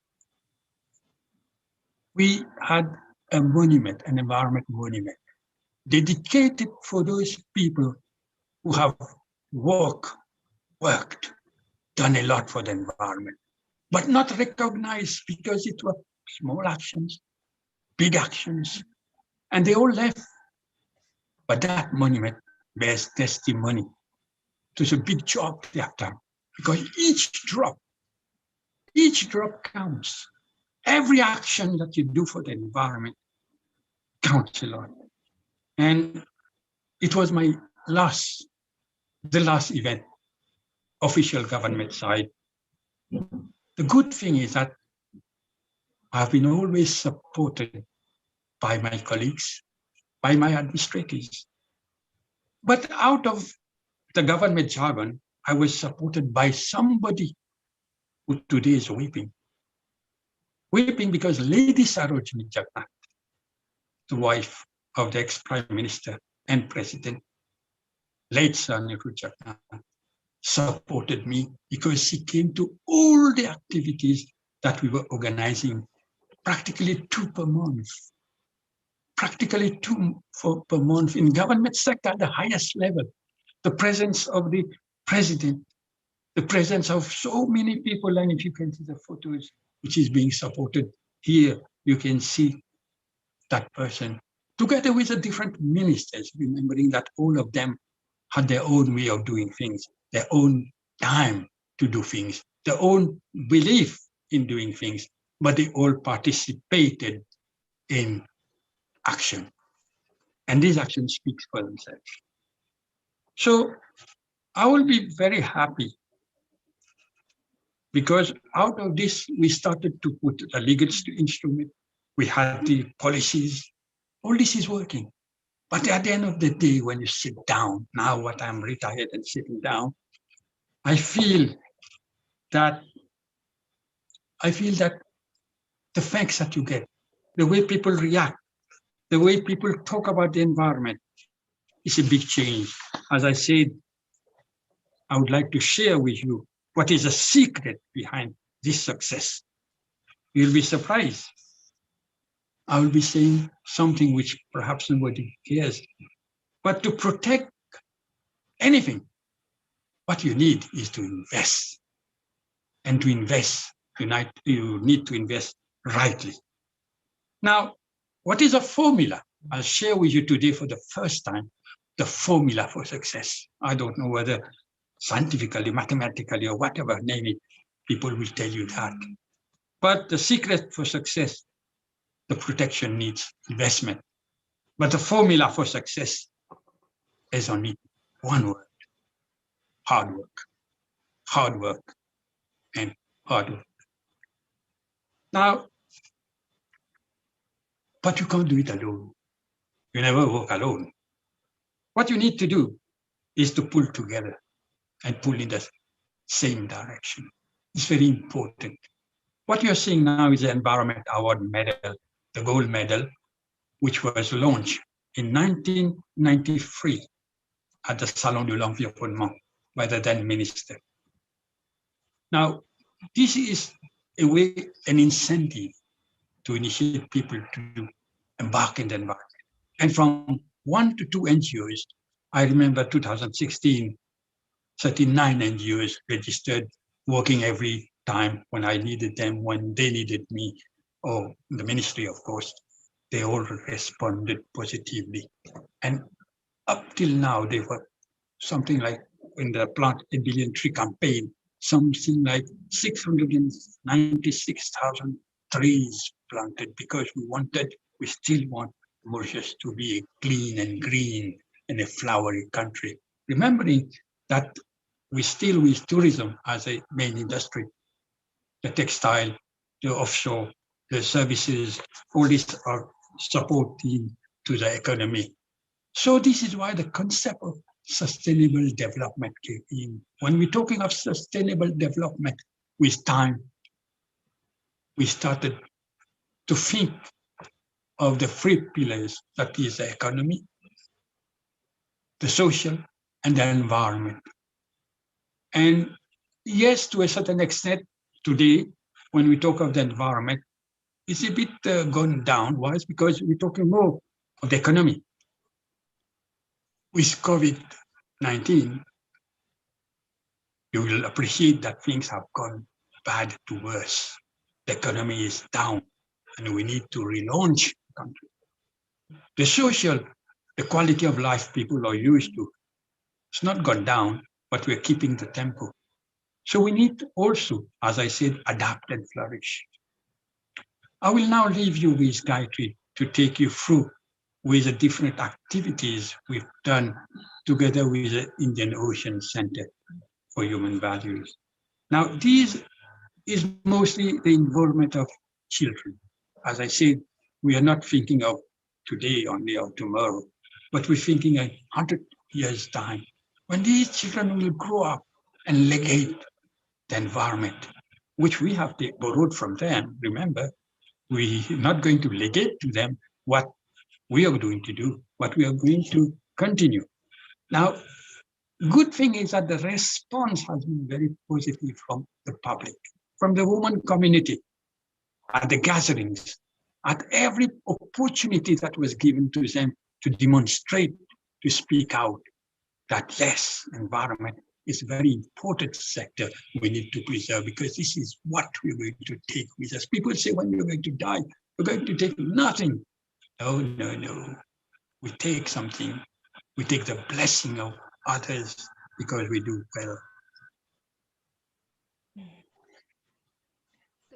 we had a monument, an environment monument, dedicated for those people who have worked, done a lot for the environment, but not recognized because it were small actions, big actions, and they all left. But that monument bears testimony to the big job they have done, because each drop counts. Every action that you do for the environment counts a lot. And it was my the last event, official government side. The good thing is that I've been always supported by my colleagues, by my administrators. But out of the government jargon, I was supported by somebody who today is weeping. Weeping because Lady Sarojini Jagannath, the wife of the ex-Prime Minister and President, late Sir Nehru Jagannath, supported me because she came to all the activities that we were organizing, practically 2 per month. Practically 2 per month in government sector at the highest level. The presence of the president, the presence of so many people, and if you can see the photos which is being supported here, you can see that person, together with the different ministers, remembering that all of them had their own way of doing things, their own time to do things, their own belief in doing things, but they all participated in action. And these actions speak for themselves. So I will be very happy Because out of this, we started to put a legal instrument. We had the policies. All this is working. But at the end of the day, when you sit down, now what I'm retired and sitting down, I feel that the facts that you get, the way people react, the way people talk about the environment is a big change. As I said, I would like to share with you what is the secret behind this success. You'll be surprised. I will be saying something which perhaps nobody cares. But to protect anything, what you need is to invest. And to invest, you need to invest rightly. Now, what is a formula? I'll share with you today for the first time the formula for success. I don't know whether scientifically, mathematically, or whatever name it, people will tell you that. But the secret for success, the protection needs investment. But the formula for success is only one word: hard work. Hard work and hard work. Now, but you can't do it alone. You never work alone. What you need to do is to pull together and pull in the same direction. It's very important. What you're seeing now is the Environment Award medal, the gold medal, which was launched in 1993 at the Salon de l'Environnement by the then minister. Now, this is a way, an incentive to initiate people to embark in the environment. And from 1 to 2 NGOs, I remember 2016, 39 NGOs registered, working every time when I needed them, when they needed me, or the ministry, of course. They all responded positively. And up till now, they were something like, in the Plant a Billion Tree campaign, something like 696,000 trees planted, because we still want Mauritius to be a clean and green and a flowery country. Remembering that we still with tourism as a main industry, the textile, the offshore, the services, all these are supporting to the economy. So this is why the concept of sustainable development came in. When we're talking of sustainable development, with time, we started to think of the 3 pillars, that is the economy, the social, and the environment. And yes, to a certain extent, today, when we talk of the environment, it's a bit gone down. Why? It's because we're talking more of the economy. With COVID-19, you will appreciate that things have gone bad to worse. The economy is down, and we need to relaunch the country. The social, the quality of life people are used to, it's not gone down, but we're keeping the tempo. So we need to also, as I said, adapt and flourish. I will now leave you with Gayatri to take you through with the different activities we've done together with the Indian Ocean Center for Human Values. Now, this is mostly the involvement of children. As I said, we are not thinking of today only or tomorrow, but we're thinking 100 years' time, when these children will grow up and legate the environment, which we have borrowed from them. Remember, we're not going to legate to them what we are going to do, but we are going to continue. Now, good thing is that the response has been very positive from the public, from the women community, at the gatherings, at every opportunity that was given to them to demonstrate, to speak out, that yes, environment is a very important sector we need to preserve, because this is what we're going to take with us. People say, when you're going to die, we're going to take nothing. No, no, no. We take something. We take the blessing of others because we do well.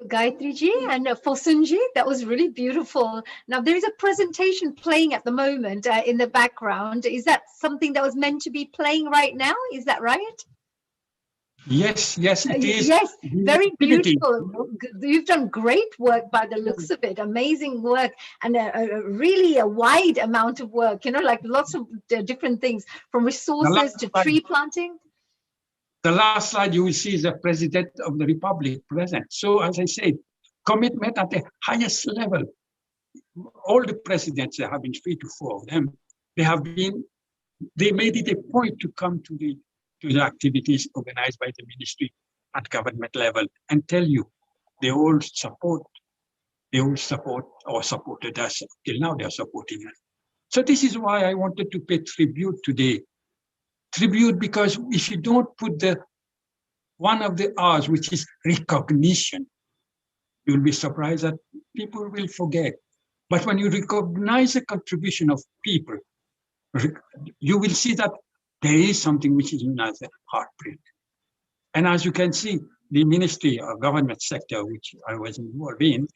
Gayatri ji and Fosun ji, that was really beautiful. Now there is a presentation playing at the moment in the background. Is that something that was meant to be playing right now? Is that right? Yes, yes, it is. Yes, very Activity. beautiful. You've done great work by the looks of it, amazing work, and really a wide amount of work, you know, like lots of different things, from resources to tree planting. The last slide you will see is the President of the Republic present. So as I said, commitment at the highest level. All the presidents, there have been 3 to 4 of them, they made it a point to come to the activities organized by the ministry at government level and tell you they all support or supported us. Till now they are supporting us. So this is why I wanted to pay tribute today. Tribute because if you don't put one of the R's, which is recognition, you'll be surprised that people will forget. But when you recognize the contribution of people, you will see that there is something which is known as a heartbeat. And as you can see, the ministry or government sector, which I was involved in,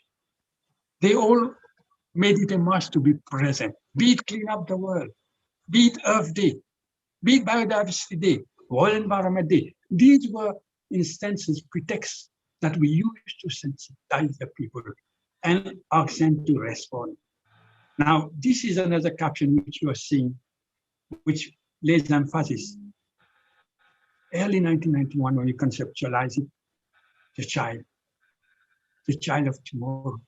they all made it a must to be present. Be it Clean Up the World, be it Earth Day, be it Biodiversity Day, World Environment Day. These were instances, pretexts that we used to sensitize the people and ask them to respond. Now, this is another caption which you are seeing, which lays emphasis. Early 1991, when you conceptualize it, the child of tomorrow.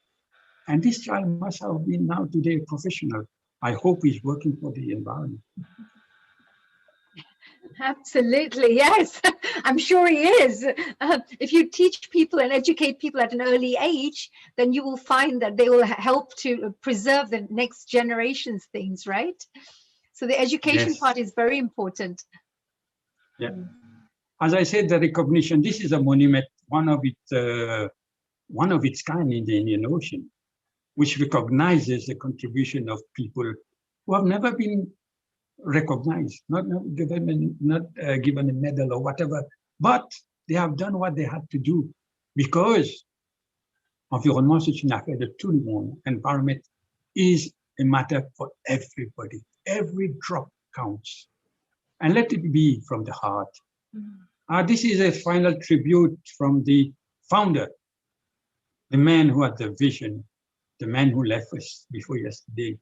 And this child must have been now today a professional. I hope he's working for the environment. Absolutely, yes. I'm sure he is. If you teach people and educate people at an early age, then you will find that they will help to preserve the next generation's things, right? So the education part is very important. Yeah. As I said, the recognition, this is a monument, one of its kind in the Indian Ocean, which recognizes the contribution of people who have never been recognized, not given a medal or whatever, but they have done what they had to do because environnement, c'est une affaire de tout le monde. Environment is a matter for everybody. Every drop counts. And let it be from the heart. This is a final tribute from the founder, the man who had the vision, the man who left us before yesterday.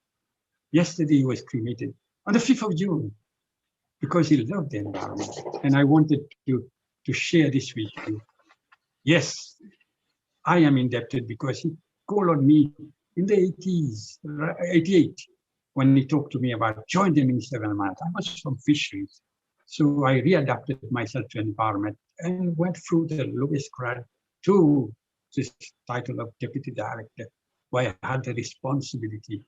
Yesterday he was cremated on the 5th of June because he loved the environment. And I wanted to share this with you. Yes, I am indebted because he called on me in the 80s, 88, when he talked to me about join the Ministry of Environment. I was from fisheries. So I readapted myself to environment and went through the lowest grade to this title of Deputy Director, where I had the responsibility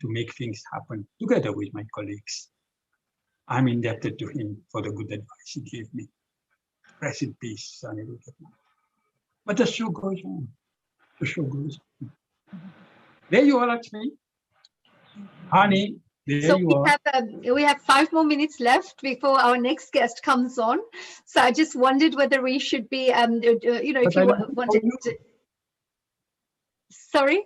to make things happen together with my colleagues. I'm indebted to him for the good advice he gave me. Rest in peace, Sonny. But the show goes on. The show goes on. There you are, Lakshmi. Honey, there so you are. We have 5 more minutes left before our next guest comes on. So I just wondered whether we should be, you know, if you wanted to. Sorry?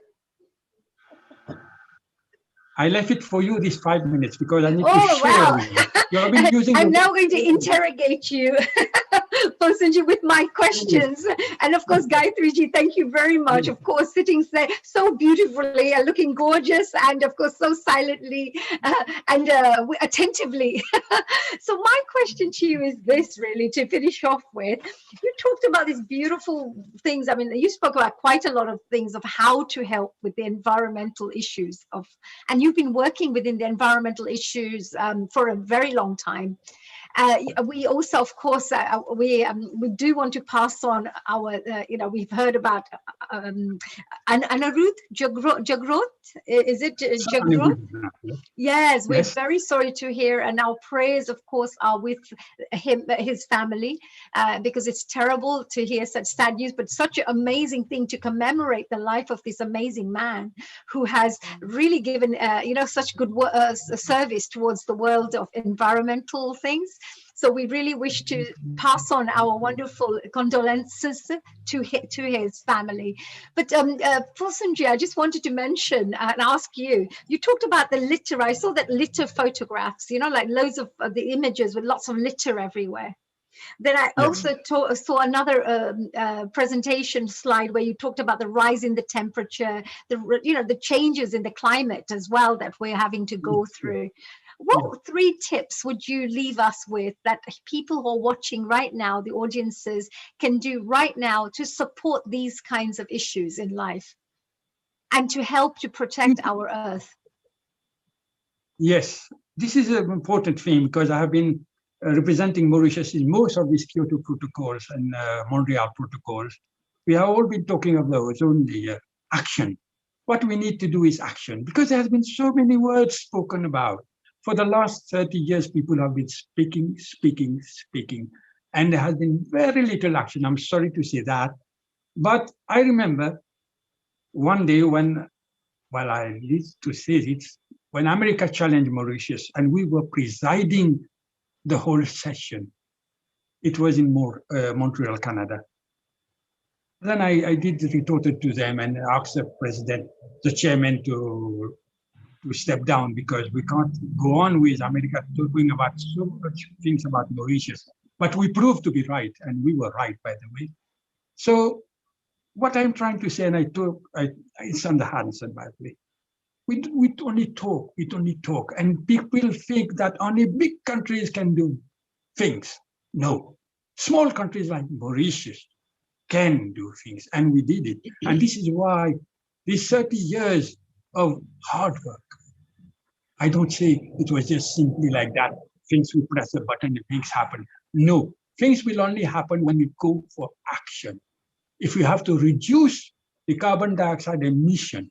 I left it for you these 5 minutes because I need to Oh, share wow. with you. You have been using I'm now going to interrogate you, Posanji, with my questions. And of course, Gayatriji, thank you very much. Of course, sitting there so beautifully and looking gorgeous, and of course, so silently and attentively. So my question to you is this, really, to finish off with. You talked about these beautiful things. I mean, you spoke about quite a lot of things of how to help with the environmental issues and you've been working within the environmental issues for a very long time. We also, of course, we do want to pass on our, you know, we've heard about Anirudh Jagrot. Is it Jagrot? Yes, we're very sorry to hear, and our prayers, of course, are with him, his family, because it's terrible to hear such sad news, but such an amazing thing to commemorate the life of this amazing man who has really given, you know, such good service towards the world of environmental things. So we really wish to pass on our wonderful condolences to his family. But Posanji, I just wanted to mention and ask you, you talked about the litter. I saw that litter photographs, you know, like loads of the images with lots of litter everywhere. Then I Yes. also saw another presentation slide where you talked about the rise in the temperature, the changes in the climate as well that we're having to go through. What 3 tips would you leave us with that people who are watching right now, the audiences, can do right now to support these kinds of issues in life and to help to protect our Earth? Yes, this is an important thing because I have been representing Mauritius in most of these Kyoto protocols and Montreal protocols. We have all been talking of those only action. What we need to do is action, because there has been so many words spoken about. For the last 30 years, people have been speaking, and there has been very little action. I'm sorry to say that. But I remember one day when, well, I need to say it, when America challenged Mauritius and we were presiding the whole session. It was in Montreal, Canada. Then I did report it to them and asked the president, the chairman, to step down because we can't go on with America talking about so much things about Mauritius. But we proved to be right, and we were right, by the way. So what I'm trying to say, and it's on the Hansen, by the way, we only talk, and people think that only big countries can do things. No, small countries like Mauritius can do things, and we did it. And this is why these 30 years of hard work, I don't say it was just simply like that, things we press a button and things happen. No, things will only happen when we go for action. If we have to reduce the carbon dioxide emission,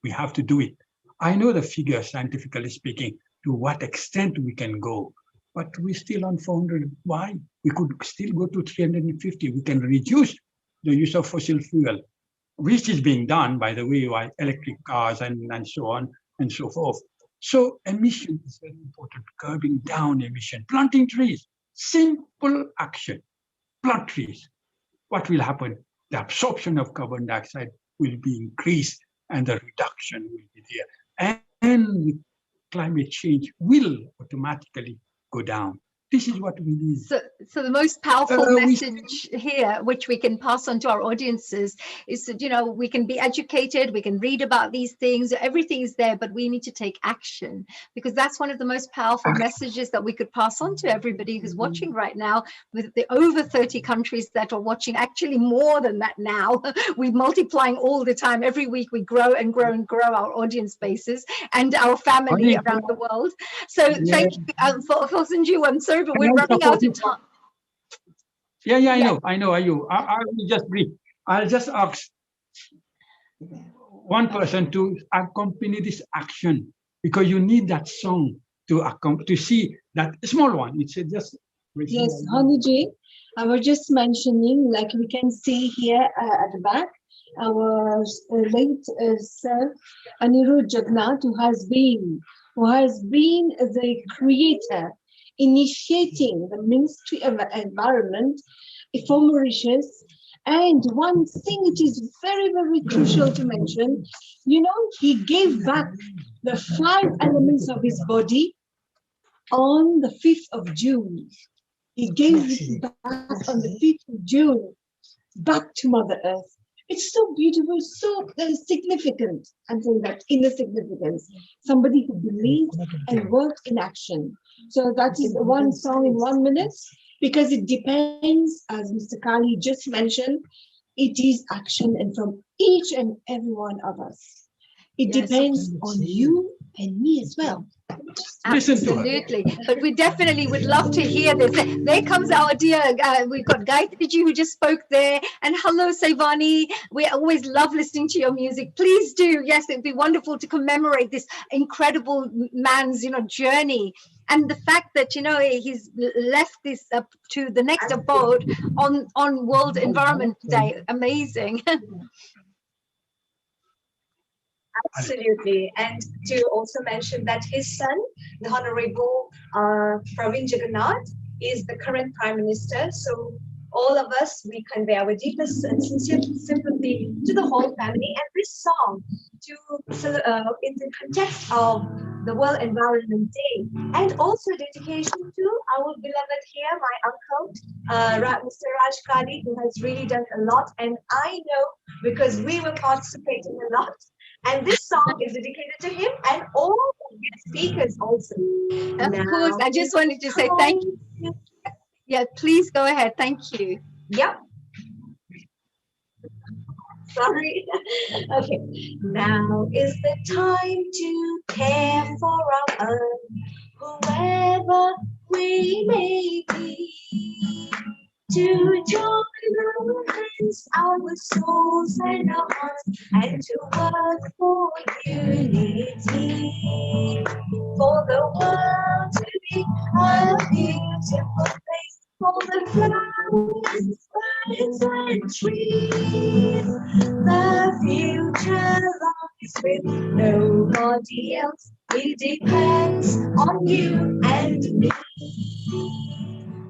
we have to do it. I know the figure, scientifically speaking, to what extent we can go, but we're still on 400. Why? We could still go to 350. We can reduce the use of fossil fuel, which is being done, by the way, by electric cars and so on and so forth. So emission is very important, curbing down emission, planting trees, simple action, plant trees. What will happen? The absorption of carbon dioxide will be increased and the reduction will be there. And climate change will automatically go down. This is what we need. So the most powerful message here, which we can pass on to our audiences, is that, we can be educated, we can read about these things, everything is there, but we need to take action, because that's one of the most powerful messages that we could pass on to everybody who's watching right now, with the over 30 countries that are watching, actually more than that now. We're multiplying all the time. Every week we grow and grow and grow our audience bases and our family around the world. So thank you for Sunju. I'm sorry, but we're running out of time. I know. I will just brief. I'll just ask one person to accompany this action, because you need that song to see that small one. It's just. Yes, Hanuji, I was just mentioning, like we can see here at the back, our late sir Anirudh Jagannath, who has been the creator, initiating the Ministry of Environment for Mauritius. And one thing which is very, very crucial to mention, he gave back the 5 elements of his body on the 5th of June. He gave it back on the 5th of June, back to Mother Earth. It's so beautiful, so significant. I'm saying that inner significance. Somebody who believed and worked in action. So that is one song in 1 minute, because it depends, as Mr. Kali just mentioned, it is action, and from each and every one of us. It depends on you and me as well. Absolutely, but we definitely would love to hear this. There comes our dear, we've got Gayatri who just spoke there, and hello Saivani, we always love listening to your music. Please do, yes, it'd be wonderful to commemorate this incredible man's journey, and the fact that he's left this up to the next abode on World Environment Day. Amazing. Absolutely. And to also mention that his son, the Honorable Praveen Jagannath, is the current Prime Minister. So all of us, we convey our deepest and sincere sympathy to the whole family. And this song, in the context of the World Environment Day, and also dedication to our beloved here, my uncle, Mr. Raj Kadi, who has really done a lot, and I know because we were participating a lot. And this song is dedicated to him and all the speakers also. Of course, I just wanted to say thank you. Yeah, please go ahead. Thank you. Yep. Sorry. Okay. Now is the time to care for our own, whoever we may be. To join our hands, our souls and our hearts, and to work for unity. For the world to be a beautiful place, for the flowers, birds and trees. The future lies with nobody else. It depends on you and me.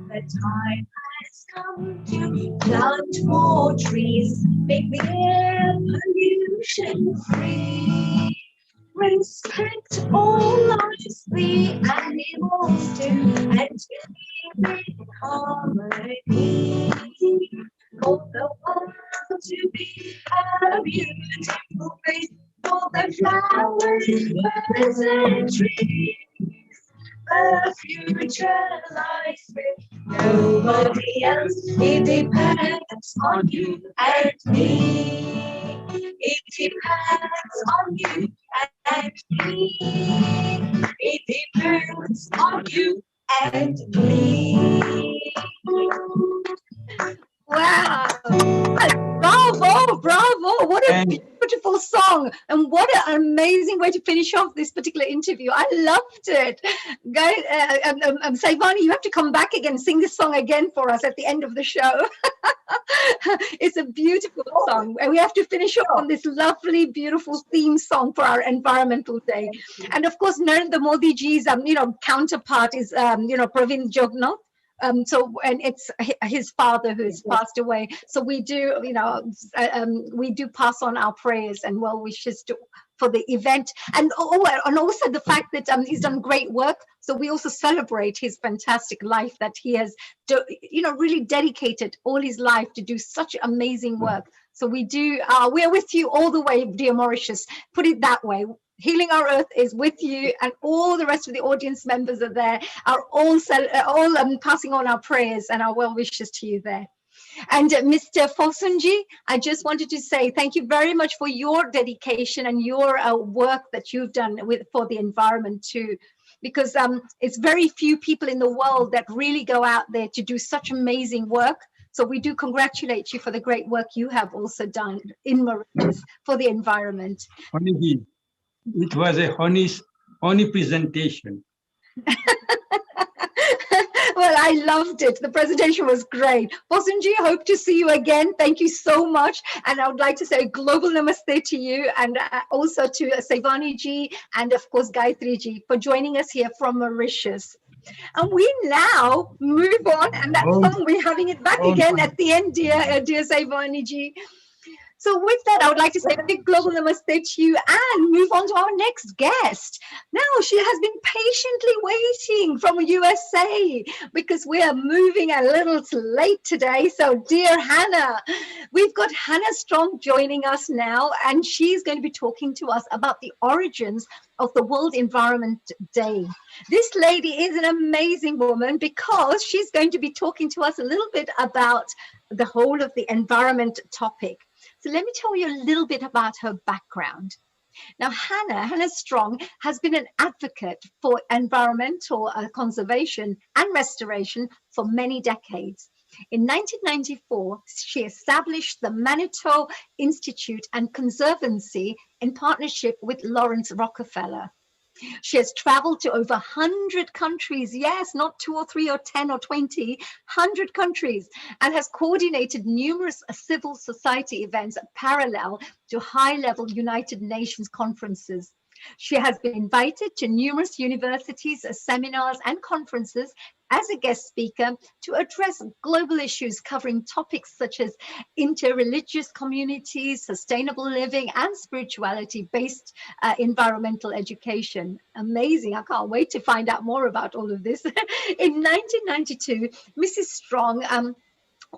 The time has come to plant more trees, make the air pollution free. Respect all lives, the animals too, and to live in harmony. For the world to be a beautiful place, for the flowers, birds and trees. The future lies with nobody else. It depends on you and me. It depends on you and me. It depends on you and me. Wow. Bravo, bravo. What a beautiful song. And what an amazing way to finish off this particular interview. I loved it. Guys, Saivani, you have to come back again, sing this song again for us at the end of the show. It's a beautiful song. And we have to finish off on this lovely, beautiful theme song for our Environmental Day. And of course, Narendra Modi ji's, counterpart is, Pravin Jugnauth. And it's his father who has passed away. So we do, we do pass on our prayers and well wishes for the event, and also the fact that he's done great work. So we also celebrate his fantastic life that he has, really dedicated all his life to do such amazing work. So we do. We're with you all the way, dear Mauritius. Put it that way. Healing Our Earth is with you, and all the rest of the audience members are there, are all passing on our prayers and our well wishes to you there. And Mr. Fosunji, I just wanted to say thank you very much for your dedication and your work that you've done for the environment too, because it's very few people in the world that really go out there to do such amazing work. So we do congratulate you for the great work you have also done in Mauritius for the environment. It was a honey presentation. Well, I loved it. The presentation was great. Fosunji, hope to see you again. Thank you so much. And I would like to say a global namaste to you, and also to Saivani ji and of course Gayatri ji for joining us here from Mauritius. And we now move on, and that song, we're having it back again at the end, dear Saivani ji. So with that, I would like to say a big global namaste to you and move on to our next guest. Now, she has been patiently waiting from USA because we are moving a little late today. So dear Hannah, we've got Hannah Strong joining us now, and she's going to be talking to us about the origins of the World Environment Day. This lady is an amazing woman because she's going to be talking to us a little bit about the whole of the environment topic. So let me tell you a little bit about her background. Now, Hannah Strong has been an advocate for environmental conservation and restoration for many decades. In 1994, she established the Manitou Institute and Conservancy in partnership with Lawrence Rockefeller. She has traveled to over 100 countries, yes, not 2 or 3 or 10 or 20, 100 countries, and has coordinated numerous civil society events parallel to high-level United Nations conferences. She has been invited to numerous universities, seminars, and conferences, as a guest speaker to address global issues covering topics such as interreligious communities, sustainable living, and spirituality-based environmental education. Amazing. I can't wait to find out more about all of this. In 1992, Mrs. Strong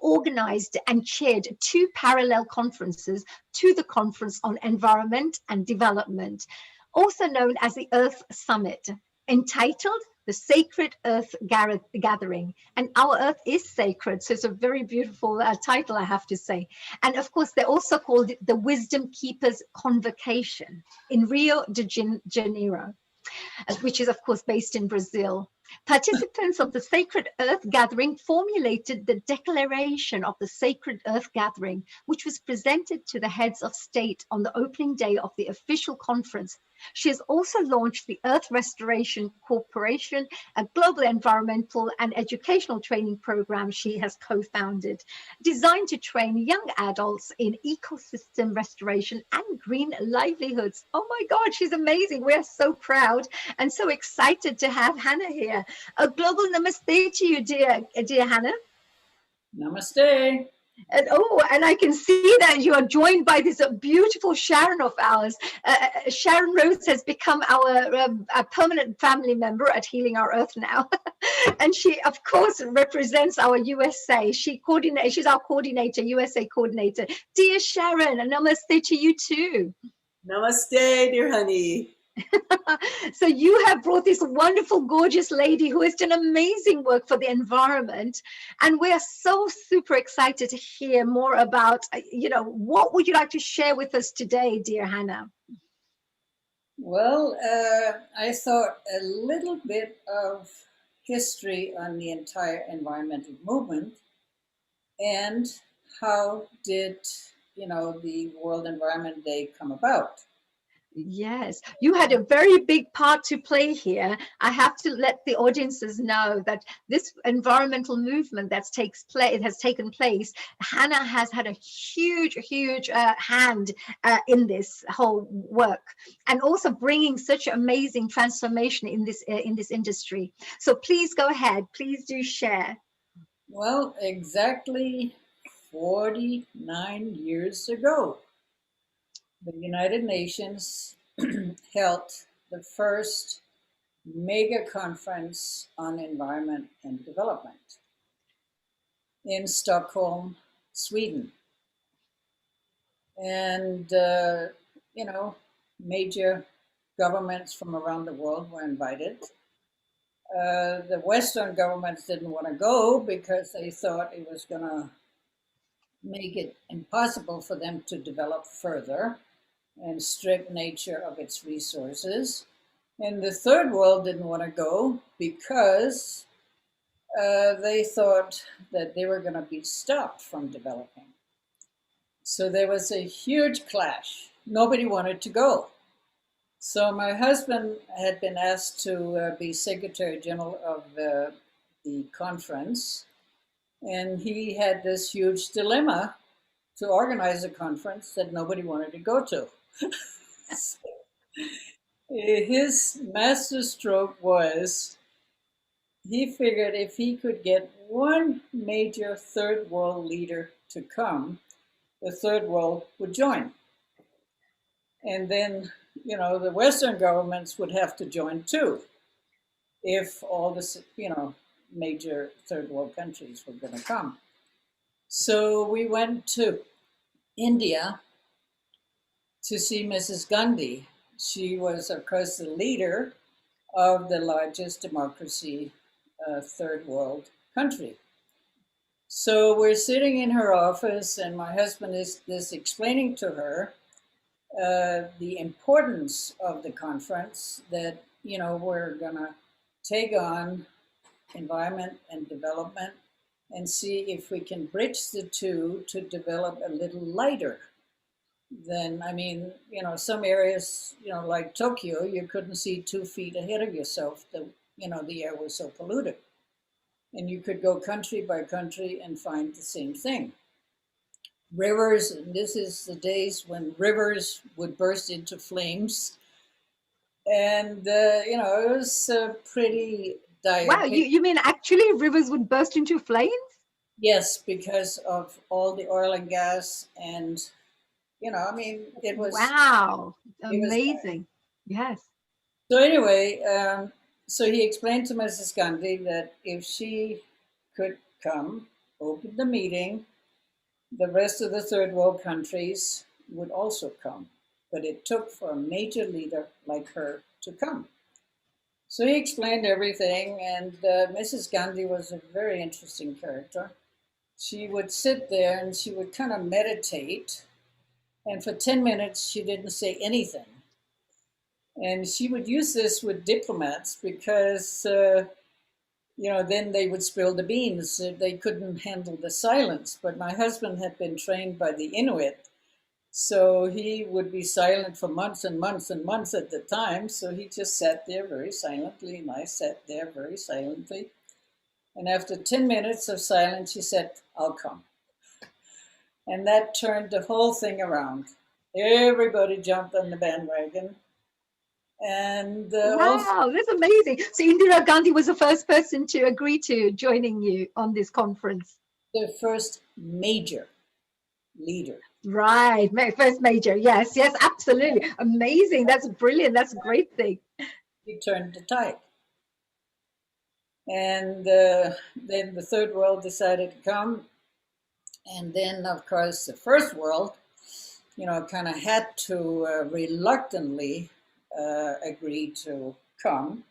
organized and chaired 2 parallel conferences to the Conference on Environment and Development, also known as the Earth Summit, entitled The Sacred Earth Gathering. And our Earth is sacred, so it's a very beautiful title, I have to say. And of course, they also called it the Wisdom Keepers Convocation in Rio de Janeiro, which is of course based in Brazil. Participants of the Sacred Earth Gathering formulated the Declaration of the Sacred Earth Gathering, which was presented to the heads of state on the opening day of the official conference. She has also launched the Earth Restoration Corporation, a global environmental and educational training program she has co-founded, designed to train young adults in ecosystem restoration and green livelihoods. Oh my God, she's amazing. We're so proud and so excited to have Hannah here. A global namaste to you, dear Hannah. Namaste. And I can see that you are joined by this beautiful Sharon of ours. Sharon Rhodes has become our permanent family member at Healing Our Earth now. And she, of course, represents our USA. She's our coordinator, USA coordinator. Dear Sharon, a namaste to you too. Namaste, dear honey. So you have brought this wonderful, gorgeous lady who has done amazing work for the environment. And we are so super excited to hear more about, what would you like to share with us today, dear Hannah? Well, I thought a little bit of history on the entire environmental movement and how did, the World Environment Day come about. Yes, you had a very big part to play here. I have to let the audiences know that this environmental movement has taken place. Hannah has had a huge hand in this whole work, and also bringing such amazing transformation in this industry. So please go ahead. Please do share. Well, exactly 49 years ago, the United Nations held the first mega conference on environment and development in Stockholm, Sweden. And, major governments from around the world were invited. The Western governments didn't want to go because they thought it was going to make it impossible for them to develop further and strip nature of its resources. And the third world didn't want to go because they thought that they were going to be stopped from developing. So there was a huge clash. Nobody wanted to go. So my husband had been asked to be Secretary General of the conference. And he had this huge dilemma to organize a conference that nobody wanted to go to. His masterstroke was, he figured if he could get one major third world leader to come, the third world would join. And then, the Western governments would have to join too, if all the, major third world countries were going to come. So we went to India to see Mrs. Gandhi. She was, of course, the leader of the largest democracy, third world country. So we're sitting in her office and my husband is explaining to her the importance of the conference, that, we're gonna take on environment and development and see if we can bridge the two to develop a little lighter. Then, some areas, like Tokyo, you couldn't see 2 feet ahead of yourself. The air was so polluted. And you could go country by country and find the same thing. Rivers, and this is the days when rivers would burst into flames. And, it was pretty Wow, you mean actually rivers would burst into flames? Yes, because of all the oil and gas, and I mean, it was wow, it was amazing. Yes. So anyway, so he explained to Mrs. Gandhi that if she could come, open the meeting, the rest of the third world countries would also come. But it took for a major leader like her to come. So he explained everything, and Mrs. Gandhi was a very interesting character. She would sit there and she would kind of meditate, and for 10 minutes she didn't say anything. And she would use this with diplomats because, then they would spill the beans. They couldn't handle the silence. But my husband had been trained by the Inuit, so he would be silent for months and months and months at the time. So he just sat there very silently, and I sat there very silently. And after 10 minutes of silence, she said, "I'll come." And that turned the whole thing around. Everybody jumped on the bandwagon. And wow, that's amazing. So Indira Gandhi was the first person to agree to joining you on this conference. The first major leader. Right, first major. Yes, absolutely. Amazing. That's brilliant. That's a great thing. He turned the tide. And then the third world decided to come. And then, of course, the first world, kind of had to reluctantly agree to come.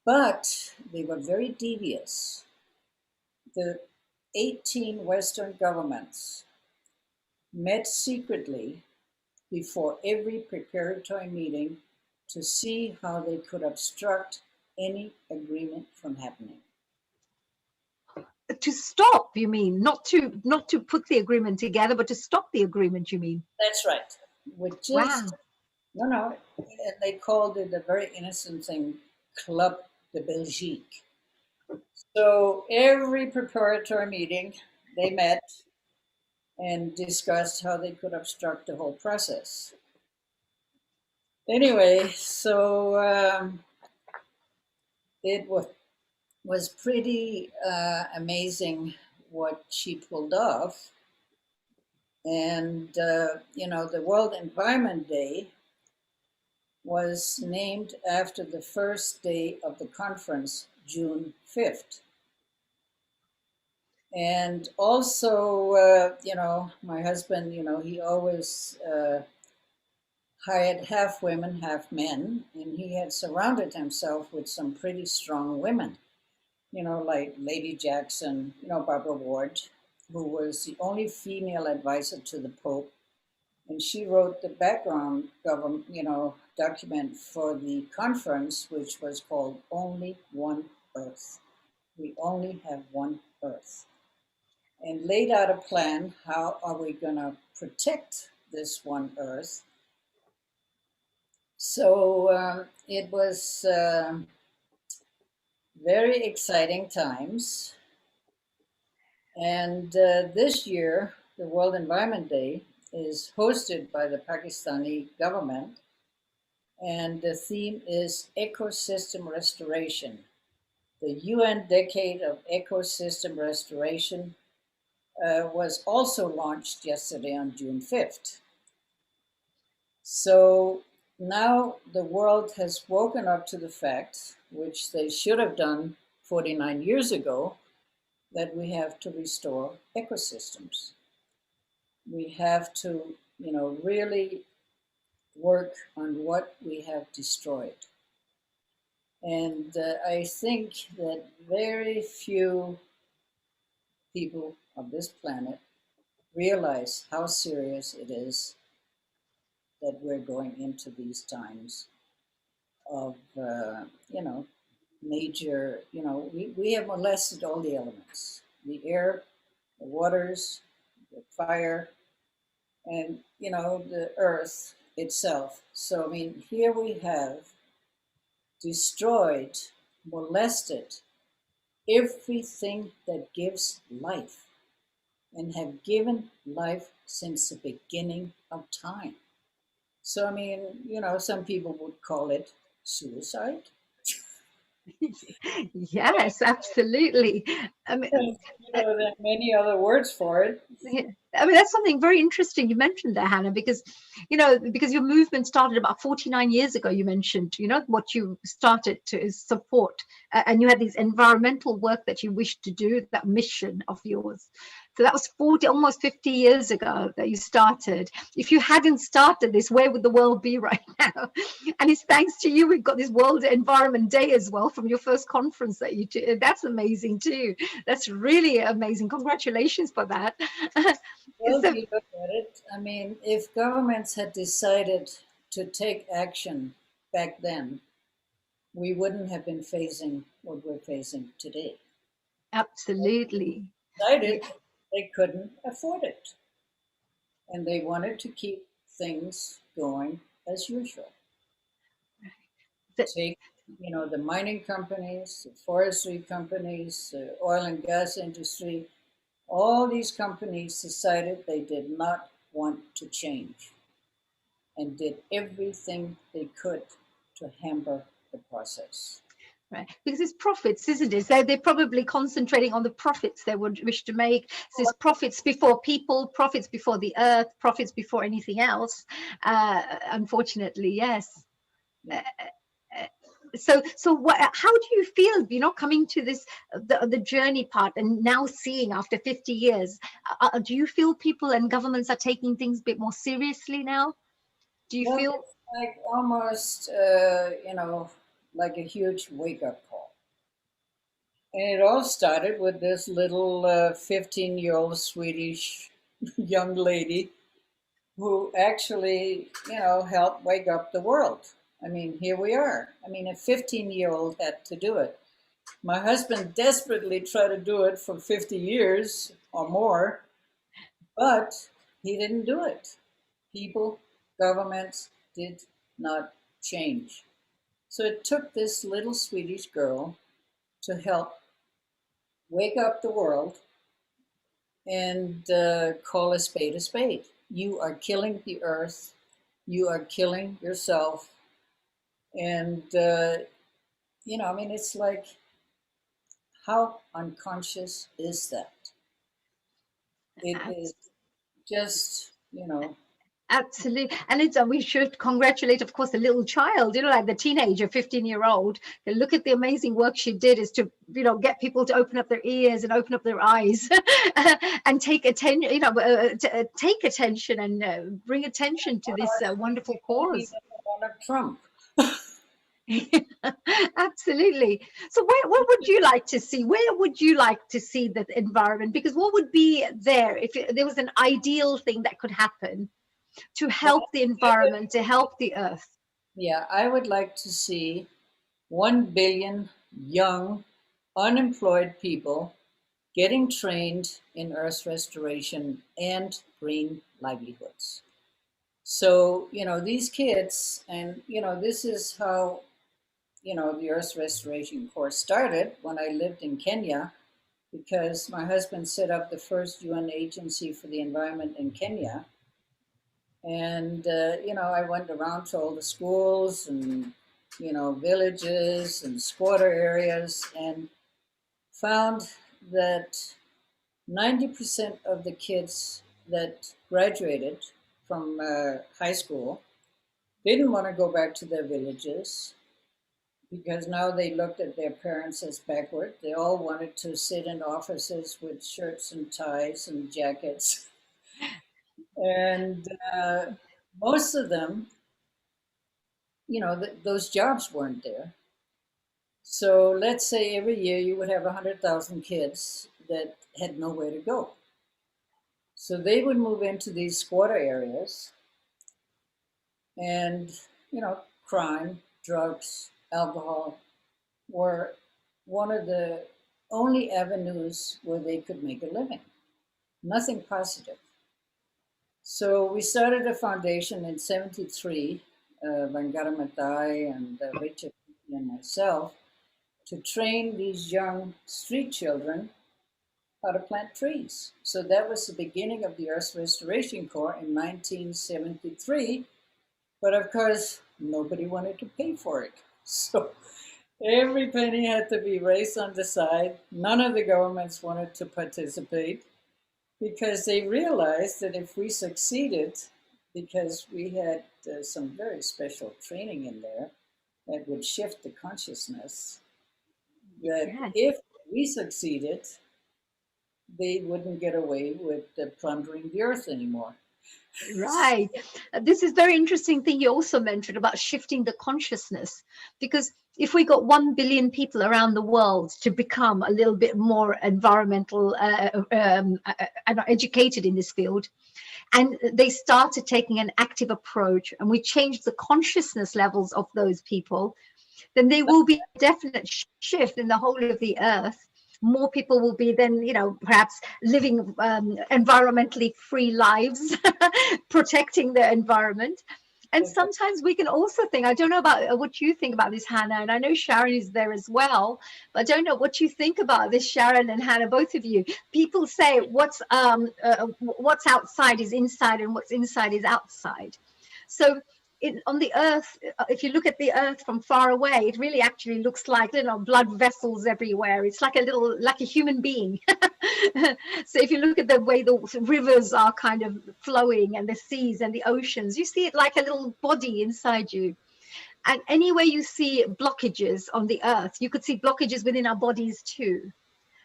But they were very devious. The 18 Western governments met secretly before every preparatory meeting to see how they could obstruct any agreement from happening. To stop, you mean? Not to put the agreement together, but to stop the agreement, you mean? That's right. With just, no, and they called it a very innocent thing, Club de Belgique. So every preparatory meeting, they met and discussed how they could obstruct the whole process. Anyway, so it was pretty amazing what she pulled off. And, the World Environment Day was named after the first day of the conference, June 5th. And also, my husband, he always hired half women, half men, and he had surrounded himself with some pretty strong women, like Lady Jackson, Barbara Ward, who was the only female advisor to the Pope. And she wrote the background document for the conference, which was called Only One Earth. We only have one Earth. And laid out a plan, how are we going to protect this one Earth? So it was very exciting times. And this year, the World Environment Day is hosted by the Pakistani government. And the theme is ecosystem restoration. The UN Decade of Ecosystem Restoration was also launched yesterday on June 5th. So now the world has woken up to the fact, which they should have done 49 years ago, that we have to restore ecosystems. We have to, really work on what we have destroyed. And I think that very few people of this planet realize how serious it is that we're going into these times of, major, we have molested all the elements, the air, the waters, the fire, and, the earth itself. So, I mean, here we have destroyed, molested everything that gives life and have given life since the beginning of time. So, I mean, some people would call it suicide. Yes, absolutely. I mean, There are many other words for it. yeah. I mean, that's something very interesting you mentioned there, Hannah, because, because your movement started about 49 years ago, you mentioned, what you started to is support, and you had this environmental work that you wished to do, that mission of yours. So that was 40, almost 50 years ago that you started. If you hadn't started this, where would the world be right now? And it's thanks to you we've got this World Environment Day as well from your first conference that you did. That's amazing too. That's really amazing. Congratulations for that. Well, So, if you look at it, I mean, if governments had decided to take action back then, we wouldn't have been facing what we're facing today. absolutely. Decided they couldn't afford it, and they wanted to keep things going as usual. Take, the mining companies, the forestry companies, the oil and gas industry, all these companies decided they did not want to change and did everything they could to hamper the process. Right, because it's profits, isn't it? So they're probably concentrating on the profits they would wish to make. So it's profits before people, profits before the earth, profits before anything else. Unfortunately, yes. So how do you feel, coming to this, the journey part, and now seeing after 50 years, do you feel people and governments are taking things a bit more seriously now? Do you Well, feel? it's like almost, like a huge wake-up call. And it all started with this little 15-year-old Swedish young lady who actually, helped wake up the world. I mean, here we are. I mean, a 15-year-old had to do it. My husband desperately tried to do it for 50 years or more, but he didn't do it. People, governments did not change. So it took this little Swedish girl to help wake up the world and call a spade a spade. You are killing the earth. You are killing yourself. And, I mean, it's like, how unconscious is that? It is just, Absolutely. And we should congratulate, of course, the little child, like the teenager, 15-year-old. Look at the amazing work she did, is to, get people to open up their ears and open up their eyes and take attention, take attention and bring attention to this wonderful cause. Trump. Absolutely. So what would you like to see? Where would you like to see the environment? Because what would be there if there was an ideal thing that could happen to help the environment, to help the earth? Yeah, I would like to see 1 billion young, unemployed people getting trained in earth restoration and green livelihoods. So, these kids, and, this is how, the earth restoration course started when I lived in Kenya, because my husband set up the first UN agency for the environment in Kenya. And, I went around to all the schools and, villages and squatter areas, and found that 90% of the kids that graduated from high school didn't want to go back to their villages because now they looked at their parents as backward. They all wanted to sit in offices with shirts and ties and jackets. And most of them, those jobs weren't there. So let's say every year you would have 100,000 kids that had nowhere to go. So they would move into these squatter areas, and, crime, drugs, alcohol were one of the only avenues where they could make a living. Nothing positive. So we started a foundation in '73, Vangara Matai and Richard and myself, to train these young street children how to plant trees. So that was the beginning of the Earth Restoration Corps in 1973. But of course, nobody wanted to pay for it. So Every penny had to be raised on the side. None of the governments wanted to participate because they realized that if we succeeded, because we had some very special training in there that would shift the consciousness, that Yes. if we succeeded, they wouldn't get away with plundering the earth anymore. Right. This is very interesting thing you also mentioned about shifting the consciousness, because if we got 1 billion people around the world to become a little bit more environmental and educated in this field, and they started taking an active approach, and we changed the consciousness levels of those people, then there will be a definite shift in the whole of the earth. More people will be then, you know, perhaps living environmentally free lives, protecting the environment. And sometimes we can also think, I don't know about what you think about this, Hannah, and I know Sharon is there as well, but I don't know what you think about this, Sharon and Hannah, both of you. People say what's outside is inside and what's inside is outside. So on the earth, if you look at the earth from far away, it really actually looks like, you know, blood vessels everywhere. It's like like a human being. So if you look at the way the rivers are kind of flowing and the seas and the oceans, you see it like a little body inside you. And anywhere you see blockages on the earth, you could see blockages within our bodies too.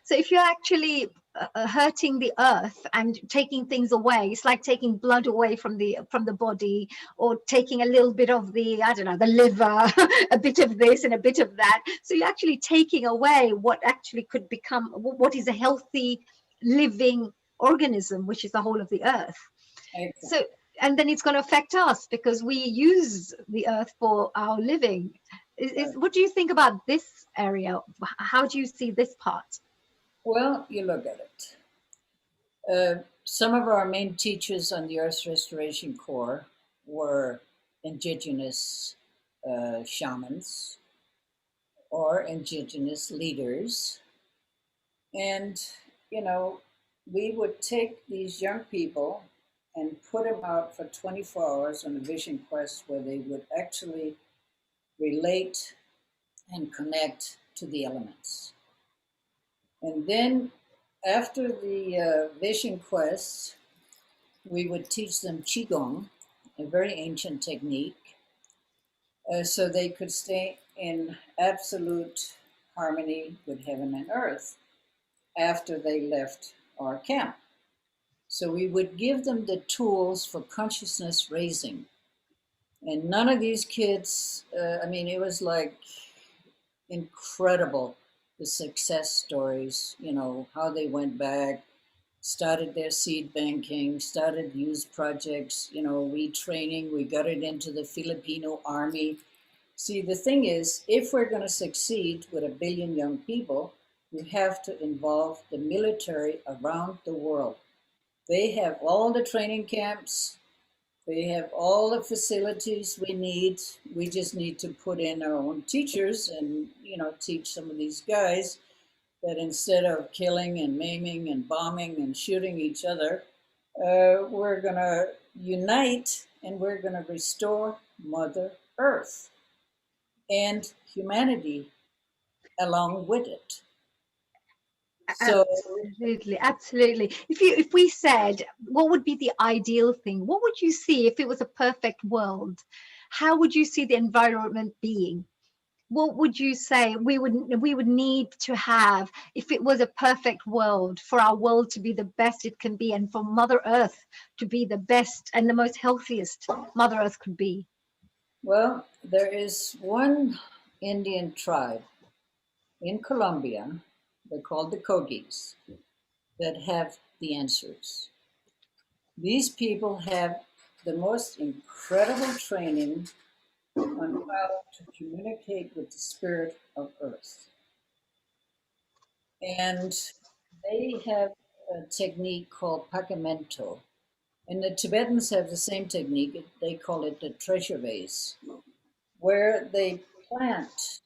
So if you're actually hurting the earth and taking things away, it's like taking blood away from the body, or taking a little bit of the, I don't know, the liver, a bit of this and a bit of that. So you're actually taking away what actually could become, what is a healthy living organism, which is the whole of the earth. So, and then it's going to affect us because we use the earth for our living. What do you think about this area? How do you see this part? Well, you look at it. Some of our main teachers on the Earth Restoration Corps were indigenous shamans or indigenous leaders. And, you know, we would take these young people and put them out for 24 hours on a vision quest where they would actually relate and connect to the elements. And then after the vision quest, we would teach them Qigong, a very ancient technique, so they could stay in absolute harmony with heaven and earth after they left our camp. So we would give them the tools for consciousness raising. And none of these kids, I mean, it was like incredible, the success stories, you know, how they went back, started their seed banking, started youth projects, you know, retraining. We got it into the Filipino army. See, the thing is, if we're going to succeed with 1 billion young people, you have to involve the military around the world. They have all the training camps. They have all the facilities we need. We just need to put in our own teachers and, you know, teach some of these guys that instead of killing and maiming and bombing and shooting each other, we're going to unite and we're going to restore Mother Earth and humanity along with it. So, absolutely. If we said, what would be the ideal thing? What would you see if it was a perfect world? How would you see the environment being? What would you say we would need to have if it was a perfect world, for our world to be the best it can be, and for Mother Earth to be the best and the most healthiest Mother Earth could be? well, there is one Indian tribe in Colombia, they're called the Kogis, that have the answers. These people have the most incredible training on how to communicate with the spirit of Earth. And they have a technique called pagamento. And the Tibetans have the same technique. They call it the treasure vase, where they plant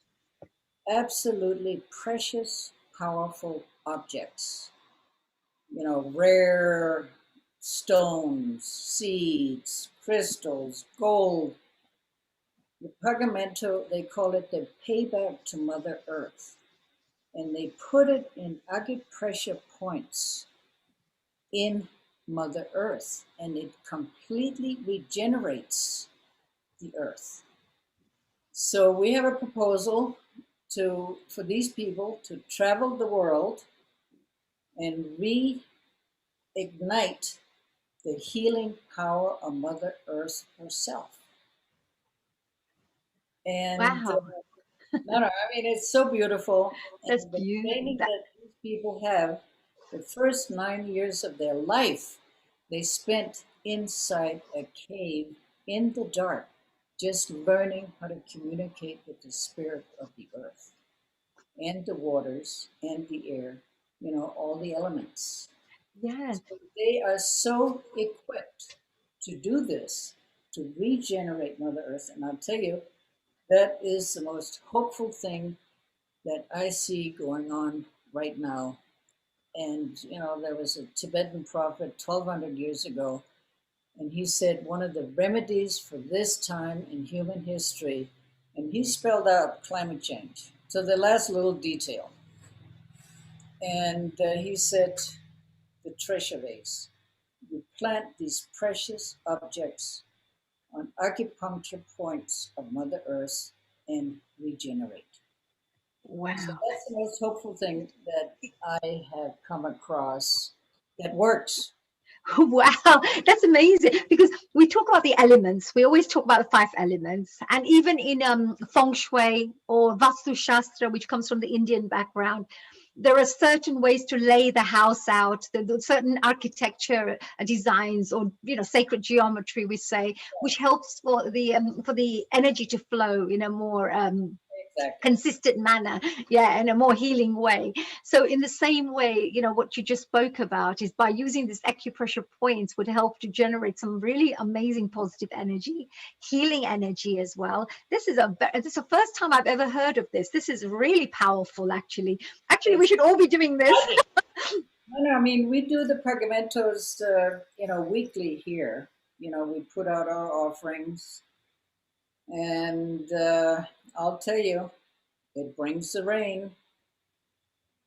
absolutely precious, powerful objects. You know, rare stones, seeds, crystals, gold, The pagamento, they call it the payback to Mother Earth. And they put it in acupressure points in Mother Earth, and it completely regenerates the Earth. So we have a proposal for these people to travel the world and reignite the healing power of Mother Earth herself. And Wow. no, I mean, it's so beautiful. That's And the beautiful. training that these people have, the first 9 years of their life, they spent inside a cave in the dark, just learning how to communicate with the spirit of the earth and the waters and the air, all the elements. Yes. So they are so equipped to do this, to regenerate Mother Earth. And I'll tell you, that is the most hopeful thing that I see going on right now. And, there was a Tibetan prophet 1200 years ago, and he said one of the remedies for this time in human history, and he spelled out climate change. So the last little detail. And he said, the treasure vase. You plant these precious objects on acupuncture points of Mother Earth and regenerate. Wow. So that's the most hopeful thing that I have come across that works. Wow, that's amazing, because we talk about the elements. We always talk about the 5 elements, and even in feng shui or vastu shastra, which comes from the Indian background, there are certain ways to lay the house out. The certain architecture designs, or sacred geometry, we say, which helps for the energy to flow in a more consistent manner, in a more healing way. So in the same way, what you just spoke about is by using this acupressure points would help to generate some really amazing positive energy, healing energy as well. This is the first time I've ever heard of this. This is really powerful, actually. We should all be doing this. No, I mean, we do the Pergamentos, weekly here. We put out our offerings, and I'll tell you, it brings the rain.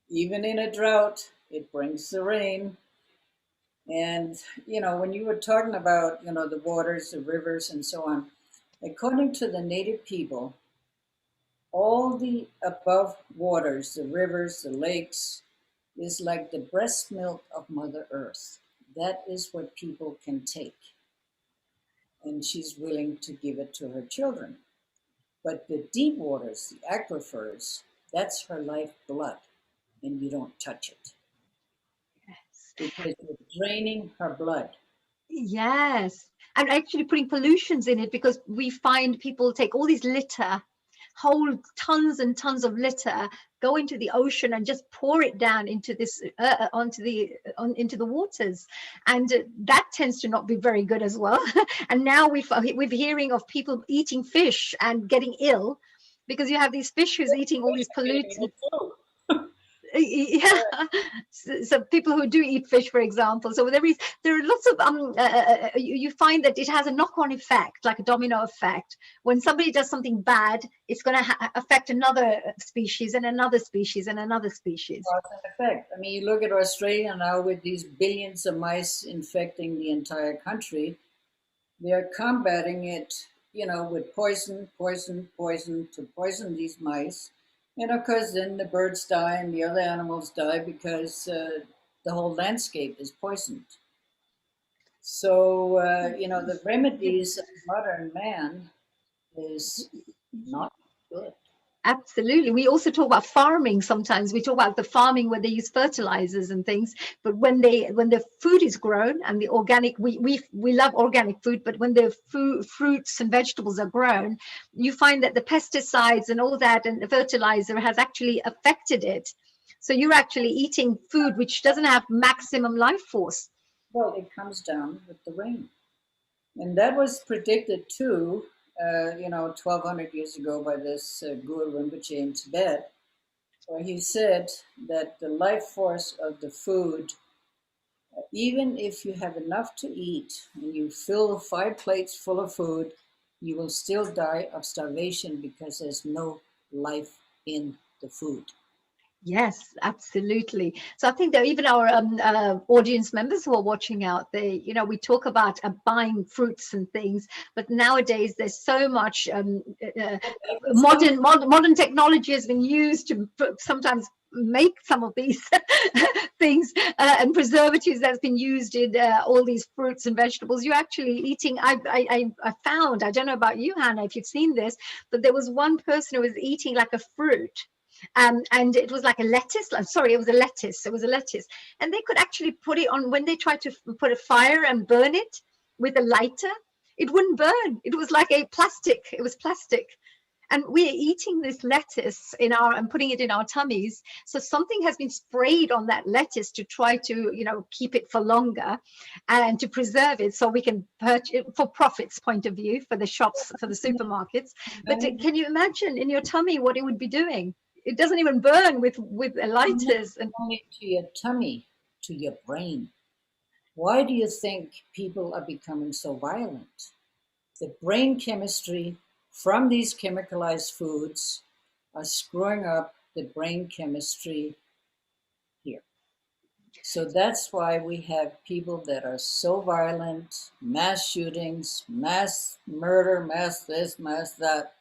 Even in a drought, it brings the rain. And, when you were talking about, the waters, the rivers, and so on, according to the native people, all the above waters, the rivers, the lakes, is like the breast milk of Mother Earth. That is what people can take. And she's willing to give it to her children. But the deep waters, the aquifers, that's her life blood, and you don't touch it. Yes. Because you're draining her blood. Yes, and actually putting pollutions in it, because we find people take all these litter, whole tons and tons of litter, go into the ocean and just pour it down into this into the waters, and that tends to not be very good as well. And now we're hearing of people eating fish and getting ill because you have these fish who's eating all these pollutants. Yeah, so people who do eat fish, for example, so there are lots of you find that it has a knock-on effect, like a domino effect. When somebody does something bad, it's going to affect another species and another species and another species. Effect. I mean, you look at Australia now with these billions of mice infecting the entire country. They're combating it, with poison to poison these mice. And of course, then the birds die and the other animals die because the whole landscape is poisoned. So, the remedies of modern man is not good. Absolutely. We also talk about farming. Sometimes we talk about the farming where they use fertilizers and things, but when the food is grown and the organic, we love organic food, but when the fruits and vegetables are grown, you find that the pesticides and all that and the fertilizer has actually affected it. So you're actually eating food which doesn't have maximum life force. Well, it comes down with the rain. And that was predicted too, 1,200 years ago by this Guru Rinpoche in Tibet, where he said that the life force of the food, even if you have enough to eat and you fill 5 plates full of food, you will still die of starvation because there's no life in the food. Yes, absolutely. So I think that even our audience members who are watching out, we talk about buying fruits and things, but nowadays there's so much modern technology has been used to sometimes make some of these things and preservatives that's been used in all these fruits and vegetables. You're actually eating. I found, I don't know about you, Hannah, if you've seen this, but there was one person who was eating like a fruit. And it was like a lettuce. I'm sorry, it was a lettuce. It was a lettuce. And they could actually put it on when they tried to put a fire and burn it with a lighter. It wouldn't burn. It was like a plastic. It was plastic. And we're eating this lettuce and putting it in our tummies. So something has been sprayed on that lettuce to try to, keep it for longer and to preserve it so we can purchase it for profits point of view for the shops, for the supermarkets. But can you imagine in your tummy what it would be doing? It doesn't even burn with lighters. And only to your tummy, to your brain. Why do you think people are becoming so violent? The brain chemistry from these chemicalized foods are screwing up the brain chemistry here. So that's why we have people that are so violent, mass shootings, mass murder, mass this, mass that,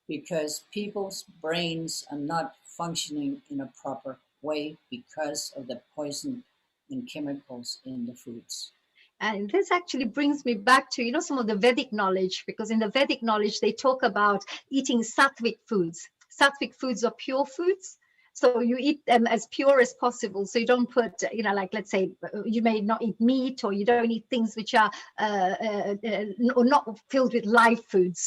because people's brains are not functioning in a proper way because of the poison and chemicals in the foods. And this actually brings me back to, some of the Vedic knowledge, because in the Vedic knowledge, they talk about eating sattvic foods. Sattvic foods are pure foods. So you eat them as pure as possible. So you don't put, like, let's say you may not eat meat, or you don't eat things which are or not filled with live foods.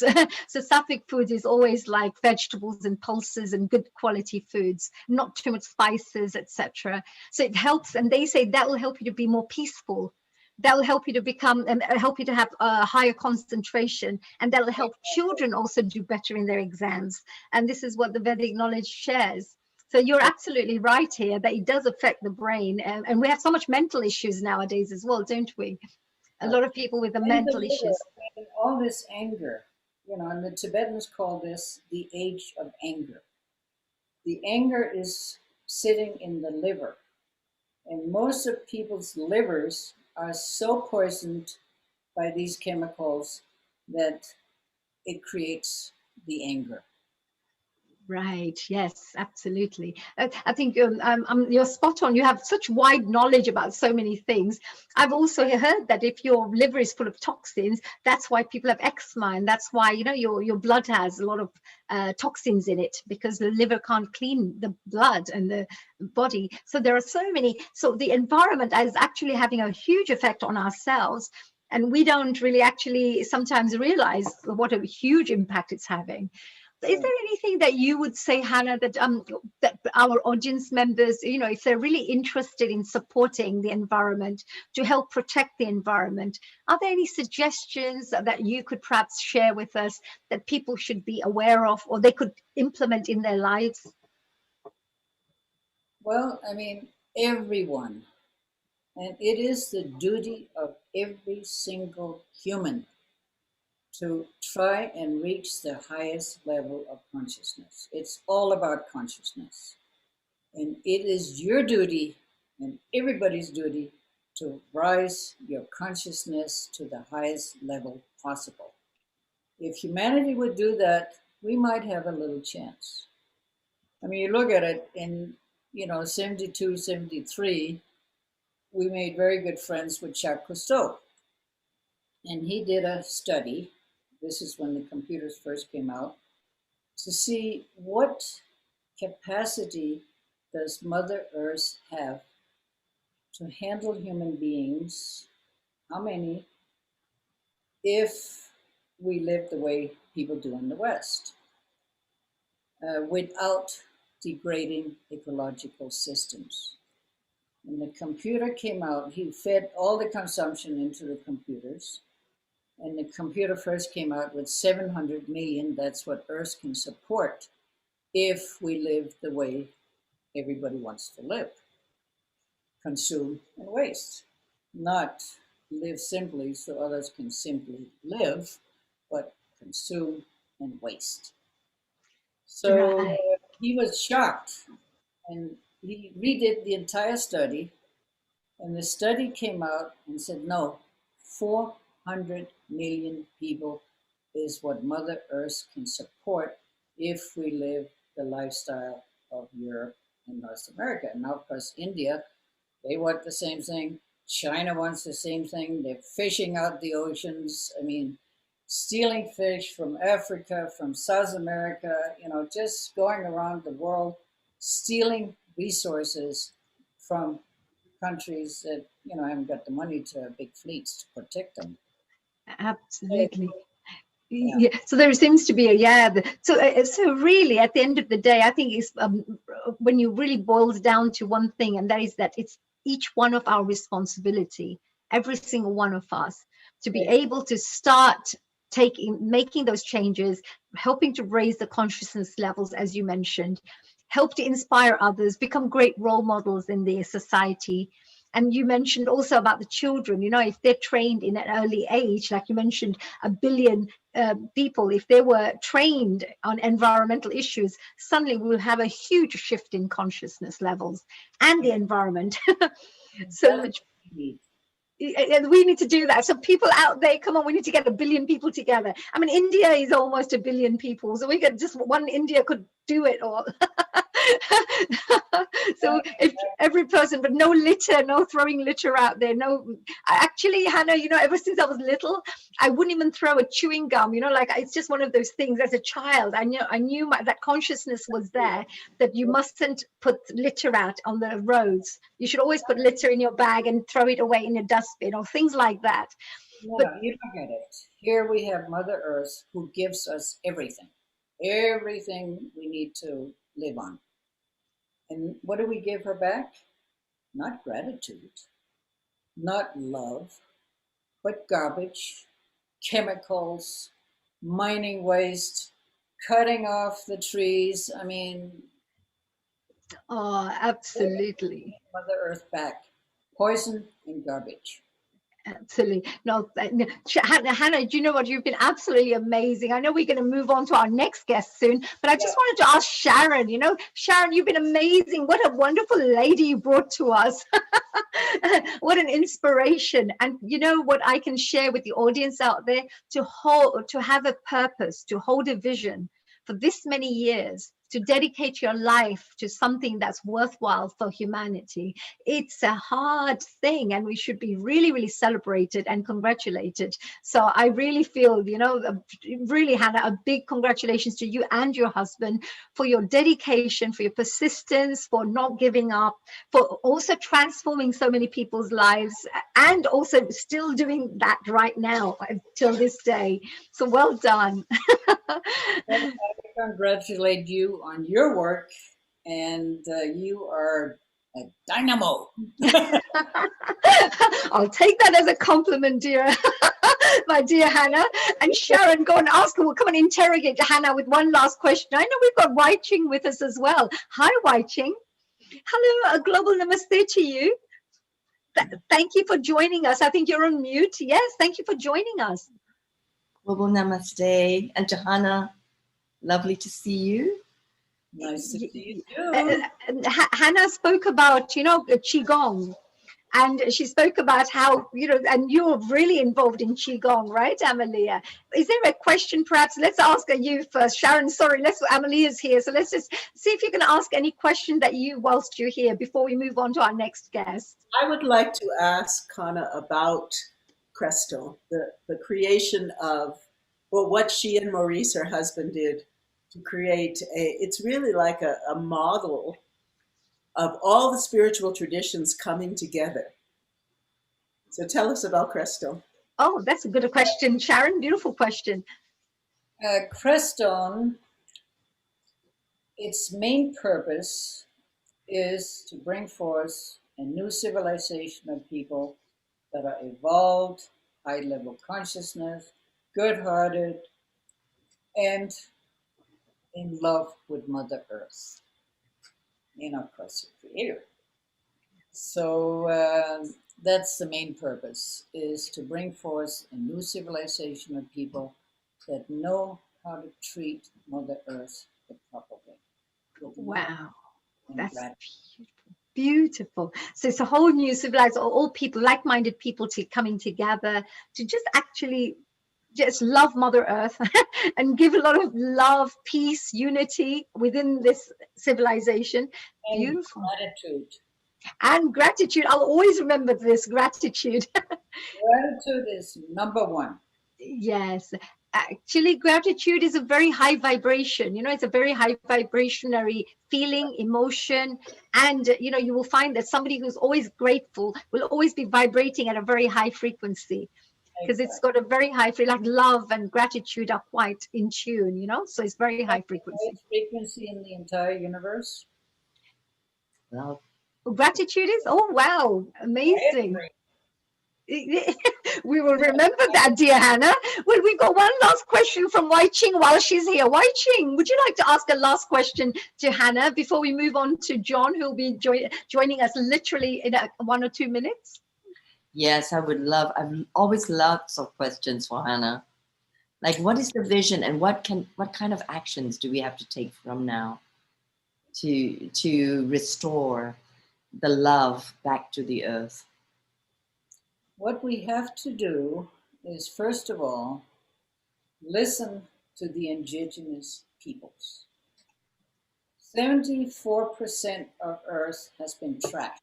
So sattvic food is always like vegetables and pulses and good quality foods, not too much spices, etc. So it helps. And they say that will help you to be more peaceful. That will help you to become and help you to have a higher concentration, and that will help children also do better in their exams. And this is what the Vedic knowledge shares. So you're absolutely right here that it does affect the brain, and we have so much mental issues nowadays as well, don't we? A lot of people with the mental issues. And all this anger, and the Tibetans call this the age of anger. The anger is sitting in the liver, and most of people's livers are so poisoned by these chemicals that it creates the anger. Right. Yes, absolutely. I think you're spot on. You have such wide knowledge about so many things. I've also heard that if your liver is full of toxins, that's why people have eczema, and that's why your blood has a lot of toxins in it, because the liver can't clean the blood and the body. So there are so many. So the environment is actually having a huge effect on ourselves. And we don't really actually sometimes realize what a huge impact it's having. Is there anything that you would say, Hannah, that that our audience members, if they're really interested in supporting the environment to help protect the environment, are there any suggestions that you could perhaps share with us that people should be aware of, or they could implement in their lives? Well, everyone, and it is the duty of every single human to try and reach the highest level of consciousness. It's all about consciousness. And it is your duty and everybody's duty to rise your consciousness to the highest level possible. If humanity would do that, we might have a little chance. You look at it in, 72, 73, we made very good friends with Jacques Cousteau. And he did a study, this is when the computers first came out, to see what capacity does Mother Earth have to handle human beings, how many, if we live the way people do in the West, without degrading ecological systems. When the computer came out, he fed all the consumption into the computers. And the computer first came out with 700 million. That's what Earth can support if we live the way everybody wants to live. Consume and waste. Not live simply so others can simply live, but consume, and waste. So Right. he was shocked, and he redid the entire study, and the study came out and said, no, 400 million people is what Mother Earth can support if we live the lifestyle of Europe and North America. And now, of course, India, they want the same thing. China wants the same thing. They're fishing out the oceans. I mean, stealing fish from Africa, from South America, just going around the world, stealing resources from countries that, haven't got the money to have big fleets to protect them. Absolutely. Yeah. Yeah. So there seems to be so really at the end of the day, I think it's when you really boils down to one thing, and that is that it's each one of our responsibility, every single one of us, to be able to start making those changes, helping to raise the consciousness levels, as you mentioned, help to inspire others, become great role models in their society. And you mentioned also about the children, if they're trained in an early age, like you mentioned, 1 billion people, if they were trained on environmental issues, suddenly we will have a huge shift in consciousness levels and the environment. So much. And we need to do that. So people out there, come on, we need to get 1 billion people together. I mean, India is almost 1 billion people. So we could just, one India could do it all. So if every person, but no litter, no throwing litter out there. No, actually, Hannah, ever since I was little, I wouldn't even throw a chewing gum, like it's just one of those things. As a child, I knew that consciousness was there, that you mustn't put litter out on the roads. You should always put litter in your bag and throw it away in your dustbin or things like that. No, you don't get it. Here we have Mother Earth who gives us everything we need to live on. And what do we give her back? Not gratitude, not love, but garbage, chemicals, mining waste, cutting off the trees. I mean, oh, absolutely. Mother Earth back. Poison and garbage. Absolutely. No, Hannah, do you know what? You've been absolutely amazing. I know we're going to move on to our next guest soon, but I just wanted to ask Sharon, Sharon, you've been amazing. What a wonderful lady you brought to us. What an inspiration. And what I can share with the audience out there, to have a purpose, to hold a vision for this many years, to dedicate your life to something that's worthwhile for humanity. It's a hard thing, and we should be really, really celebrated and congratulated. So I really feel, really, Hannah, a big congratulations to you and your husband for your dedication, for your persistence, for not giving up, for also transforming so many people's lives, and also still doing that right now till this day. So well done. I congratulate you on your work, and you are a dynamo. I'll take that as a compliment, dear. My dear Hannah. And Sharon, go and ask her. We'll come and interrogate Hannah with one last question. I know we've got Wai Ching with us as well. Hi, Wai Ching. Hello, a global namaste to you. Thank you for joining us. I think you're on mute. Yes, thank you for joining us. Global namaste. And Johanna, lovely to see you. Nice to see you too. Hannah spoke about, Qigong. And she spoke about how, and you're really involved in Qigong, right, Amalia? Is there a question, perhaps? Let's ask you first. Sharon, sorry, Amalia's here. So let's just see if you can ask any question that whilst you're here, before we move on to our next guest. I would like to ask Kana about Cresto, the creation of, what she and Maurice, her husband, did to create it's really like a model of all the spiritual traditions coming together. So tell us about Cresto. Oh, that's a good question, Sharon. Beautiful question. Crestone, its main purpose is to bring forth a new civilization of people that are evolved, high-level consciousness, good-hearted, and in love with Mother Earth, and of course the Creator. So that's the main purpose, is to bring forth a new civilization of people that know how to treat Mother Earth the proper way. Wow, that's gratitude. beautiful. So it's a whole new civilized, all people, like-minded people coming together to just actually just love Mother Earth and give a lot of love, peace, unity within this civilization. And Beautiful. gratitude. And gratitude. I'll always remember this gratitude. Gratitude is number one. Yes. Actually, gratitude is a very high vibration. You know, it's a very high vibrationary feeling, emotion. And, you know, you will find that somebody who's always grateful will always be vibrating at a very high frequency, because it's got a very high, like love and gratitude are quite in tune, you know, so it's very high frequency. Frequency in the entire universe. Love. Gratitude is, oh, wow, amazing. We will remember that, dear Hannah. Well, we've got one last question from Wai Ching while she's here. Wai Ching, would you like to ask a last question to Hannah before we move on to John, who will be joining us literally in 1 or 2 minutes? Yes, I would love, I've always lots of questions for Hannah. Like, what is the vision and what kind of actions do we have to take from now to restore the love back to the earth? What we have to do is, first of all, listen to the indigenous peoples. 74% of Earth has been trashed.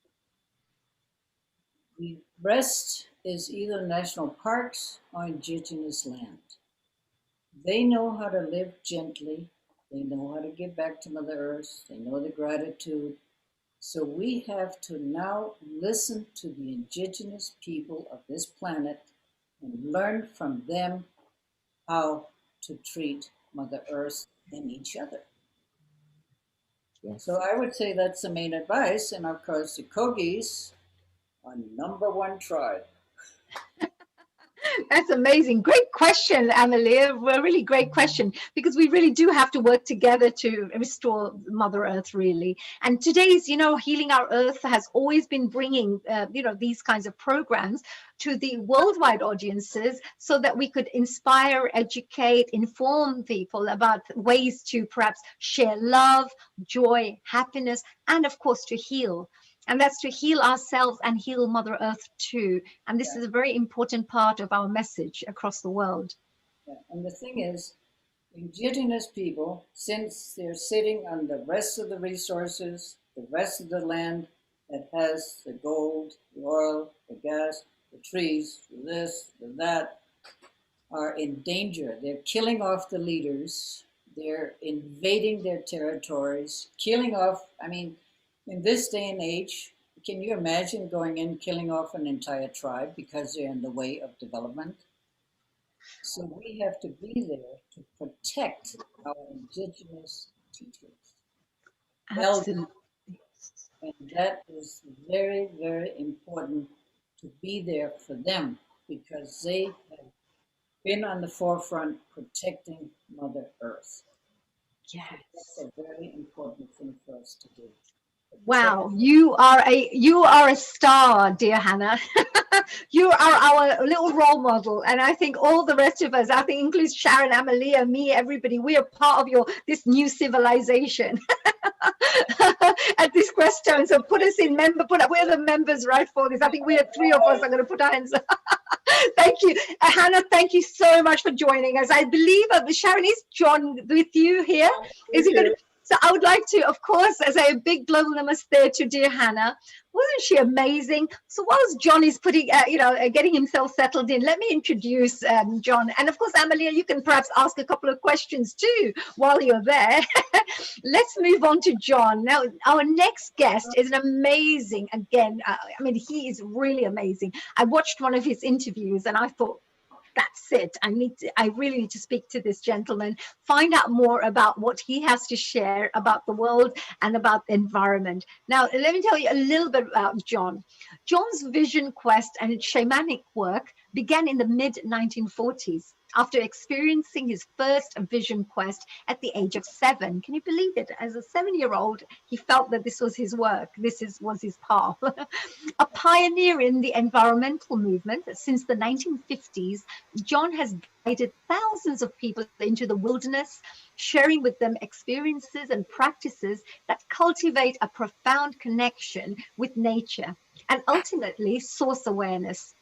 The rest is either national parks or indigenous land. They know how to live gently. They know how to give back to Mother Earth. They know the gratitude. So we have to now listen to the indigenous people of this planet and learn from them how to treat Mother Earth and each other. Yes. So I would say that's the main advice. And of course, the Kogis are #1 tribe. That's amazing. Great question, Amelia. A really great question, because we really do have to work together to restore Mother Earth, really. And today's, you know, Healing Our Earth has always been bringing, you know, these kinds of programs to the worldwide audiences so that we could inspire, educate, inform people about ways to perhaps share love, joy, happiness, and of course to heal. And that's to heal ourselves and heal Mother Earth too. And this is a very important part of our message across the world. Yeah. And the thing is, indigenous people, since they're sitting on the rest of the resources, the rest of the land that has the gold, the oil, the gas, the trees, this, that, are in danger. They're killing off the leaders. They're invading their territories, killing off, I mean, in this day and age, can you imagine going in, killing off an entire tribe because they're in the way of development? So we have to be there to protect our indigenous teachers. Absolutely. And that is very, very important, to be there for them, because they have been on the forefront protecting Mother Earth. Yes. So that's a very important thing for us to do. Wow, you are a star, dear Hannah. You are our little role model, and I think all the rest of us, I think includes Sharon, Amelia, me, everybody, we are part of this new civilization at this question. So put us in we're the members, right, for this. I think we are 3 of us are going to put our hands up. Thank you, Hannah. Thank you so much for joining us. I believe Sharon, is John with you here? Is he going to? So I would like to, of course, say a big global namaste to dear Hannah. Wasn't she amazing? So whilst John is putting, getting himself settled in, let me introduce John. And of course, Amelia, you can perhaps ask a couple of questions too while you're there. Let's move on to John. Now, our next guest is an amazing, again, I mean, he is really amazing. I watched one of his interviews and I thought, that's it. I really need to speak to this gentleman, find out more about what he has to share about the world and about the environment. Now, let me tell you a little bit about John. John's vision quest and shamanic work began in the mid-1940s. after experiencing his first vision quest at the age of 7. Can you believe it? As a 7-year-old, he felt that this was his work. Was his path. A pioneer in the environmental movement since the 1950s, John has guided thousands of people into the wilderness, sharing with them experiences and practices that cultivate a profound connection with nature and ultimately source awareness.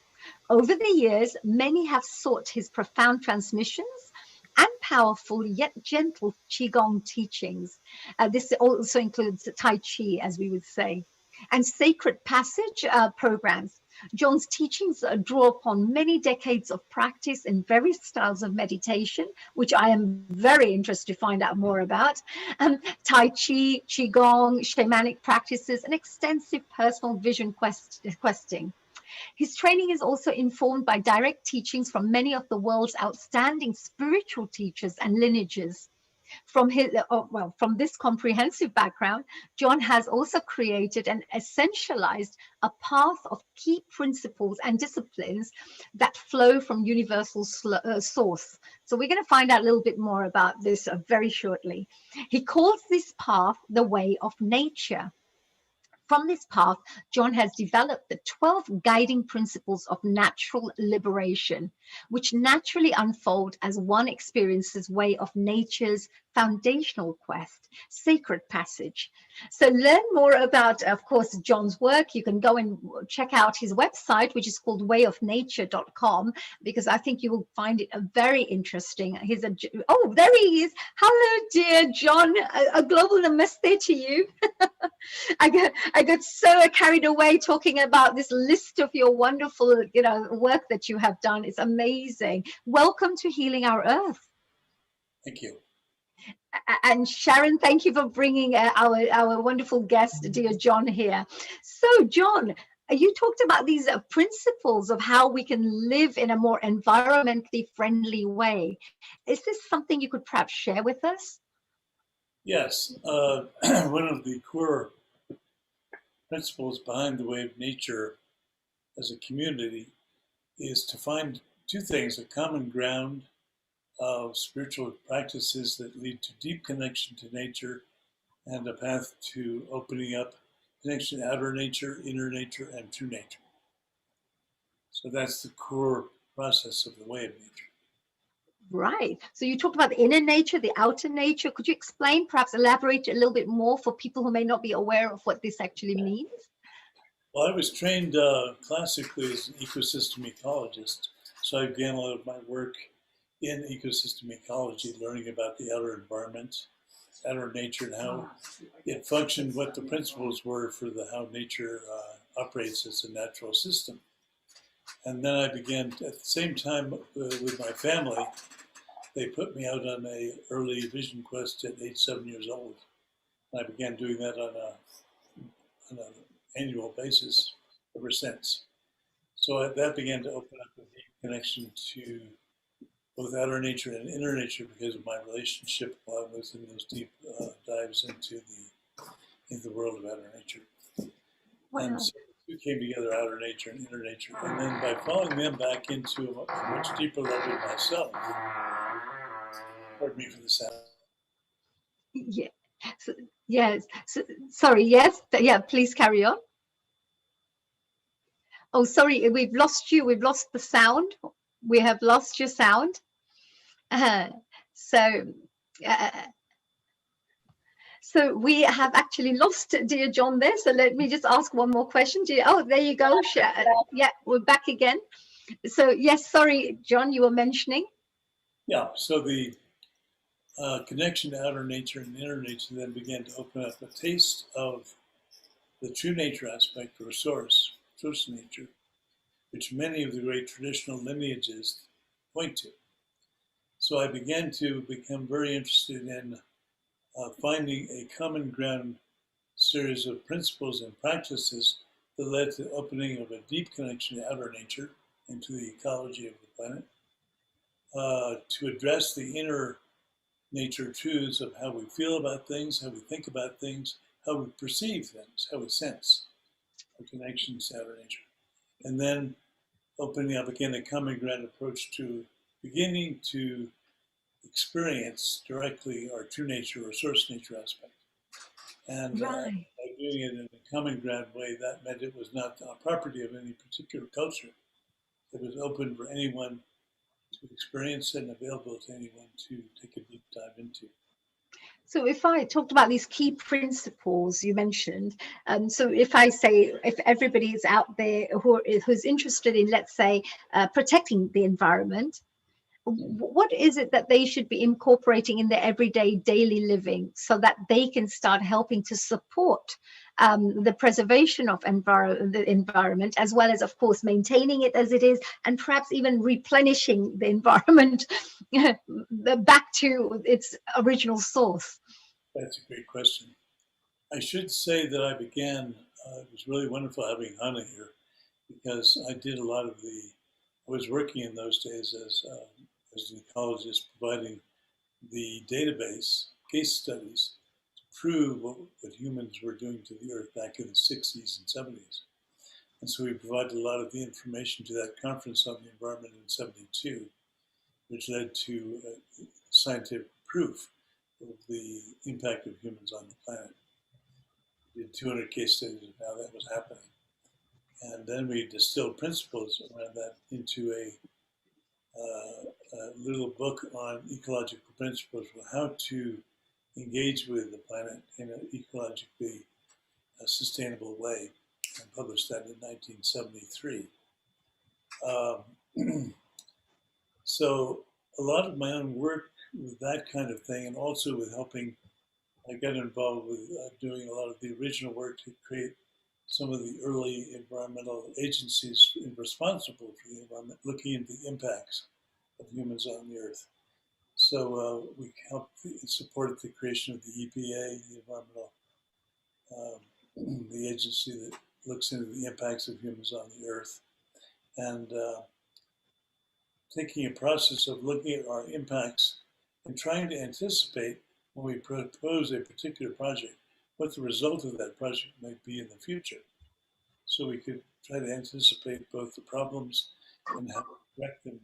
Over the years, many have sought his profound transmissions and powerful yet gentle Qigong teachings. This also includes Tai Chi, as we would say, and sacred passage programs. John's teachings draw upon many decades of practice in various styles of meditation, which I am very interested to find out more about. Tai Chi, Qigong, shamanic practices, and extensive personal vision questing. His training is also informed by direct teachings from many of the world's outstanding spiritual teachers and lineages. From this comprehensive background, John has also created and essentialized a path of key principles and disciplines that flow from universal source. So we're going to find out a little bit more about this very shortly. He calls this path the way of nature. From this path, John has developed the 12 guiding principles of natural liberation, which naturally unfold as one experiences way of nature's foundational quest, sacred passage. So learn more about, of course, John's work. You can go and check out his website, which is called wayofnature.com, because I think you will find it very interesting. Oh, there he is. Hello, dear John. A global namaste to you. I got so carried away talking about this list of your wonderful, work that you have done. It's amazing. Welcome to Healing Our Earth. Thank you. And Sharon, thank you for bringing our wonderful guest, dear John, here. So, John, you talked about these principles of how we can live in a more environmentally friendly way. Is this something you could perhaps share with us? Yes. One of the core principles behind the way of nature as a community is to find two things: a common ground of spiritual practices that lead to deep connection to nature, and a path to opening up connection to outer nature, inner nature, and true nature. So that's the core process of the way of nature. Right. So you talked about the inner nature, the outer nature. Could you explain, perhaps elaborate a little bit more for people who may not be aware of what this actually means? Well, I was trained classically as an ecosystem ecologist, so I began a lot of my work in ecosystem ecology, learning about the outer environment, outer nature, and how it functioned, what the principles were for how nature operates as a natural system. And then I began, at the same time with my family, they put me out on an early vision quest at age 7 years old. And I began doing that on an annual basis ever since. So that began to open up a deep connection to both outer nature and inner nature because of my relationship while I was in those deep dives into the world of outer nature. Wow. And so the two came together, outer nature and inner nature. And then by following them back into a much deeper level of myself, pardon me for the sound. Yeah. So, yes. So, sorry. Yes. Yeah. Please carry on. Oh, sorry. We've lost you. We've lost the sound. We have lost your sound. So we have actually lost dear John there. So let me just ask one more question. Oh, there you go. Yeah, we're back again. So yes, sorry, John, you were mentioning. Yeah. So the connection to outer nature and inner nature then began to open up a taste of the true nature aspect, or source nature, which many of the great traditional lineages point to. So I began to become very interested in finding a common ground series of principles and practices that led to the opening of a deep connection to outer nature and to the ecology of the planet, to address the inner nature truths of how we feel about things, how we think about things, how we perceive things, how we sense our connections to outer nature. And then opening up again a common ground approach to beginning to experience directly our true nature or source nature aspect. And Right. by doing it in a common ground way, that meant it was not a property of any particular culture. It was open for anyone to experience and available to anyone to take a deep dive into. So if I talked about these key principles you mentioned, so if I say, if everybody is out there who's interested in, let's say, protecting the environment, what is it that they should be incorporating in their everyday daily living so that they can start helping to support the preservation of the environment, as well as, of course, maintaining it as it is, and perhaps even replenishing the environment back to its original source? That's a great question. I should say that I began, it was really wonderful having Hannah here, because I did a lot of I was working in those days as an ecologist, providing the database case studies to prove what humans were doing to the earth back in the 60s and 70s. And so we provided a lot of the information to that conference on the environment in 72, which led to scientific proof of the impact of humans on the planet. We did 200 case studies of how that was happening. And then we distilled principles around that into a little book on ecological principles for how to engage with the planet in an ecologically sustainable way, and published that in 1973. So a lot of my own work with that kind of thing, and also with helping, I got involved with doing a lot of the original work to create some of the early environmental agencies responsible for the environment, looking into the impacts of humans on the earth. So we helped support the creation of the EPA, the environmental, the agency that looks into the impacts of humans on the earth, and taking a process of looking at our impacts and trying to anticipate when we propose a particular project, what the result of that project might be in the future. So we could try to anticipate both the problems and how to correct them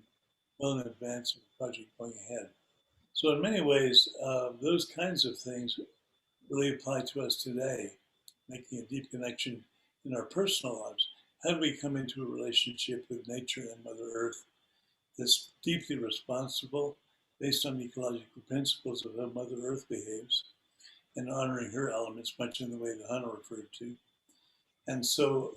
well in advance of the project going ahead. So in many ways, those kinds of things really apply to us today, making a deep connection in our personal lives. How do we come into a relationship with nature and Mother Earth that's deeply responsible, based on ecological principles of how Mother Earth behaves, and honoring her elements, much in the way that Hannah referred to. And so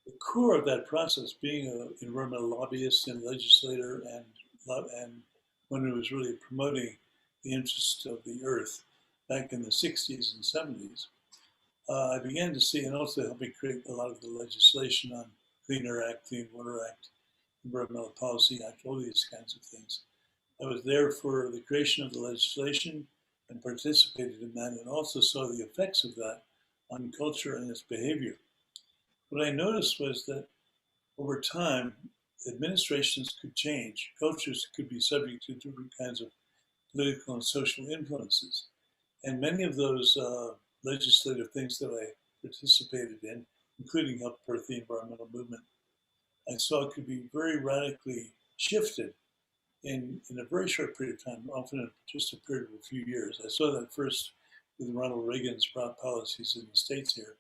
the core of that process, being an environmental lobbyist and legislator and one who was really promoting the interests of the earth back in the 60s and 70s, I began to see, and also helping create a lot of the legislation on Clean Air Act, Clean Water Act, Environmental Policy Act, all these kinds of things. I was there for the creation of the legislation and participated in that, and also saw the effects of that on culture and its behavior. What I noticed was that over time, administrations could change, cultures could be subject to different kinds of political and social influences. And many of those legislative things that I participated in, including help birth the environmental movement, I saw could be very radically shifted in a very short period of time, often in just a period of a few years. I saw that first with Ronald Reagan's policies in the States here,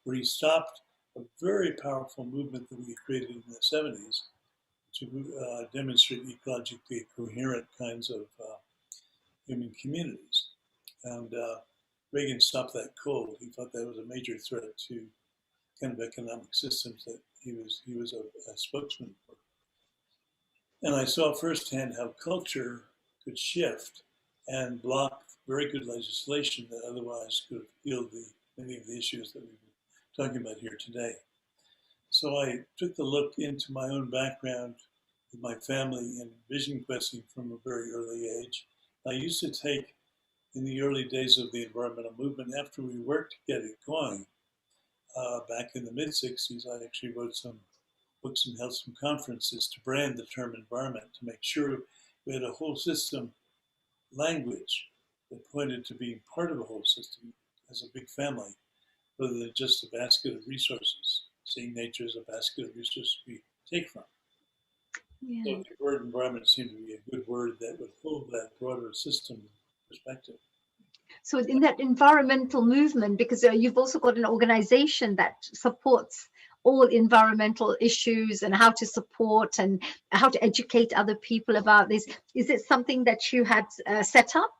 where he stopped a very powerful movement that we created in the 70s to demonstrate ecologically coherent kinds of human communities. And Reagan stopped that cold. He thought that was a major threat to kind of economic systems that he was a spokesman for. And I saw firsthand how culture could shift and block very good legislation that otherwise could have healed many of the issues that we've been talking about here today. So I took the look into my own background with my family in vision questing from a very early age. I used to take, in the early days of the environmental movement, after we worked to get it going, back in the mid-60s, I actually wrote some books and held some conferences to brand the term environment, to make sure we had a whole system language that pointed to being part of a whole system as a big family, rather than just a basket of resources, seeing nature as a basket of resources we take from. So the word environment seemed to be a good word that would hold that broader system perspective. So in that environmental movement, because you've also got an organization that supports all environmental issues and how to support and how to educate other people about this. Is it something that you had set up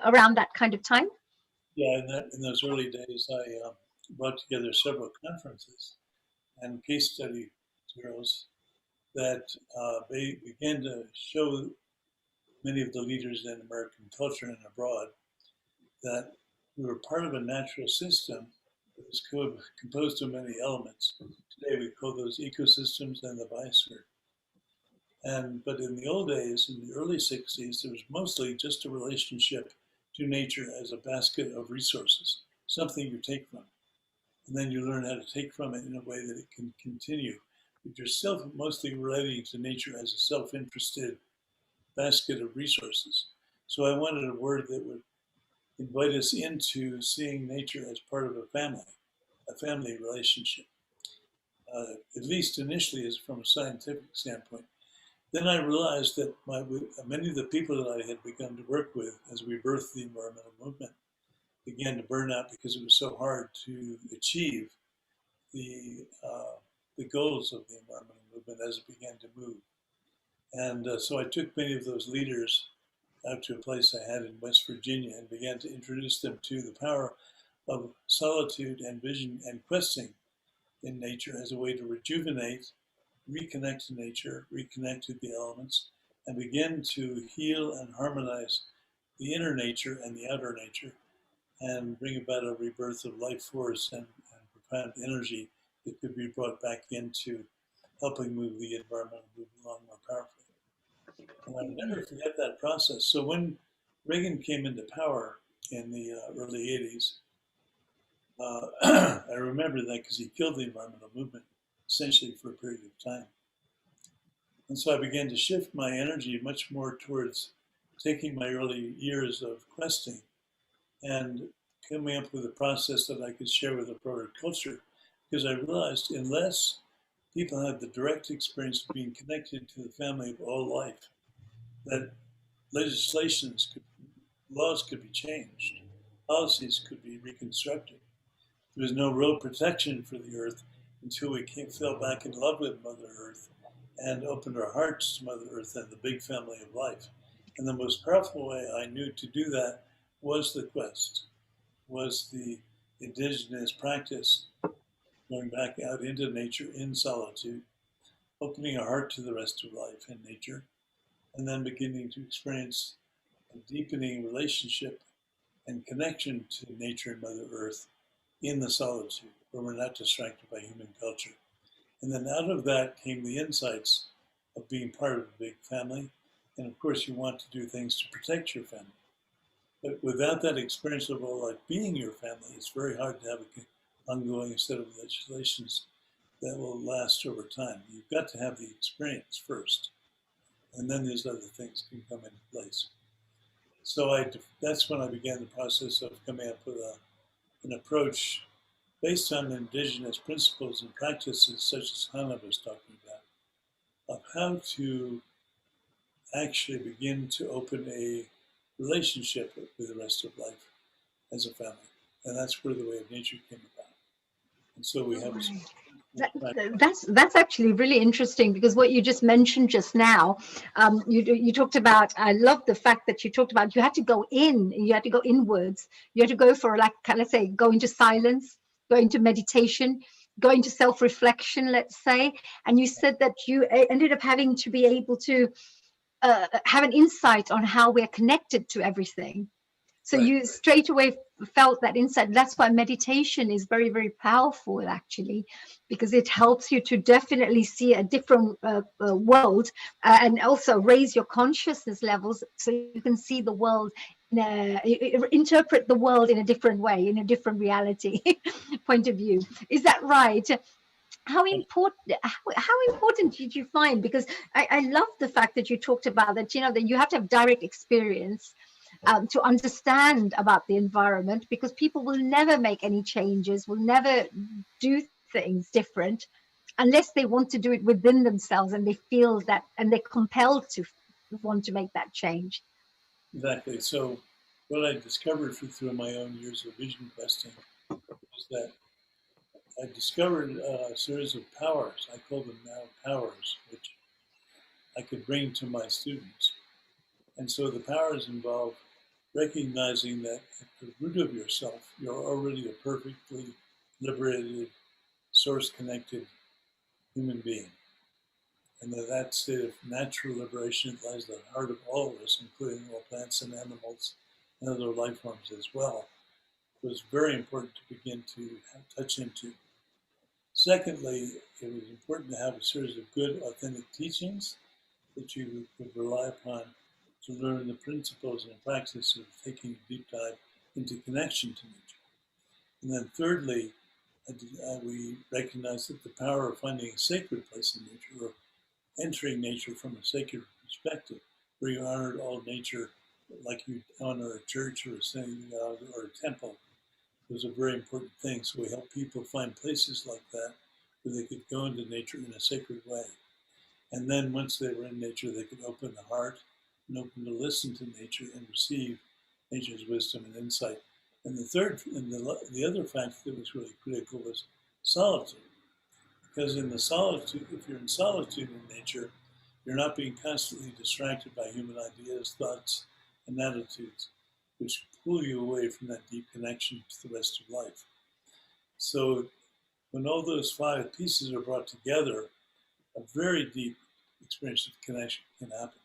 around that kind of time? Yeah, in those early days, I brought together several conferences and case study materials that they began to show many of the leaders in American culture and abroad that we were part of a natural system that was composed of many elements. Today we call those ecosystems and the biosphere. But in the old days, in the early 60s, there was mostly just a relationship to nature as a basket of resources, something you take from. And then you learn how to take from it in a way that it can continue. But you're still mostly relating to nature as a self-interested basket of resources. So I wanted a word that would invite us into seeing nature as part of a family relationship, at least initially as from a scientific standpoint. Then I realized that many of the people that I had begun to work with as we birthed the environmental movement began to burn out because it was so hard to achieve the goals of the environmental movement as it began to move. And so I took many of those leaders out to a place I had in West Virginia and began to introduce them to the power of solitude and vision and questing in nature as a way to rejuvenate, reconnect to nature, reconnect to the elements, and begin to heal and harmonize the inner nature and the outer nature, and bring about a rebirth of life force and profound energy that could be brought back into helping move the environmental movement along more powerfully. And I'll never forget that process. So when Reagan came into power in the early 80s, I remember that because he killed the environmental movement essentially for a period of time. And so I began to shift my energy much more towards taking my early years of questing and coming up with a process that I could share with a broader culture, because I realized unless people had the direct experience of being connected to the family of all life, that laws could be changed, policies could be reconstructed. There was no real protection for the earth until we fell back in love with Mother Earth and opened our hearts to Mother Earth and the big family of life. And the most powerful way I knew to do that was the quest, was the indigenous practice, going back out into nature in solitude, opening our heart to the rest of life and nature, and then beginning to experience a deepening relationship and connection to nature and Mother Earth in the solitude, where we're not distracted by human culture. And then out of that came the insights of being part of a big family. And of course, you want to do things to protect your family. But without that experience of all life being your family, it's very hard to have an ongoing set of legislations that will last over time. You've got to have the experience first, and then these other things can come into place. So that's when I began the process of coming up with an approach based on indigenous principles and practices, such as Hannah was talking about, of how to actually begin to open a relationship with the rest of life as a family. And that's where the way of nature came about. And so we have That's actually really interesting, because what you just mentioned just now, you talked about, I love the fact that you talked about you had to go in, you had to go inwards, you had to go for, like, let's say, go into silence, go into meditation, go into self-reflection, let's say. And you said that you ended up having to be able to have an insight on how we're connected to everything. So you straight away felt that insight. That's why meditation is very, very powerful, actually, because it helps you to definitely see a different world, and also raise your consciousness levels, so you can see the world, interpret the world in a different way, in a different reality point of view. Is that right? How important did you find? Because I love the fact that you talked about that, that you have to have direct experience to understand about the environment, because people will never make any changes, will never do things different unless they want to do it within themselves and they feel that, and they're compelled to want to make that change. Exactly. So what I discovered through my own years of vision questing is that I discovered a series of powers. I call them now powers, which I could bring to my students. And so the powers involve recognizing that at the root of yourself, you're already a perfectly liberated, source-connected human being. And that state of natural liberation lies at the heart of all of us, including all plants and animals and other life forms as well. It was very important to begin to touch into. Secondly, it was important to have a series of good, authentic teachings that you could rely upon to learn the principles and practice of taking a deep dive into connection to nature. And then thirdly, we recognized that the power of finding a sacred place in nature, or entering nature from a sacred perspective, where you honored all nature like you honor a church or a synagogue or a temple, was a very important thing. So we help people find places like that where they could go into nature in a sacred way. And then once they were in nature, they could open the heart and open to listen to nature and receive nature's wisdom and insight. And the third, and the other factor that was really critical was solitude. Because in the solitude, if you're in solitude in nature, you're not being constantly distracted by human ideas, thoughts, and attitudes, which pull you away from that deep connection to the rest of life. So when all those 5 pieces are brought together, a very deep experience of connection can happen.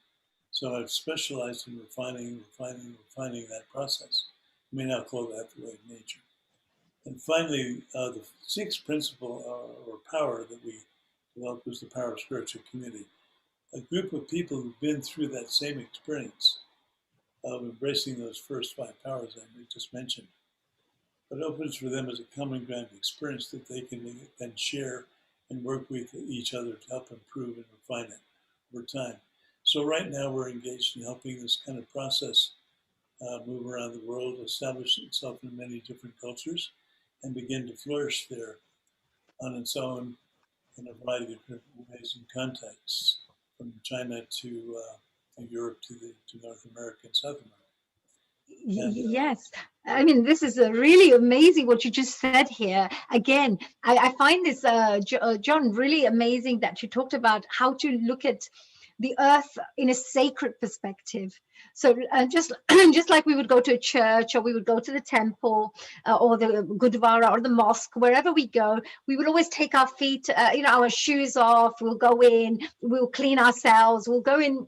So I've specialized in refining that process. You may now call that the way of nature. And finally, the 6th principle or power that we developed was the power of spiritual community. A group of people who've been through that same experience of embracing those first 5 powers I just mentioned. But opens for them as a common ground experience that they can then share and work with each other to help improve and refine it over time. So right now we're engaged in helping this kind of process move around the world, establish itself in many different cultures, and begin to flourish there on its own in a variety of different ways and contexts, from China to Europe to North America and South America. And, Yes, I mean, this is really amazing what you just said here. Again, I find this, John, really amazing that you talked about how to look at the earth in a sacred perspective. So just like we would go to a church, or we would go to the temple, or the Gurdwara or the mosque, wherever we go, we would always take our feet, our shoes off. We'll go in, we'll clean ourselves, we'll go in,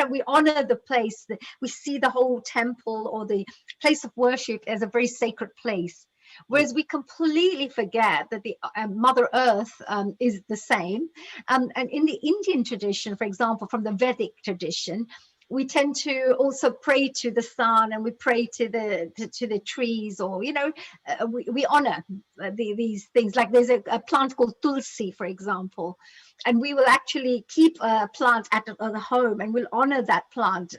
we honor the place. We see the whole temple or the place of worship as a very sacred place. Whereas we completely forget that the Mother Earth is the same. And in the Indian tradition, for example, from the Vedic tradition, we tend to also pray to the sun, and we pray to the trees, or we honor these things. Like there's a plant called tulsi, for example, and we will actually keep a plant at the home, and we'll honor that plant.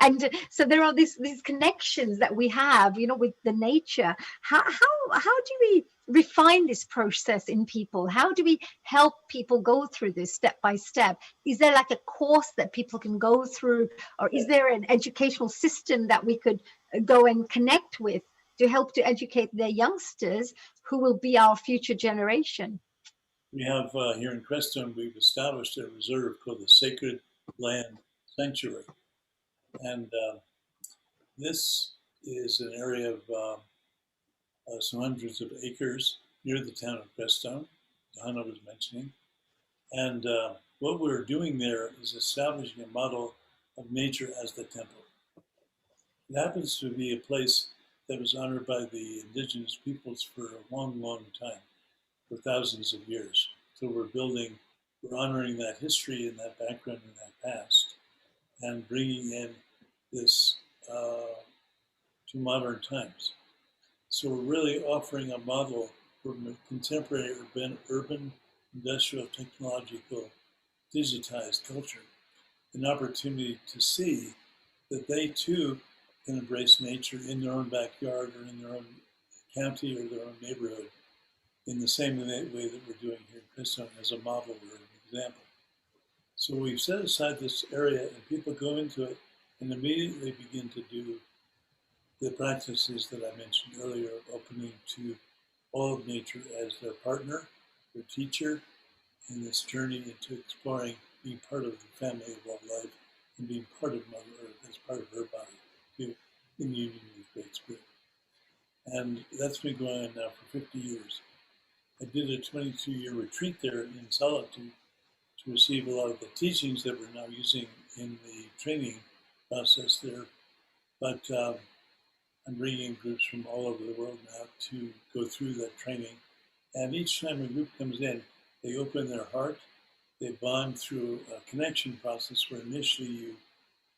And so there are these connections that we have, with the nature. How do we refine this process in people? How do we help people go through this step by step? Is there like a course that people can go through, or is there an educational system that we could go and connect with to help to educate their youngsters who will be our future generation? we have here in Crestone, we've established a reserve called the Sacred Land Sanctuary. And this is an area of some hundreds of acres near the town of Crestone, Hannah was mentioning. And what we're doing there is establishing a model of nature as the temple. It happens to be a place that was honored by the indigenous peoples for a long, long time, for thousands of years. So we're honoring that history and that background and that past, and bringing in this to modern times. So we're really offering a model for contemporary urban, industrial, technological, digitized culture, an opportunity to see that they too can embrace nature in their own backyard or in their own county or their own neighborhood in the same way that we're doing here in Princeton as a model or an example. So we've set aside this area and people go into it and immediately begin to do the practices that I mentioned earlier of opening to all of nature as their partner, their teacher, in this journey into exploring being part of the family of all life and being part of Mother Earth as part of her body, too, in union with Great Spirit. And that's been going on now for 50 years. I did a 22-year retreat there in solitude to receive a lot of the teachings that we're now using in the training process there. But I'm bringing groups from all over the world now to go through that training. And each time a group comes in, they open their heart, they bond through a connection process where initially you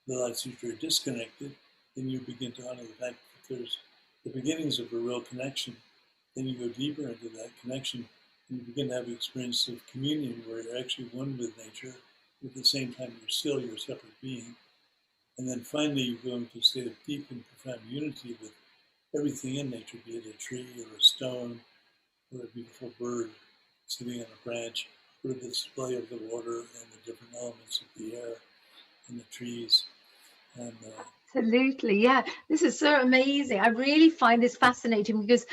realize that you're disconnected, then you begin to honor the fact that there's the beginnings of a real connection. Then you go deeper into that connection and you begin to have the experience of communion where you're actually one with nature, but at the same time you're still your separate being. And then finally you go into a state of deep and profound unity with everything in nature, be it a tree or a stone or a beautiful bird sitting on a branch, or the display of the water and the different elements of the air and the trees. And Absolutely, yeah. This is so amazing. I really find this fascinating because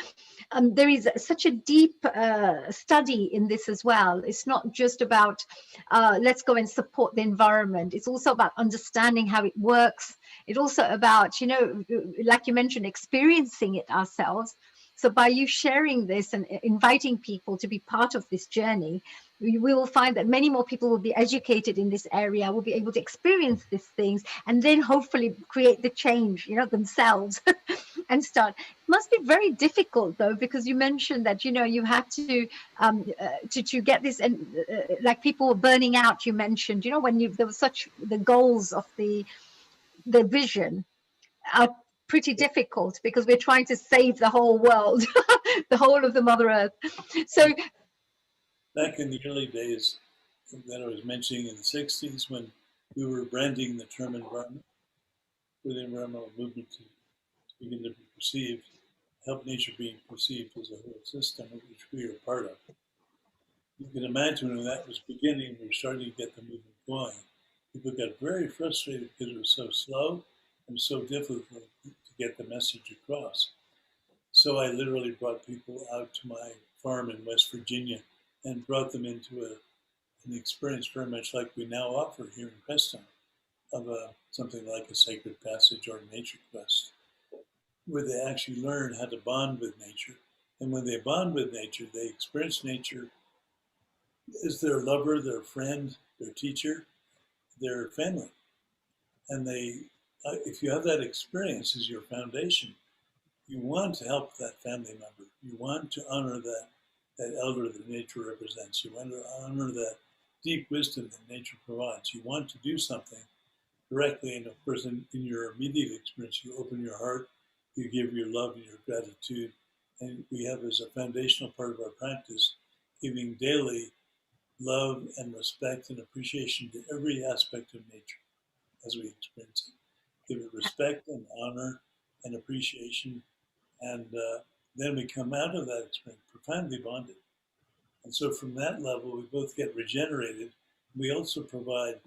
there is such a deep study in this as well. It's not just about let's go and support the environment. It's also about understanding how it works. It's also about, you know, like you mentioned, experiencing it ourselves. So by you sharing this and inviting people to be part of this journey, we will find that many more people will be educated in this area, will be able to experience these things, and then hopefully create the change, you know, themselves and start. It must be very difficult though, because you mentioned that, you know, you have to get this, and like people were burning out. You mentioned, you know, when there was such the goals of the vision are pretty difficult because we're trying to save the whole world, the whole of the Mother Earth. So back in the early days that I was mentioning in the 60s, when we were branding the term environment for the environmental movement to begin to be perceived, help nature being perceived as a whole system of which we are part of. You can imagine when that was beginning, we were starting to get the movement going. People got very frustrated because it was so slow and so difficult to get the message across. So I literally brought people out to my farm in West Virginia and brought them into an experience very much like we now offer here in Preston, of something like a sacred passage or a nature quest, where they actually learn how to bond with nature. And when they bond with nature, they experience nature as their lover, their friend, their teacher, their family. And they, if you have that experience as your foundation, you want to help that family member. You want to honor that elder that nature represents. You want to honor that deep wisdom that nature provides. You want to do something directly, and of course, in your immediate experience, you open your heart, you give your love and your gratitude, and we have as a foundational part of our practice, giving daily love and respect and appreciation to every aspect of nature as we experience it. Give it respect and honor and appreciation, and then we come out of that experience profoundly bonded. And so from that level, we both get regenerated. We also provide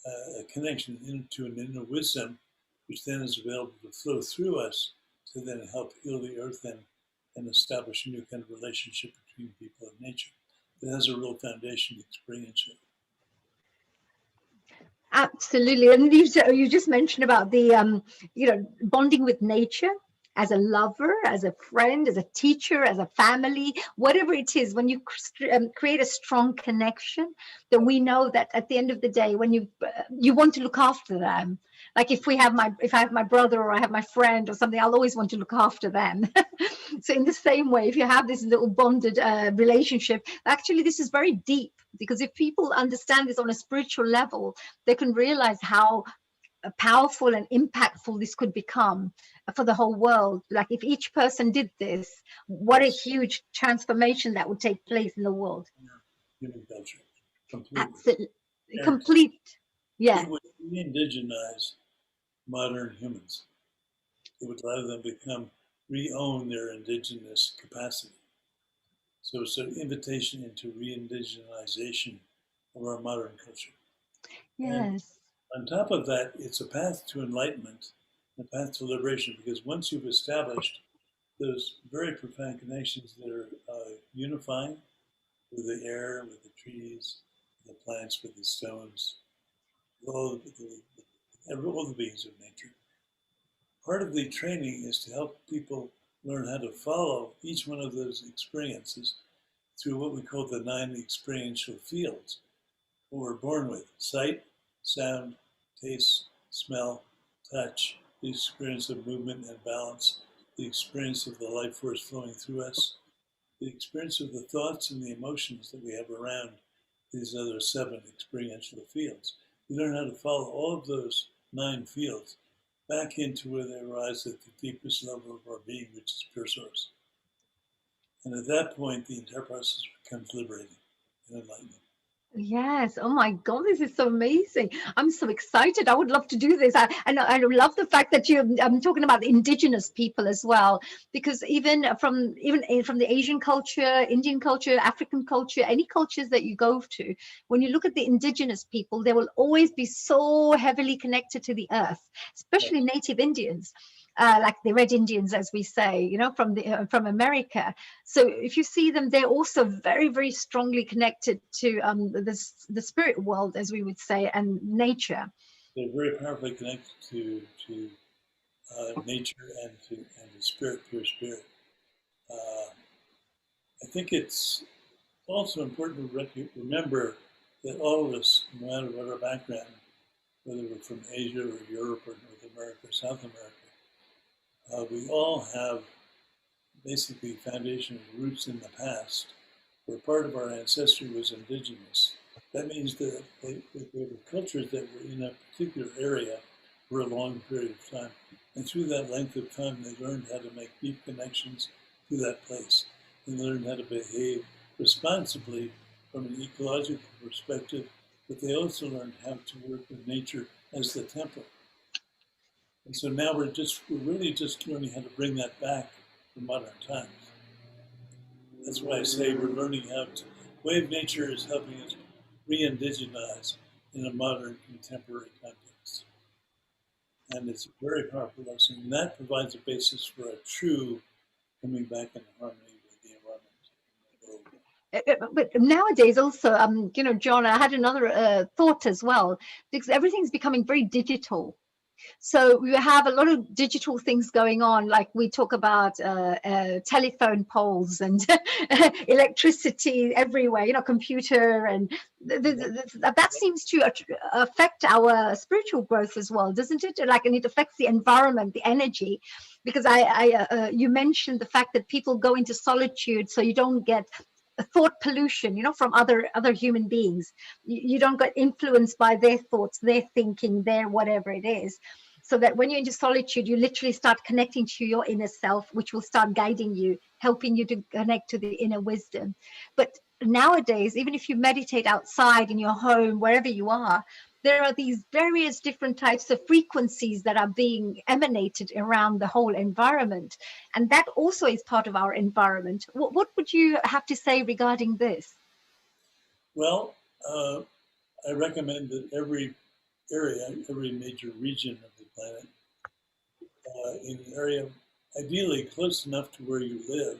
a connection into an inner wisdom, which then is available to flow through us to then help heal the earth and establish a new kind of relationship between people and nature that has a real foundation experientially. absolutely. And you just mentioned about the you know, bonding with nature as a lover, as a friend, as a teacher, as a family, whatever it is. When you create a strong connection, then we know that at the end of the day, when you want to look after them. Like if I have my brother or I have my friend or something, I'll always want to look after them. So in the same way, if you have this little bonded relationship, actually this is very deep, because if people understand this on a spiritual level, they can realize how powerful and impactful this could become for the whole world. Like if each person did this, what a huge transformation that would take place in the world. Human culture, completely. Absolutely. Complete. Yeah. It would re-indigenize modern humans. It would allow them to re-own their indigenous capacity. So it's an invitation into re-indigenization of our modern culture. And Yes. on top of that, it's a path to enlightenment, a path to liberation, because once you've established those very profound connections that are unifying with the air, with the trees, with the plants, with the stones, with all the beings of nature. Part of the training is to help people learn how to follow each one of those experiences through what we call the 9 experiential fields, what we're born with: sight, sound, taste, smell, touch, the experience of movement and balance, the experience of the life force flowing through us, the experience of the thoughts and the emotions that we have around these other 7 experiential fields. We learn how to follow all of those 9 fields back into where they arise at the deepest level of our being, which is pure source. And at that point, the entire process becomes liberating and enlightening. Yes. Oh my God, this is so amazing. I'm so excited. I would love to do this. And I love the fact that I'm talking about indigenous people as well, because even from the Asian culture, Indian culture, African culture, any cultures that you go to, when you look at the indigenous people, they will always be so heavily connected to the earth, especially native Indians. Like the Red Indians, as we say, from America. So if you see them, they're also very, very strongly connected to the spirit world, as we would say, and nature. They're very powerfully connected to nature and to spirit, pure spirit. I think it's also important to remember that all of us, no matter what our background, whether we're from Asia or Europe or North America or South America, we all have basically foundational roots in the past where part of our ancestry was indigenous. That means that they were cultures that were in a particular area for a long period of time. And through that length of time, they learned how to make deep connections to that place. They learned how to behave responsibly from an ecological perspective, but they also learned how to work with nature as the temple. And so now we're really just learning how to bring that back to modern times. That's why I say we're learning how to, wave nature is helping us re-indigenize in a modern contemporary context. And it's a very powerful lesson. And that provides a basis for a true coming back into harmony with the environment. But nowadays also, John, I had another thought as well, because everything's becoming very digital. So we have a lot of digital things going on, like we talk about telephone poles and electricity everywhere, computer, and that seems to affect our spiritual growth as well, doesn't it? And it affects the environment, the energy, because you mentioned the fact that people go into solitude, so you don't get thought pollution, from other human beings. You don't get influenced by their thoughts, their thinking, their whatever it is. So that when you're into solitude, you literally start connecting to your inner self, which will start guiding you, helping you to connect to the inner wisdom. But nowadays, even if you meditate outside in your home, wherever you are, there are these various different types of frequencies that are being emanated around the whole environment. And that also is part of our environment. What would you have to say regarding this? Well, I recommend that every area, every major region of the planet, in an area ideally close enough to where you live,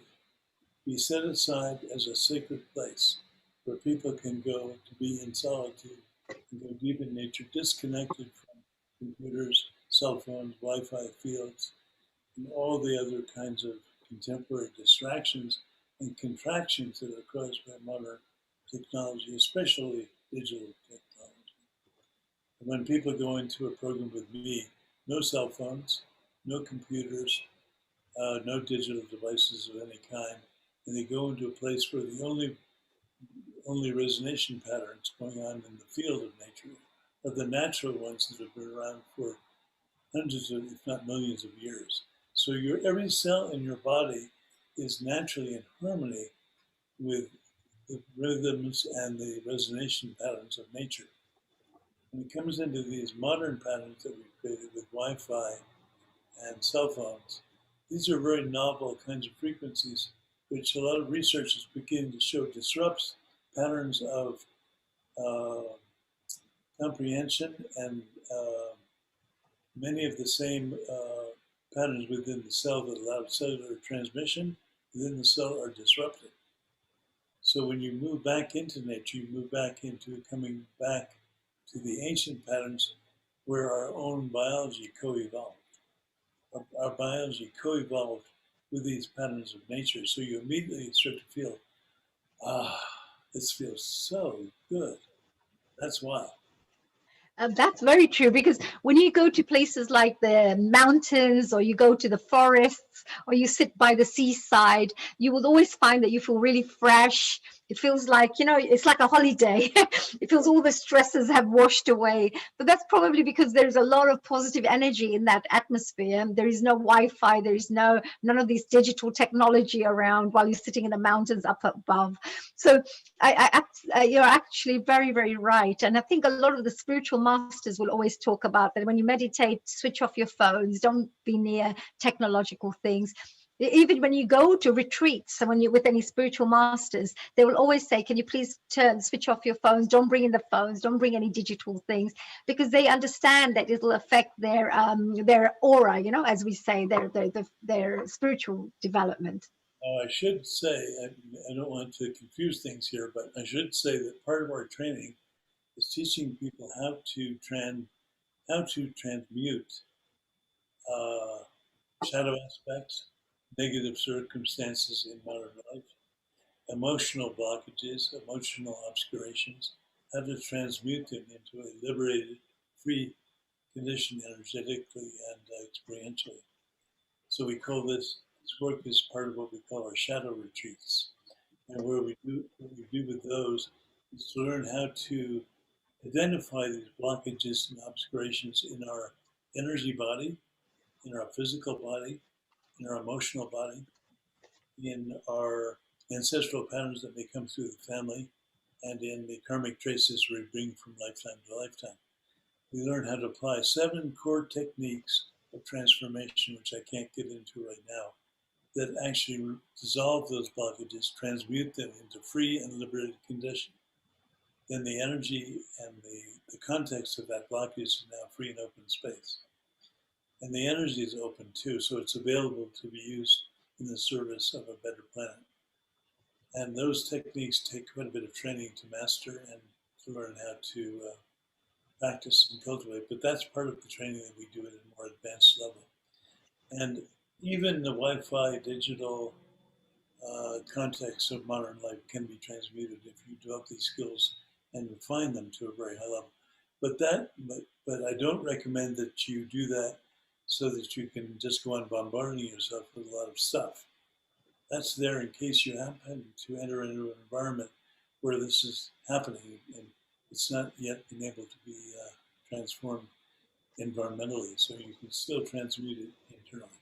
be set aside as a sacred place where people can go to be in solitude and go deep in nature, disconnected from computers, cell phones, Wi-Fi fields, and all the other kinds of contemporary distractions and contractions that are caused by modern technology, especially digital technology. And when people go into a program with me, no cell phones, no computers, no digital devices of any kind, and they go into a place where the only resonation patterns going on in the field of nature are the natural ones that have been around for hundreds of, if not millions of years. So every cell in your body is naturally in harmony with the rhythms and the resonation patterns of nature. When it comes into these modern patterns that we've created with Wi-Fi and cell phones, these are very novel kinds of frequencies which a lot of research is beginning to show disrupts patterns of comprehension and many of the same patterns within the cell that allow cellular transmission within the cell are disrupted. So when you move back into nature, you move back into coming back to the ancient patterns where our own biology co-evolved. Our biology co-evolved with these patterns of nature. So you immediately start to feel, this feels so good. That's why. That's very true, because when you go to places like the mountains, or you go to the forests, or you sit by the seaside, you will always find that you feel really fresh. It feels like, you know, it's like a holiday. It feels all the stresses have washed away. But that's probably because there's a lot of positive energy in that atmosphere. There is no Wi-Fi. There is none of these digital technology around while you're sitting in the mountains up above. So you're actually very, very right. And I think a lot of the spiritual masters will always talk about that when you meditate, switch off your phones, don't be near technological things. Even when you go to retreats and when you're with any spiritual masters, they will always say, can you please switch off your phones, don't bring in the phones, don't bring any digital things, because they understand that it'll affect their aura, you know, as we say, their spiritual development. I should say, I don't want to confuse things here, but I should say that part of our training is teaching people how to transmute shadow aspects, negative circumstances in modern life, emotional blockages, emotional obscurations, how to transmute them into a liberated, free condition energetically and experientially. So we call this work is part of what we call our shadow retreats. And what we do with those is to learn how to identify these blockages and obscurations in our energy body, in our physical body, in our emotional body, in our ancestral patterns that may come through the family, and in the karmic traces we bring from lifetime to lifetime. We learn how to apply 7 core techniques of transformation, which I can't get into right now, that actually dissolve those blockages, transmute them into free and liberated condition. Then the energy and the context of that blockage is now free and open space. And the energy is open too, so it's available to be used in the service of a better planet. And those techniques take quite a bit of training to master and to learn how to practice and cultivate, but that's part of the training that we do at a more advanced level. And even the Wi-Fi digital context of modern life can be transmuted if you develop these skills and refine them to a very high level. But I don't recommend that you do that so that you can just go on bombarding yourself with a lot of stuff. That's there in case you happen to enter into an environment where this is happening and it's not yet been able to be transformed environmentally, so you can still transmute it internally.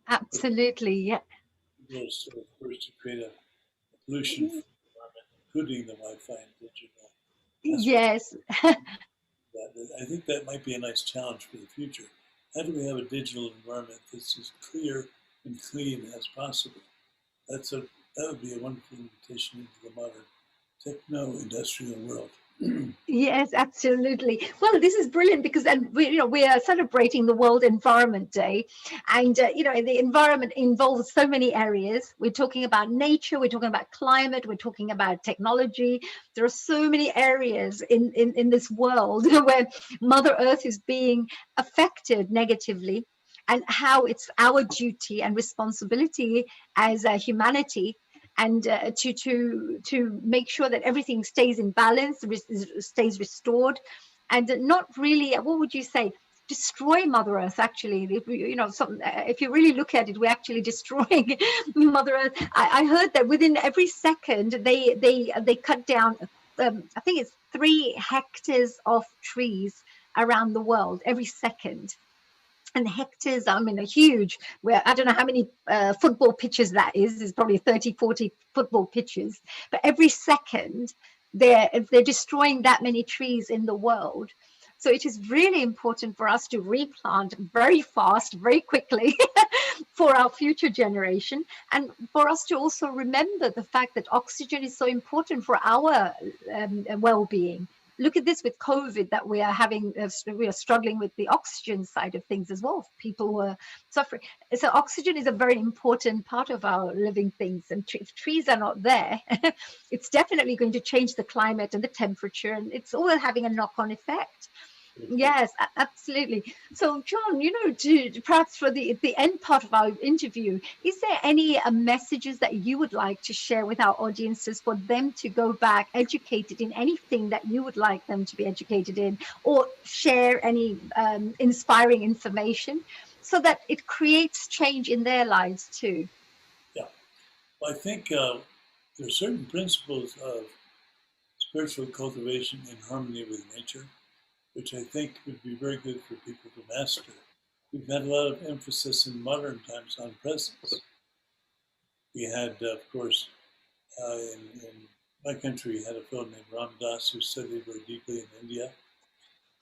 Absolutely, yeah. People are sort of first to create a pollution for the environment, including the Wi-Fi and digital. Yes. I think that might be a nice challenge for the future. How do we have a digital environment that's as clear and clean as possible? That would be a wonderful invitation into the modern techno-industrial world. Yes, absolutely. Well, this is brilliant because we are celebrating the World Environment Day, and the environment involves so many areas. We're talking about nature, we're talking about climate, we're talking about technology. There are so many areas in this world where Mother Earth is being affected negatively, and how it's our duty and responsibility as humanity and to make sure that everything stays in balance, stays restored, and not really, what would you say, destroy Mother Earth. Actually, if you really look at it, we're actually destroying Mother Earth. I heard that within every second they cut down, I think it's 3 hectares of trees around the world every second. And hectares, I mean, are huge. Where I don't know how many football pitches that is. It's probably 30, 40 football pitches. But every second, they're destroying that many trees in the world. So it is really important for us to replant very fast, very quickly, for our future generation, and for us to also remember the fact that oxygen is so important for our well-being. Look at this with COVID, that we are having, we are struggling with the oxygen side of things as well. People were suffering. So oxygen is a very important part of our living things. And if trees are not there, it's definitely going to change the climate and the temperature, and it's all having a knock-on effect. Yes, absolutely. So, John, you know, to perhaps for the end part of our interview, is there any messages that you would like to share with our audiences for them to go back educated in anything that you would like them to be educated in, or share any inspiring information so that it creates change in their lives too? Yeah, well, I think there are certain principles of spiritual cultivation in harmony with nature, which I think would be very good for people to master. We've had a lot of emphasis in modern times on presence. We had, of course, in my country, we had a fellow named Ram Das who studied very deeply in India,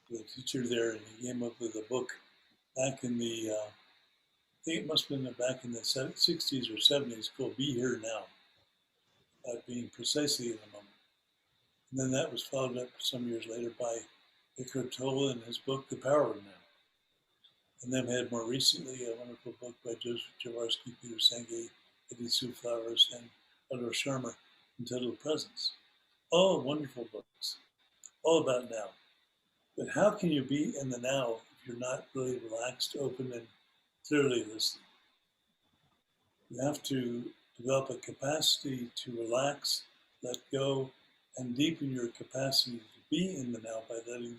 the teacher there, and he came up with a book back in the, I think it must have been back in the 60s or 70s, called Be Here Now, about being precisely in the moment. And then that was followed up some years later by Eckhart Tolle in his book, The Power of Now. And then we had more recently a wonderful book by Joseph Jaworski, Peter Senge, Eddie Sue Flowers, and Otto Scharmer, entitled Presence. All wonderful books, all about now. But how can you be in the now if you're not really relaxed, open, and clearly listening? You have to develop a capacity to relax, let go, and deepen your capacity to be in the now by learning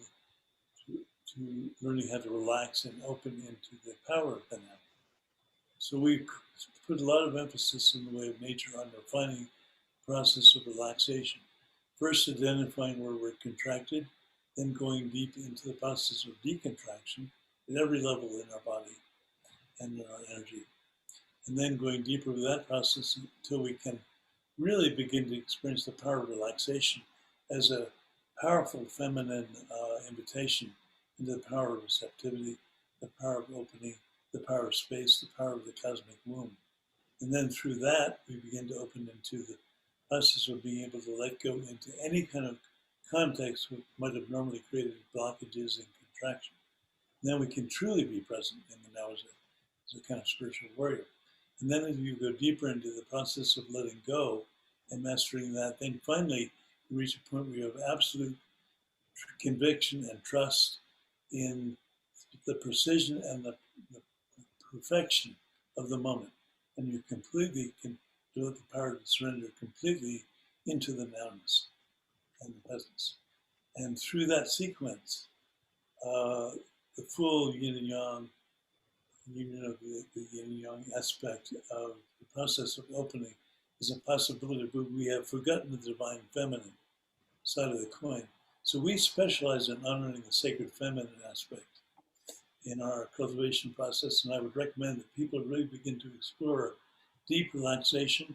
how to relax and open into the power of the now. So we put a lot of emphasis in the way of nature on refining the process of relaxation. First, identifying where we're contracted, then going deep into the process of decontraction at every level in our body and in our energy. And then going deeper with that process until we can really begin to experience the power of relaxation as a powerful feminine invitation into the power of receptivity, the power of opening, the power of space, the power of the cosmic womb. And then through that, we begin to open into the process of being able to let go into any kind of context which might have normally created blockages and contraction. And then we can truly be present in the now as a kind of spiritual warrior. And then as you go deeper into the process of letting go and mastering that, then finally you reach a point where you have absolute conviction and trust in the precision and the perfection of the moment. And you completely can develop the power to surrender completely into the nowness and the presence. And through that sequence, the full yin and yang, union of the yin and yang aspect of the process of opening is a possibility, but we have forgotten the divine feminine side of the coin. So we specialize in honoring the sacred feminine aspect in our cultivation process, and I would recommend that people really begin to explore deep relaxation,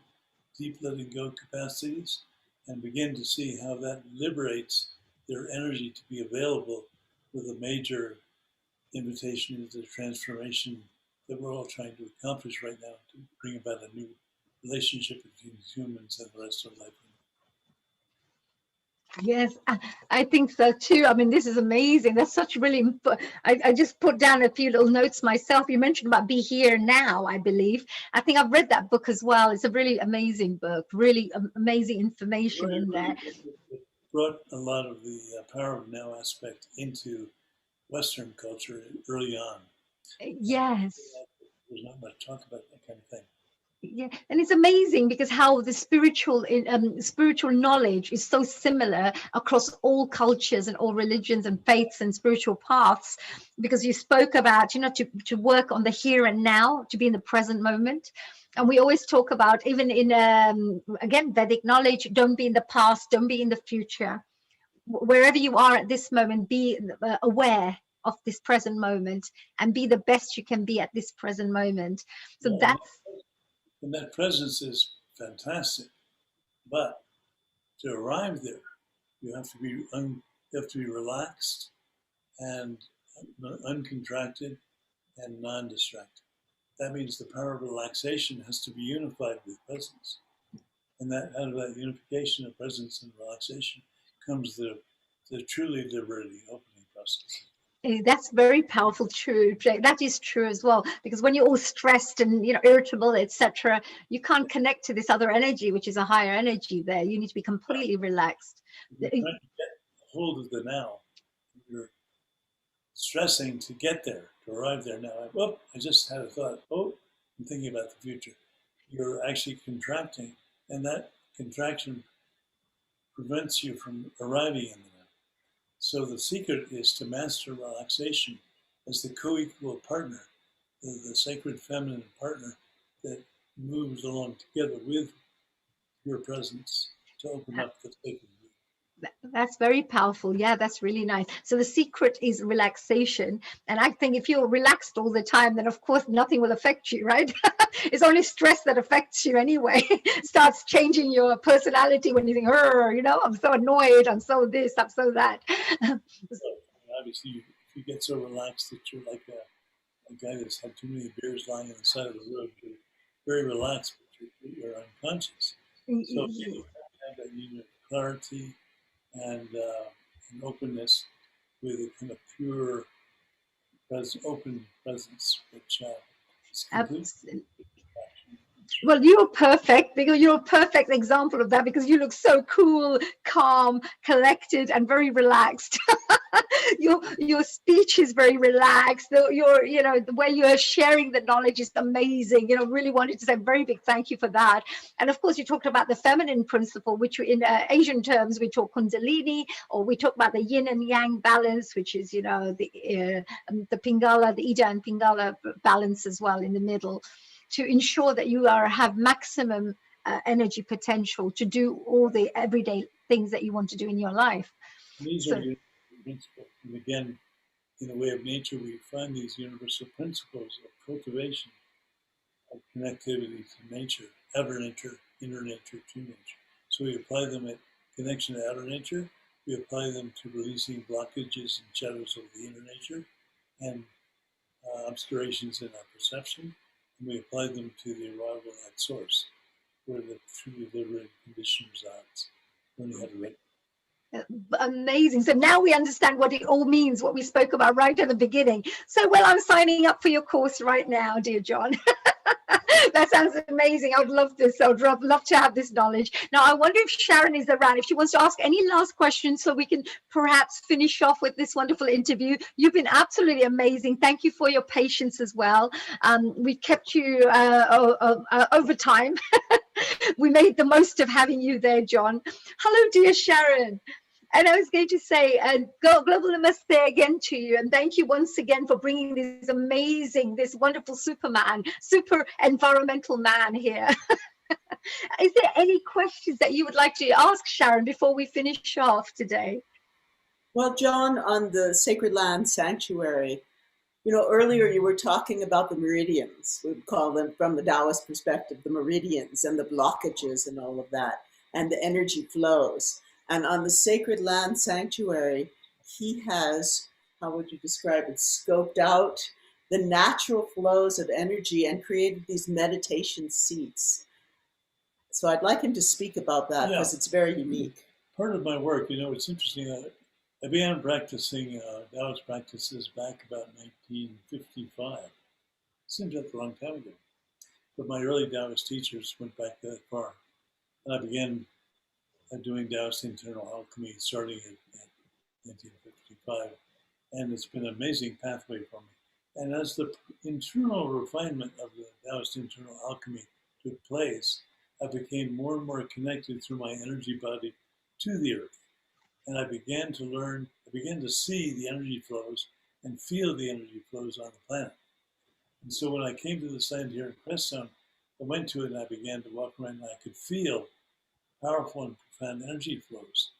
deep letting go capacities, and begin to see how that liberates their energy to be available with a major invitation into the transformation that we're all trying to accomplish right now to bring about a new relationship between humans and the rest of life. Yes, I think so too. I mean, this is amazing. That's such really, I just put down a few little notes myself. You mentioned about Be Here Now, I believe. I think I've read that book as well. It's a really amazing book, really amazing information in there. It brought a lot of the power of now aspect into Western culture early on. Yes. There's not much talk about that kind of thing. Yeah, and it's amazing because how the spiritual knowledge is so similar across all cultures and all religions and faiths and spiritual paths, because you spoke about, you know, to work on the here and now, to be in the present moment. And we always talk about, even in again Vedic knowledge, don't be in the past, don't be in the future. Wherever you are at this moment, be aware of this present moment and be the best you can be at this present moment. So and that presence is fantastic, but to arrive there, you have to be relaxed and uncontracted and non-distracted. that means the power of relaxation has to be unified with presence. And that out of that unification of presence and relaxation comes the truly liberating opening process. That's very powerful. True, that is true as well, because when you're all stressed and irritable, etc., you can't connect to this other energy, which is a higher energy. There you need to be completely relaxed. You're trying to get hold of the now. You're stressing to get there, to arrive there now. I just had a thought. I'm thinking about the future. You're actually contracting, and that contraction prevents you from arriving in the now. So the secret is to master relaxation as the co-equal partner, the sacred feminine partner that moves along together with your presence to open up the sacred. That's very powerful. Yeah, that's really nice. So the secret is relaxation. And I think if you're relaxed all the time, then of course nothing will affect you, right? It's only stress that affects you anyway. Starts changing your personality when you think, I'm so annoyed, I'm so this, I'm so that. Obviously, if you get so relaxed that you're like a guy that's had too many beers lying on the side of the road, you're very relaxed, but you're unconscious. So you have that union of clarity and openness with a kind of pure, open presence, which is complete. Well, you're perfect, because you're a perfect example of that, because you look so cool, calm, collected, and very relaxed. Your speech is very relaxed. The way you're sharing the knowledge is amazing. Really wanted to say a very big thank you for that. And of course, you talked about the feminine principle, which in Asian terms we talk Kundalini, or we talk about the yin and yang balance, which is the Pingala, the Ida and Pingala balance as well in the middle, to ensure that you have maximum energy potential to do all the everyday things that you want to do in your life. These are universal principles. And again, in the way of nature, we find these universal principles of cultivation, of connectivity to nature, outer nature, inner nature, true nature. So we apply them at connection to outer nature. We apply them to releasing blockages and shadows of the inner nature and obscurations in our perception. And we apply them to the arrival at source, where the truly liberated condition resides, when you have a ready. Amazing. So now we understand what it all means, what we spoke about right at the beginning. So, I'm signing up for your course right now, dear John. That sounds amazing. I would love this. I would love to have this knowledge. Now, I wonder if Sharon is around, if she wants to ask any last questions so we can perhaps finish off with this wonderful interview. You've been absolutely amazing. Thank you for your patience as well. We kept you over time. We made the most of having you there, John. Hello, dear Sharon. And I was going to say, global namaste again to you. And thank you once again for bringing this wonderful super environmental man here. Is there any questions that you would like to ask Sharon before we finish off today? Well, John, on the Sacred Land Sanctuary, earlier you were talking about the meridians. We would call them, from the Taoist perspective, the meridians and the blockages and all of that, and the energy flows. And on the Sacred Land Sanctuary, he has, how would you describe it, scoped out the natural flows of energy and created these meditation seats. So I'd like him to speak about that, because it's very unique. Part of my work, it's interesting. I began practicing Taoist practices back about 1955. Seems like a long time ago. But my early Taoist teachers went back that far. And I began doing Taoist internal alchemy starting in 1955. And it's been an amazing pathway for me. And as the internal refinement of the Taoist internal alchemy took place, I became more and more connected through my energy body to the earth. And I began to see the energy flows and feel the energy flows on the planet. And so when I came to the site here in Crestone, I went to it and I began to walk around and I could feel powerful and profound energy flows.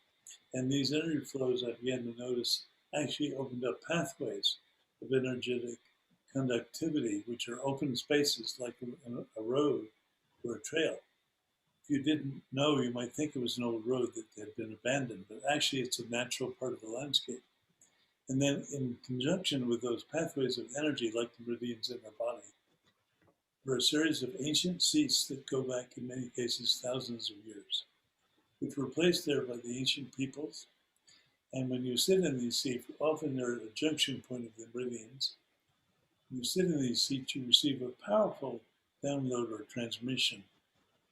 And these energy flows, I began to notice, actually opened up pathways of energetic conductivity, which are open spaces like a road or a trail. If you didn't know, you might think it was an old road that had been abandoned, but actually it's a natural part of the landscape. And then in conjunction with those pathways of energy, like the meridians in our body, were a series of ancient seats that go back, in many cases, thousands of years, which were placed there by the ancient peoples. And when you sit in these seats, often they're at a junction point of the meridians. When you sit in these seats, you receive a powerful download or transmission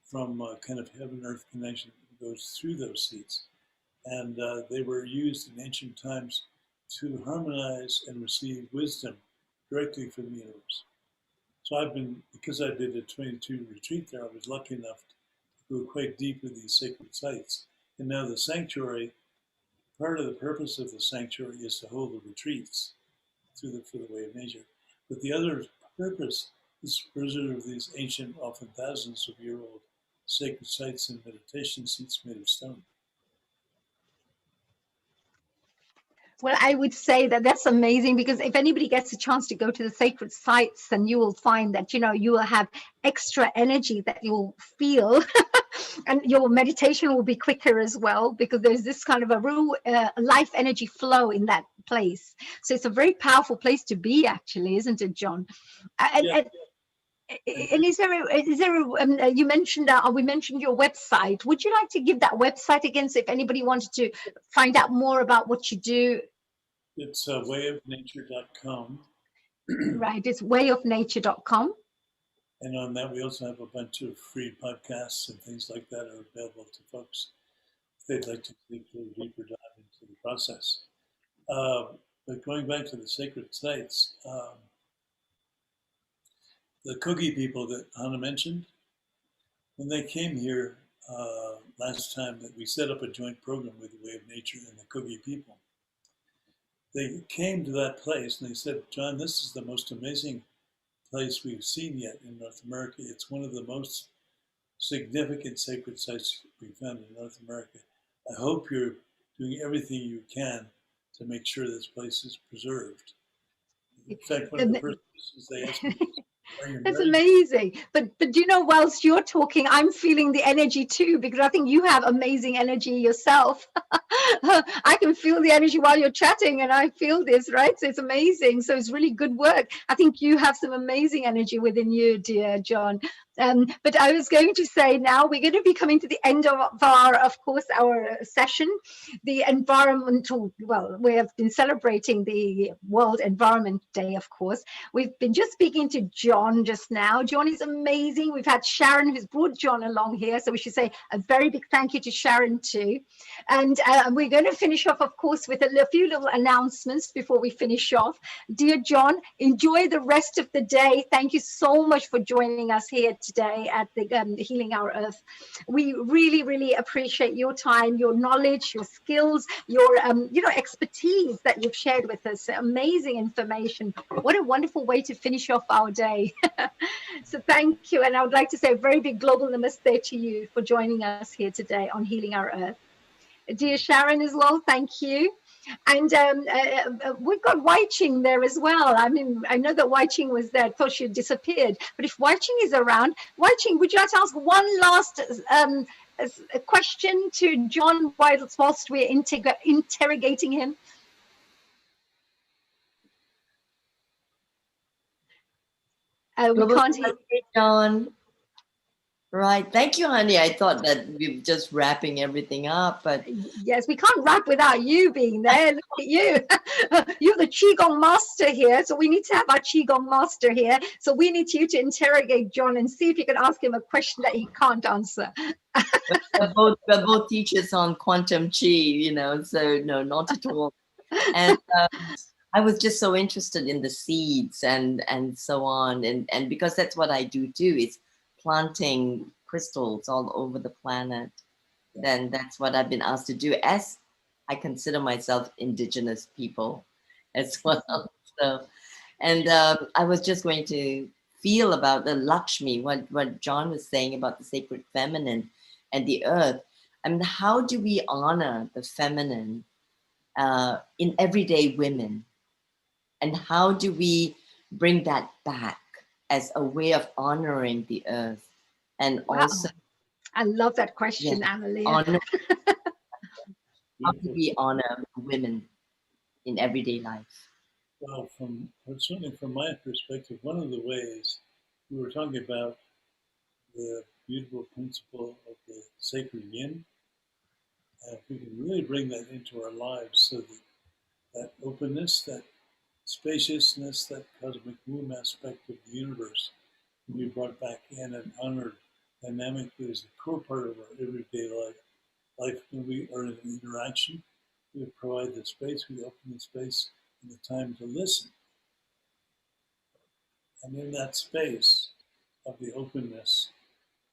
from a kind of heaven-earth connection that goes through those seats. And they were used in ancient times to harmonize and receive wisdom directly from the universe. So I've been, because I did a 22 retreat there, I was lucky enough to go quite deep with these sacred sites. And now the sanctuary, part of the purpose of the sanctuary is to hold the retreats for the way of nature. But the other purpose is to preserve these ancient, often thousands of year old sacred sites and meditation seats made of stone. Well, I would say that that's amazing, because if anybody gets a chance to go to the sacred sites, then you will find that, you know, you will have extra energy that you will feel and your meditation will be quicker as well, because there's this kind of a real life energy flow in that place. So it's a very powerful place to be, actually, isn't it, John? And is there you mentioned we mentioned your website. Would you like to give that website again, so if anybody wanted to find out more about what you do? It's wayofnature.com. Right, it's wayofnature.com. And on that, we also have a bunch of free podcasts and things like that are available to folks if they'd like to take a little deeper dive into the process. But going back to the sacred sites, the Kogi people that Hannah mentioned, when they came here last time, that we set up a joint program with the Way of Nature and the Kogi people, they came to that place and they said, John, this is the most amazing place we've seen yet in North America. It's one of the most significant sacred sites we've found in North America. I hope you're doing everything you can to make sure this place is preserved. In fact, one of the first questions they asked me was, are you That's married? amazing. But you know, whilst you're talking, I'm feeling the energy too, because I think you have amazing energy yourself. I can feel the energy while you're chatting, and I feel this, right? So it's amazing. So it's really good work. I think you have some amazing energy within you, dear John. But I was going to say, now we're going to be coming to the end of course, our session. The environmental, well, we have been celebrating the World Environment Day, of course. We've been just speaking to John just now. John is amazing. We've had Sharon, who's brought John along here. So we should say a very big thank you to Sharon too. And we're going to finish off, of course, with a few little announcements before we finish off. Dear John, enjoy the rest of the day. Thank you so much for joining us here today at the Healing Our Earth. We really, really appreciate your time, your knowledge, your skills, your expertise that you've shared with us. Amazing information. What a wonderful way to finish off our day. So thank you. And I would like to say a very big global namaste to you for joining us here today on Healing Our Earth. Dear Sharon as well, thank you. And we've got Wai Ching there as well. I mean, I know that Wai Ching was there. I thought she had disappeared. But if Wai Ching is around, Wai Ching, would you like to ask one last question to John whilst we're interrogating him? We can't hear John. Right. Thank you, honey. I thought that we were just wrapping everything up, but yes, we can't wrap without you being there. Look at you. You're the Qigong master here. So we need to have our Qigong master here. So we need you to interrogate John and see if you can ask him a question that he can't answer. we're both teachers on quantum chi, so no, not at all. And I was just so interested in the seeds and so on. And because that's what I do is planting crystals all over the planet. Then that's what I've been asked to do, as I consider myself indigenous people as well. So, and I was just going to feel about the Lakshmi, what John was saying about the sacred feminine and the earth. I mean, how do we honor the feminine in everyday women? And how do we bring that back as a way of honoring the earth? And also, I love that question, Annalia. How do we honor women in everyday life? Well, certainly from my perspective, one of the ways we were talking about the beautiful principle of the sacred yin. And if we can really bring that into our lives, so that openness, that spaciousness, that cosmic womb aspect of the universe can be brought back in and honored dynamically as a core part of our everyday life. When we are in an interaction, we provide the space, we open the space and the time to listen. And in that space of the openness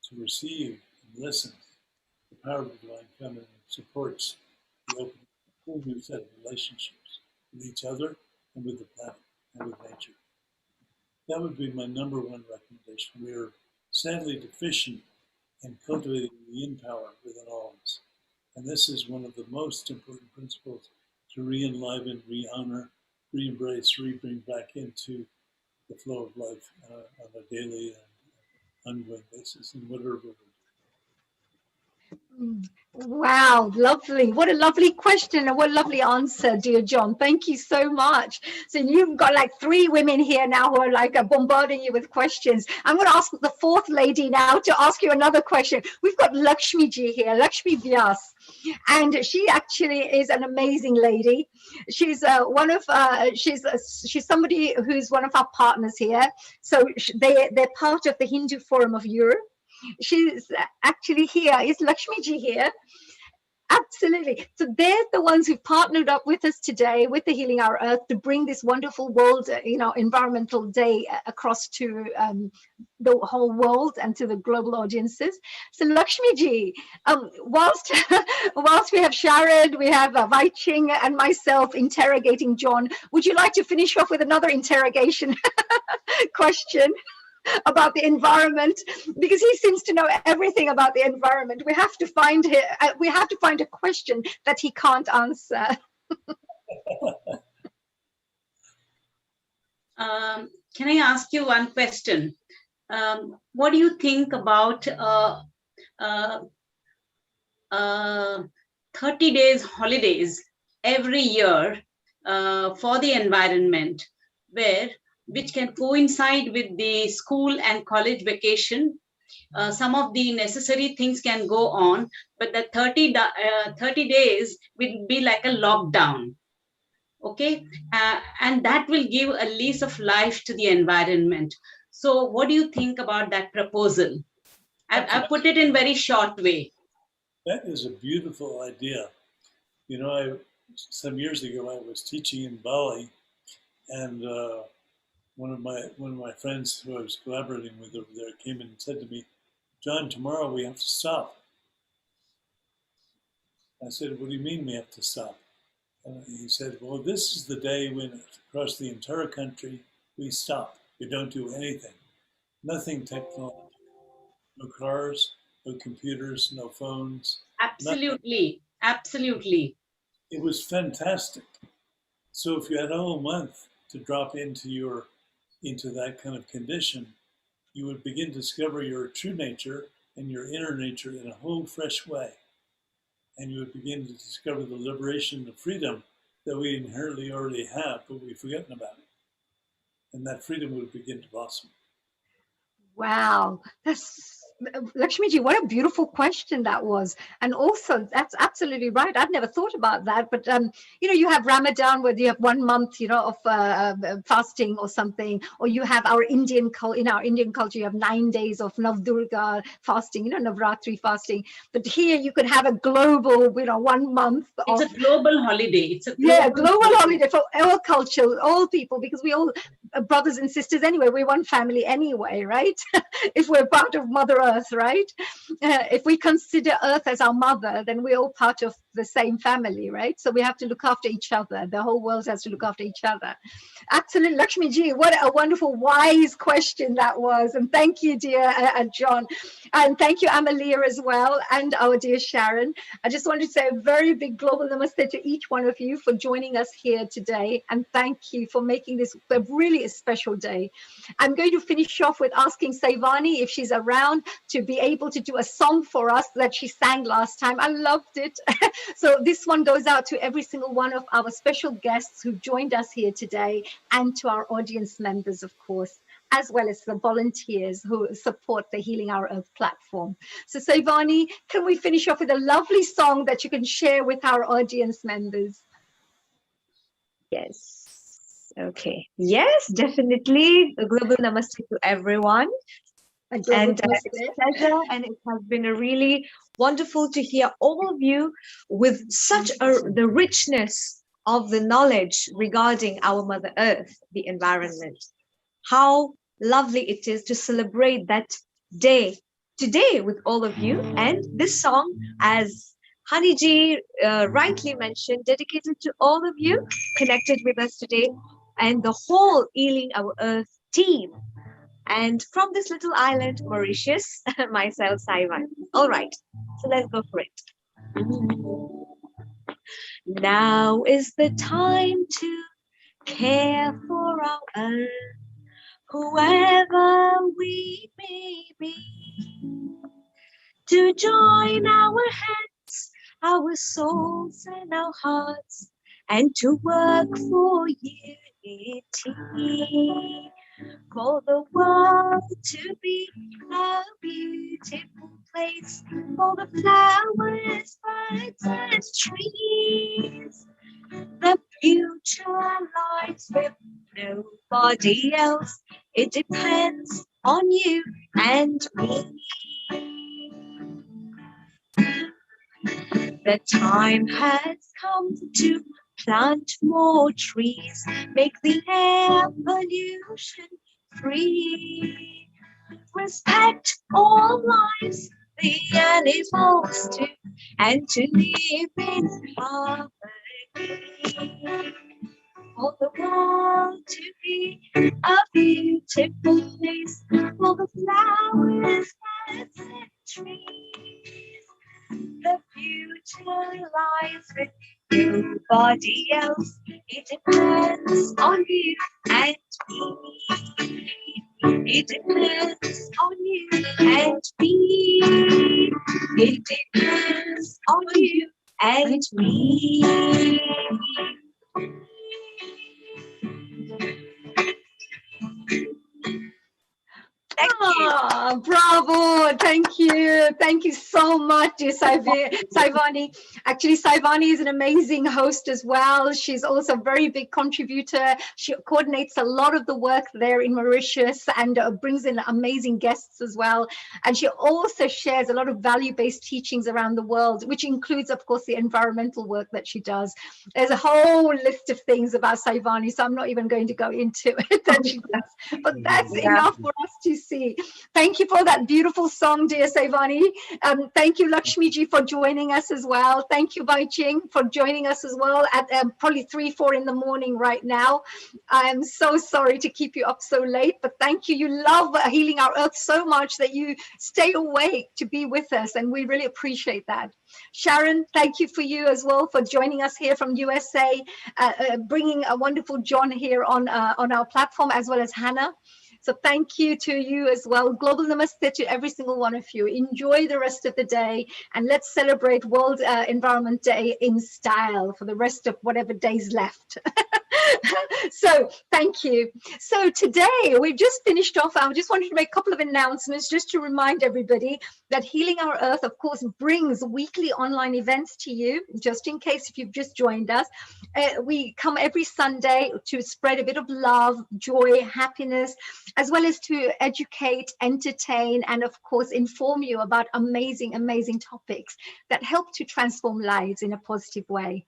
to receive and listen, the power of the divine feminine supports the open, whole new set of relationships with each other and with the planet and with nature. That would be my number one recommendation. We are sadly deficient in cultivating the yin power within all of us. And this is one of the most important principles to re-enliven, re-honor, re-embrace, re-bring back into the flow of life on a daily and ongoing basis in whatever we do. Wow, lovely. What a lovely question and what a lovely answer, dear John. Thank you so much. So you've got like 3 women here now who are like bombarding you with questions. I'm going to ask the 4th lady now to ask you another question. We've got Lakshmi ji here, Lakshmi Vyas, and she actually is an amazing lady. She's she's somebody who's one of our partners here. So they're part of the Hindu Forum of Europe. She's actually here. Is Lakshmi ji here? Absolutely. So they're the ones who've partnered up with us today with the Healing Our Earth to bring this wonderful world, environmental day across to the whole world and to the global audiences. So Lakshmi ji, whilst we have Sharon, we have Wai Ching and myself interrogating John, would you like to finish off with another interrogation question about the environment, because he seems to know everything about the environment? We have to find a question that he can't answer. Can I ask you one question? What do you think about 30 days holidays every year for the environment, which can coincide with the school and college vacation? Some of the necessary things can go on, but the 30 days will be like a lockdown. Okay, and that will give a lease of life to the environment. So what do you think about that proposal? I put it in very short way. That is a beautiful idea. Some years ago, I was teaching in Bali, and one of my friends who I was collaborating with over there came in and said to me, "John, tomorrow we have to stop." I said, "What do you mean we have to stop?" And he said, "Well, this is the day when across the entire country we stop. We don't do anything. Nothing technological. No cars, no computers, no phones." Absolutely, absolutely. It was fantastic. So if you had a whole month to drop into that kind of condition, you would begin to discover your true nature and your inner nature in a whole fresh way. And you would begin to discover the liberation and the freedom that we inherently already have, but we've forgotten about it. And that freedom would begin to blossom. Wow, Lakshmi ji, what a beautiful question that was. And also, that's absolutely right. I've never thought about that. But, you have Ramadan where you have 1 month, of fasting or something. Or you have in our Indian culture, you have 9 days of Navdurga fasting, Navratri fasting. But here you could have a global, 1 month. It's a global holiday. It's a global holiday for all culture, all people, because we all brothers and sisters anyway. We're one family anyway, right? If we're part of Mother Earth, right? If we consider Earth as our mother, then we're all part of the same family, right? So we have to look after each other. The whole world has to look after each other. Absolutely, Lakshmi ji, what a wonderful, wise question that was. And thank you, dear John. And thank you, Amalia, as well, and our dear Sharon. I just wanted to say a very big global namaste to each one of you for joining us here today. And thank you for making this a really special day. I'm going to finish off with asking Saivani if she's around to be able to do a song for us that she sang last time. I loved it. So this one goes out to every single one of our special guests who joined us here today and to our audience members, of course. as well as the volunteers who support the Healing Our Earth platform. So Saivani, can we finish off with a lovely song that you can share with our audience members? Yes. Okay. Yes, definitely. A global namaste to everyone. It's a pleasure, and it has been a really wonderful to hear all of you with such the richness of the knowledge regarding our Mother Earth, the environment. How lovely it is to celebrate that day today with all of you. And this song, as Haniji rightly mentioned, dedicated to all of you connected with us today and the whole Healing Our Earth team. And from this little island, Mauritius, myself, Saivan. All right, so let's go for it. Now is the time to care for our Earth, whoever we may be, to join our heads, our souls and our hearts, and to work for unity, for the world to be a beautiful place, for the flowers, birds and trees. The future lies with nobody else. It depends on you and me. The time has come to plant more trees, make the air pollution free. Respect all lives, the animals too, and to live in harmony. For the world to be a beautiful place, for the flowers, birds and trees. The future lies with nobody else. It depends on you and me. It depends on you and me. It depends on you and me. Thank you. Oh, bravo. Thank you. Thank you so much, dear Saivani. Actually, Saivani is an amazing host as well. She's also a very big contributor. She coordinates a lot of the work there in Mauritius and brings in amazing guests as well. And she also shares a lot of value-based teachings around the world, which includes, of course, the environmental work that she does. There's a whole list of things about Saivani, so I'm not even going to go into it that she does. But that's enough for us to see. Thank you for that beautiful song, dear Saivani. Thank you, Lakshmiji, for joining us as well. Thank you, Bai Ching, for joining us as well at probably 3, 4 in the morning right now. I am so sorry to keep you up so late, but thank you. You love Healing Our Earth so much that you stay awake to be with us, and we really appreciate that. Sharon, thank you for you as well for joining us here from USA, bringing a wonderful John here on our platform, as well as Hannah. So thank you to you as well. Global namaste to every single one of you. Enjoy the rest of the day, and let's celebrate World Environment Day in style for the rest of whatever days left. So thank you. So today we've just finished off. I just wanted to make a couple of announcements just to remind everybody that Healing Our Earth, of course, brings weekly online events to you, just in case if you've just joined us. We come every Sunday to spread a bit of love, joy, happiness, as well as to educate, entertain, and of course, inform you about amazing, amazing topics that help to transform lives in a positive way.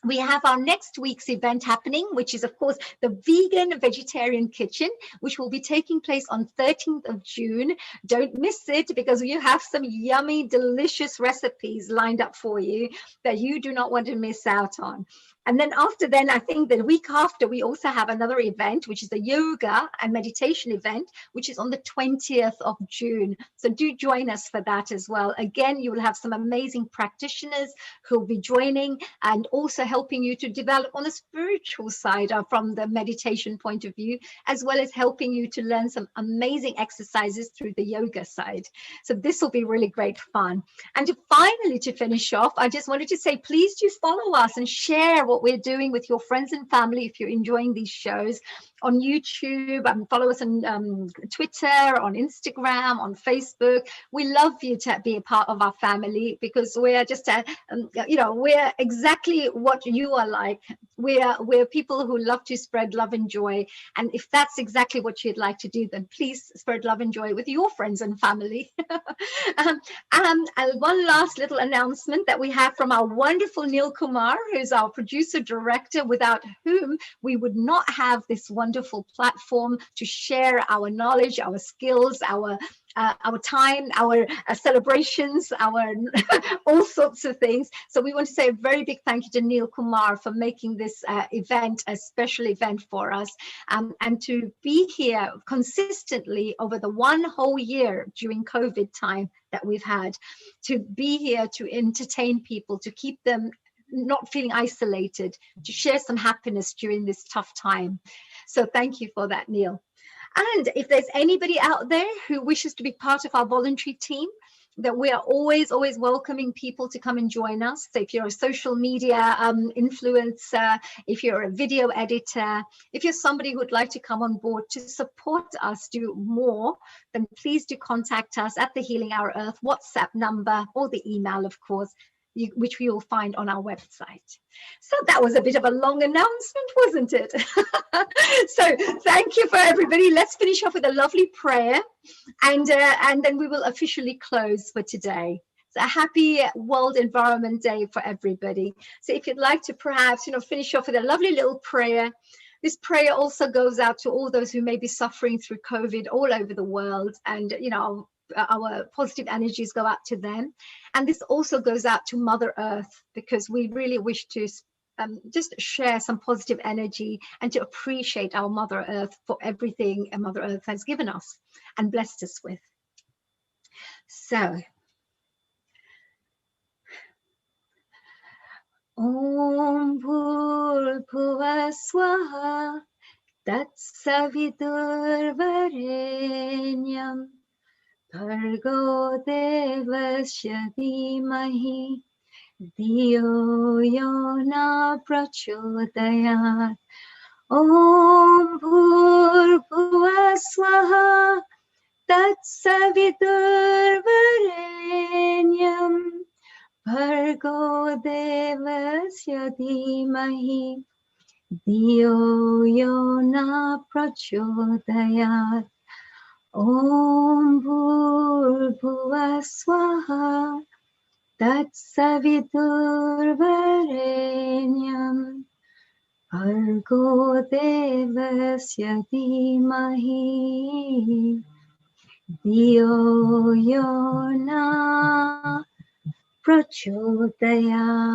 We have our next week's event happening, which is, of course, the Vegan Vegetarian Kitchen, which will be taking place on 13th of June. Don't miss it, because you have some yummy, delicious recipes lined up for you that you do not want to miss out on. And then after then, I think the week after, we also have another event, which is the yoga and meditation event, which is on the 20th of June. So do join us for that as well. Again, you will have some amazing practitioners who will be joining and also helping you to develop on the spiritual side from the meditation point of view, as well as helping you to learn some amazing exercises through the yoga side. So this will be really great fun. And finally, to finish off, I just wanted to say, please do follow us and share what we're doing with your friends and family if you're enjoying these shows. on YouTube, follow us on Twitter, on Instagram, on Facebook. We love you to be a part of our family, because we're just, we're exactly what you are like. We're people who love to spread love and joy. And if that's exactly what you'd like to do, then please spread love and joy with your friends and family. And one last little announcement that we have from our wonderful Neil Kumar, who's our producer director, without whom we would not have this wonderful platform to share our knowledge, our skills, our time, our celebrations, our all sorts of things. So we want to say a very big thank you to Neil Kumar for making this event a special event for us, and to be here consistently over the one whole year during COVID time that we've had, to be here to entertain people, to keep them not feeling isolated, to share some happiness during this tough time. So thank you for that, Neil. And if there's anybody out there who wishes to be part of our voluntary team, that we are always welcoming people to come and join us. So if you're a social media influencer, if you're a video editor, if you're somebody who would like to come on board to support us do more, then please do contact us at the Healing Our Earth WhatsApp number, or the email, of course, which we will find on our website. So that was a bit of a long announcement, wasn't it? So thank you for everybody. Let's finish off with a lovely prayer, and then we will officially close for today. So a happy World Environment Day for everybody. So if you'd like to perhaps, finish off with a lovely little prayer. This prayer also goes out to all those who may be suffering through COVID all over the world, and our positive energies go out to them. And this also goes out to Mother Earth, because we really wish to just share some positive energy and to appreciate our Mother Earth for everything Mother Earth has given us and blessed us with. So, Om Bhurbhuva Swaha Tatsaviturvarenyam Bhargo Devasya Dhimahi Dhiyo Yona Prachodayat. Om Bhurbhuva Swaha Tatsaviturvarenyam Bhargo Devasya Dhimahi Dhiyo Yona Prachodayat. Om Bhurbhuva Swaha Tatsaviturvarenyam Bhargo Devasya Dhimahi Dhiyo Yona Prachodayat.